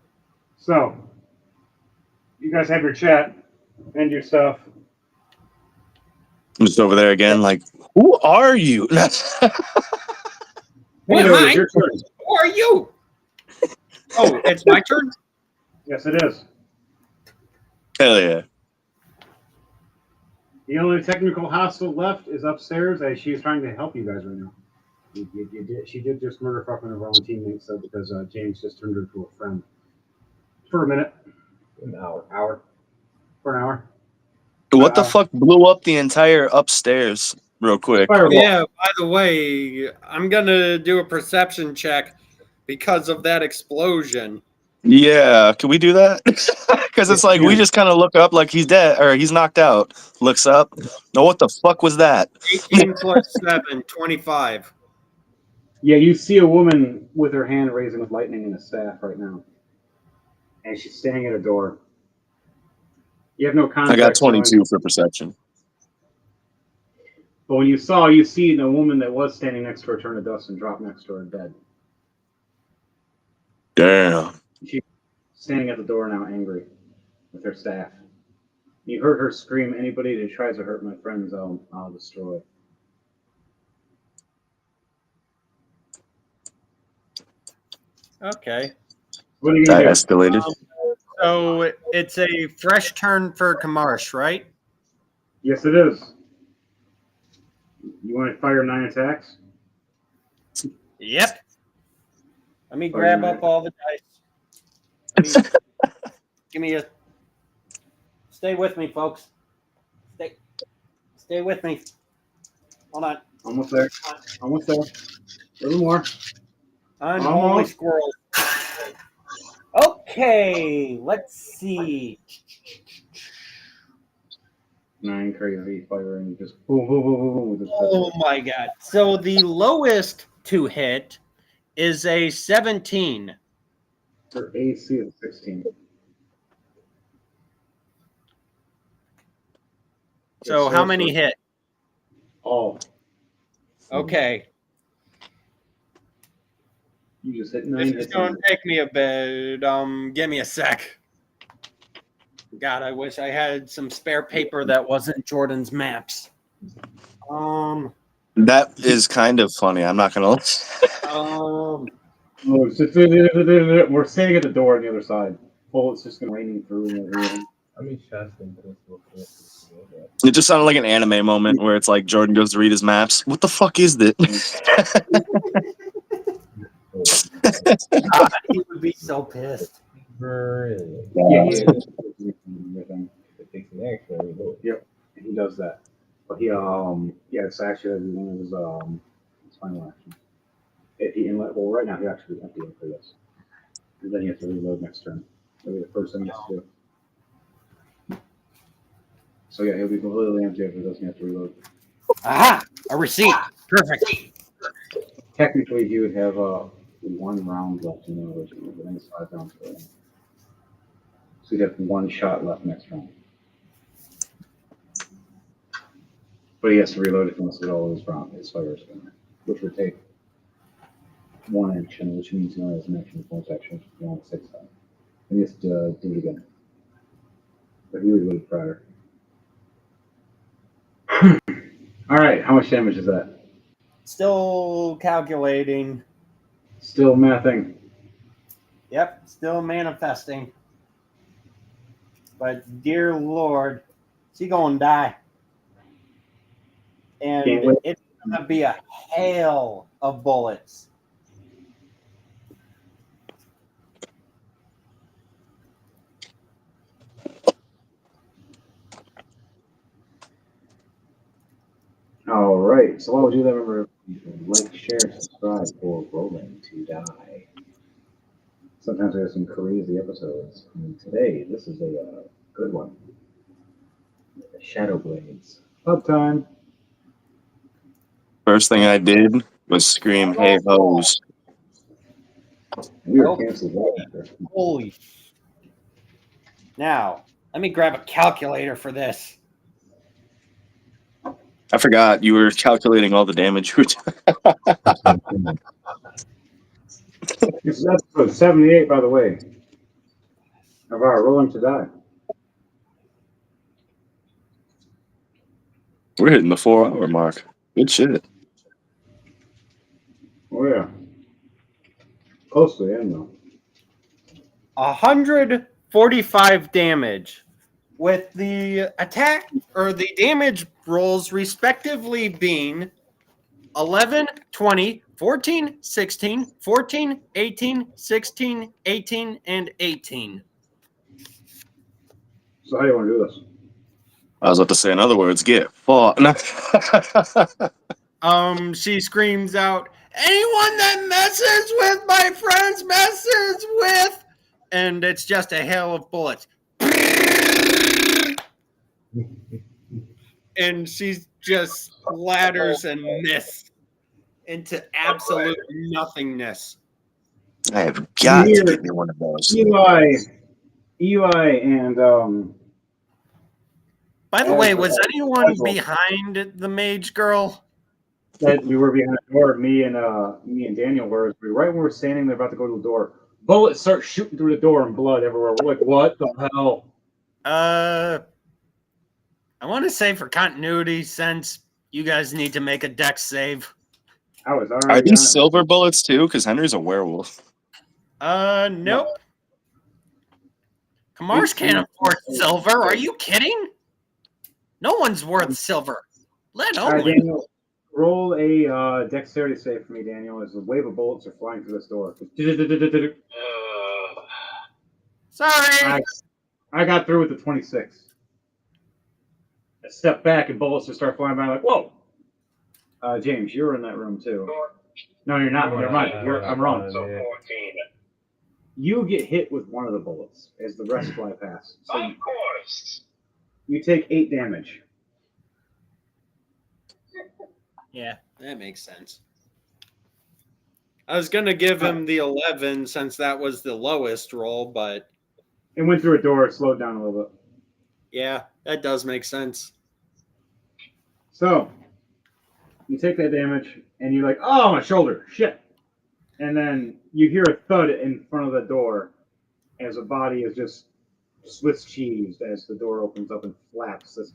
S1: you guys have your chat and your stuff.
S7: I'm just over there again, like, who are you?
S8: Who am I?
S1: Your turn.
S8: Who are you? Oh, it's my turn?
S1: Yes, it is.
S7: Hell yeah.
S1: The only technical hostile left is upstairs, as she's trying to help you guys right now. She did just murder fucking her own teammates, though, because James just turned her into a friend. For a minute.
S3: An hour.
S1: For an hour.
S7: What the fuck blew up the entire upstairs real quick?
S1: Fireball.
S8: Yeah, by the way, I'm going to do a perception check because of that explosion.
S7: Yeah, can we do that? Because it's like we just kind of look up like he's dead or he's knocked out. Looks up. No, what the fuck was that?
S8: 18 plus 7, 25.
S1: Yeah, you see a woman with her hand raising with lightning and a staff right now. And she's standing at a door. You have no
S7: I
S1: context.
S7: got 22 for perception.
S1: But when you see the woman that was standing next to her turn to dust and drop next to her dead.
S7: Damn.
S1: She's standing at the door now, angry, with her staff. You heard her scream, "Anybody that tries to hurt my friends, I'll destroy."
S8: Okay.
S1: What are you
S7: That
S1: gonna do?
S7: escalated.
S8: So it's a fresh turn for Kamarsh, right?
S1: Yes, it is. You want to fire 9 attacks?
S8: Yep. Let me grab up all the dice. Give me a. Stay with me, folks. Stay with me. Hold on.
S1: Almost there. Almost there. A little more.
S8: Unholy squirrel. Okay, let's see.
S1: 9 crazy fire and just boom, boom, boom, boom, boom. With this
S8: Oh my god. So the lowest to hit is a 17.
S1: Her AC is 16.
S8: So how many hit?
S1: All.
S8: Okay.
S1: You just hit 9
S8: This is
S1: hits.
S8: going to take me a bit. Give me a sec. God, I wish I had some spare paper that wasn't Jordan's maps.
S7: That is kind of funny. I'm not gonna.
S1: We're standing at the door on the other side. Bullets just going raining through.
S3: I mean, Shastin, but it's looking at
S7: It just sounded like an anime moment where it's like Jordan goes to read his maps. What the fuck is this?
S8: God, he would be so pissed.
S3: Really?
S1: Yeah,
S3: It takes an action.
S1: Yep, he does that. But he it's actually one of his final action. Well, right now he actually empty it for this, and then he has to reload next turn. That'll be the first thing he has to do. So yeah, he'll be completely empty if he doesn't have to reload.
S8: Aha! A receipt. Perfect.
S1: Technically, he would have 1 round left in the original, but then it's 5 rounds. So he'd have 1 shot left next round. But he has to reload it once all his fires, which would take 1 action, which means he only has an action bonus action beyond 6 times. And he has to do it again. But he reloaded prior. Alright, how much damage is that?
S8: Still calculating.
S1: Still mathing.
S8: Yep, still manifesting. But dear Lord, is he gonna die? And it's gonna be a hail of bullets.
S1: Alright, so what would you remember? Like, share, subscribe for Rolling to Die. Sometimes we have some crazy episodes. And today, this is a good one. Shadow Blades. Pub time.
S7: First thing I did was scream, "Hey, hoes!"
S1: We were canceled right after.
S8: Holy. Now, let me grab a calculator for this.
S7: I forgot you were calculating all the damage.
S1: This is episode 78, by the way, of our Rolling to Die.
S7: We're hitting the 4-hour mark. Good shit.
S1: Oh, yeah. Close to the end, though.
S8: 145 damage, with the attack or the damage rolls respectively being 11, 20, 14, 16, 14, 18, 16, 18, and 18.
S1: So how do you want to do this?
S7: I was about to say, in other words, get fought.
S8: She screams out, "Anyone that messes with my friends messes with," and it's just a hail of bullets. And she just splatters and miss into absolute nothingness.
S7: I have got to get me one of those.
S1: Eli, and
S8: By the way, was anyone behind the mage girl?
S1: That we were behind the door. Me and Daniel were right when we were standing there about to go to the door. Bullets start shooting through the door and blood everywhere. We're like, what the hell?
S8: I want to say for continuity, since you guys need to make a dex save.
S1: I was already.
S7: Are these silver bullets too? Because Henry's a werewolf.
S8: Nope. Kamars can't afford silver. Are you kidding? No one's worth silver. Let
S1: All right,
S8: Owen.
S1: Daniel, roll a dexterity save for me, Daniel, as a wave of bullets are flying through this door.
S8: Sorry.
S1: I got through with the 26. I stepped back and bullets just start flying by. Like, whoa! James, you're in that room too. No, you're not. Never mind. I'm wrong.
S6: So
S3: Yeah.
S6: 14.
S1: You get hit with one of the bullets as the rest fly past. So
S6: Of course.
S1: you take 8 damage.
S8: Yeah, that makes sense. I was gonna give him the 11 since that was the lowest roll, but
S1: It went through a door. It slowed down a little bit.
S8: yeah, that does make sense.
S1: So you take that damage and you're like, oh, my shoulder, shit. And then you hear a thud in front of the door as a body is just Swiss cheesed as the door opens up and flaps. This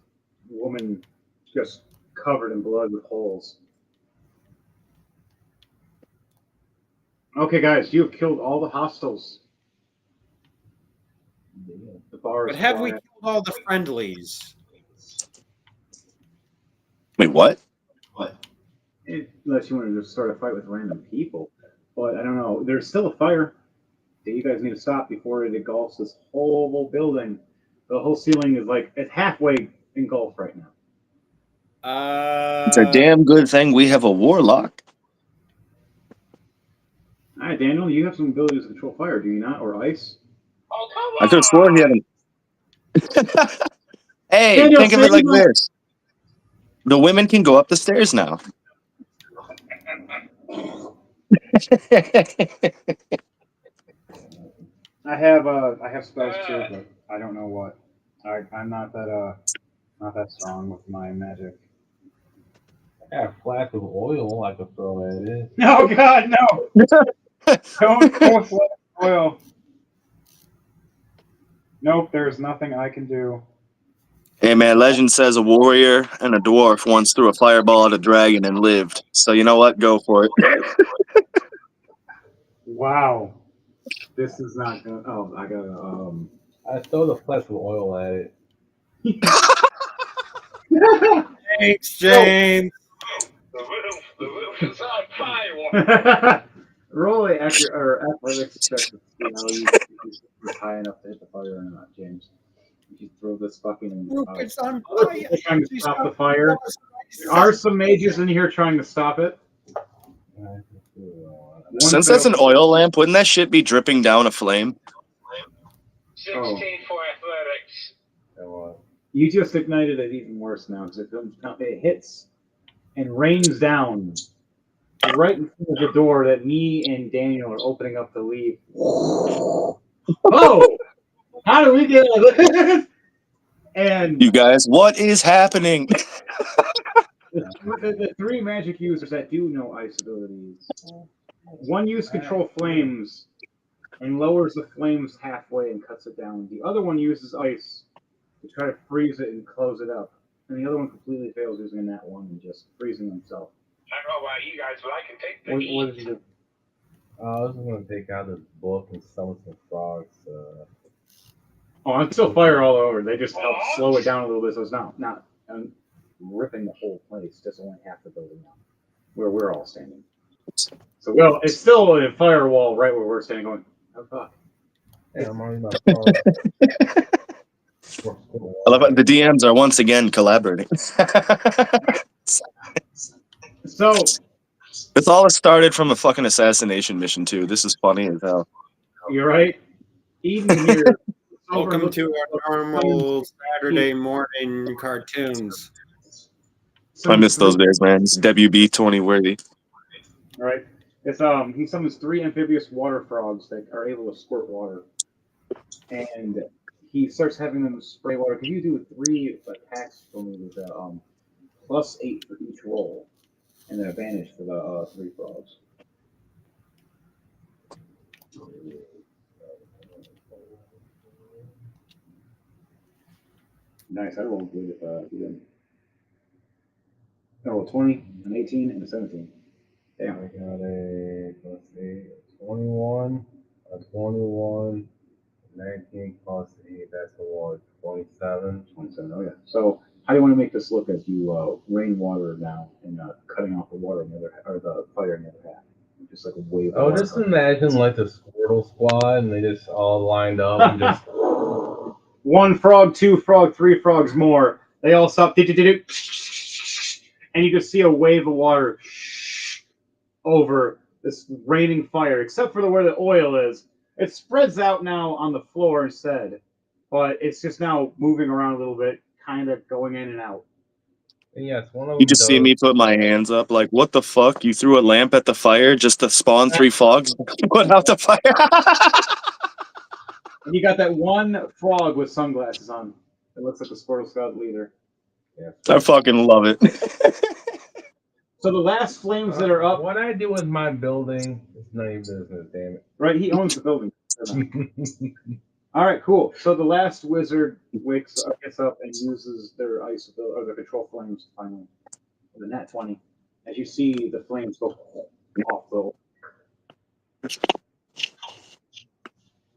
S1: woman just covered in blood with holes. Okay, guys, you have killed all the hostiles. The bar is
S8: But have we
S1: quiet.
S8: killed all the friendlies?
S7: Wait, what?
S1: Unless you want to just start a fight with random people. But I don't know. There's still a fire that you guys need to stop before it engulfs this whole building. The whole ceiling is like, it's halfway engulfed right now.
S7: It's a damn good thing we have a warlock.
S1: All right, Daniel, you have some ability to control fire, do you not? Or ice?
S6: Oh, come
S7: I
S6: on.
S7: could have sworn he had an. Hey,
S1: Daniel,
S7: think of it like
S1: Daniel.
S7: this. The women can go up the stairs now.
S1: I have spells too, but I don't know what. I'm not that strong with my magic.
S3: I got a flask of oil I could throw at it.
S1: Oh God, no! Don't throw flash oil. Nope, there's nothing I can do.
S7: Hey man, legend says a warrior and a dwarf once threw a fireball at a dragon and lived. So you know what? Go for it.
S1: Wow, this is not good. Oh, I gotta
S3: I throw the flask of oil at it.
S2: Thanks, James.
S4: The roof is on fire.
S1: Roll a athletics check to see how you high enough to hit the fire or not, James. If you throw this fucking
S2: It's on
S1: other
S2: fire.
S1: people trying to stop the fire. There are some mages in here trying to stop it.
S7: Since that's an oil lamp, wouldn't that shit be dripping down a flame?
S4: 16 for athletics.
S1: You just ignited it even worse now because it hits and rains down right in front of the door that me and Daniel are opening up to leave. Oh! How do we get out of this? And
S7: You guys, what is happening?
S1: the three magic users that do know ice abilities. One uses control flames and lowers the flames halfway and cuts it down. The other one uses ice to try to freeze it and close it up. And the other one completely fails using that one and just freezing himself.
S4: I don't know about you guys, but I can take the
S3: What
S4: heat.
S3: did you do? I was just gonna take out this book and summon some frogs.
S1: Oh, I'm still fire all over. They just help slow it down a little bit, so it's not ripping the whole place. Just only half the building now, where we're all standing. So, well, it's still a firewall right where we're standing. Going, oh fuck.
S3: Yeah, I'm on my phone.
S7: I love it. The DMs are once again collaborating.
S1: So
S7: This all started from a fucking assassination mission too. This is funny as hell.
S1: you're right. Eden here.
S8: Welcome to our normal Saturday morning cartoons.
S7: I miss those days, man. It's WB20 worthy.
S1: All right. It's he summons 3 amphibious water frogs that are able to squirt water, and he starts having them spray water. Can you do 3 attacks for me with +8 for each roll, and an advantage for the 3 frogs? Nice. I rolled good if you didn't. I rolled 20, an 18, and a 17. Damn.
S3: I got a, let's see, 21, a 21, 19 plus 8, that's a what, 27?
S1: 27, oh yeah. So how do you want to make this look as you rain water now and cutting off the water in the other, or the fire in the other half? Just like a wave.
S3: Oh, just imagine like the Squirtle squad and they just all lined up and just
S1: 1 frog, 2 frog, 3 frogs more. They all stop, and you just see a wave of water over this raining fire, except for where the oil is. It spreads out now on the floor instead, but it's just now moving around a little bit, kind of going in and out.
S3: and yes, one of them
S7: You just see
S3: does-
S7: me put my hands up like, what the fuck? You threw a lamp at the fire just to spawn 3 frogs? Put out the fire.
S1: And you got that one frog with sunglasses on. It looks like the Squirtle Scout leader.
S3: Yeah.
S7: I fucking love it.
S1: So the last flames that are up,
S3: What I do with my building is none of your business, damn
S1: right? He owns the building.
S3: it.
S1: All right, cool. So the last wizard gets up and uses their ice or their control flames finally. The nat 20. As you see the flames go off the.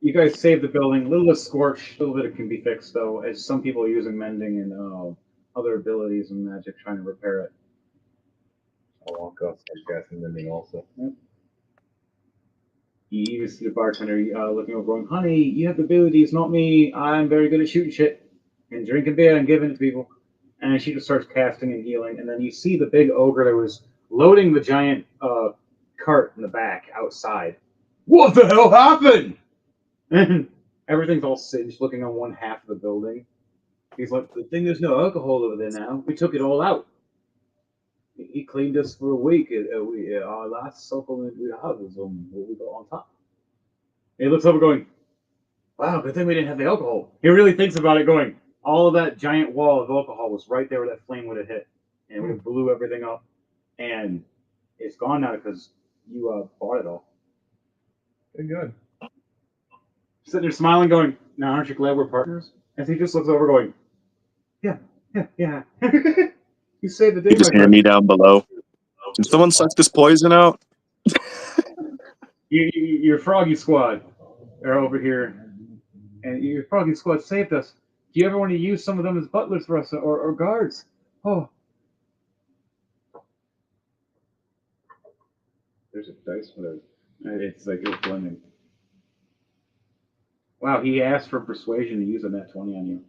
S1: You guys save the building. A little bit scorched. A little bit it can be fixed though, as some people are using mending and other abilities and magic trying to repair it.
S3: I'll walk up and get some mending also.
S1: You even see the bartender looking over, going, "Honey, you have the abilities, not me. I'm very good at shooting shit and drinking beer and giving it to people." And she just starts casting and healing. And then you see the big ogre that was loading the giant cart in the back outside. What the hell happened? And everything's all singed, looking on one half of the building. He's like, "Good thing there's no alcohol over there now. We took it all out." He cleaned us for a week. Our last supplement we had was what we got on top. He looks over going, wow, good thing we didn't have the alcohol. He really thinks about it going, all of that giant wall of alcohol was right there where that flame would have hit. And it would have blew everything up. And it's gone now because you bought it all.
S3: Very good.
S1: Sitting there smiling going, now aren't you glad we're partners? And he just looks over going, yeah. You saved the day,
S7: You just
S1: my
S7: hear
S1: friend.
S7: me down below. Can someone suck this poison out?
S1: Your Froggy Squad are over here, and your Froggy Squad saved us. Do you ever want to use some of them as butlers for us or guards? Oh. There's a dice for those. It's like it's blending. Wow, he asked for persuasion to use a nat 20 on you.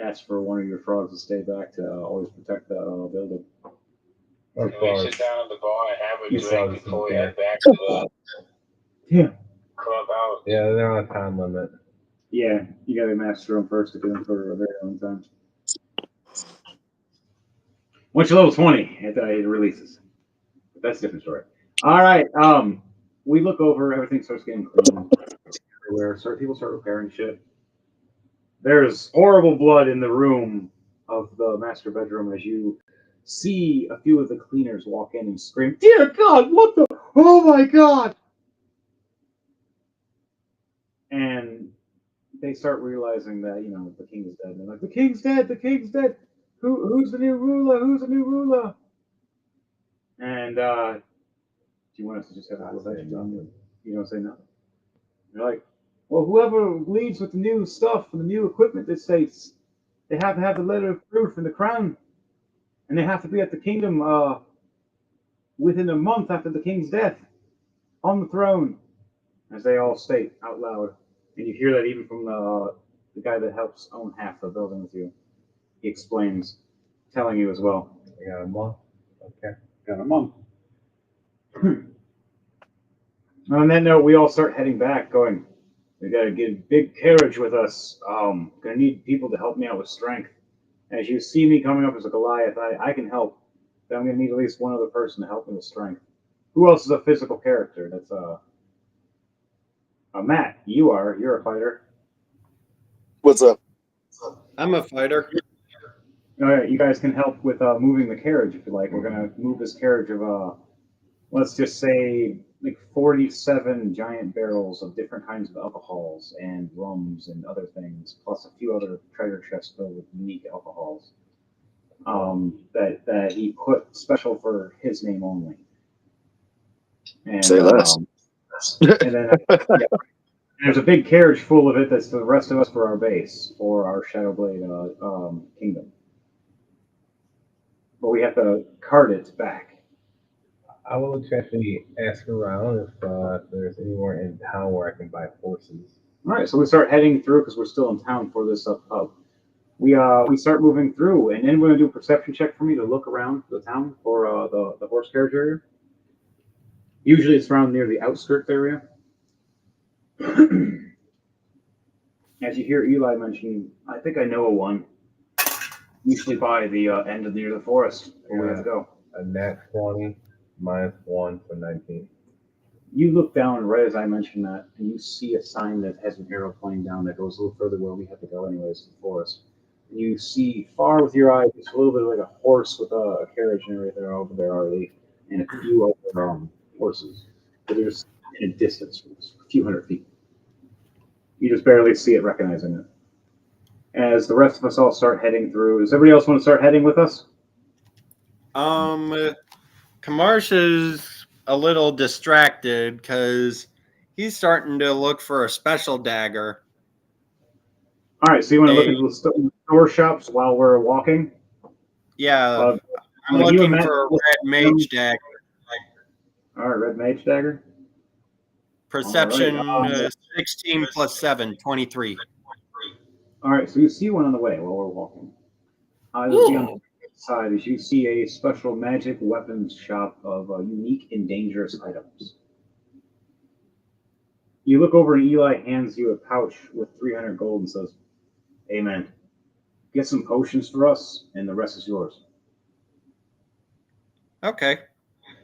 S1: Asked for one of your frogs to stay back to always protect the building.
S3: Or
S6: Can we
S3: frogs.
S6: sit down at the bar and have a
S3: You
S6: drink
S3: frogs
S6: before we
S3: don't
S6: head back to the
S1: Yeah.
S6: clubhouse?
S3: Yeah, they're on a time limit.
S1: Yeah, you gotta master them first to get them for a very long time. Once you're level 20, it releases. But that's a different story. All right, we look over, everything starts getting clean everywhere. People start repairing shit. There's horrible blood in the room of the master bedroom as you see a few of the cleaners walk in and scream, "Dear God, what the? Oh my God!" And they start realizing that, the king is dead. And they're like, the king's dead, the king's dead. Who's the new ruler? Who's the new ruler? And do you want us to just have a conversation? You don't say nothing. You're like, well, whoever leads with the new stuff and the new equipment that states they have to have the letter of proof and the crown, and they have to be at the kingdom within a month after the king's death on the throne, as they all state out loud. And you hear that even from the guy that helps own half the building with you. He explains, telling you as well.
S3: I got a month. Okay.
S1: Got a month. On that note, we all start heading back, going, we gotta get a big carriage with us. Gonna need people to help me out with strength. As you see me coming up as a Goliath, I can help. But I'm gonna need at least one other person to help me with strength. Who else is a physical character? That's Matt, you're a fighter.
S7: What's up?
S8: I'm a fighter.
S1: All right, you guys can help with moving the carriage if you like. We're gonna move this carriage of let's just say like 47 giant barrels of different kinds of alcohols and rums and other things, plus a few other treasure chests filled with unique alcohols that he put special for his name only. And,
S7: Say less.
S1: And then there's a big carriage full of it that's for the rest of us for our base, for our Shadowblade kingdom. But we have to cart it back.
S3: I will actually ask around if there's anywhere in town where I can buy horses.
S1: All right, so we start heading through because we're still in town for this pub. We start moving through, and then we're gonna do a perception check for me to look around the town for the horse carriage area. Usually, it's around near the outskirts area. As you hear Eli mention, I think I know a one. Usually by the end of near the forest where we have to go.
S3: A nat 20 -1 for 19.
S1: You look down right as I mentioned that, and you see a sign that has an arrow pointing down that goes a little further where we have to go anyways, to the forest. And you see far with your eyes, it's a little bit like a horse with a carriage and everything over there already, and a few other horses. But there's in a distance, a few hundred feet. You just barely see it, recognizing it. As the rest of us all start heading through, does everybody else want to start heading with us?
S8: Kamarsh is a little distracted because he's starting to look for a special dagger.
S1: All right, so you want to look into the store shops while we're walking?
S8: Yeah, I'm looking for a red mage dagger.
S1: All right, red mage dagger.
S8: Perception 16 plus 7, 23.
S1: All right, so you see one on the way while we're walking. You'll be on the side as you see a special magic weapons shop of unique and dangerous items. You look over and Eli hands you a pouch with 300 gold and says, "Amen. Get some potions for us, and the rest is yours."
S8: Okay.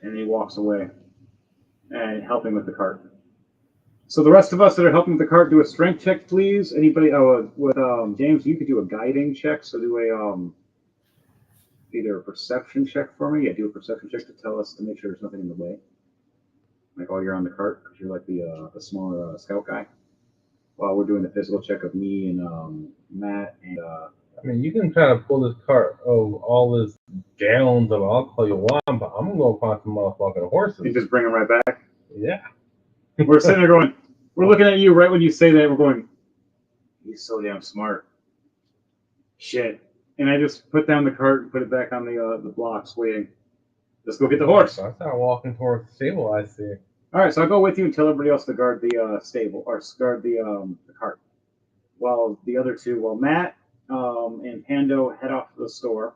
S1: And he walks away and helping with the cart. So the rest of us that are helping with the cart, do a strength check, please. Anybody? With James, you could do a guiding check. So do a either a perception check for me. Yeah, do a perception check to tell us to make sure there's nothing in the way. Like while you're on the cart, because you're like the smaller scout guy. While we're doing the physical check of me and Matt and.
S3: I mean, you can try to pull this cart of all this gallons of alcohol you want, but I'm gonna go find some motherfucking horses.
S1: You just bring them right back.
S3: Yeah.
S1: We're sitting there going, we're looking at you right when you say that. We're going, he's so damn smart. Shit. And I just put down the cart and put it back on the blocks, waiting. Let's go get the horse.
S3: So I start walking towards the stable. I see.
S1: All right, so I'll go with you and tell everybody else to guard the stable or guard the cart. While the other two, Matt and Pando head off to the store.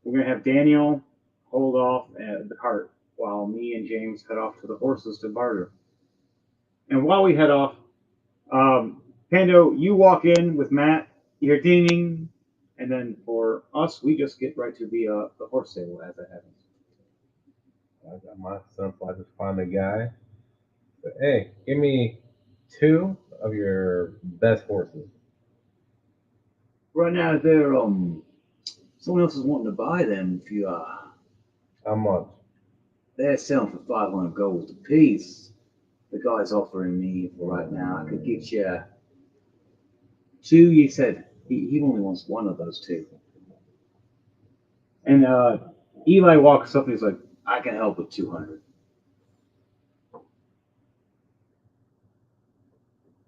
S1: We're gonna have Daniel hold off at the cart while me and James head off to the horses to barter. And while we head off, Pando, you walk in with Matt. You're dinging, and then for us, we just get right to the horse stable as it happens.
S3: I got my son, so I just find a guy. But, hey, give me 2 of your best horses.
S1: Right now, they're someone else is wanting to buy them. If you
S3: How much?
S1: they're selling for 500 gold a piece. The guy's offering me for right now. I could get you 2. He said he only wants 1 of those 2. And Eli walks up and he's like, I can help with 200.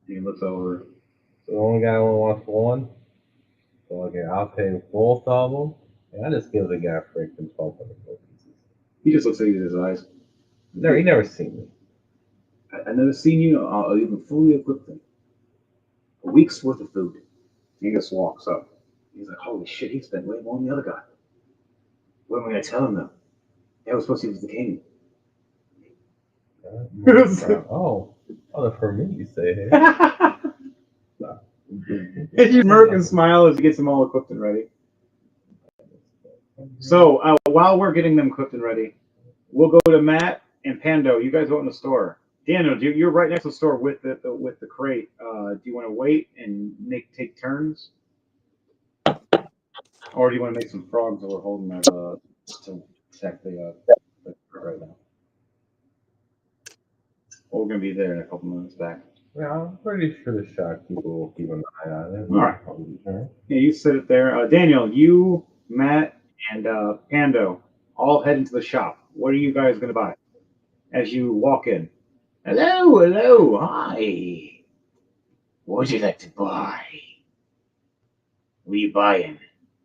S1: He looks over.
S3: So the only guy only wants 1. So okay, I'll pay both of them, and I just give the guy freaking 1,200 gold pieces.
S1: He just looks at you with his eyes.
S3: No, he never seen me.
S1: I've never seen you even fully equipped them. A week's worth of food. He just walks up. He's like, holy shit, he spent way more than the other guy. What am I going to tell him though? That was supposed to be the king.
S3: Oh, that's for me, you say. Hey.
S1: And you smirk and smile as he gets them all equipped and ready. So while we're getting them equipped and ready, we'll go to Matt and Pando. You guys go in the store. Daniel, you're right next to the store with the crate. Do you want to wait and take turns, or do you want to make some frogs that we're holding there to protect the right now? Well, we're gonna be there in a couple minutes back.
S3: Yeah, I'm pretty sure the shopkeeper will keep an eye on it.
S1: All right. Yeah, you sit it there. Daniel, you, Matt, and Pando all head into the shop. What are you guys going to buy as you walk in? Hello, hi. What would you like to buy? What are you buying?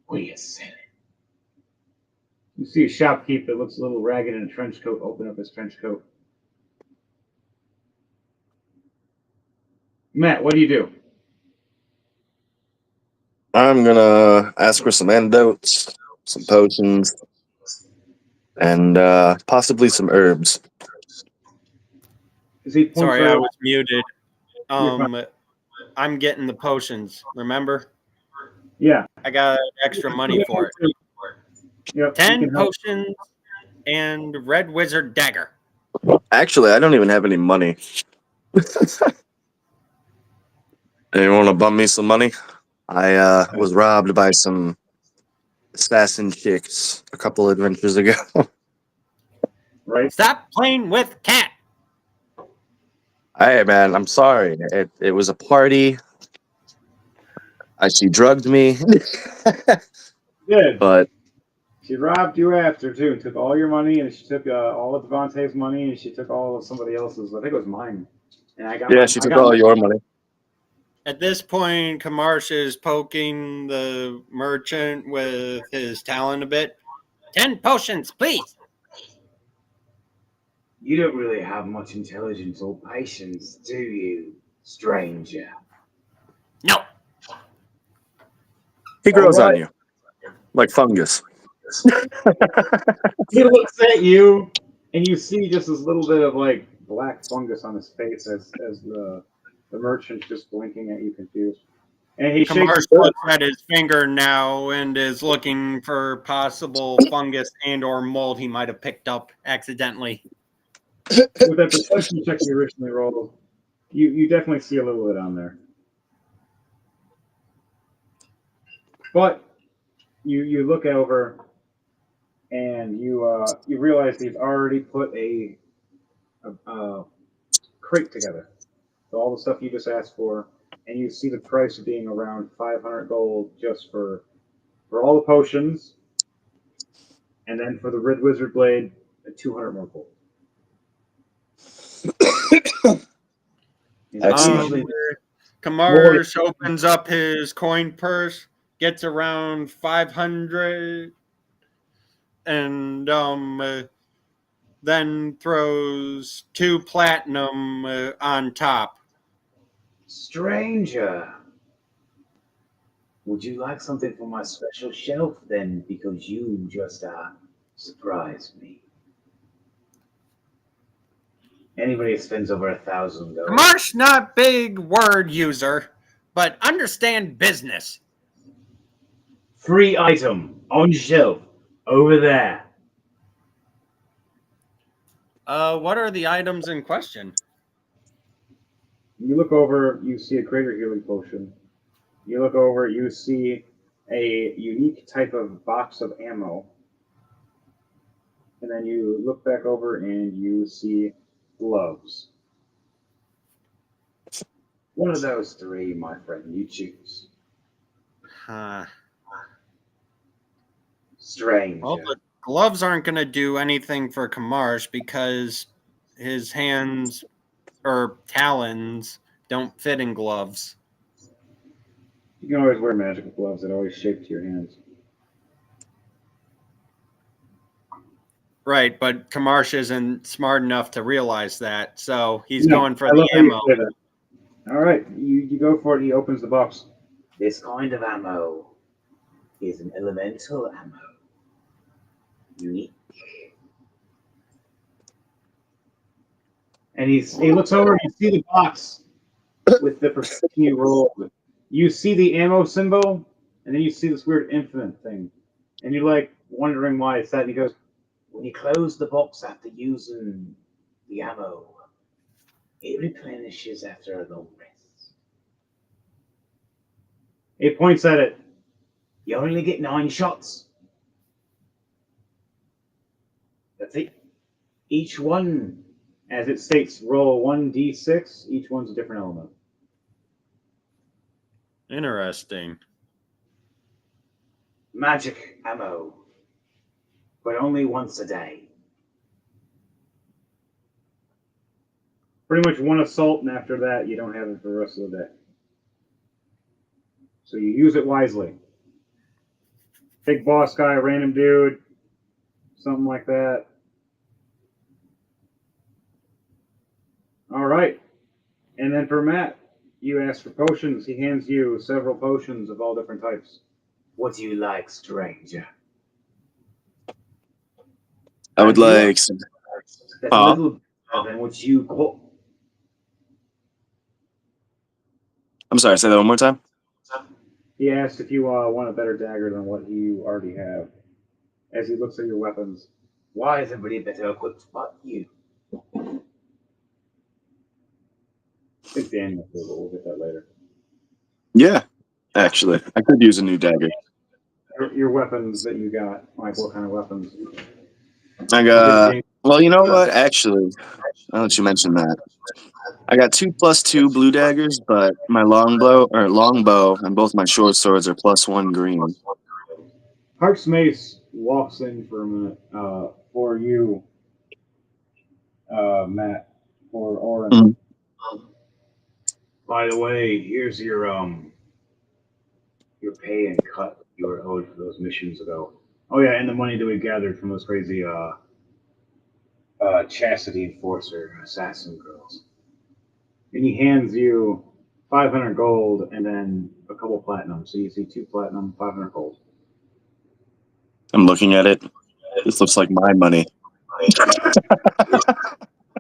S1: What are you selling? You see a shopkeep that looks a little ragged in a trench coat open up his trench coat. Matt, what do you do?
S7: I'm gonna ask for some antidotes, some potions, and possibly some herbs.
S8: Sorry, I was muted. I'm getting the potions, remember?
S1: Yeah.
S8: I got extra money for it.
S1: Yep,
S8: 10 potions and red wizard dagger.
S7: Actually, I don't even have any money. You want to bum me some money? I was robbed by some assassin chicks a couple adventures ago.
S1: Right.
S8: Stop playing with cat.
S7: Hey, man, I'm sorry. It was a party. She drugged me.
S1: Good.
S7: But
S1: she robbed you after too. Took all your money, and she took all of Devontae's money, and she took all of somebody else's. I think it was mine. And I got.
S7: She took all your money.
S8: At this point, Kamarsh is poking the merchant with his talon a bit. 10 potions, please.
S1: You don't really have much intelligence or patience, do you, stranger?
S8: No.
S7: He grows on you like fungus.
S1: He looks at you, and you see just this little bit of like black fungus on his face as the merchant's just blinking at you, confused. And he shakes
S8: Kamar
S1: his
S8: looks at his finger now and is looking for possible fungus and or mold he might have picked up accidentally.
S1: with that perception check you originally rolled. You definitely see a little bit on there. But you look over and you realize he's already put a crate together. So all the stuff you just asked for, and you see the price being around 500 gold just for all the potions, and then for the Red Wizard Blade, 200 more gold.
S7: Excellent.
S8: Kamar opens up his coin purse, gets around 500, and then throws 2 platinum on top.
S9: Stranger, would you like something from my special shelf then? Because you just surprised me. Anybody that spends over 1,000 gold.
S8: Kamar's not big word user, but understand business.
S9: Free item on shelf over there.
S8: What are the items in question?
S1: You look over, you see a greater healing potion. You look over, you see a unique type of box of ammo. And then you look back over and you see gloves.
S9: One of those 3, my friend, you choose. Strange.
S8: Well, the gloves aren't going to do anything for Kamarsh because his hands or talons don't fit in gloves.
S1: You can always wear magical gloves that always shape to your hands.
S8: Right, but Kamarsh isn't smart enough to realize that, so he's going for the ammo.
S1: All right, you go for it. He opens the box.
S9: This kind of ammo is an elemental ammo. Unique.
S1: And he looks over and you see the box with the perception you rolled. You see the ammo symbol, and then you see this weird infinite thing. And you're like wondering why it's that. And he goes,
S9: when you close the box after using the ammo, it replenishes after a long rest.
S1: He points at it.
S9: You only get 9 shots. That's it. Each one,
S1: as it states, roll 1d6. Each one's a different element.
S8: Interesting.
S9: Magic ammo, but only once a day.
S1: Pretty much one assault, and after that, you don't have it for the rest of the day. So you use it wisely. Big boss guy, random dude, something like that. All right. And then for Matt, you ask for potions. He hands you several potions of all different types.
S9: What do you like, stranger?
S7: I would like some.
S9: That's a little better than what you got.
S7: I'm sorry, say that one more time.
S1: He asked if you want a better dagger than what you already have. As he looks at your weapons.
S9: Why is everybody better equipped but you?
S1: I think Daniel will, but we'll get that later.
S7: Yeah, actually, I could use a new dagger.
S1: Your weapons that you got, like what kind of weapons?
S7: I got. Well, you know what? Actually, I'll let you mention that. I got 2+2 blue daggers, but my longbow and both my short swords are +1 green.
S1: Heart's Mace walks in for a minute for you, Matt, or Oren.
S7: Mm-hmm.
S1: By the way, here's your
S9: pay and cut you were owed for those missions ago.
S1: Oh yeah, and the money that we gathered from those crazy
S9: Chastity Enforcer assassin girls.
S1: And he hands you 500 gold and then a couple platinum. So you see 2 platinum, 500 gold.
S7: I'm looking at it. This looks like my money.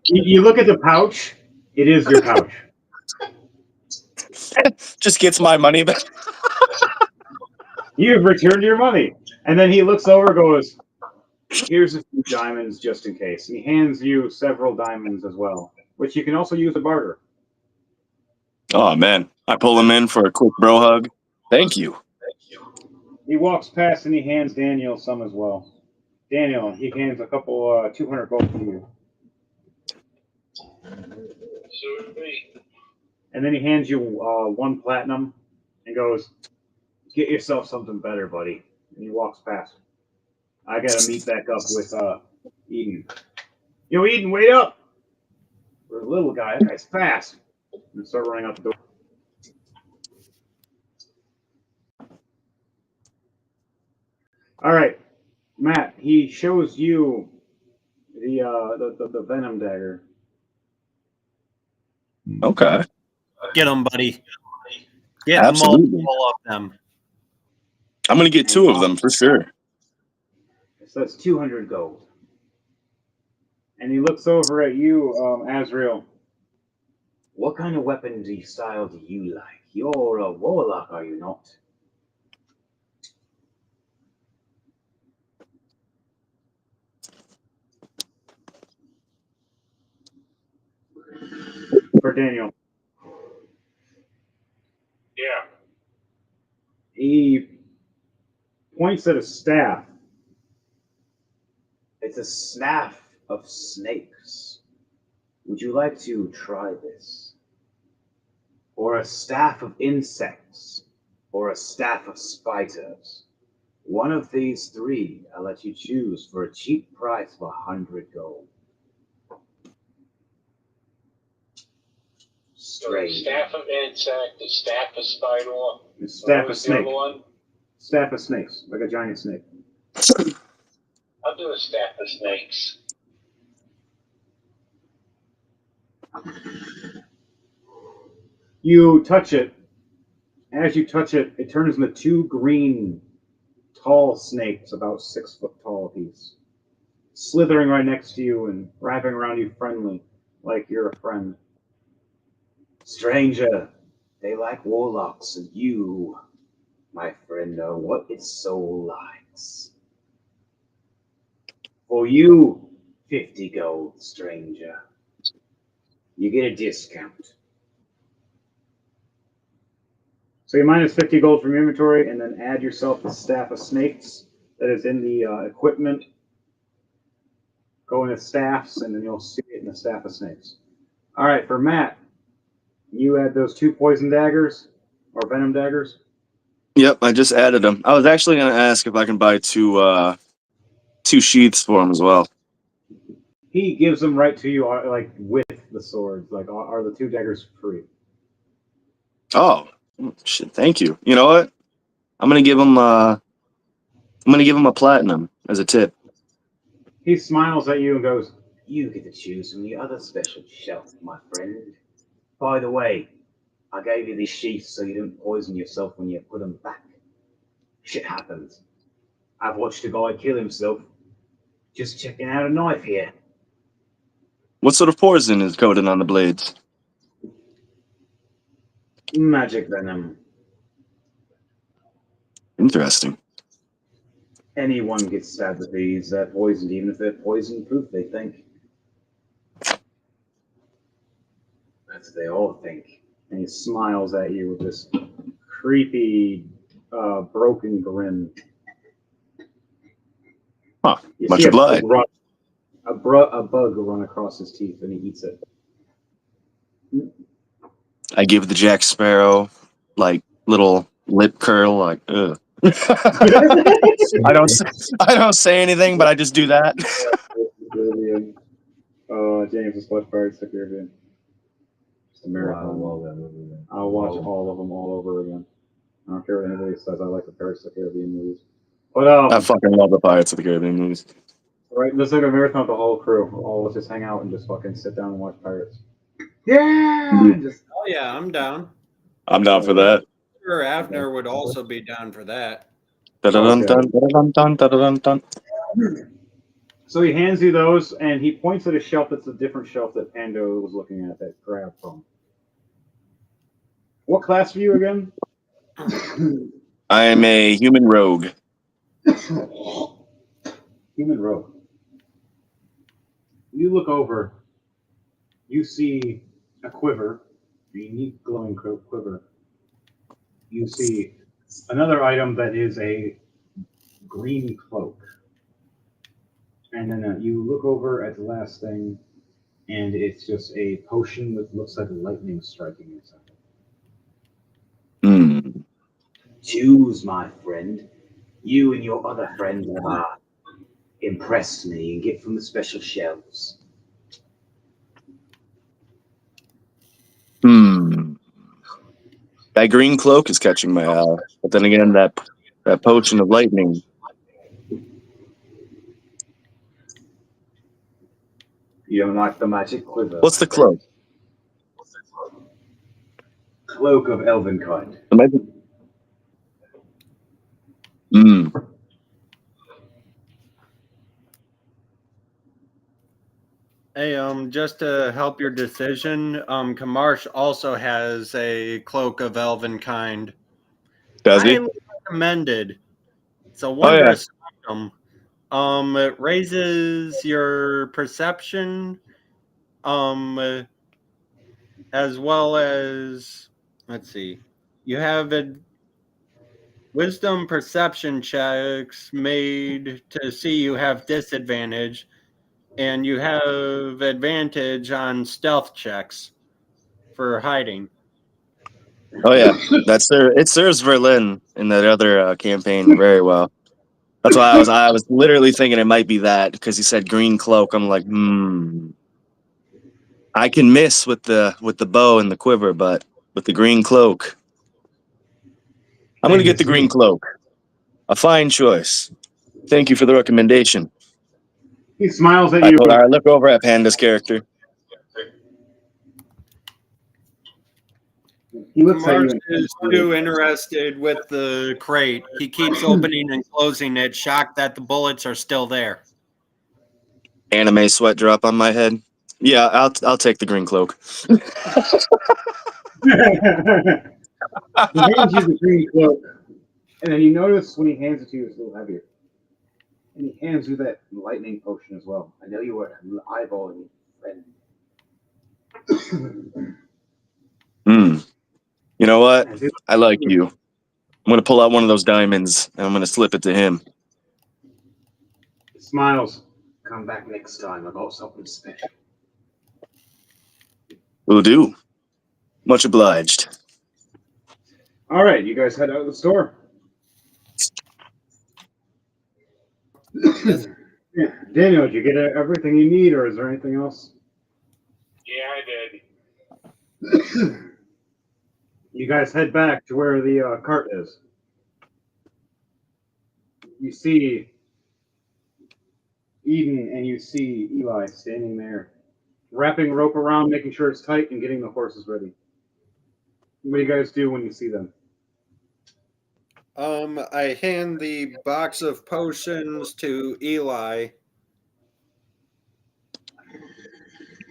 S1: You look at the pouch. It is your pouch.
S7: Just gets my money back.
S1: You've returned your money. And then he looks over and goes, here's a few diamonds just in case. And he hands you several diamonds as well, which you can also use to barter.
S7: Oh man, I pull him in for a quick bro hug. Thank you.
S1: He walks past and he hands Daniel some as well. Daniel, he hands a couple 200 gold to you.
S6: So it'd be.
S1: And then he hands you 1 platinum and goes, get yourself something better, buddy. And he walks past. I gotta meet back up with Eden. Yo, Eden, wait up! For a little guy, that guy's fast. And start running out the door. All right, Matt. He shows you the venom dagger.
S7: Okay.
S8: Get them, buddy. Get
S7: Absolutely.
S8: multiple of them.
S7: I'm gonna get 2 of them for sure.
S1: So that's 200 gold. And he looks over at you, Azrael. What kind of weapon style do you like? You're a warlock, are you not? For Daniel.
S6: Yeah.
S1: He points at a staff.
S9: It's a staff of snakes. Would you like to try this? Or a staff of insects? Or a staff of spiders? One of these 3, I'll let you choose for a cheap price of 100 gold.
S6: So the staff of insect, the staff of spider.
S1: The staff of
S6: the
S1: snake.
S6: other one?
S1: Staff of snakes, like a giant snake.
S6: I'll do a staff of snakes.
S1: You touch it. As you touch it, it turns into 2 green, tall snakes, about 6 foot tall apiece, slithering right next to you and wrapping around you friendly, like you're a friend.
S9: Stranger, they like warlocks, and you, my friend, know what its soul likes. For you, 50 gold, stranger. You get a discount.
S1: So you minus 50 gold from your inventory, and then add yourself the staff of snakes that is in the equipment. Go into staffs, and then you'll see it in the staff of snakes. All right, for Matt, you add those 2 poison daggers or venom daggers.
S7: Yep, I just added them. I was actually gonna ask if I can buy 2 sheaths for him as well.
S1: He gives them right to you, like with the swords. Like, are the 2 daggers free?
S7: Oh shit! Thank you. You know what? I'm gonna give him a platinum as a tip.
S1: He smiles at you and goes,
S9: You get to choose from the other special shelf, my friend. By the way, I gave you these sheaths so you didn't poison yourself when you put them back. Shit happens. I've watched a guy kill himself. Just checking out a knife here.
S7: What sort of poison is coated on the blades?
S1: magic venom.
S7: Interesting.
S1: Anyone gets stabbed with these, they're poisoned, even if they're poison proof, they think. That's what they all think. And he smiles at you with this creepy, broken grin.
S7: Huh.
S1: You
S7: Much
S1: see
S7: obliged.
S1: a bug run across his teeth, and he eats it.
S7: I give the Jack Sparrow like little lip curl, like ugh. I don't say anything, but I just do that.
S1: James is Flesh Pirates of the Caribbean. Just a marathon. I'll watch all of them all over again. I don't care what anybody says. I like the Pirates of the Caribbean movies. But
S7: I fucking love the Pirates of the Caribbean movies.
S1: right, let's like a marathon with the whole crew. All just hang out and just fucking sit down and watch Pirates. Yeah. Just,
S8: Oh yeah, I'm down.
S7: I'm down for that.
S8: Sure, Avner would also be down for that.
S7: Dun, dun, dun, dun, dun, dun.
S1: so he hands you those, and he points at a shelf that's a different shelf that Pando was looking at that grabbed from. What class are you again?
S7: I am a human rogue.
S1: Human rogue. You look over. You see a quiver, a unique glowing quiver. You see another item that is a green cloak. And then you look over at the last thing, and it's just a potion that looks like lightning striking inside.
S7: Hmm.
S9: Choose, my friend. You and your other friend have impressed me and get from the special shelves.
S7: That green cloak is catching my eye, but then again, that potion of lightning.
S9: You don't like the magic quiver?
S7: What's the cloak?
S9: Cloak of Elvenkind.
S7: The magic. Hmm.
S8: Hey, just to help your decision, Kamarsh also has a cloak of Elvenkind.
S7: Does he?
S8: Highly recommended. It's a wondrous item. It raises your perception, as well as, let's see, you have wisdom perception checks made to see you have disadvantage, and you have advantage on stealth checks for hiding.
S7: Oh yeah, it serves Verlin in that other campaign very well. That's why I was literally thinking it might be that because he said green cloak. I'm like, I can miss with the bow and the quiver, but with the green cloak, I'm gonna get the green cloak. A fine choice. Thank you for the recommendation.
S1: He smiles at you.
S7: I look over at Panda's character.
S1: He looks at
S8: Mark
S1: you.
S8: is too interested with the crate. He keeps opening and closing it, shocked that the bullets are still there.
S7: Anime sweat drop on my head. Yeah, I'll take the green cloak.
S1: He hands you the green cloak, and then you notice when he hands it to you, it's a little heavier. And he hands you that lightning potion as well. I know you were eyeballing your friend.
S7: You know what? I like you. I'm gonna pull out one of those diamonds and I'm gonna slip it to him.
S1: Smiles.
S9: Come back next time. I got something special.
S7: Will do. Much obliged.
S1: All right, you guys head out of the store. Yeah. Daniel, did you get everything you need, or is there anything else?
S6: Yeah, I did.
S1: You guys head back to where the cart is. You see Eden and you see Eli standing there, wrapping rope around, making sure it's tight, and getting the horses ready. What do you guys do when you see them?
S8: I hand the box of potions to Eli.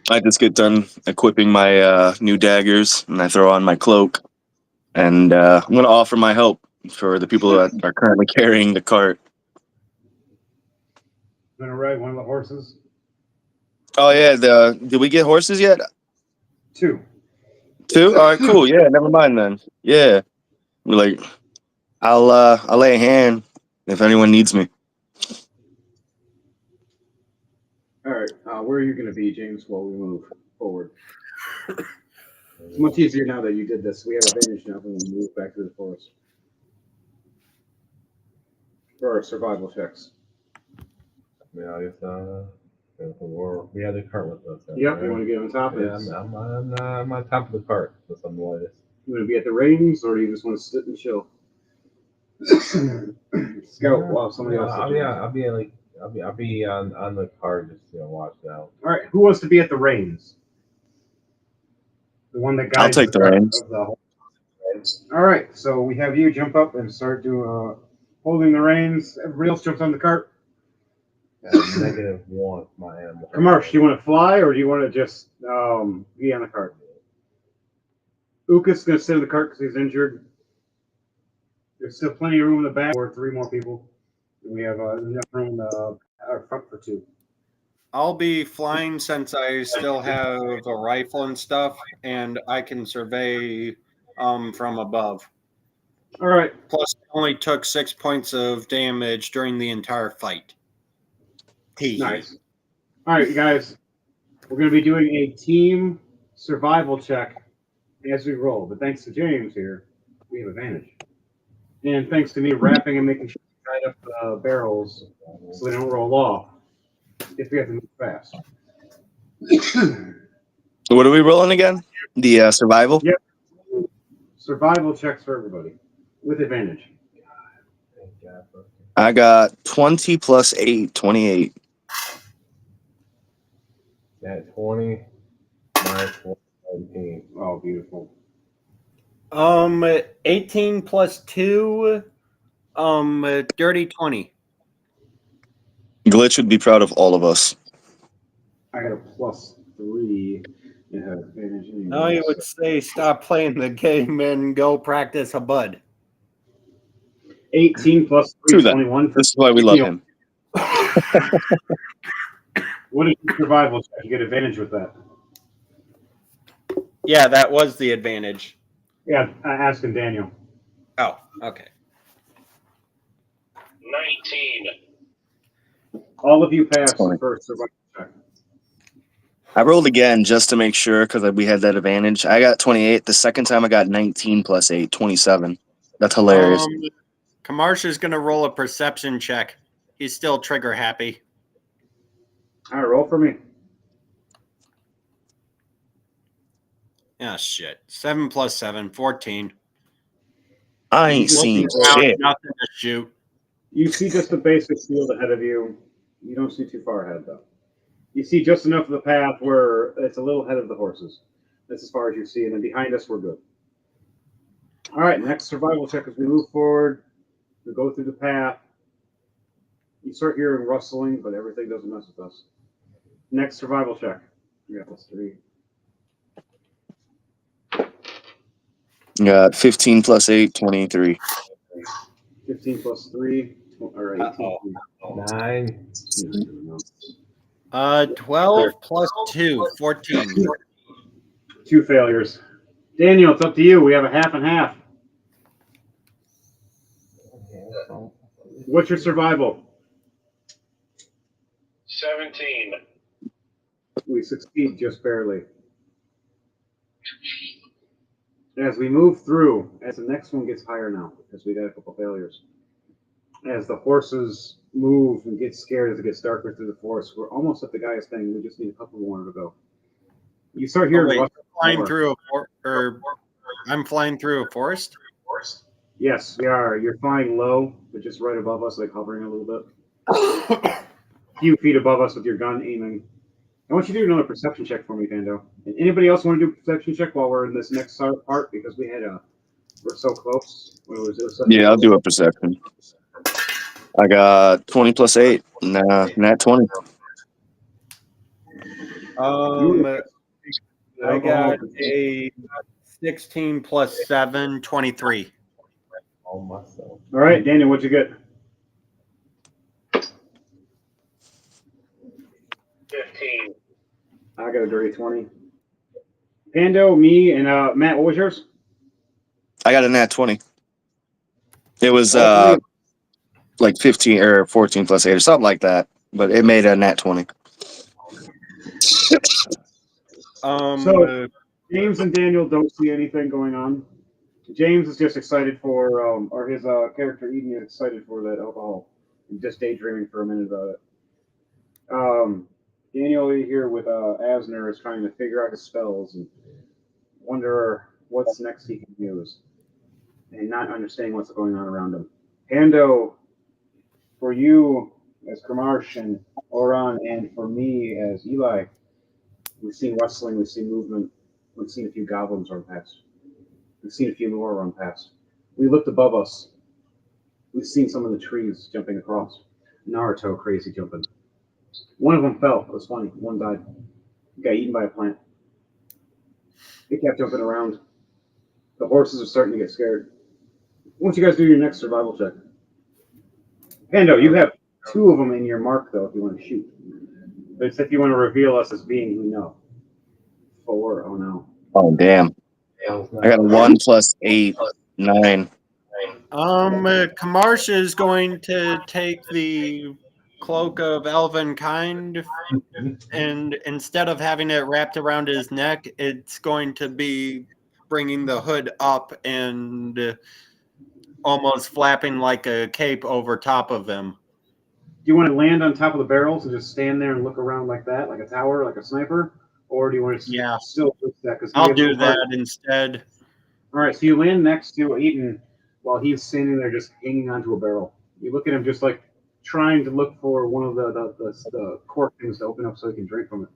S7: I just get done equipping my new daggers and I throw on my cloak. And I'm going to offer my help for the people that are currently carrying the cart.
S1: I'm going to ride one of the horses.
S7: Oh, yeah. Did we get horses yet?
S1: 2.
S7: 2? All right, cool. Yeah, never mind then. Yeah. We're like, I'll lay a hand if anyone needs me.
S1: All right. Where are you going to be, James, while we move forward? It's much easier now that you did this. We have advantage now when we move back to the forest. For our survival checks.
S3: Yeah, I guess we have the cart with us.
S1: Yep, you want to get on top of it?
S3: Yeah, I'm on top of the cart with some lightest.
S1: You want to be at the reins, or do you just want to sit and chill? Scout while somebody else.
S3: I'll be on the cart, just watch out.
S1: All right, who wants to be at the reins? The one that guides.
S7: I'll take the reins.
S1: All right, so we have you jump up and start holding the reins. Everybody else jumps on the cart.
S3: -1 my animal.
S1: Kamarsh, do you want to fly or do you want to just be on the cart? Ukas is going to sit in the cart because he's injured. There's still plenty of room in the back for 3 more people. And we have enough room in the front for 2.
S8: I'll be flying since I still have a rifle and stuff, and I can survey from above.
S1: All right.
S8: Plus, I only took 6 points of damage during the entire fight.
S1: Nice. All right, you guys. We're going to be doing a team survival check as we roll. But thanks to James here, we have advantage. And thanks to me wrapping and making sure we tied up the barrels so they don't roll off if we have to move fast.
S7: What are we rolling again? The survival?
S1: Yep. Survival checks for everybody with advantage.
S7: I got 20 plus 8, 28.
S3: At 20, minus 17.
S1: Oh, beautiful.
S8: 18 plus 2, dirty 20.
S7: Glitch would be proud of all of us.
S1: I got a +3 and have advantage.
S8: Now you would say stop playing the game and go practice a bud.
S1: 18 plus 3, 21.
S7: This is why we love him.
S1: What is your survival check? You get advantage with that.
S8: Yeah, that was the advantage.
S1: Yeah, asking Daniel.
S8: Oh, okay.
S6: 19.
S1: All of you passed the first survival check.
S7: I rolled again just to make sure because we had that advantage. I got 28. The second time I got 19 plus 8, 27. That's hilarious.
S8: Kamarsh is going to roll a perception check. He's still trigger happy.
S1: All right, roll for me.
S8: Yeah, shit. 7 plus 7, 14.
S7: I ain't seen shit.
S8: Nothing to shoot.
S1: You see just the basic field ahead of you. You don't see too far ahead, though. You see just enough of the path where it's a little ahead of the horses. That's as far as you see, and then behind us, we're good. All right, next survival check as we move forward. We go through the path. You start hearing rustling, but everything doesn't mess with us. Next survival check. Yeah, +3.
S7: Got 15 plus 8, 23.
S1: 15 plus 3. All right.
S3: 9.
S8: 12 plus 2, 14.
S1: 2 failures. Daniel, it's up to you. We have a half and half. What's your survival?
S6: 17.
S1: We succeed just barely. As we move through, as the next one gets higher now, because we got a couple failures. As the horses move and get scared as it gets darker through the forest, we're almost at the guy's thing. We just need a couple more to go. You start hearing
S8: flying through I'm flying through a forest?
S1: Yes, we are. You're flying low, but just right above us, like hovering a little bit. A few feet above us with your gun aiming. I want you to do another perception check for me, Pando. And anybody else want to do a perception check while we're in this next part? Because we're so close.
S7: Yeah, I'll do a perception. I got 20 plus 8. Nah, nat 20.
S8: I got a 16 plus 7, 23.
S1: All right, Daniel, what'd you get?
S6: 15.
S1: I got a dirty 20. Pando, me, and Matt, what was yours?
S7: I got a nat 20. It was like 15 or 14 plus 8 or something like that, but it made a nat 20.
S1: So James and Daniel don't see anything going on. James is just excited for, or his character Eden is excited for that alcohol. And just daydreaming for a minute about it. Daniel here with Asner is trying to figure out his spells and wonder what's next he can use, and not understanding what's going on around him. Pando, for you as Kamarsh and Oran, and for me as Eli, we've seen rustling, we've seen movement, we've seen a few goblins run past. We've seen a few more run past. We looked above us. We've seen some of the trees jumping across. Naruto crazy jumping. One of them fell. It was funny. One died. He got eaten by a plant. They kept jumping around. The horses are starting to get scared. Why don't you guys do your next survival check? Pando, you have 2 of them in your mark, though, if you want to shoot. But it's if you want to reveal us as being who know. 4, oh no.
S7: Oh damn! I got a 1 plus 8, 9.
S8: Kamarsh is going to take the cloak of elven kind, and instead of having it wrapped around his neck, it's going to be bringing the hood up and almost flapping like a cape over top of him.
S1: Do you want to land on top of the barrels and just stand there and look around like that, like a tower, like a sniper? Or do you want to still do that?
S8: I'll do that instead.
S1: All right, so you land next to Eaton while he's standing there just hanging onto a barrel. You look at him just like trying to look for one of the cork things to open up so he can drink from it.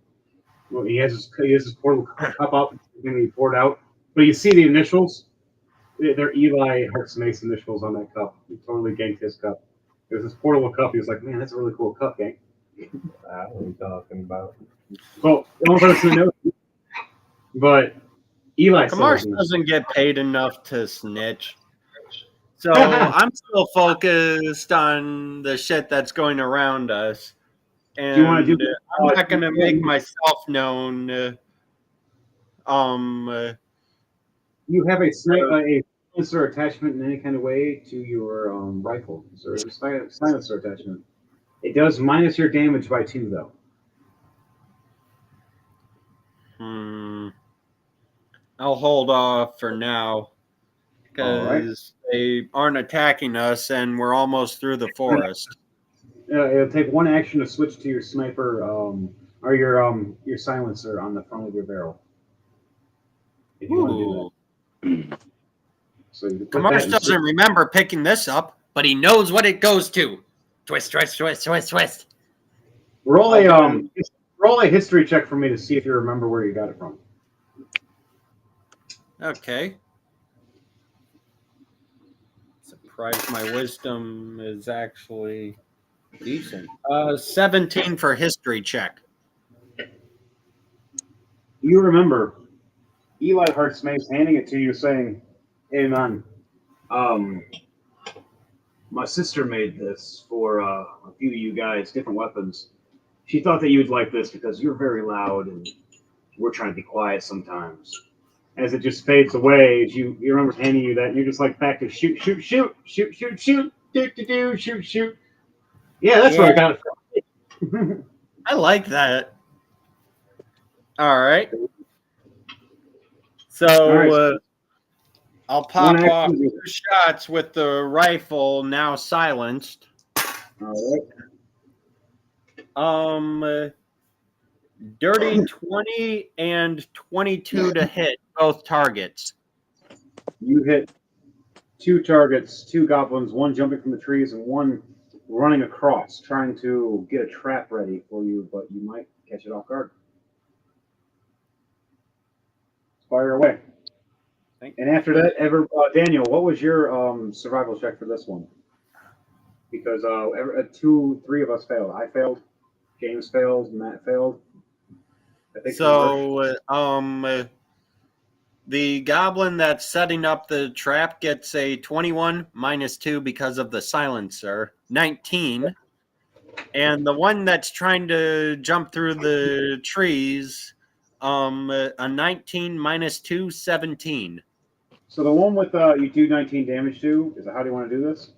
S1: Well, he has his portable cup up and he poured out. But you see the initials. They're Eli Hartsmace initials on that cup. He totally ganked his cup. It was this portable cup. He was like, man, that's a really cool cup, gang.
S3: What are you talking about?
S1: Well, one person knows. But Eli
S8: Kamarsh doesn't get paid enough to snitch. So I'm still focused on the shit that's going around us. And
S1: do you want to do
S8: I'm not going to make myself known.
S1: You have a silencer attachment in any kind of way to your rifle. So there's a silencer attachment. It does minus your damage by 2, though.
S8: I'll hold off for now because they aren't attacking us and we're almost through the forest.
S1: It'll take 1 action to switch to your sniper or your silencer on the front of your barrel. If you want to do that. So
S8: Kamarsh doesn't remember picking this up, but he knows what it goes to. Twist, twist, twist, twist, twist.
S1: Roll a history check for me to see if you remember where you got it from.
S8: Okay. Surprised my wisdom is actually decent. 17 for history check.
S1: You remember Eli Hartsmace handing it to you saying, hey man, my sister made this for a few of you guys, different weapons. She thought that you'd like this because you're very loud and we're trying to be quiet sometimes. As it just fades away, as you remember handing you that, and you're just like back to shoot, shoot, shoot, shoot, shoot, shoot, do, shoot, shoot. Yeah, that's where I got it from.
S8: I like that. All right. So I'll pop off 2 shots with the rifle now silenced.
S1: All right.
S8: Dirty 20 and 22 to hit both targets.
S1: You hit 2 targets, 2 goblins, 1 jumping from the trees and 1 running across, trying to get a trap ready for you, but you might catch it off guard. Fire away. And after that, Daniel, what was your survival check for this one? Because 3 of us failed. I failed. James failed. Matt failed. I think
S8: so. The goblin that's setting up the trap gets a 21 minus 2 because of the silencer, 19. And the one that's trying to jump through the trees, a 19 minus 2, 17.
S1: So the one with you do 19 damage to, is how do you want to do this?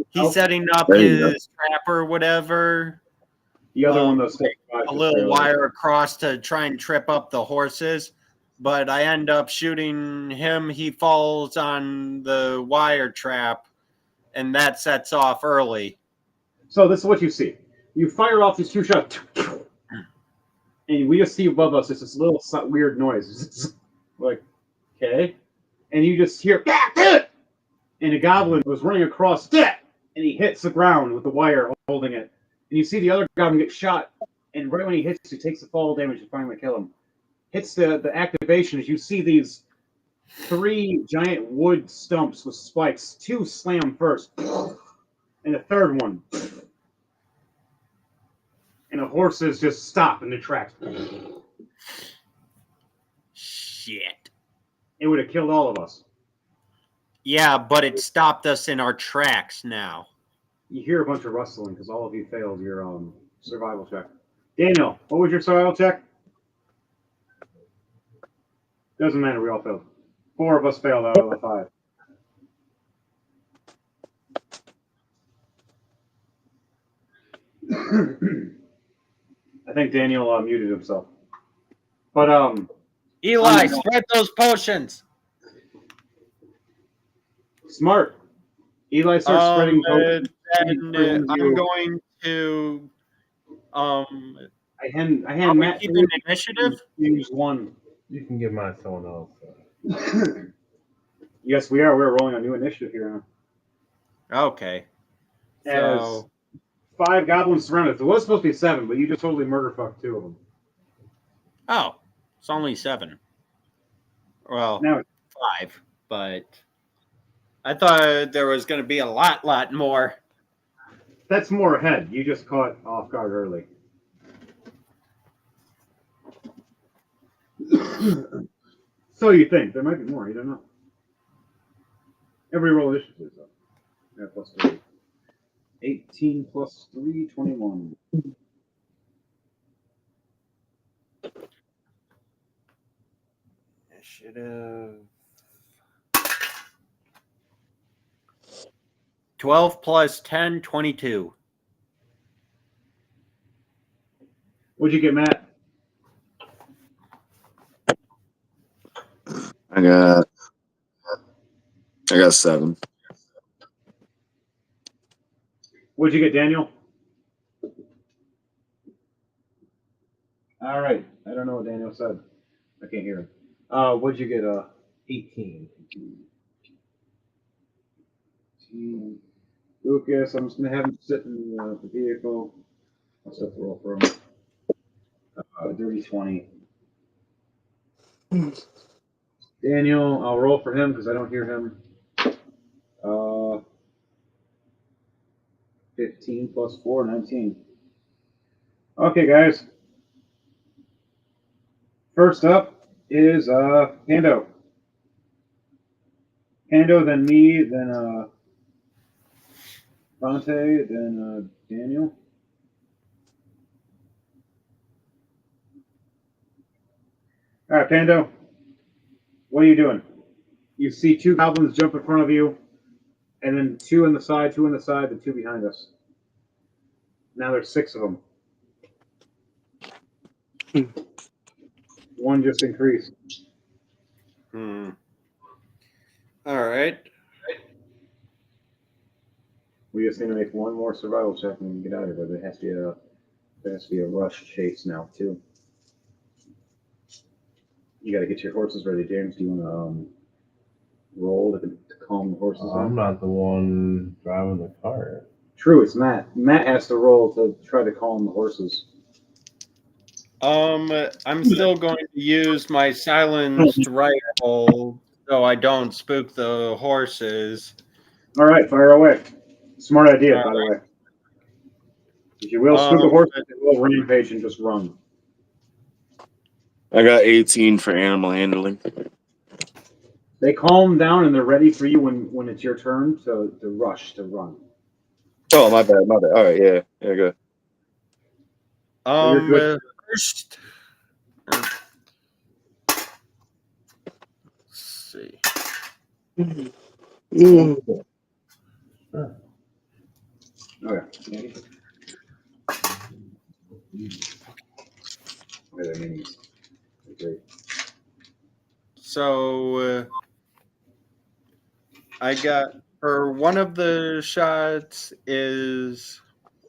S8: He's setting up his trap or whatever.
S1: The other one, those
S8: a little wire across to try and trip up the horses, but I end up shooting him. He falls on the wire trap, and that sets off early.
S1: So this is what you see. You fire off these 2 shots, and we just see above us just this little weird noise. Like, okay. And you just hear, and a goblin was running across, and he hits the ground with the wire holding it. And you see the other goblin get shot, and right when he hits, he takes the fall damage to finally kill him. Hits the activation as you see these 3 giant wood stumps with spikes. 2 slam first, and the 3rd one. And the horses just stop in their tracks.
S8: Shit.
S1: It would have killed all of us.
S8: Yeah, but it stopped us in our tracks now.
S1: You hear a bunch of rustling because all of you failed your survival check. Daniel, what was your survival check? Doesn't matter, we all failed. 4 of us failed out of the 5. I think Daniel muted himself. But
S8: Eli, spread those potions.
S1: Smart. Eli starts spreading.
S8: Then I'm going to.
S1: I hand
S8: Are we
S1: Matt
S8: keeping initiative?
S1: Use 1.
S3: You can give mine to someone else.
S1: Yes, we are. We're rolling a new initiative here now.
S8: Okay.
S1: As
S8: So
S1: 5 goblins surrounded. It was supposed to be 7, but you just totally murder fucked 2 of them.
S8: oh, it's only 7. Well,
S1: Now
S8: 5, but I thought there was going to be a lot more.
S1: that's more ahead. You just caught off guard early. So you think there might be more? You don't know. Every roll initiative though. Yeah, plus 3. 18 plus 3, 21.
S8: Initiative. 12 plus 10, 22.
S1: What'd you get, Matt?
S7: I got 7.
S1: What'd you get, Daniel? All right. I don't know what Daniel said. I can't hear him. What'd you get?
S3: 18.
S1: 18. Lucas, I'm just gonna have him sit in the vehicle. I'll set the roll for him. Dirty 20. Daniel, I'll roll for him because I don't hear him. 15 plus 4, 19. Okay, guys. First up is Pando. Pando, then me, then Dante, then Daniel. All right, Pando. What are you doing? You see 2 goblins jump in front of you, and then 2 on the side, 2 on the side, and 2 behind us. Now there's 6 of them. 1 just increased.
S8: All right.
S1: We just need to make 1 more survival check and get out of here. But there has to be a rush chase now too. You got to get your horses ready, James. Do you want to roll to calm the horses
S3: I'm
S1: down?
S3: not the one driving the car.
S1: True, it's Matt. Matt has to roll to try to calm the horses.
S8: I'm still going to use my silenced rifle so I don't spook the horses.
S1: All right, fire away. Smart idea, by the way. If you will spook the horses, they will rampage and just run.
S7: I got 18 for animal handling.
S1: They calm down and they're ready for you when it's your turn to rush, to run.
S7: Oh, my bad. All right, yeah, good.
S1: you're good.
S8: First, let's see.
S1: Okay. Great.
S8: So I got, for one of the shots is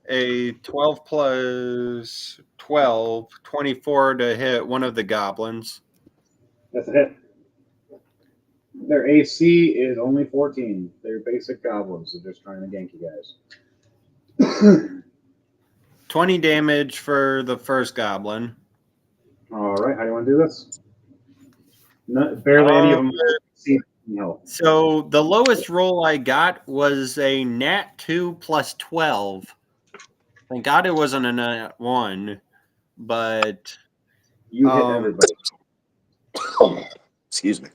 S8: a 12 plus 12, 24 to hit one of the goblins.
S1: That's a hit. Their AC is only 14. They're basic goblins. They're just trying to gank you guys.
S8: 20 damage for the first goblin.
S1: All right, how do you want to do this? Barely any of them see health.
S8: So the lowest roll I got was a nat 2 plus 12. Thank God it wasn't a nat 1, but
S1: you hit everybody.
S7: Excuse me.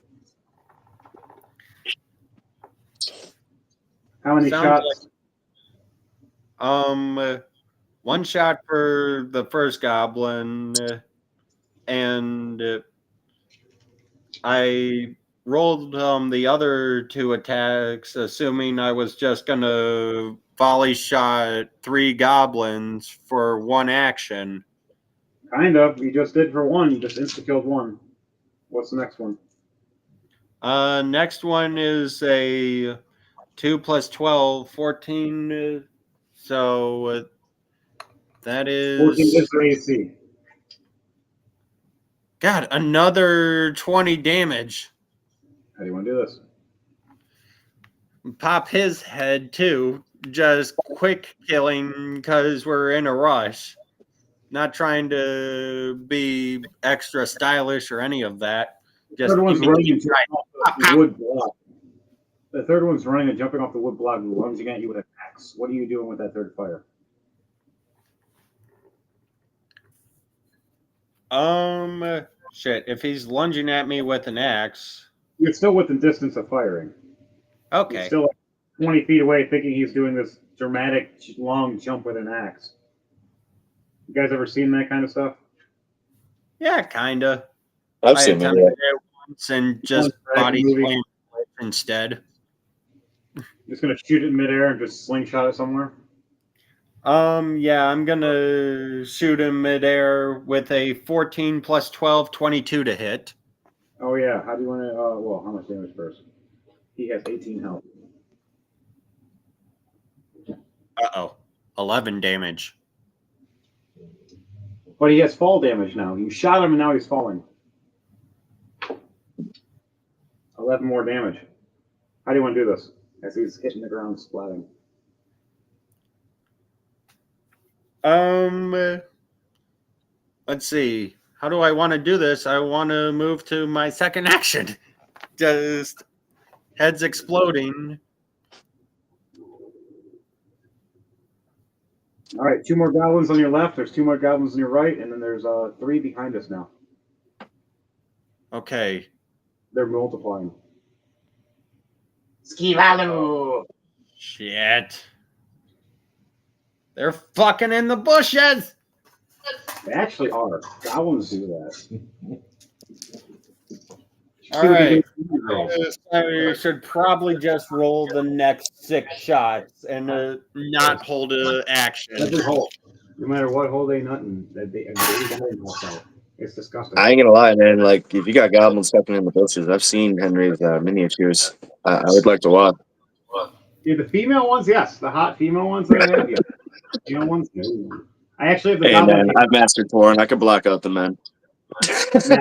S1: How many
S8: Sounds
S1: shots?
S8: One shot for the first goblin, and I rolled the other 2 attacks, assuming I was just gonna volley shot 3 goblins for 1 action.
S1: Kind of. You just did for one. You just insta-killed one. What's the next one?
S8: Next one is a 2 plus 12, 14. So that
S1: 14
S8: is
S1: is the AC.
S8: God, another 20 damage.
S1: How do you want to do this?
S8: Pop his head too. Just quick killing because we're in a rush. Not trying to be extra stylish or any of that.
S1: The
S8: Just
S1: third one's running and
S8: right.
S1: jumping off the wood block. The third one's running and jumping off the wood block, lunging at you with an axe. What are you doing with that third fire?
S8: Shit. If he's lunging at me with an axe,
S1: You're still within distance of firing.
S8: okay.
S1: He's still like 20 feet away, thinking he's doing this dramatic long jump with an axe. You guys ever seen that kind of stuff?
S8: Yeah, kinda.
S7: I've
S8: I
S7: seen that.
S8: attempted it once and just body
S1: movie.
S8: slammed instead.
S1: Just gonna shoot it in midair and just slingshot it somewhere?
S8: Yeah, I'm gonna shoot him midair with a 14 plus 12, 22 to hit.
S1: Oh yeah. How do you want to? Well, how much damage first? He has 18 health.
S8: 11 damage.
S1: But he has fall damage now. You shot him and now he's falling. 11 more damage. How do you want to do this? As he's hitting the ground, splatting.
S8: Let's see. How do I want to do this? I want to move to my second action. Just heads exploding.
S1: All right, 2 more goblins on your left. There's 2 more goblins on your right, and then there's 3 behind us now.
S8: Okay.
S1: They're multiplying.
S9: Skivalu!
S8: Shit. They're fucking in the bushes.
S1: They actually are. Goblins do that.
S8: All right. I should probably just roll the next 6 shots and not hold an action.
S1: Every hole. No matter what hole they nut in, they out. It's disgusting.
S7: I ain't gonna lie, man. Like, if you got goblins stepping in the bushes, I've seen Henry's miniatures. I would like to watch.
S1: Yeah, the female ones, yes. The hot female ones that I have, yes. Female ones, no. I actually have the
S7: Hey,
S1: Goblin
S7: man, I've mastered porn. I could block out the men.
S1: King. I actually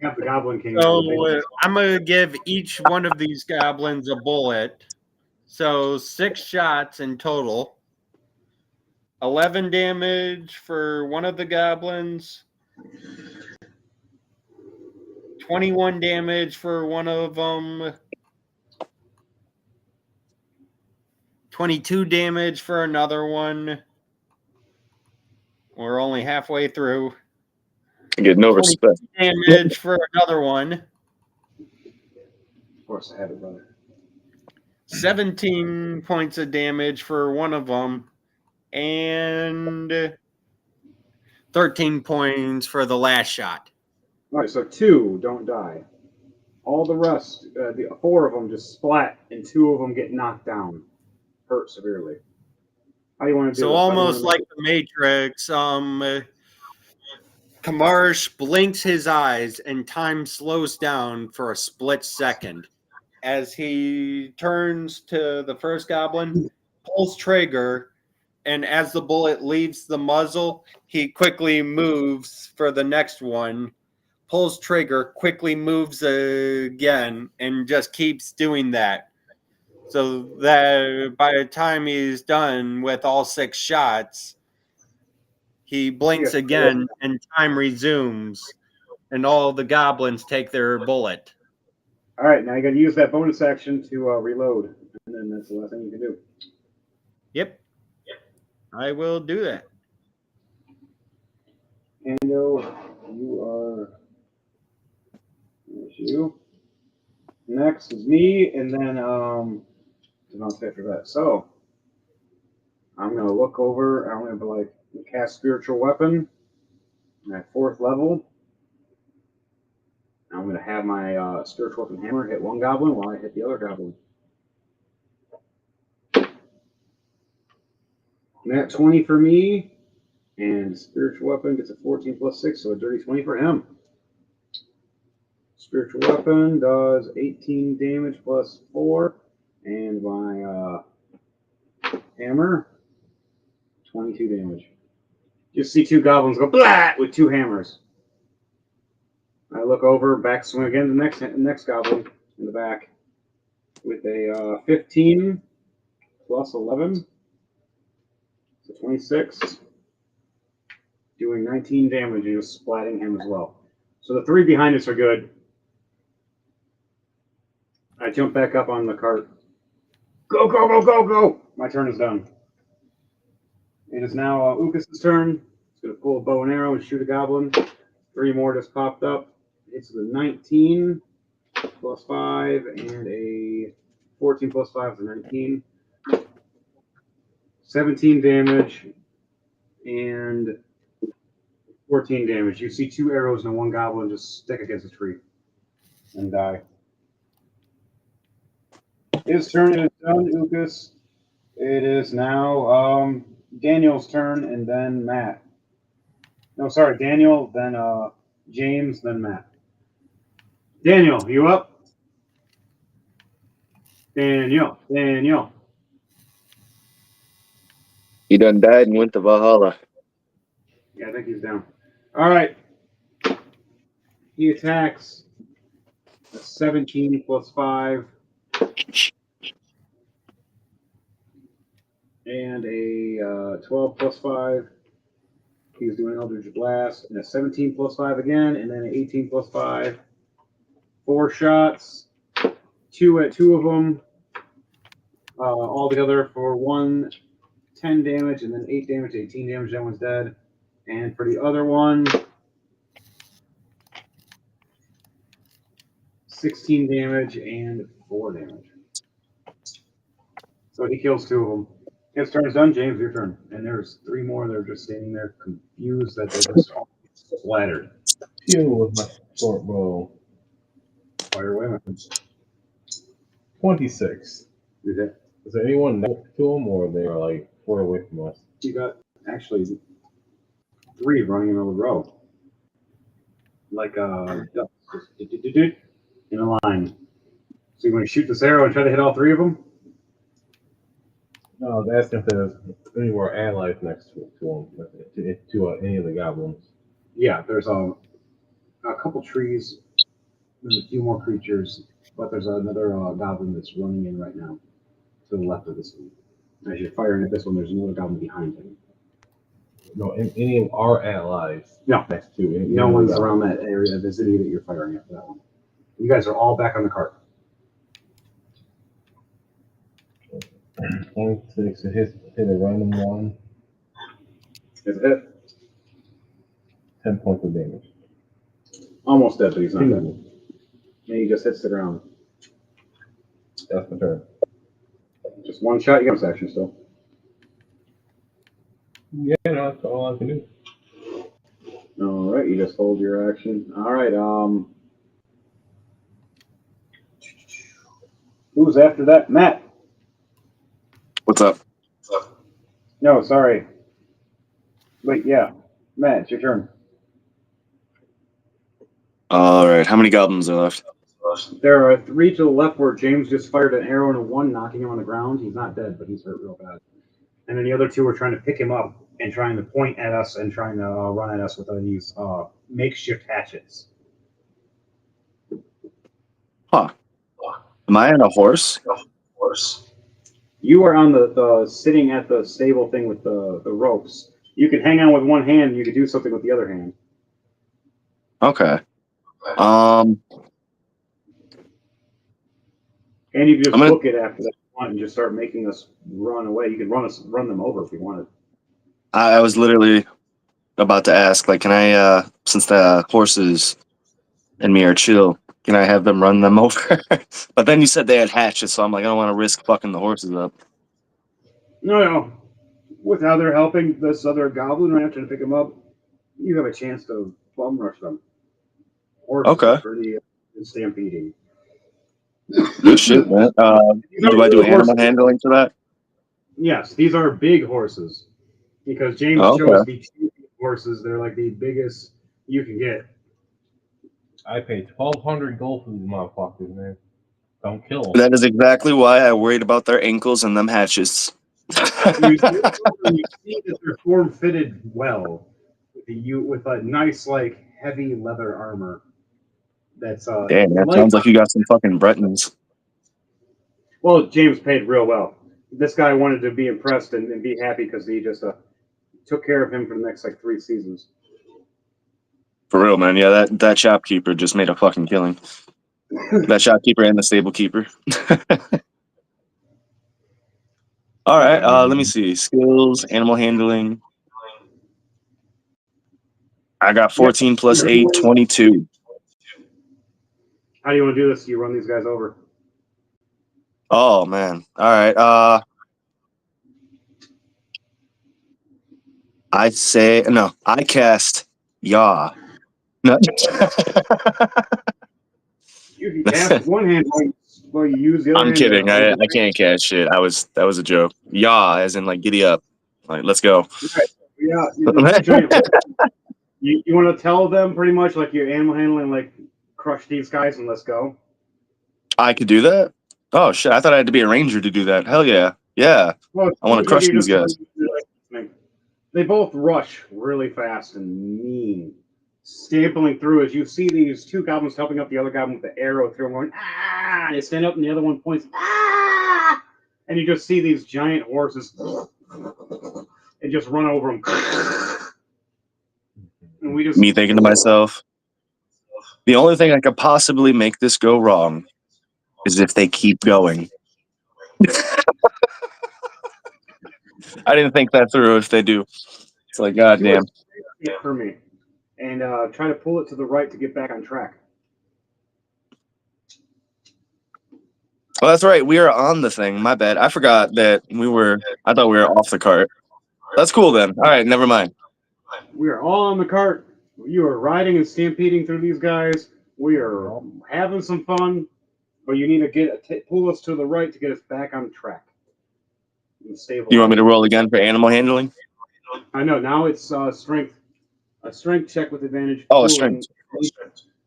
S1: have the Goblin King.
S8: So I'm going to give each one of these goblins a bullet. So 6 shots in total. 11 damage for one of the goblins. 21 damage for one of them. 22 damage for another one. We're only halfway through.
S7: I get no respect.
S8: Damage for another one.
S1: Of course, I have it, brother.
S8: 17 points of damage for one of them. And 13 points for the last shot.
S1: All right, so 2 don't die. All the rest, the 4 of them just splat, and 2 of them get knocked down. Hurt severely. How do you want to do
S8: So
S1: this?
S8: almost like the Matrix, Kamarsh blinks his eyes and time slows down for a split second. As he turns to the first goblin, pulls trigger, and as the bullet leaves the muzzle, he quickly moves for the next one, pulls trigger, quickly moves again, and just keeps doing that. So that by the time he's done with all 6 shots, he blinks again and time resumes, and all the goblins take their bullet.
S1: All right, now you got to use that bonus action to reload, and then that's the last thing you can do.
S8: Yep. I will do that.
S1: Ando, you are. you. Next is me, and then Devontae after that. So I'm gonna look over. I'm gonna be like cast spiritual weapon at 4th level. I'm gonna have my spiritual weapon hammer hit one goblin while I hit the other goblin. Nat 20 for me, and spiritual weapon gets a 14 plus 6, so a dirty 20 for him. Spiritual weapon does 18 damage plus 4, and my hammer, 22 damage. Just see 2 goblins go blah with 2 hammers. I look over, back swing again to the next goblin in the back with a 15 plus 11, so 26, doing 19 damage and just splatting him as well. So the 3 behind us are good. I jump back up on the cart. Go, go, go, go, go! My turn is done. It is now Ukas' turn. He's going to pull a bow and arrow and shoot a goblin. 3 more just popped up. It's the 19 plus 5 and a 14 plus 5 is a 19. 17 damage and 14 damage. You see 2 arrows and 1 goblin just stick against a tree and die. His turn is done, Ukas. It is now Daniel's turn and then Matt. No, sorry, Daniel, then James, then Matt. Daniel, you up? Daniel.
S7: He done died and went to Valhalla.
S1: Yeah, I think he's down. All right. He attacks a 17 plus 5 and a 12 plus 5. He's doing Eldritch Blast and a 17 plus 5 again, and then an 18 plus 5. 4 shots, 2 at 2 of them, all together for 10 damage, and then 8 damage, 18 damage. That one's dead. And for the other one, 16 damage and 4 damage. So he kills 2 of them. His turn is done. James, your turn. And there's 3 more that are just standing there confused that they're just all splattered.
S3: Pew with my short bow.
S1: Fire away, my friend.
S3: 26.
S1: You hit.
S3: Is there anyone next to them, or they are like 4 away from us?
S1: You got actually 3 running in a row. Like ducks, just in a line. So you want to shoot this arrow and try to hit all 3 of them?
S3: No, I was asking if there's any more allies next to them, to any of the goblins.
S1: Yeah, there's a couple trees. There's a few more creatures, but there's another goblin that's running in right now to the left of this one. As you're firing at this one, there's another goblin behind him.
S3: No, any of our allies.
S1: No.
S3: Next to any
S1: No one's around that area, the city that you're firing at for that one. You guys are all back on the cart.
S3: 26 to hit a random one.
S1: Is it hit?
S3: 10 points of damage.
S1: Almost dead, but he's not dead. And he just hits the ground.
S3: That's my turn.
S1: Just 1 shot, you got action still.
S3: Yeah, no, that's all I can do.
S1: All right, you just hold your action. All right, who's after that? Matt.
S7: What's up?
S1: No, sorry. Wait, yeah. Matt, it's your turn.
S7: All right. How many goblins are left?
S1: There are 3 to the left where James just fired an arrow into 1, knocking him on the ground. He's not dead, but he's hurt real bad. And then the other 2 are trying to pick him up and trying to point at us and trying to run at us with these makeshift hatchets.
S7: Huh. Am I on a horse?
S1: You are on the sitting at the stable thing with the ropes. You can hang on with one hand, and you can do something with the other hand.
S7: Okay.
S1: And you can just book it after that and just start making us run away. You can run them over if you wanted.
S7: I was literally about to ask, like, can I, since the horses and me are chill, Can I have them run them over? But then you said they had hatches, so I'm like, I don't want to risk fucking the horses up.
S1: No. With how they're helping this other goblin right after to pick him up, you have a chance to bum rush them. Horses
S7: Okay.
S1: are pretty stampeding.
S7: Good shit, man. Do I do animal handling for that?
S1: Yes, these are big horses. Because James
S7: Oh,
S1: chose
S7: okay.
S1: the cheapest horses. They're like the biggest you can get.
S3: I paid 1,200 gold for these motherfuckers, man. Don't kill them.
S7: That is exactly why I worried about their ankles and them hatches.
S1: You see that they're form fitted well with a nice like heavy leather armor. That's
S7: Damn, that
S1: light.
S7: sounds like you got some fucking Bretons.
S1: Well, James paid real well. This guy wanted to be impressed and be happy because he just took care of him for the next like 3 seasons.
S7: For real, man. Yeah, that shopkeeper just made a fucking killing. That shopkeeper and the stable keeper. All right, let me see. Skills, animal handling. I got 14 plus 8, 22.
S1: How do you want to do this? You run these guys over.
S7: Oh, man. All right. I say, no, I cast Yaw. No.
S1: You can cast one hand while you use the other
S7: I'm
S1: hand.
S7: kidding. I can't cast shit. That was a joke. Yaw, as in like giddy up. Like, let's go.
S1: Right. Yeah. You want to tell them pretty much like your animal handling, like crush these guys and let's go.
S7: I could do that? Oh, shit. I thought I had to be a ranger to do that. Hell yeah. Yeah.
S1: Well,
S7: I want to crush these guys.
S1: They both rush really fast and mean, stampling through as you see these 2 goblins helping up the other goblin with the arrow through him, going, ah! And they stand up and the other one points, ah! And you just see these giant horses and just run over them. And we just.
S7: Me thinking to myself, the only thing I could possibly make this go wrong is if they keep going. I didn't think that through if they do. It's like, goddamn.
S1: For me. And try to pull it to the right to get back on track.
S7: Oh, that's right. We are on the thing. My bad. I forgot that I thought we were off the cart. That's cool then. All right, never mind.
S1: We are all on the cart. You are riding and stampeding through these guys. We are having some fun, but you need to pull us to the right to get us back on track.
S7: You want me to roll again for animal handling?
S1: I know. Now it's strength. A strength check with advantage.
S7: Oh, a strength.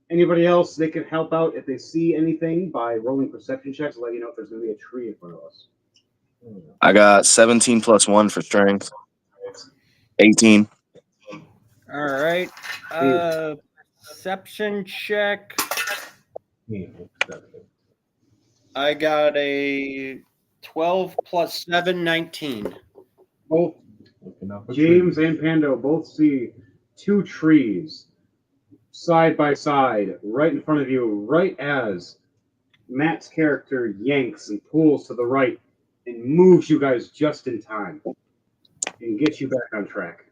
S1: Anybody else, they can help out if they see anything by rolling perception checks to let you know if there's going to be a tree in front of us.
S7: I got 17 plus 1 for strength. 18.
S8: All right. Perception check. I got a 12 plus 7, 19.
S1: Both James and Pando both see 2 trees side by side right in front of you, right as Matt's character yanks and pulls to the right and moves you guys just in time and gets you back on track.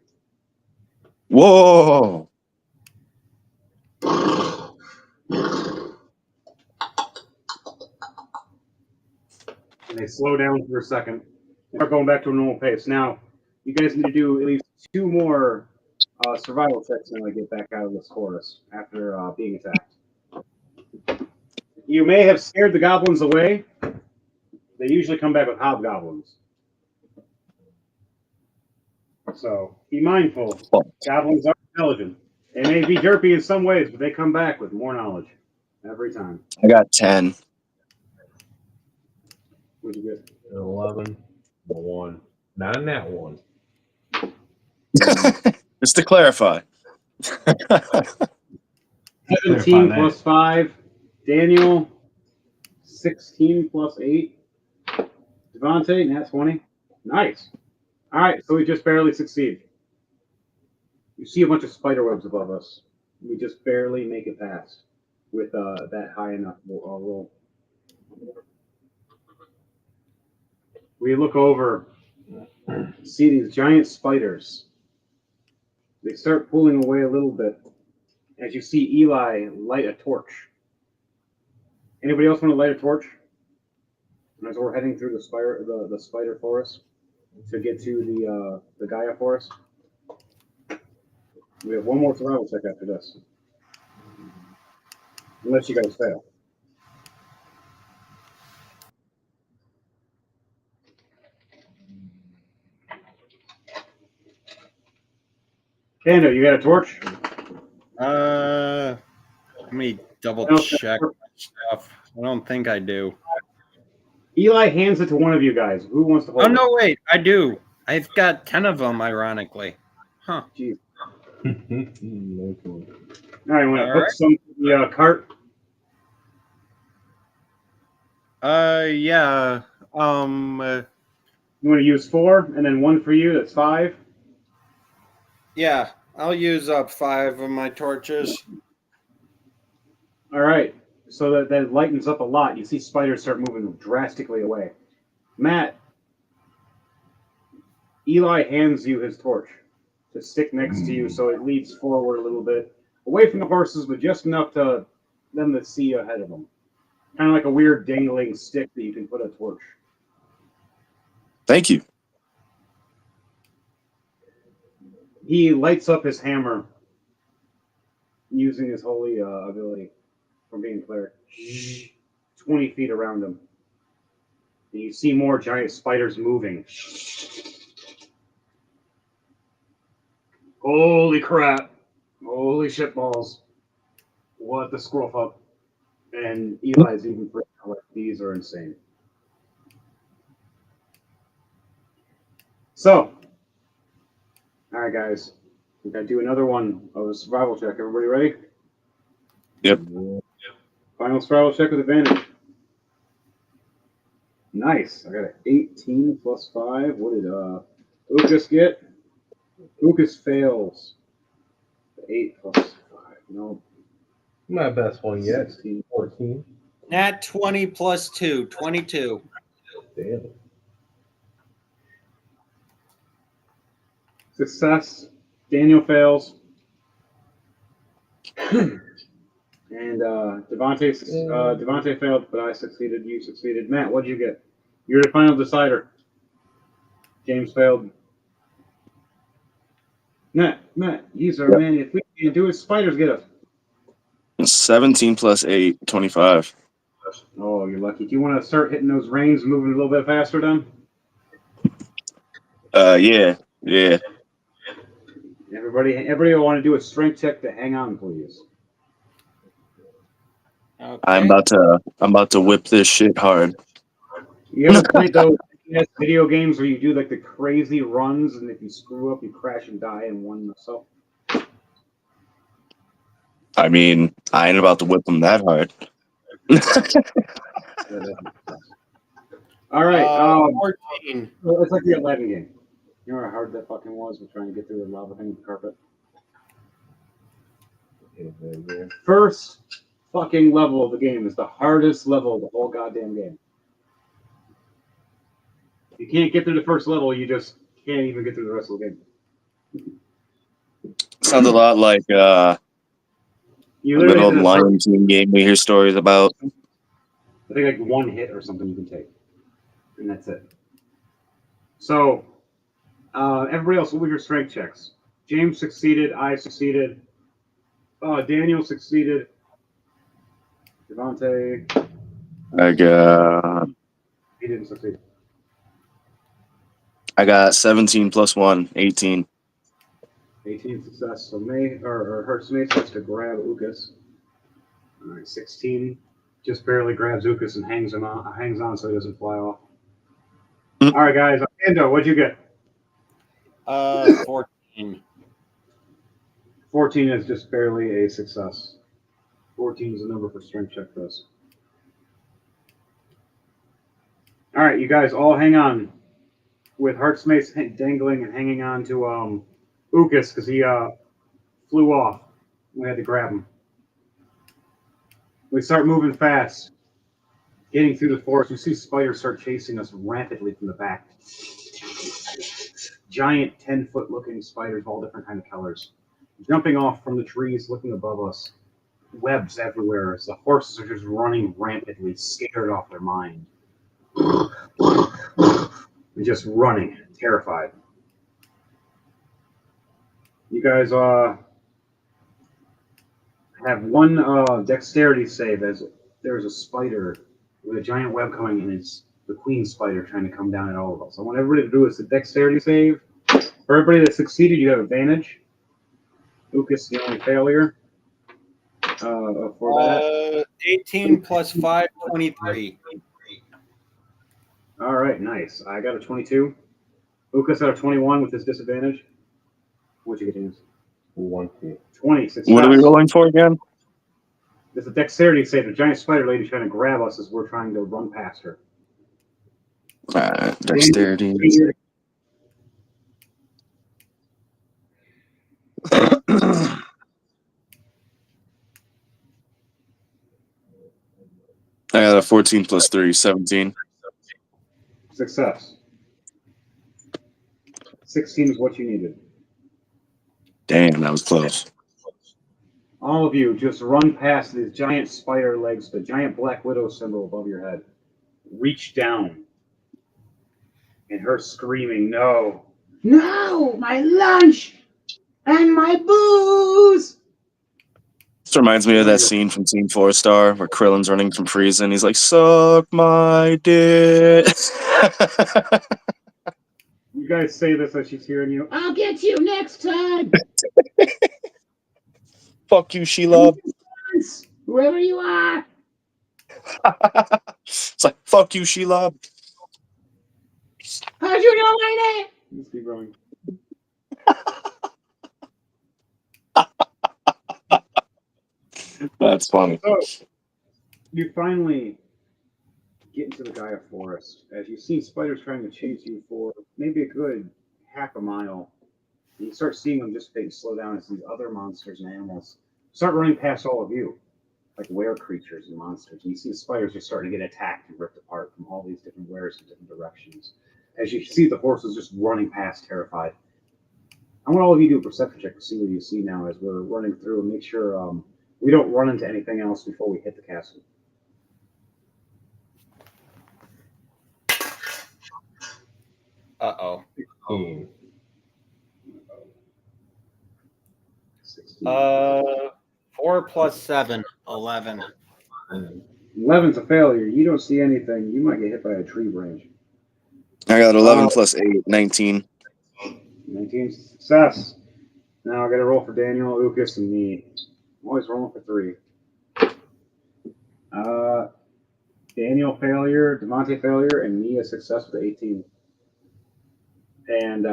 S7: Whoa!
S1: And they slow down for a second and start going back to a normal pace. Now, you guys need to do at least 2 more survival checks when they get back out of this chorus after being attacked. You may have scared the goblins away. They usually come back with hobgoblins. So be mindful. Goblins are intelligent. They may be derpy in some ways, but they come back with more knowledge every time.
S7: I got 10.
S1: What'd you get?
S3: 11. 1. Not in that one.
S7: Just to clarify.
S1: 17 plus 5. Daniel, 16 plus 8. Devontae, nat 20. Nice. All right, so we just barely succeed. You see a bunch of spider webs above us. We just barely make it past with that high enough roll. We look over, see these giant spiders. They start pulling away a little bit as you see Eli light a torch Anybody else want to light a torch? As we're heading through the spider forest to get to the Gaia forest. We have one more survival check after this. Unless you guys fail. Kando, you got a torch?
S8: Let me double check my stuff. I don't think I do.
S1: Eli hands it to one of you guys. Who wants to hold it?
S8: Oh, no, wait. I do. I've got 10 of them, ironically. Huh.
S1: Jeez.
S3: No clue.
S1: All right, you want to
S8: All
S1: hook
S8: right.
S1: some to the cart?
S8: Yeah.
S1: You want to use 4, and then 1 for you. That's 5.
S8: Yeah. I'll use up 5 of my torches.
S1: All right. So that lightens up a lot. You see spiders start moving drastically away. Matt, Eli hands you his torch to stick next to you, so it leads forward a little bit, away from the horses, but just enough to them to see ahead of them. Kind of like a weird dangling stick that you can put a torch.
S7: Thank you.
S1: He lights up his hammer using his holy ability from being cleric. 20 feet around him. And you see more giant spiders moving. Holy crap. Holy shit balls. What the scruff up. And Eli's even freaking out, like, these are insane. So, all right, guys. We got to do another one of a survival check. Everybody ready?
S7: Yep.
S1: Final survival check with advantage. Nice. I got an 18 plus 5. What did Ukas get? Ukas fails. 8 plus 5. No.
S3: My best one yet.
S1: 16.
S3: 14.
S8: Nat 20 plus 2, 22.
S3: Damn.
S1: Success. Daniel fails. And Devontae failed, but I succeeded. You succeeded. Matt, what'd you get? You're the final decider. James failed. Matt, he's our man. If we can't do it, spiders get us.
S7: 17 plus 8, 25.
S1: Oh, you're lucky. Do you want to start hitting those reins, moving a little bit faster, then?
S7: Yeah.
S1: Everybody will want to do a strength check to hang on, please.
S8: Okay.
S7: I'm about to whip this shit hard.
S1: You ever played those video games where you do like the crazy runs, and if you screw up, you crash and die in one so?
S7: I mean, I ain't about to whip them that hard.
S1: All right.
S8: 14.
S1: It's like the 11 game. You know how hard that fucking was with trying to get through the lava thing with the carpet? First fucking level of the game is the hardest level of the whole goddamn game. If you can't get through the first level, you just can't even get through the rest of the game.
S7: Sounds a lot like a
S1: You
S7: little
S1: literally have to
S7: Lion King game we hear stories about.
S1: I think like one hit or something you can take. And that's it. So, everybody else, what were your strength checks? James succeeded. I succeeded. Daniel succeeded. Devontae. He didn't succeed.
S7: I got 17 plus 1, 18.
S1: 18 success. So Hertzmates has to grab Ukas. All right, 16. Just barely grabs Ukas and hangs on so he doesn't fly off. All right, guys. Ando, what'd you get?
S8: 14.
S1: 14 is just barely a success. 14 is the number for strength check for us. All right, you guys all hang on. With Heartsmace dangling and hanging on to Ukas because he flew off. We had to grab him. We start moving fast. Getting through the forest, we see spiders start chasing us rapidly from the back. Giant 10-foot looking spiders of all different kind of colors. Jumping off from the trees, looking above us. webs everywhere as the horses are just running rampantly, scared off their mind. Just running, terrified. You guys have one dexterity save as there's a spider with a giant web coming in. It's the queen spider trying to come down at all of us. I want everybody to do a dexterity save. For everybody that succeeded, you have advantage. Lucas, the only failure. For that.
S8: 18 plus 5, 23.
S1: All right, nice. I got a 22. Lucas got a 21 with his disadvantage. What'd you get, James? 20. Success.
S7: What are we rolling for again?
S1: There's a dexterity save. The giant spider lady trying to grab us as we're trying to run past her.
S7: Dexterity. I got a 14 plus 3, 17.
S1: Success. 16 is what you needed.
S7: Damn, that was close.
S1: All of you just run past these giant spider legs, the giant black widow symbol above your head. Reach down. And her screaming, no. No, my lunch and my booze.
S7: This reminds me of that scene from Team 4 Star where Krillin's running from prison. He's like, suck my dick.
S1: You guys say this as she's hearing you. I'll get you next time.
S7: Fuck you, Sheila.
S1: Whoever you are.
S7: It's like, fuck you, Sheila.
S1: How'd you know my name? Let's keep going.
S7: That's funny.
S1: So, you finally get into the Gaia Forest as you see spiders trying to chase you for maybe a good half a mile. And you start seeing them just slow down as these other monsters and animals start running past all of you, like were creatures and monsters. And you see the spiders are starting to get attacked and ripped apart from all these different wares in different directions. As you see the horses just running past, terrified. I want all of you to do a perception check to see what you see now as we're running through and make sure we don't run into anything else before we hit the castle.
S8: Uh-oh.
S1: 16.
S8: 4 plus 7, 11.
S1: 11's a failure. You don't see anything. You might get hit by a tree branch.
S7: I got 11 plus 8, 19.
S1: 19 success. Now I got to roll for Daniel, Lucas, and me. I'm always rolling for 3. Daniel failure, Devontae failure, and me a success with 18. And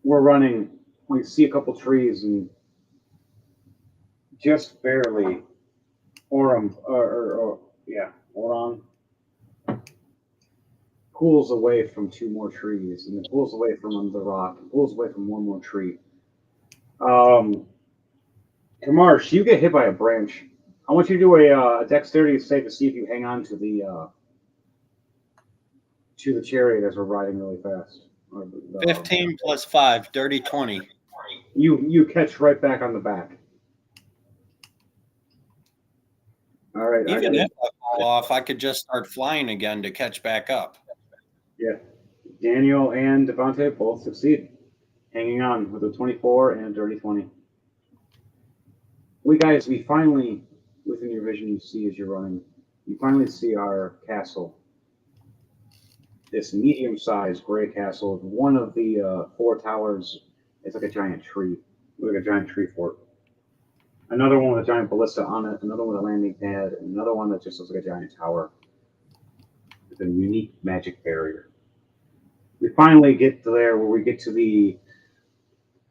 S1: we're running. We see a couple trees and just barely Oran pulls away from 2 more trees, and then pulls away from under the rock, and pulls away from 1 more tree. Kamarsh, you get hit by a branch. I want you to do a dexterity save to see if you hang on to the chariot as we're riding really fast.
S8: 15 plus 5, dirty 20.
S1: You catch right back on the back. All right.
S8: Even if I fall off, I could just start flying again to catch back up.
S1: Yeah. Daniel and Devontae both succeed. Hanging on with a 24 and a dirty 20. We finally, within your vision you see as you're running, you finally see our castle. This medium-sized gray castle. One of the 4 towers is like a giant tree, like a giant tree fort. Another one with a giant ballista on it, another one with a landing pad, and another one that just looks like a giant tower with a unique magic barrier. We finally get to there where we get to the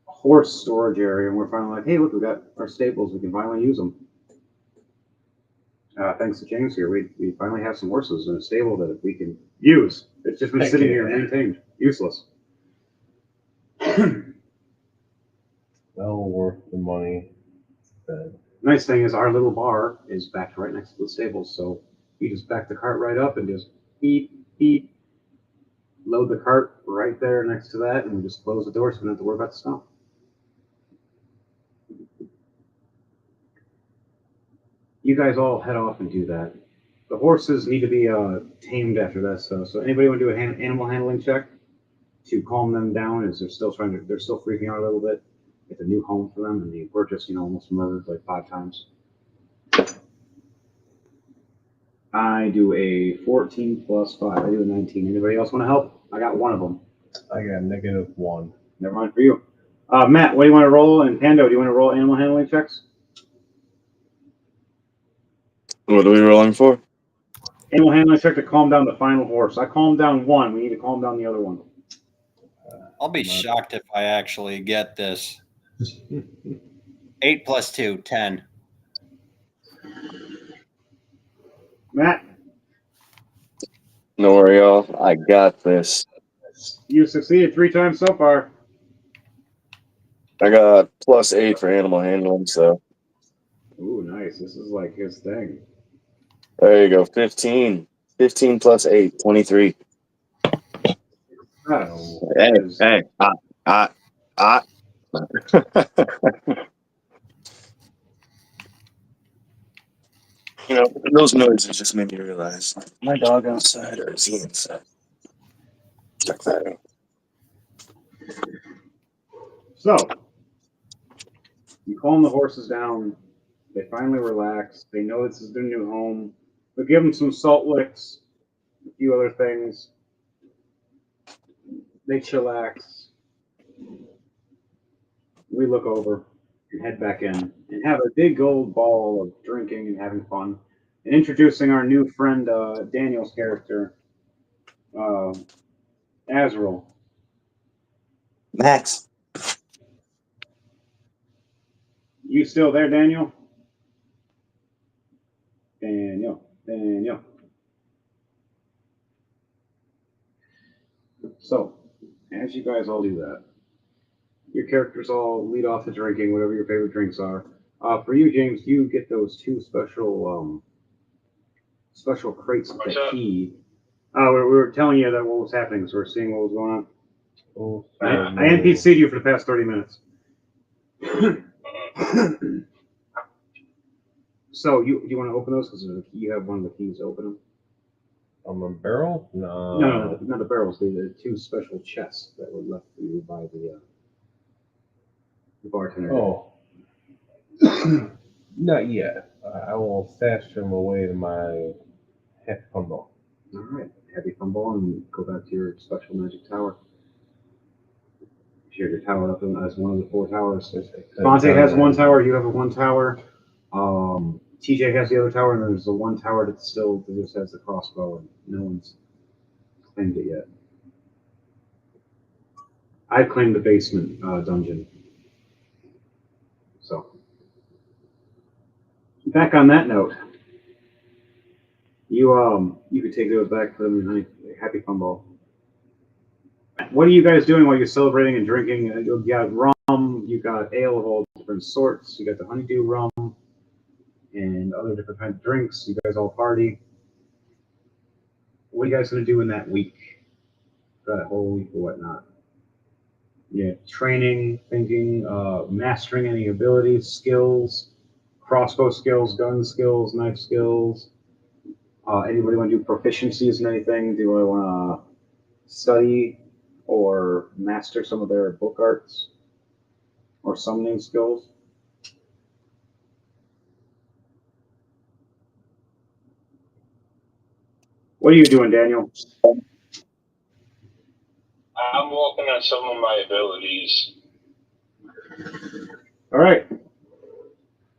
S1: horse storage area, and we're finally like, hey, look, we got our stables. We can finally use them. Thanks to James here, we finally have some horses in a stable that we can use. It's just been sitting here maintained, useless.
S3: Well worth the money.
S1: Nice thing is our little bar is backed right next to the stables, so you just back the cart right up and just beep, beep, load the cart right there next to that, and we just close the door so we don't have to worry about the smell. you guys all head off and do that. The horses need to be tamed after this. So anybody want to do an animal handling check to calm them down as they're still freaking out a little bit. It's a new home for them, and they were just almost murdered like 5 times. I do a 14 plus 5. I do a 19. Anybody else want to help? I got one of them.
S3: I got -1.
S1: Never mind for you. Matt, what do you want to roll? And Pando, do you want to roll animal handling checks?
S7: What are we rolling for?
S1: Animal handling check to calm down the final horse. I calmed down one. We need to calm down the other one.
S8: I'll be shocked if I actually get this. 8 plus 2, 10.
S1: Matt,
S7: No worry, y'all. I got this.
S1: you succeeded 3 times so far.
S7: I got +8 for animal handling, so
S1: Ooh, nice. This is like his thing.
S7: there you go. 15. 15 plus 8, 23.
S1: Oh,
S7: Hey. Those noises just made me realize. My dog outside or is he inside? Check that out.
S1: So, you calm the horses down. They finally relax. They know this is their new home. We give them some salt licks, a few other things. They chillax. We look over and head back in and have a big old ball of drinking and having fun and introducing our new friend, Daniel's character, Azrael.
S7: Max.
S1: You still there, Daniel? Daniel. So, as you guys all do that, your characters all lead off to drinking, whatever your favorite drinks are. For you, James, you get those 2 special crates
S4: What's
S1: that
S4: up?
S1: we were telling you that what was happening, so we're seeing what was going on.
S3: Oh,
S1: I NPC'd you for the past 30 minutes. So you want to open those because you have one of the keys to open them.
S3: On the barrel? No.
S1: No, not the barrels. The 2 special chests that were left for you by the bartender.
S3: Oh. Not yet. I will stash them away in my half bundle.
S1: All right, happy fumble and go back to your special magic tower. Share your tower up as one of the 4 towers. Fonte has 1 tower. You have a 1 tower. TJ has the other tower, and there's the 1 tower that just has the crossbow, and no one's claimed it yet. I've claimed the basement dungeon. So, back on that note, you could take those back for them. Happy fumble. What are you guys doing while you're celebrating and drinking? You got rum, you got ale of all different sorts, you got the honeydew rum, and other different kinds of drinks. You guys all party. What are you guys going to do in that week? That whole week or whatnot? Yeah, training, thinking, mastering any abilities, skills, crossbow skills, gun skills, knife skills. Anybody want to do proficiencies in anything? Do I want to study or master some of their book arts or summoning skills? What are you doing, Daniel?
S6: I'm working on some of my abilities.
S1: All right.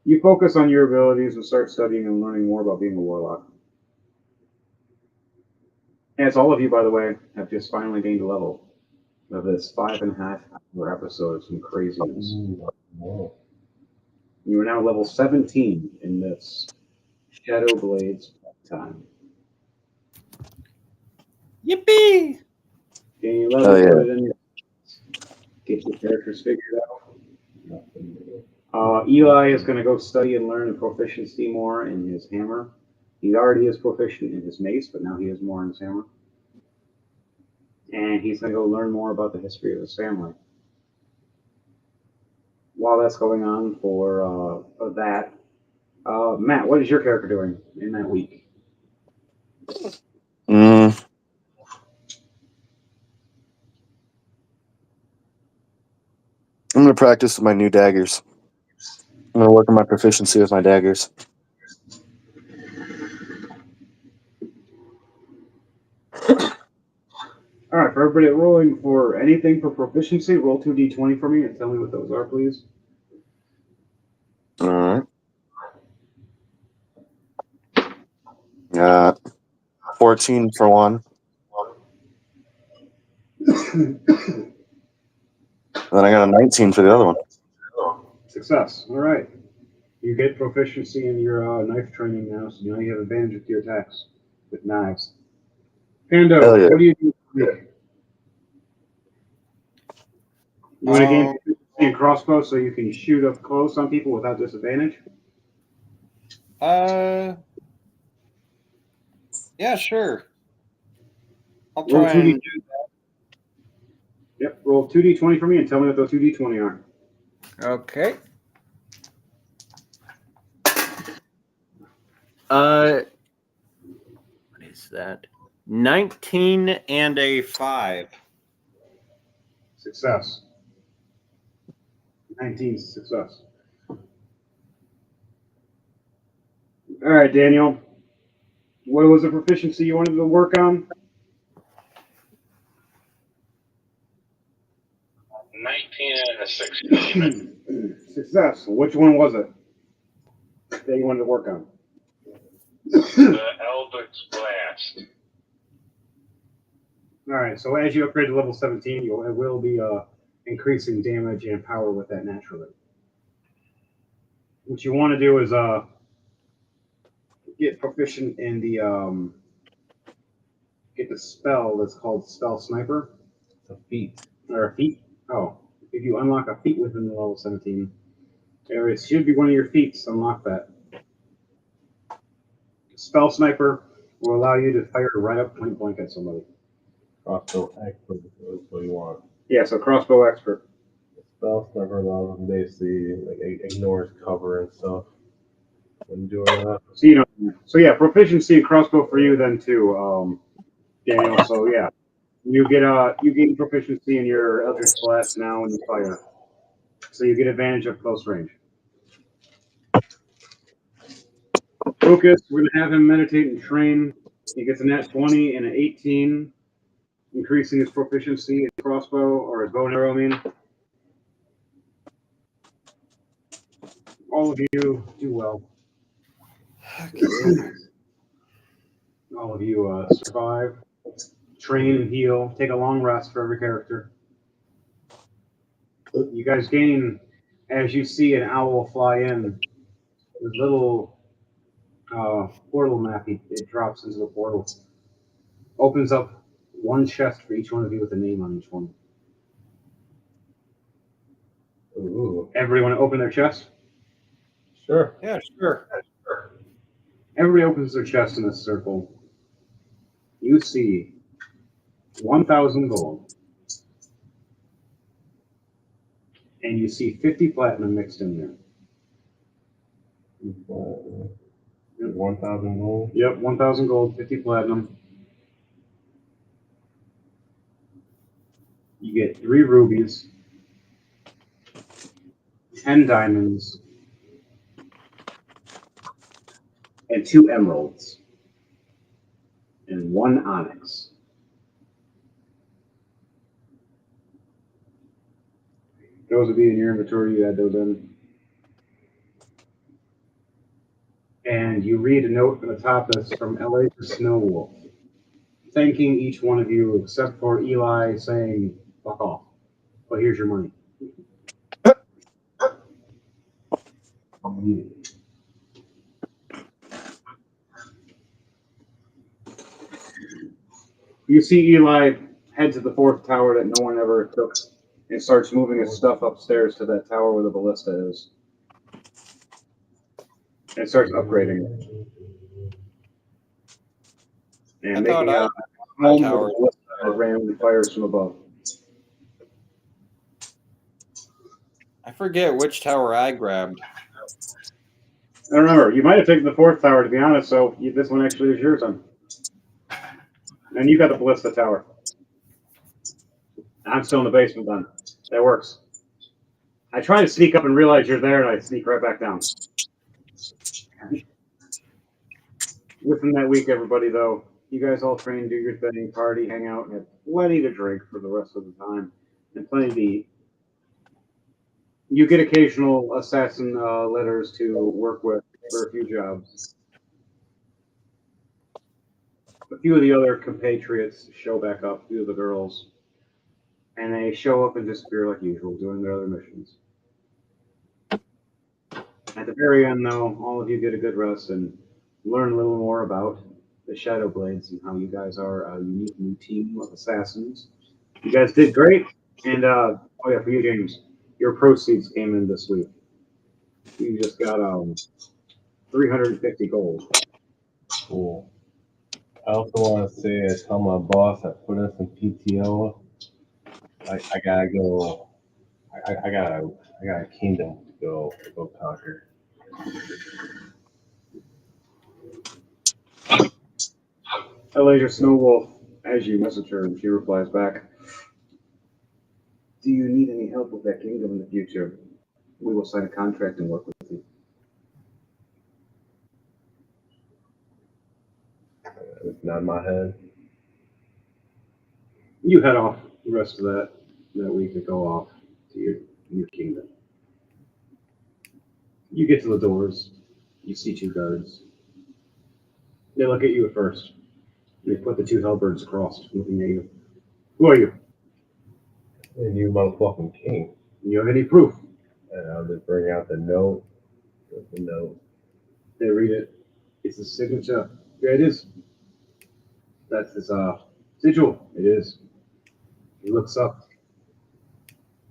S1: You focus on your abilities and start studying and learning more about being a warlock. As all of you, by the way, have just finally gained a level of this 5.5-hour episode of some craziness.
S3: Whoa.
S1: You are now level 17 in this Shadow Blades time.
S8: Yippee!
S1: Gain your level, put it in your, get your characters figured out. Eli is going to go study and learn proficiency more in his hammer. He already is proficient in his mace, but now he is more in his hammer. And he's going to go learn more about the history of his family. While that's going on for that, Matt, what is your character doing in that week?
S7: Mm. I'm gonna practice with my new daggers. I'm gonna work on my proficiency with my daggers.
S1: All right, for everybody rolling for anything for proficiency, roll 2d20 for me and tell me what those are, please.
S7: All right. 14 for one. Then I got a 19 for the other one.
S1: Success. All right. You get proficiency in your knife training now, so now you have advantage with your attacks with knives. Pando,
S7: Hell yeah.
S1: what do you do? You want to gain proficiency in crossbow so you can shoot up close on people without disadvantage?
S8: Yeah, sure. I'll
S1: Roll
S8: try
S1: 2d.
S8: and do
S1: Yep, roll 2d20 for me and tell me what those 2d20 are.
S8: that. Okay. What is that? 19 and a 5.
S1: Success. 19 success. All right, Daniel. What was the proficiency you wanted to work on?
S6: 19 and a 16.
S1: Success. Which one was it that you wanted to work on?
S6: The Eldritch Blast.
S1: All right. So as you upgrade to level 17, it will be increasing damage and power with that naturally. What you want to do is get proficient in the get the spell that's called Spell Sniper.
S3: It's a feat.
S1: Or a feat. Oh, if you unlock a feat within the level 17, there should be one of your feats. Unlock that. Spell Sniper will allow you to fire right up point blank at somebody.
S3: Crossbow expert is what you want.
S1: Yeah, so crossbow expert.
S3: Spell sniper allows them basically like ignores cover and stuff when doing that.
S1: So yeah, proficiency in crossbow for you then too, Daniel. So yeah, you gain proficiency in your Eldritch Blast now when you fire. So you get advantage of close range. Focus, we're gonna have him meditate and train. He gets a nat 20 and an 18, increasing his proficiency in crossbow or his bow and arrow. I mean, all of you do well. All of you survive, train and heal. Take a long rest for every character. You guys gain, as you see an owl fly in, this little portal map. It drops into the portal. Opens up one chest for each one of you with a name on each one.
S3: Ooh.
S1: Everybody want to open their chest?
S3: Sure.
S8: Yeah, sure.
S1: Everybody opens their chest in a circle. You see 1,000 gold. And you see 50 platinum mixed in there.
S3: 1,000 gold.
S1: Yep, 1,000 gold, 50 platinum. You get 3 rubies, 10 diamonds, and 2 emeralds, and 1 onyx. Those would be in your inventory. You add those in. And you read a note on the top that's from LA to Snow Wolf, thanking each one of you except for Eli, saying, fuck off. But here's your money. You see Eli head to the 4th tower that no one ever took and starts moving his stuff upstairs to that tower where the ballista is. And starts upgrading it. And making a home with a ballista that randomly fires from above.
S8: I forget which tower I grabbed.
S1: And remember, you might have taken the fourth tower, to be honest, so this one actually is yours, son. And you got the ballista tower. I'm still in the basement, then. That works. I try to sneak up and realize you're there, and I sneak right back down. Within that week, everybody, though, you guys all train, do your thing, party, hang out, and have plenty to drink for the rest of the time, and plenty to eat. You get occasional assassin letters to work with for a few jobs. A few of the other compatriots show back up, a few of the girls, and they show up and disappear like usual, doing their other missions. At the very end, though, all of you get a good rest and learn a little more about the Shadow Blades and how you guys are a unique new team of assassins. You guys did great, and oh yeah, for you, James, your proceeds came in this week. You just got 350 gold.
S3: Cool. I also want to say, I tell my boss I put in some PTO. I gotta go. I got a kingdom to go conquer.
S1: Elijah Snowwolf, as you message her, and she replies back, "Do you need any help with that kingdom in the future? We will sign a contract and work with you."
S3: It's not in my head.
S1: You head off the rest of that week to go off to your new kingdom. You get to the doors. You see two guards. They look at you at first. They put the two halberds across, looking at you. "Who are you?
S3: And you motherfucking king."
S1: Do you have any proof?"
S3: And I'll just bring out the note. With the note.
S1: They read it. It's a signature. Yeah, it is. That's his sigil. It is. He looks up.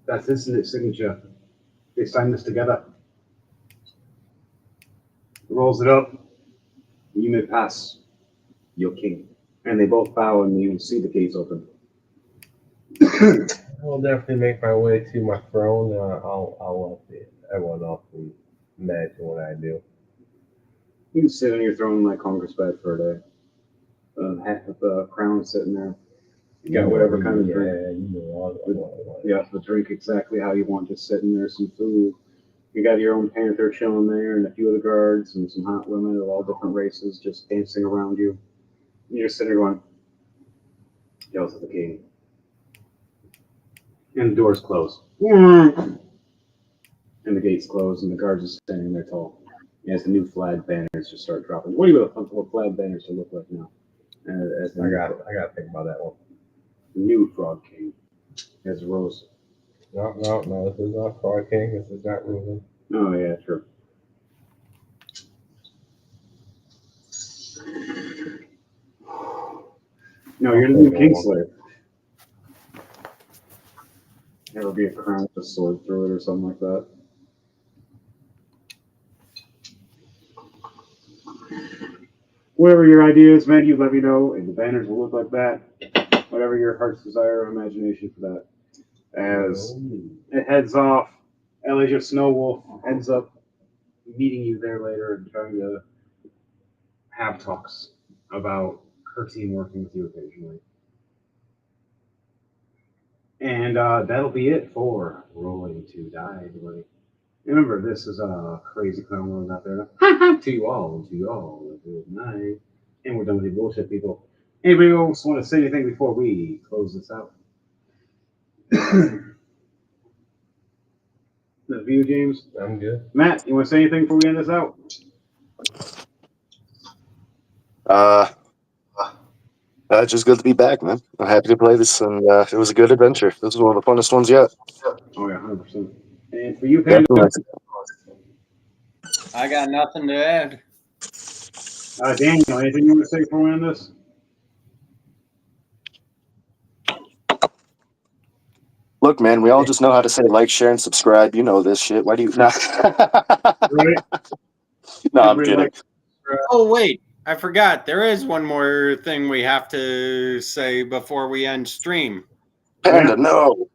S1: That's his signature. They signed this together. He rolls it up. "You may pass, your king." And they both bow, and you see the gates open.
S3: I'll definitely make my way to my throne. I'll let everyone else imagine what I do.
S1: You can sit on your throne like Congress bed for a day. Hat with the crown sitting there. You got whatever kind of drink.
S3: Yeah, you know all
S1: Yeah, the drink exactly how you want, just sitting there, some food. You got your own panther chilling there, and a few of the guards, and some hot women of all different races just dancing around you. And you're sitting there going, "Yells at the king." And the doors close. And the gates close, and the guards are standing there tall. As the new flag banners just start dropping. What do you want flag banners to look like now?
S3: I got to think about that one.
S1: The new Frog King has a rose.
S3: No. This is not Frog King. This is not Reuben.
S1: Oh, yeah, true. No, you're the new Kingslayer. There will be a crown with a sword through it or something like that. Whatever your idea is, man, you let me know, and the banners will look like that. Whatever your heart's desire or imagination for that. As it heads off, Elijah Snowwolf ends up meeting you there later and trying to have talks about her team working with you occasionally. And that'll be it for Rolling to Die, everybody. Remember, this is a crazy clown world out there. To you all, good night. And we're done with the bullshit, people. Anybody else want to say anything before we close this out? The view, James?
S3: I'm good.
S1: Matt, you want to say anything before we end this out?
S7: Just good to be back, man. I'm happy to play this, and it was a good adventure. This was one of the funnest ones yet.
S1: Oh, yeah, 100%. And for you, Panda?
S8: I got nothing to add.
S1: Daniel, anything you want to say before we end this?
S7: Look, man, we all just know how to say like, share, and subscribe. You know this shit. Why do you not?
S1: Right?
S7: No, I'm kidding.
S8: Oh, wait. I forgot. There is one more thing we have to say before we end stream.
S7: Panda, no.